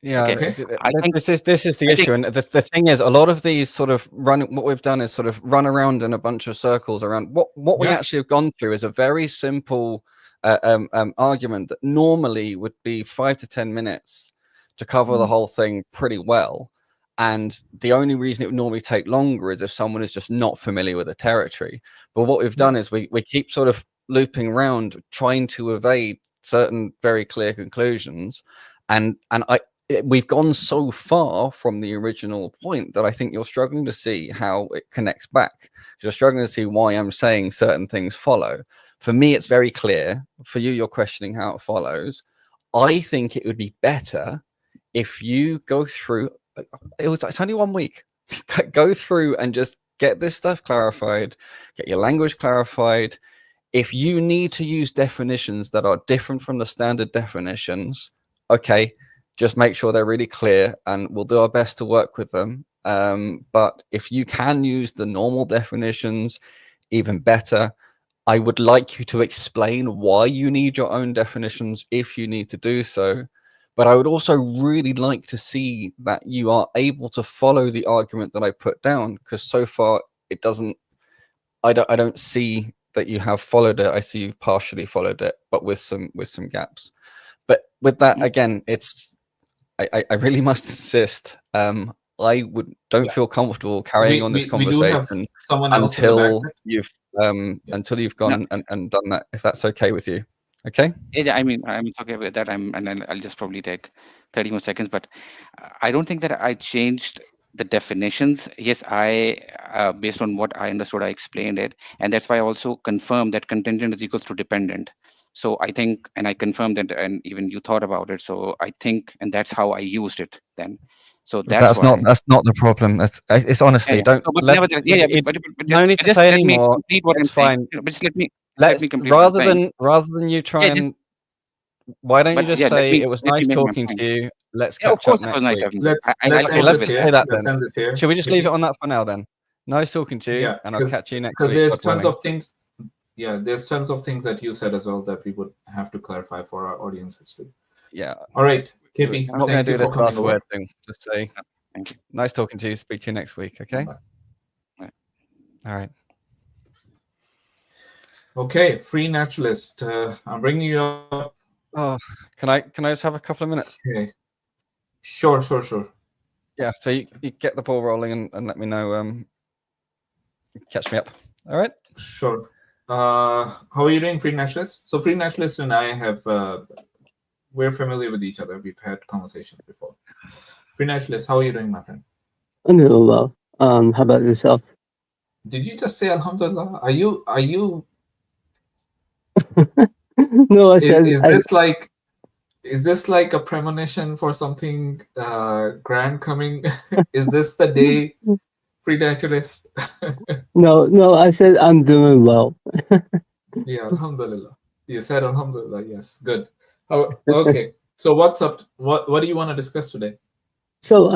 Yeah, okay. I think this is the issue, and the thing is, a lot of these sort of what we've done is sort of run around in a bunch of circles around what we actually have gone through is a very simple argument that normally would be 5 to 10 minutes to cover the whole thing pretty well. And the only reason it would normally take longer is if someone is just not familiar with the territory. But what we've done is we keep sort of looping around, trying to evade certain very clear conclusions. And we've gone so far from the original point that I think you're struggling to see how it connects back. You're struggling to see why I'm saying certain things follow. For me, it's very clear. For you, you're questioning how it follows. I think it would be better if you go through, it's only 1 week, go through and just get this stuff clarified, get your language clarified. If you need to use definitions that are different from the standard definitions, okay, just make sure they're really clear and we'll do our best to work with them. But if you can use the normal definitions, even better. I would like you to explain why you need your own definitions if you need to do so. But I would also really like to see that you are able to follow the argument that I put down, because so far it doesn't, I don't see that you have followed it. I see you've partially followed it, but with some gaps. But with that, again, it's, I really must insist. I don't feel comfortable carrying on this conversation until you've gone and done that, if that's okay with you. Okay. Yeah, I mean, I'm okay with that. And then I'll just probably take 30 more seconds. But I don't think that I changed the definitions. Yes, I based on what I understood, I explained it, and that's why I also confirmed that contingent is equals to dependent. So I think, and I confirmed that, and even you thought about it. So I think, and that's how I used it then. So that's not the problem. It's honestly, don't. No, but no need to say anymore. It's fine. But just let me complete. Rather than you try and. Why don't you just say it was nice talking to you? Let's catch up next week. Let's say that then. End this here. Should we just leave it on that for now then? Nice talking to you, and I'll catch you next week. Because there's tons of things. Yeah, there's tons of things that you said as well that we would have to clarify for our audiences too. Yeah. All right, KP. I'm not going to do this last word thing. Just say, thank you. Nice talking to you. Speak to you next week. Okay. Bye. All right. Okay, free naturalist. I'm bringing you up. Oh, can I just have a couple of minutes? Okay. Sure. Yeah. So you get the ball rolling and let me know. Catch me up. All right. Sure. How are you doing, free naturalist? So free naturalist and I have we're familiar with each other. We've had conversations before. Free naturalist, how are you doing, my friend? I'm doing well. How about yourself? Did you just say Alhamdulillah? Are you? No, I said. Is this like a premonition for something grand coming? Is this the day, free naturalist? No, I said I'm doing well. Yeah, Alhamdulillah. You said Alhamdulillah. Yes, good. Okay. So what's up? What do you want to discuss today? So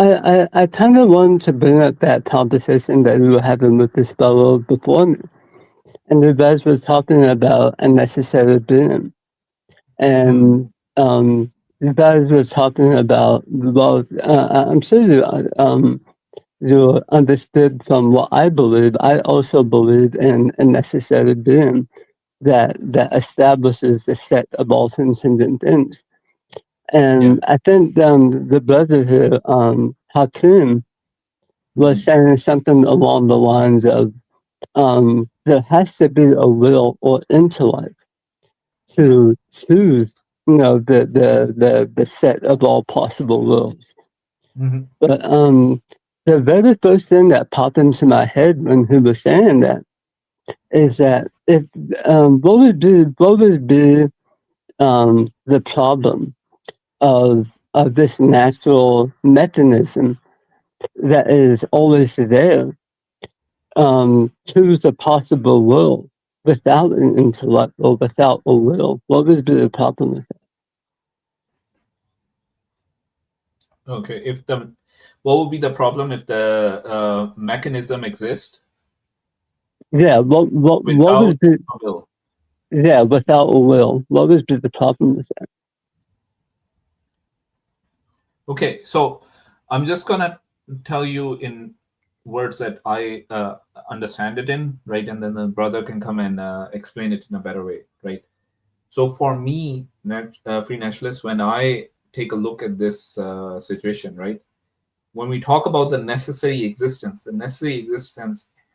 I kind of wanted to bring up that conversation that we were having with this fellow before me, and you guys were talking about unnecessary being, and you guys were talking about I'm sure you understood from what I believe. I also believe in unnecessary being that establishes the set of all contingent things. And I think the brother here, Hakim, was saying something along the lines of there has to be a will or intellect to choose, the set of all possible wills. Mm-hmm. But the very first thing that popped into my head when he was saying that is that what would be the problem of this natural mechanism that is always there to the possible will without an intellect or without a will? What would be the problem with that? Okay, what would be the problem if the mechanism exists? Yeah, what would be a will? Yeah, without a will, what would be the problem with that? Okay, so I'm just gonna tell you in words that I understand it in, right? And then the brother can come and explain it in a better way, right? So for me, free naturalist, when I take a look at this situation, right? When we talk about the necessary existence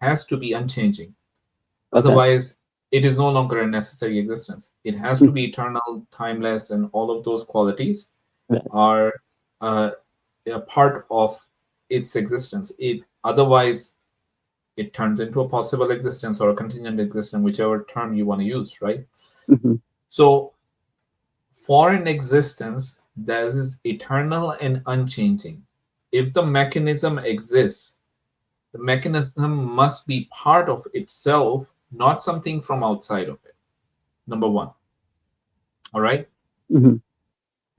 has to be unchanging. Okay. Otherwise, it is no longer a necessary existence. It has to be eternal, timeless, and all of those qualities Yeah. are a part of its existence. Otherwise, it turns into a possible existence or a contingent existence, whichever term you want to use, right? Mhm. So for an existence that is eternal and unchanging, if the mechanism exists, the mechanism must be part of itself, not something from outside of it. Number one. All right? Mhm.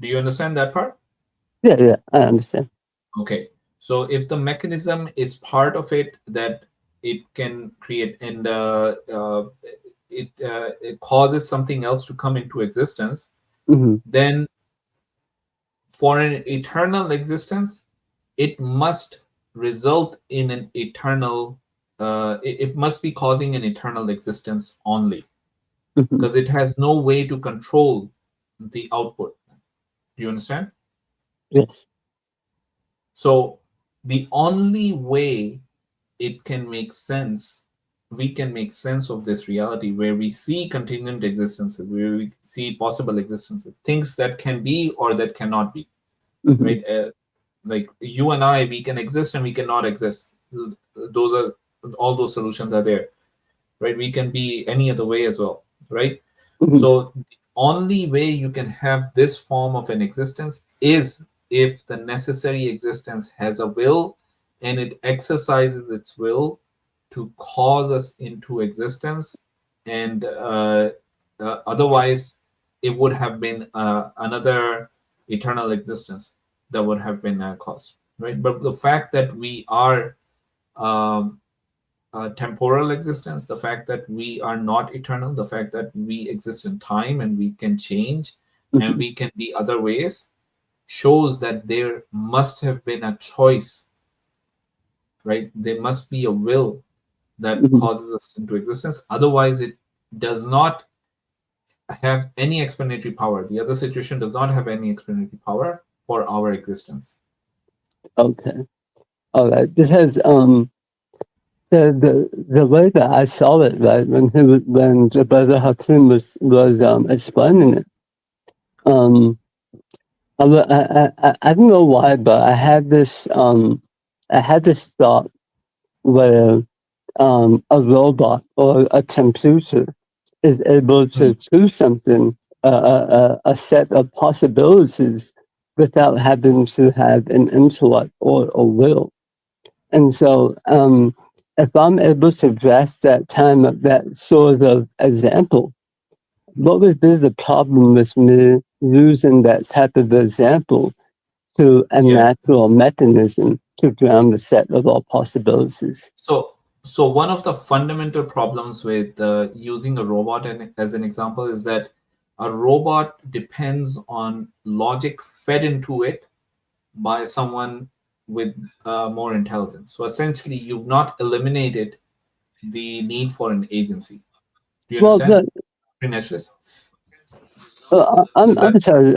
Do you understand that part? Yeah, I understand. Okay. So if the mechanism is part of it, that it can create, and it causes something else to come into existence, Mhm. then for an eternal existence, it must result in an eternal, it must be causing an eternal existence only, Mhm. because it has no way to control the output. Do you understand? Yes. So the only way it can make sense, we can make sense of this reality where we see contingent existences, where we see possible existences, things that can be or that cannot be, Mhm. right? Like you and I, we can exist and we cannot exist. Those are, all those solutions are there, right? We can be any other way as well, right? Mhm. So the only way you can have this form of an existence is if the necessary existence has a will and it exercises its will to cause us into existence, and otherwise it would have been another eternal existence that would have been caused, right? But the fact that we are um, temporal existence, the fact that we are not eternal, the fact that we exist in time and we can change and Mhm. we can be other ways, shows that there must have been a choice, right? There must be a will that Mhm. causes us into existence. Otherwise, it does not have any explanatory power. The other situation does not have any explanatory power for our existence. Okay. All right. Because the way that I saw it, right, when the brother Hakim was explaining it, I don't know why, but I had this thought where a robot or a computer is able to do something, a set of possibilities without having to have an intellect or a will. And so, if I'm able to grasp that sort of example, what would be the problem with me using that type of example to a Yeah. natural mechanism to ground the set of all possibilities? So one of the fundamental problems with using a robot as an example is that a robot depends on logic fed into it by someone with more intelligence. So essentially, you've not eliminated the need for an agency. Do you Well, understand? Naturalist. I'm That sorry.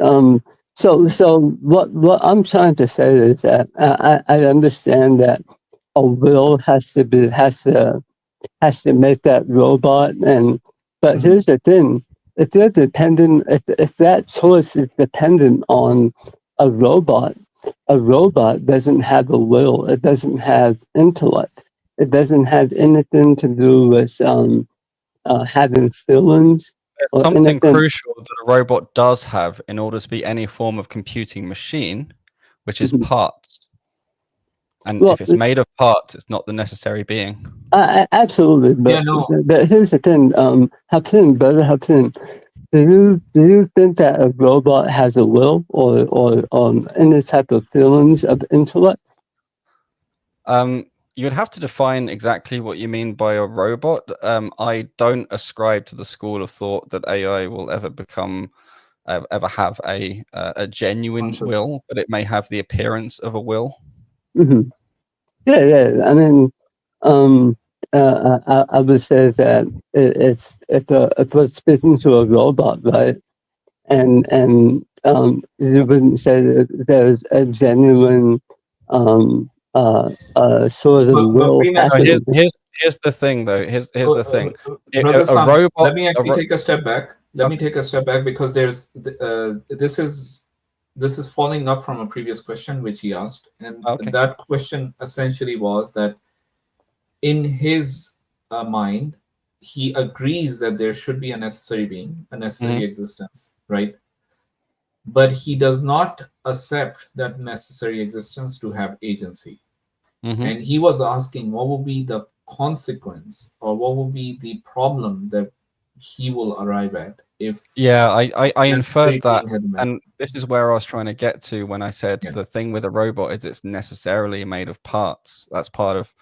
So what I'm trying to say is that I understand that a will has to make that robot, but here's the thing: if they're dependent, if that choice is dependent on a robot doesn't have a will. It doesn't have intellect. It doesn't have anything to do with having feelings There's or something anything. crucial that a robot does have in order to be any form of computing machine, which is Mhm. parts. And Well, if it's made of parts, it's not the necessary being. absolutely, yeah, no. but here's the thing, brother Hatim, do you think that a robot has a will or any type of feelings of intellect? You'd have to define exactly what you mean by a robot. I don't ascribe to the school of thought that AI will ever have a genuine Consciousness. will, but it may have the appearance of a will. Mm-hmm. Yeah. I mean, I would say that if we're speaking to a robot, right? And you wouldn't say that there's a genuine sort of But will pretty much, No, happening. here's the thing, though. Here's the thing. Brother A Sam, robot. let me actually take a step back. Let me take a step back because there's this is following up from a previous question which he asked, and Okay. that question essentially was that in his mind, he agrees that there should be a necessary being, a necessary existence, right? But he does not accept that necessary existence to have agency. And he was asking what will be the consequence or what will be the problem that he will arrive at if I necessary inferred that, being had met. and this is where I was trying to get to when I said Yeah. the thing with a robot is it's necessarily made of parts. That's part of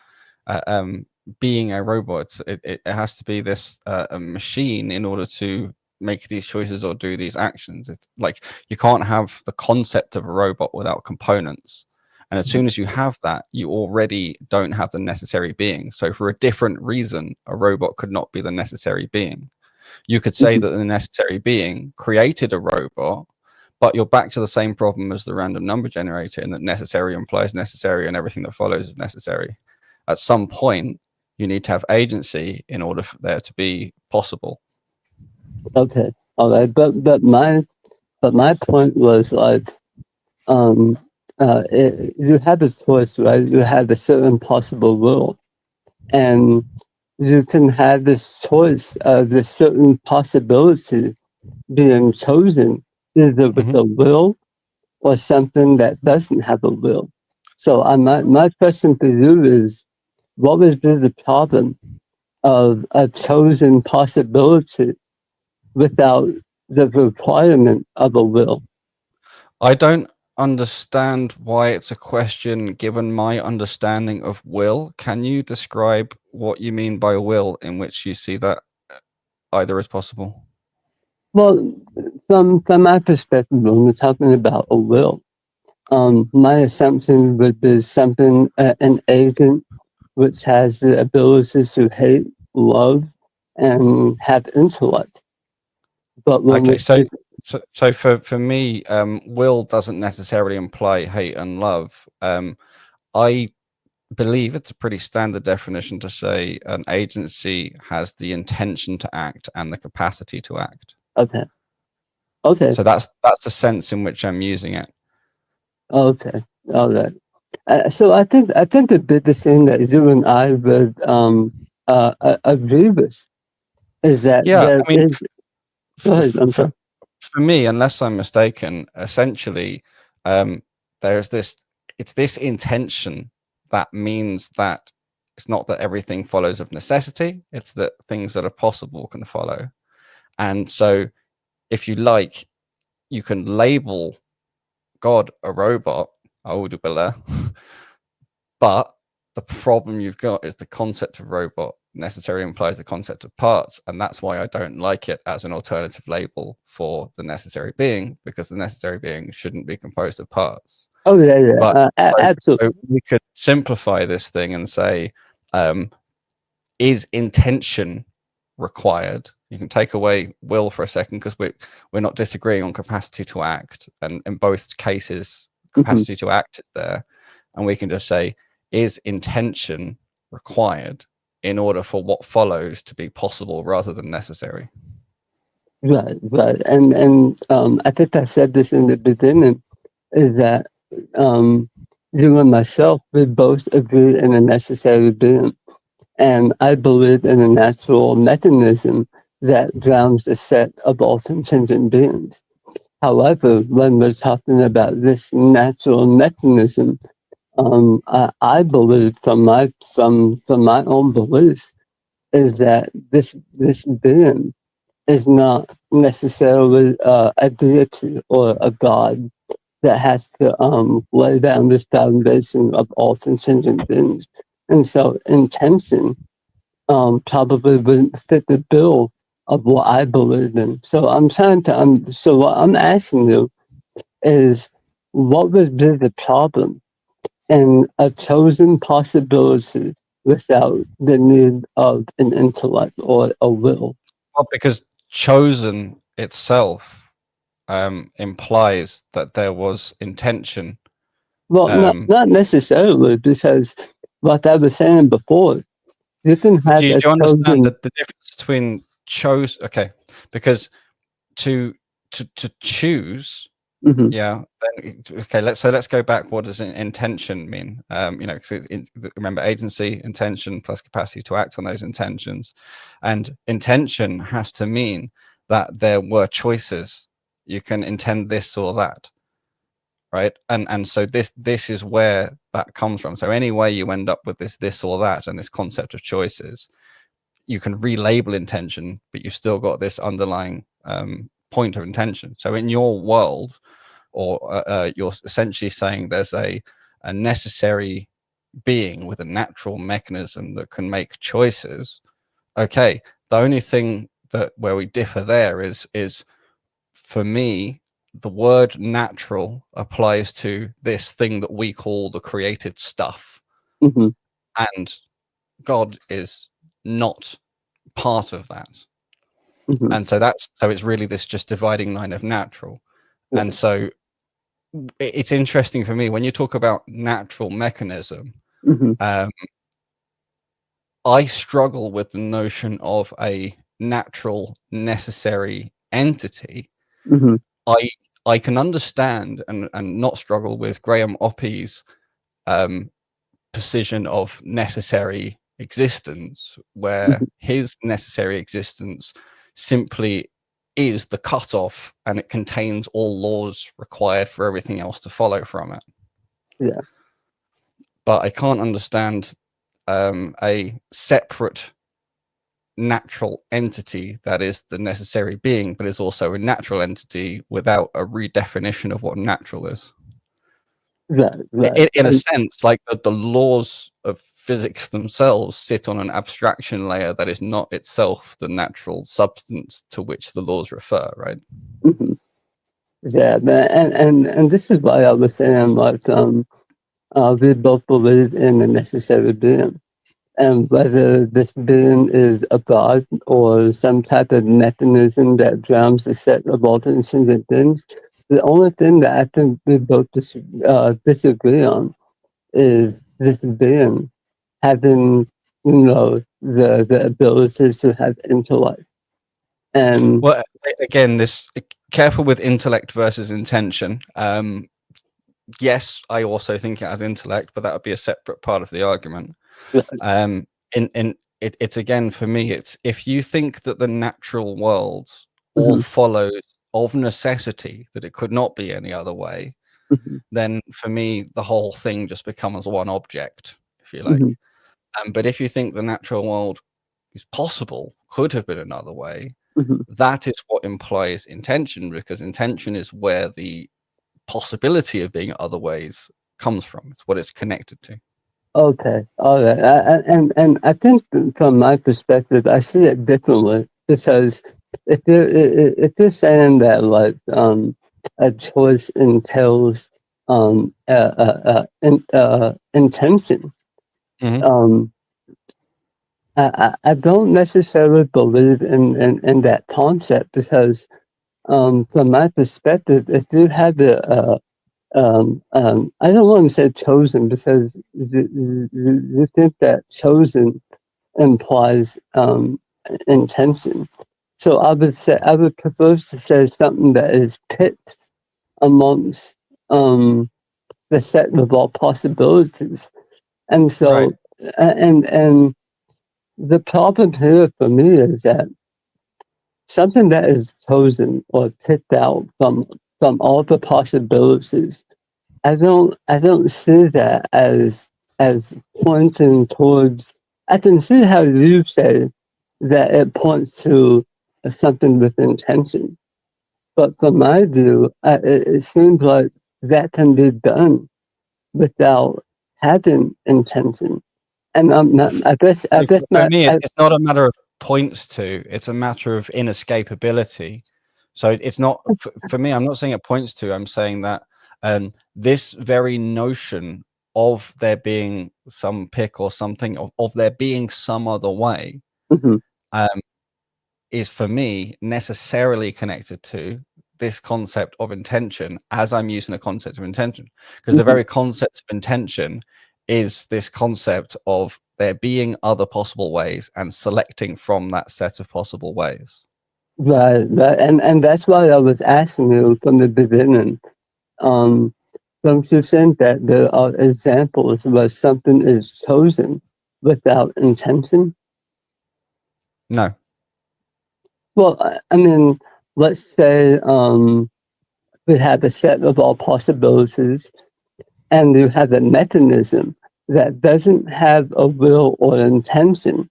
being a robot. It has to be this a machine in order to make these choices or do these actions. It's like you can't have the concept of a robot without components. And as soon as you have that, you already don't have the necessary being. So for a different reason, a robot could not be the necessary being. You could say that the necessary being created a robot, but you're back to the same problem as the random number generator in that necessary implies necessary and everything that follows is necessary. At some point, you need to have agency in order for there to be possible. Okay, all right, but my point was like, you have a choice, right? You have a certain possible will, and you can have this choice of the certain possibility being chosen either with a will or something that doesn't have a will. So my question for you is, what would be the problem of a chosen possibility without the requirement of a will? I don't understand why it's a question given my understanding of will. Can you describe what you mean by will in which you see that either is possible? Well, from my perspective, when we're talking about a will, my assumption would be something, an agent which has the ability to hate, love, and have intellect. But when Okay, we so for me, will doesn't necessarily imply hate and love. I believe it's a pretty standard definition to say an agency has the intention to act and the capacity to act. okay, So that's the sense in which I'm using it. okay, all right. So I think the biggest thing that you and I would agree with is that there I mean, is. Go ahead, I'm sorry. For me, unless I'm mistaken, essentially, there's it's this intention that means that it's not that everything follows of necessity, it's that things that are possible can follow. And so, if you like, you can label God a robot, but the problem you've got is the concept of robot necessarily implies the concept of parts, and that's why I don't like it as an alternative label for the necessary being, because the necessary being shouldn't be composed of parts. Oh yeah. But Absolutely. so we could simplify this thing and say, is intention required? You can take away will for a second because we're not disagreeing on capacity to act, and in both cases, capacity to act is there, and we can just say, is intention required in order for what follows to be possible rather than necessary? Right. And I think I said this in the beginning, is that you and myself, we both agree in a necessary being. And I believe in a natural mechanism that grounds a set of all contingent beings. However, when we're talking about this natural mechanism, I believe from my own belief is that this being is not necessarily a deity or a god that has to lay down this foundation of all contingent beings. And so intention probably wouldn't fit the bill of what I believe in. So I'm trying to, so what I'm asking you is, what would be the problem in a chosen possibility without the need of an intellect or a will? Well, because chosen itself implies that there was intention. Well, not necessarily, because like I was saying before, you can have do you a understand chosen. that the difference between chose? Okay, because to choose, Mhm, yeah. Then, okay, let's go back. What does an intention mean? You know, 'cause remember, agency, intention plus capacity to act on those intentions, and intention has to mean that there were choices. You can intend this or that, right? And so this is where that comes from. So any way you end up with this or that, and this concept of choices, you can relabel intention, but you've still got this underlying point of intention. So in your world, or you're essentially saying there's a necessary being with a natural mechanism that can make choices. Okay, the only thing that where we differ there is for me, the word natural applies to this thing that we call the created stuff, mhm, and God is not part of that. mhm. And so it's really this just dividing line of natural. Yeah. And so it's interesting for me when you talk about natural mechanism. Mhm, I struggle with the notion of a natural necessary entity. mhm, I can understand and not struggle with Graham Oppy's position of necessary existence, where mhm. his necessary existence simply is the cutoff, and it contains all laws required for everything else to follow from it. Yeah. But I can't understand a separate natural entity that is the necessary being, but is also a natural entity without a redefinition of what natural is. Right. In a sense, like the laws of physics themselves sit on an abstraction layer that is not itself the natural substance to which the laws refer, right? Mhm. Yeah, and this is why I was saying, like, we both believe in a necessary being, and whether this being is a god or some type of mechanism that drowns a set of all intrinsic things, the only thing that I think we both disagree on is this being having, the ability to have intellect. And Well, again, this careful with intellect versus intention. Yes, I also think it has intellect, but that would be a separate part of the argument. It's again, for me, it's if you think that the natural world all Mhm, follows of necessity, that it could not be any other way, mhm, then for me the whole thing just becomes one object, if you like. mhm, But if you think the natural world is possible, could have been another way, mhm. that is what implies intention, because intention is where the possibility of being other ways comes from. It's what it's connected to. Okay, all right. And I think from my perspective, I see it differently, because if you're saying that, like, a choice entails intention, Mhm. um, I don't necessarily believe in that concept, because from my perspective, if you had the I don't want to say chosen, because you think that chosen implies intention. So I would prefer to say something that is picked amongst the set of all possibilities. And Right. so, and the problem here for me is that something that is chosen or picked out from all the possibilities, I don't see that as pointing towards. I can see how you say that it points to something with intention, but from my view, it seems like that can be done without having intention. And I'm not. I guess For not. me, it's not a matter of points to, it's a matter of inescapability. So it's not, for me, I'm not saying it points to, I'm saying that this very notion of there being some pick or something, of there being some other way, is for me necessarily connected to this concept of intention, as I'm using the concept of intention, because the very concept of intention is this concept of there being other possible ways and selecting from that set of possible ways. Right. And that's why I was asking you from the beginning. Don't you think that there are examples where something is chosen without intention? No. Well, I mean, let's say we have a set of all possibilities, and you have a mechanism that doesn't have a will or intention.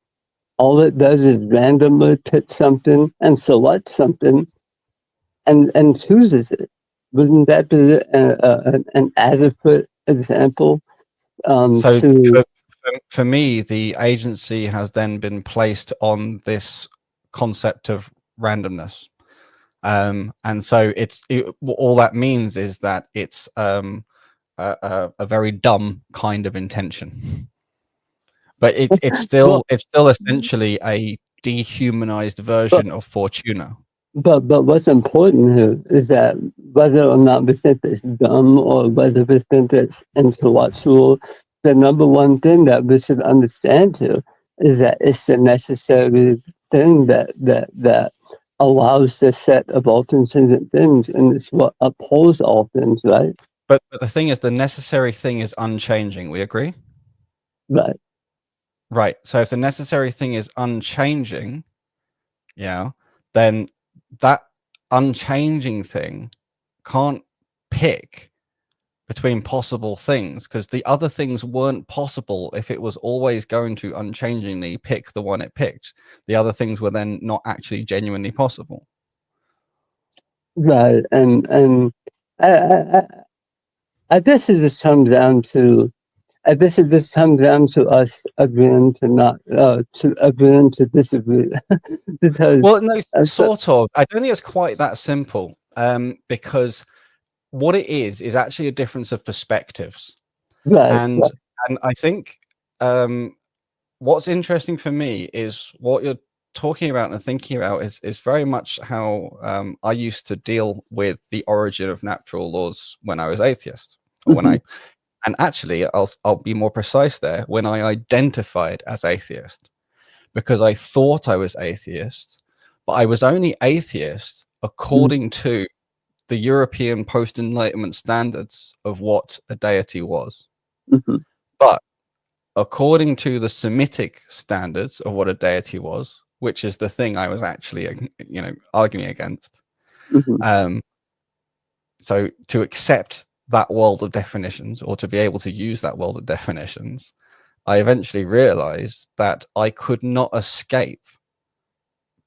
All it does is randomly pick something and select something and chooses it. Wouldn't that be an adequate example? So for me, the agency has then been placed on this concept of randomness. And so all that means is that it's a very dumb kind of intention. But it's still essentially a dehumanized version of Fortuna. But what's important here is that whether or not we think it's dumb or whether we think it's intellectual, the number one thing that we should understand here is that it's the necessary thing that allows the set of all contingent things, and it's what upholds all things, right? But the thing is, the necessary thing is unchanging. We agree? Right. Right. So if the necessary thing is unchanging, then that unchanging thing can't pick between possible things, because the other things weren't possible if it was always going to unchangingly pick the one it picked. The other things were then not actually genuinely possible. Right. And I guess it just comes down to us agreeing to not to agreeing to disagree. Because well, no, sort of. I don't think it's quite that simple. Because what it is actually a difference of perspectives. Right. And I think what's interesting for me is what you're talking about and thinking about is very much how I used to deal with the origin of natural laws when I was atheist. Or and actually, I'll be more precise there, when I identified as atheist, because I thought I was atheist, but I was only atheist according to the European post-Enlightenment standards of what a deity was. But according to the Semitic standards of what a deity was, which is the thing I was actually, arguing against, so to accept that world of definitions, or to be able to use that world of definitions, I eventually realized that I could not escape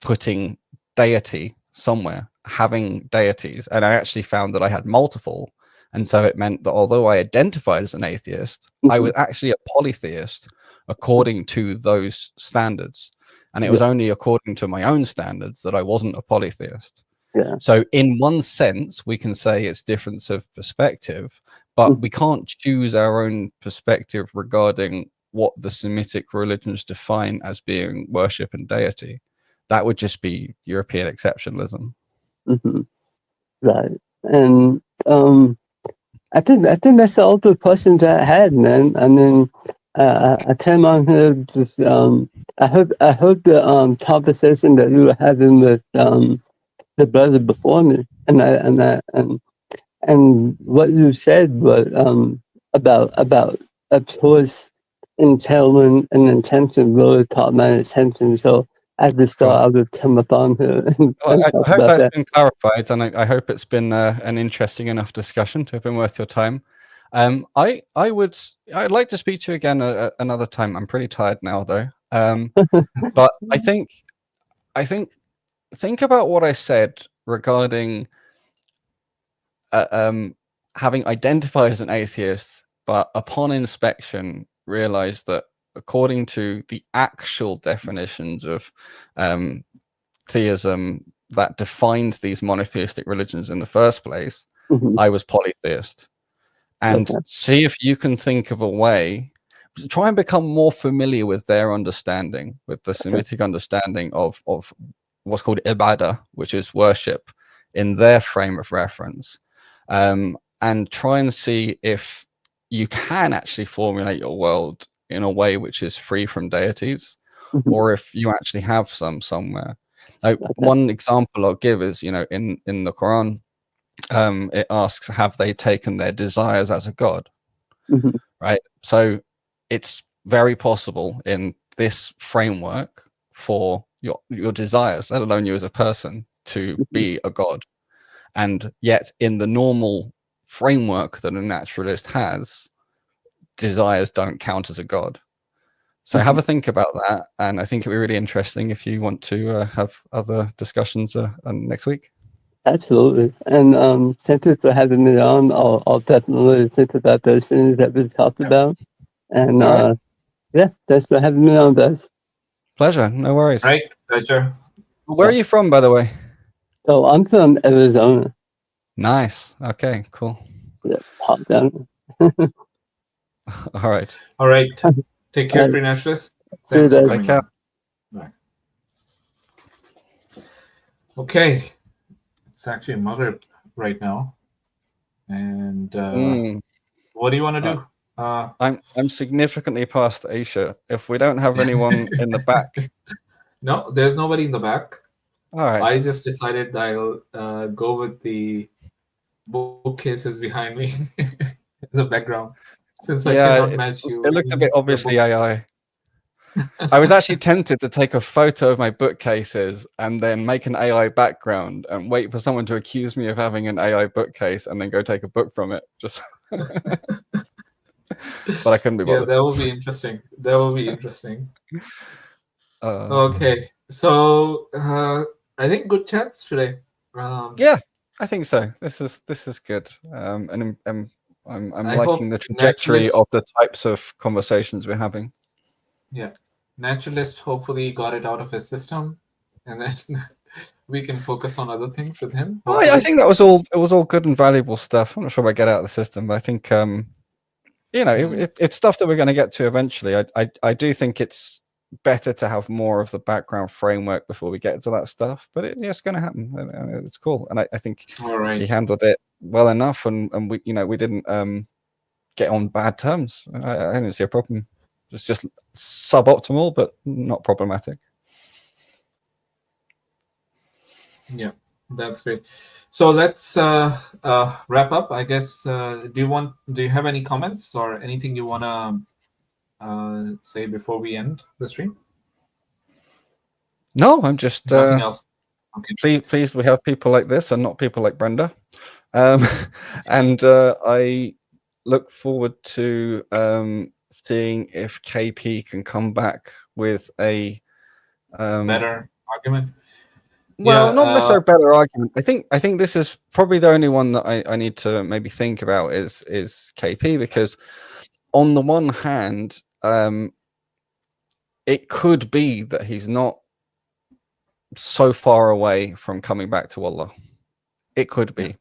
putting deity somewhere, having deities. And I actually found that I had multiple. And so it meant that although I identified as an atheist, I was actually a polytheist according to those standards. And it was only according to my own standards that I wasn't a polytheist. So in one sense, we can say it's difference of perspective, but we can't choose our own perspective regarding what the Semitic religions define as being worship and deity. That would just be European exceptionalism. Right. And I think that's all the questions I had, man. I mean, I came on here just I heard the conversation that you were having with the brother before me, and what you said was about a choice entailing an intention really caught my attention. So I just thought I would come up on here. Well, I hope that's been clarified, and I hope it's been an interesting enough discussion to have been worth your time. I'd like to speak to you again another time. I'm pretty tired now, though. But I think about what I said regarding having identified as an atheist, but upon inspection realized that according to the actual definitions of theism that defined these monotheistic religions in the first place, I was polytheist. and Okay. see if you can think of a way. Try and become more familiar with their understanding, with the Semitic understanding of what's called ibadah, which is worship, in their frame of reference, and try and see if you can actually formulate your world in a way which is free from deities, Mhm. or if you actually have some somewhere. One example I'll give is, in the Quran, it asks, have they taken their desires as a god? Mhm. Right? So it's very possible in this framework for your desires, let alone you as a person, to be a god. And yet in the normal framework that a naturalist has, desires don't count as a god. So have a think about that, and I think it'd be really interesting if you want to have other discussions next week. Absolutely. And thank you for having me on. I'll definitely think about those things that we talked about. And All right. yeah, thanks for having me on, guys. Pleasure. No worries. Right, pleasure. Where are you from, by the way? So I'm from Arizona. Nice. Okay, cool. Yeah, hot down. All right. All right. Take care, All free right. naturalists. See you Thanks for guys. coming Take care. on. Right. Okay. It's actually Maghrib right now. And what do you want to do? I'm significantly past Asia. If we don't have anyone in the back, No, there's nobody in the back. all right. I just decided that I'll go with the bookcases behind me as a background, since I cannot match you. It looked a in bit the obviously book. AI. I was actually tempted to take a photo of my bookcases and then make an AI background and wait for someone to accuse me of having an AI bookcase and then go take a book from it. Just, but I couldn't be bothered. Yeah, that will be interesting. That will be interesting. Uh, Okay, so I think good chats today. Yeah, I think so. This is good. And I'm I liking hope the trajectory naturalists- of the types of conversations we're having. Yeah, naturalist hopefully got it out of his system, and then we can focus on other things with him. Oh, I think that was all. It was all good and valuable stuff. I'm not sure if I get out of the system, but I think it's stuff that we're going to get to eventually. I do think it's better to have more of the background framework before we get to that stuff, but it's going to happen. And it's cool, and I think All right. he handled it well enough, and we we didn't get on bad terms. I didn't see a problem. It's just suboptimal, but not problematic. Yeah, that's great. So let's wrap up. I guess. Do you have any comments or anything you want to say before we end the stream? No, I'm just Nothing else. Okay. pleased we have people like this and not people like Brenda. And I look forward to seeing if KP can come back with a Better argument. well, Yeah, not necessarily a better argument. I think this is probably the only one that I need to maybe think about is KP, because on the one hand, it could be that he's not so far away from coming back to Allah. It could be.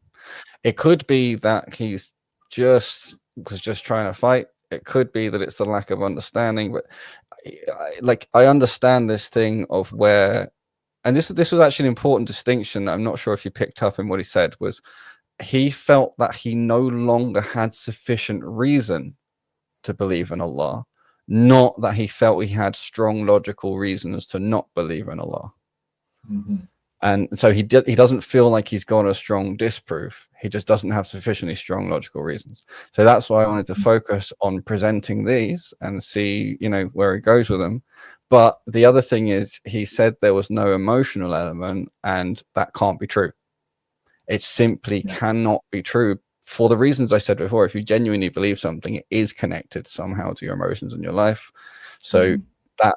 It could be that he's was just trying to fight. It could be that it's the lack of understanding. But I understand this thing of where, and this was actually an important distinction that I'm not sure if you picked up in what he said, was he felt that he no longer had sufficient reason to believe in Allah, not that he felt he had strong logical reasons to not believe in Allah. Mm-hmm. And so he doesn't feel like he's got a strong disproof. He just doesn't have sufficiently strong logical reasons. So that's why I wanted to focus on presenting these and see, where he goes with them. But the other thing is, he said there was no emotional element, and that can't be true. It simply cannot be true for the reasons I said before. If you genuinely believe something, it is connected somehow to your emotions in your life. So that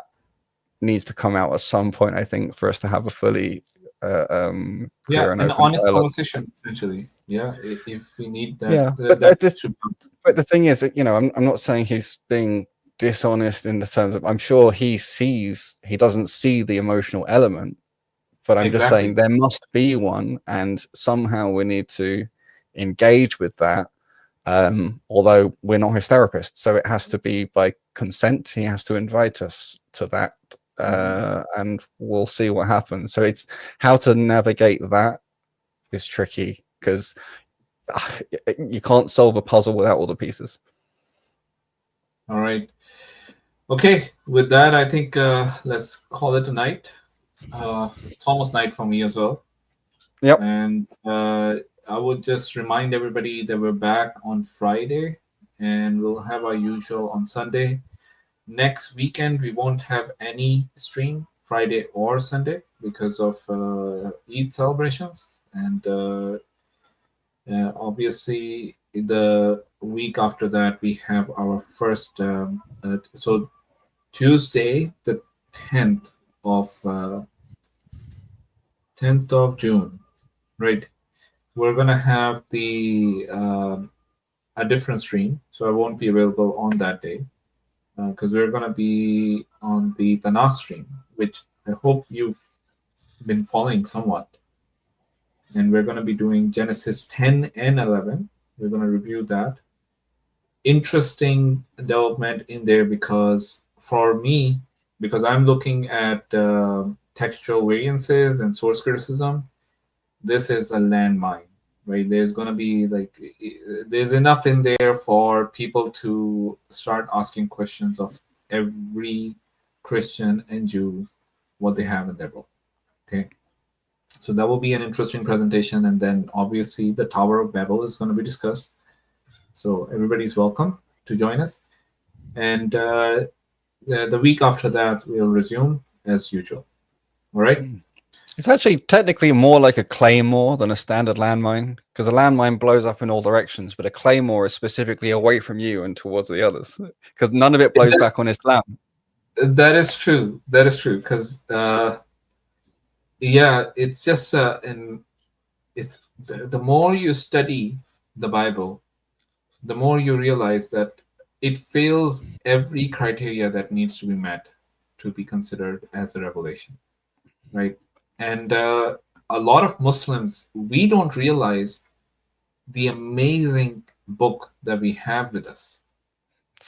needs to come out at some point, I think, for us to have a fully clear and an open honest dialogue. conversation, essentially. Yeah, if we need that. Yeah, but the thing is that I'm not saying he's being dishonest in the terms of, I'm sure he doesn't see the emotional element, but I'm just saying there must be one, and somehow we need to engage with that although we're not his therapist, so it has to be by consent. He has to invite us to that, and we'll see what happens. So it's how to navigate that is tricky, because you can't solve a puzzle without all the pieces. All right. Okay, with that, I think let's call it a night. It's almost night for me as well. Yep. And I would just remind everybody that we're back on Friday, and we'll have our usual on Sunday. Next weekend, we won't have any stream, Friday or Sunday, because of Eid celebrations. And obviously, the week after that, we have our first. So Tuesday, the 10th of June, right? We're gonna have the a different stream, so I won't be available on that day because we're gonna be on the Tanakh stream, which I hope you've been following somewhat. And we're gonna be doing Genesis 10 and 11. We're gonna review that. Interesting development in there because for me, because I'm looking at textual variances and source criticism, this is a landmine, right? There's going to be there's enough in there for people to start asking questions of every Christian and Jew, what they have in their book. Okay. So that will be an interesting presentation. And then obviously the Tower of Babel is going to be discussed. So everybody's welcome to join us. And the week after that, we'll resume as usual. All right. It's actually technically more like a claymore than a standard landmine, because a landmine blows up in all directions, but a claymore is specifically away from you and towards the others, because none of it blows back on Islam. That is true. That is true. Because it's just it's the more you study the Bible, the more you realize that it fails every criteria that needs to be met to be considered as a revelation, right? And a lot of Muslims, we don't realize the amazing book that we have with us.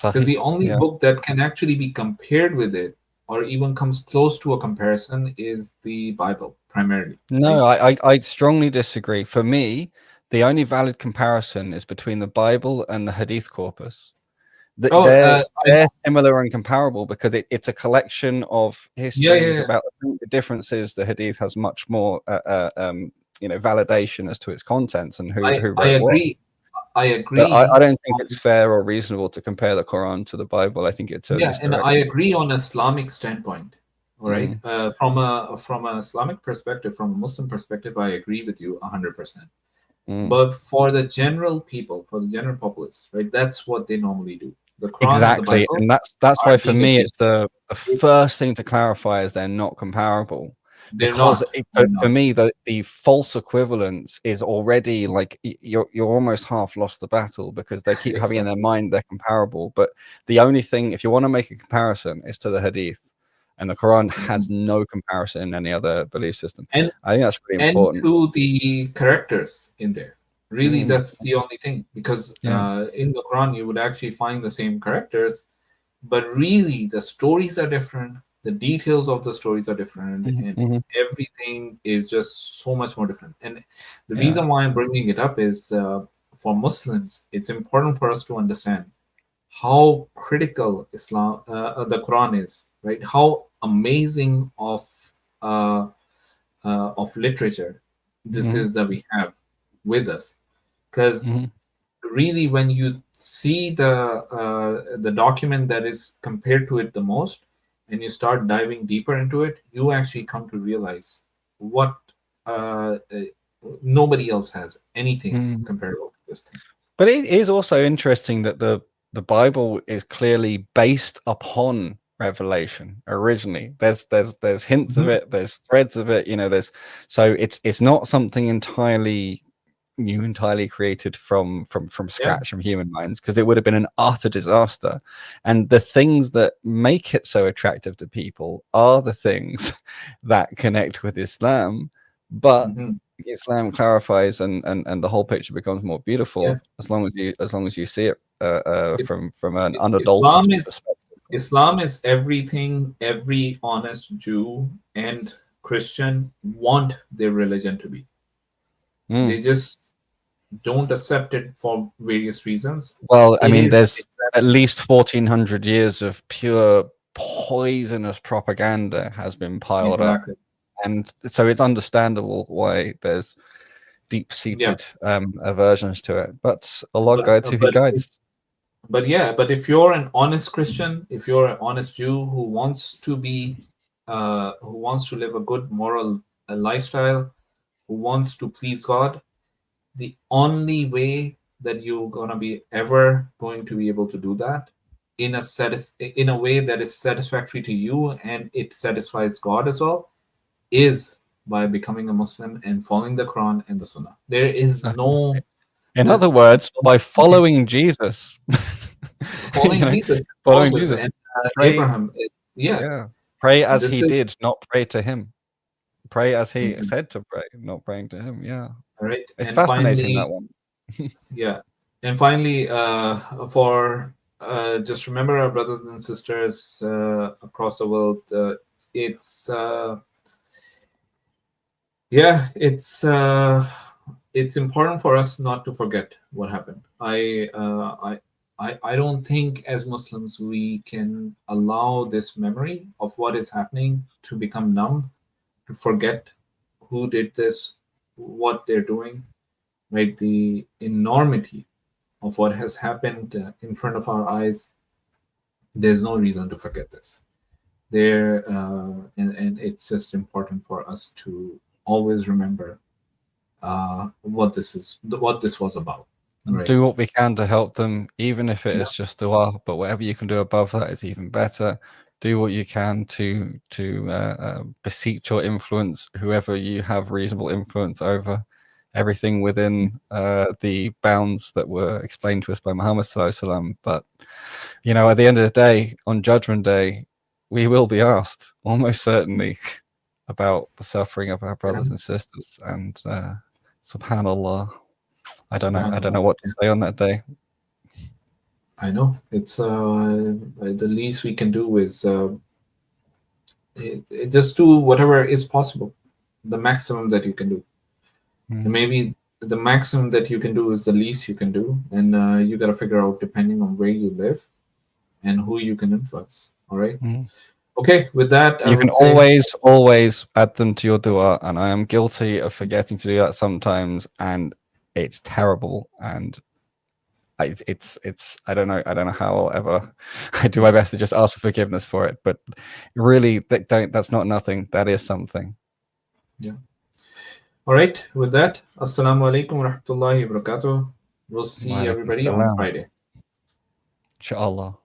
Because the only book that can actually be compared with it or even comes close to a comparison is the Bible, primarily. No, right? I strongly disagree. For me, the only valid comparison is between the Bible and the Hadith corpus. They're similar and comparable because it's a collection of histories about the differences. The Hadith has much more, validation as to its contents and who wrote what. I agree. But I don't think it's fair or reasonable to compare the Quran to the Bible. I think it's a and I agree on an Islamic standpoint. All right, from an Islamic perspective, from a Muslim perspective, I agree with you 100%. But for the general people, for the general populace, right, that's what they normally do. The Quran exactly, and the Bible, and that's why for me it's the first thing to clarify is they're not comparable. For me, the false equivalence is already like you're almost half lost the battle because they keep having in their mind they're comparable. But the only thing, if you want to make a comparison, is to the Hadith, and the Quran has no comparison in any other belief system. And I think that's really important. And to the characters in there, really, that's the only thing because in the Quran you would actually find the same characters, but really the stories are different. The details of the stories are different, and everything is just so much more different. And the reason why I'm bringing it up is for Muslims, it's important for us to understand how critical Islam, the Quran is, right? How amazing of literature this is that we have with us, because really, when you see the document that is compared to it the most, and you start diving deeper into it, you actually come to realize what nobody else has anything comparable to this thing. But it is also interesting that the Bible is clearly based upon revelation originally. There's hints of it, there's threads of it, so it's not something entirely new, entirely created from scratch from human minds, because it would have been an utter disaster. And the things that make it so attractive to people are the things that connect with Islam, but Islam clarifies and the whole picture becomes more beautiful. Yeah. as long as you see it from an Islam unadulterated is perspective. Islam is everything every honest Jew and Christian want their religion to be. They just don't accept it for various reasons. Well, I It mean, is there's exactly- at least 1400 years of pure poisonous propaganda has been piled up, and so it's understandable why there's deep-seated aversions to it. But Allah guides who He guides. But if you're an honest Christian, if you're an honest Jew who wants to be, who wants to live a good moral lifestyle, who wants to please God, the only way that you're gonna be ever going to be able to do that in a way that is satisfactory to you and it satisfies God as well, is by becoming a Muslim and following the Quran and the Sunnah. There is no. In other words, by following Jesus. Following Jesus, following Moses Jesus, and pray, Abraham. Pray as This he is- did, not pray to him. Pray as he Exactly. said to pray, not praying to him. Yeah. Right. It's And fascinating, finally, that one. yeah. And finally, for just remember, our brothers and sisters across the world, it's important for us not to forget what happened. I don't think as Muslims we can allow this memory of what is happening to become numb, to forget who did this, what they're doing, right? The enormity of what has happened in front of our eyes. There's no reason to forget this. And it's just important for us to always remember what this was about. Right. Do what we can to help them, even if it is just dua. But whatever you can do above that is even better. Do what you can to beseech or influence whoever you have reasonable influence over. Everything within the bounds that were explained to us by Muhammad Sallallahu Alaihi Wasallam. But at the end of the day, on Judgment Day, we will be asked almost certainly about the suffering of our brothers and sisters. And subhanallah, I don't know what to say on that day. I know it's the least we can do is just do whatever is possible, the maximum that you can do. And maybe the maximum that you can do is the least you can do, and you got to figure out depending on where you live and who you can influence. All right. Okay, with that, you can always add them to your dua, and I am guilty of forgetting to do that sometimes, and it's terrible. And it's I don't know how I'll ever. I do my best to just ask for forgiveness for it, but really, that's not nothing. That is something. Yeah. All right. With that, assalamu alaikum wa rahmatullahi wa barakatuh. We'll see everybody on Friday. Inshallah.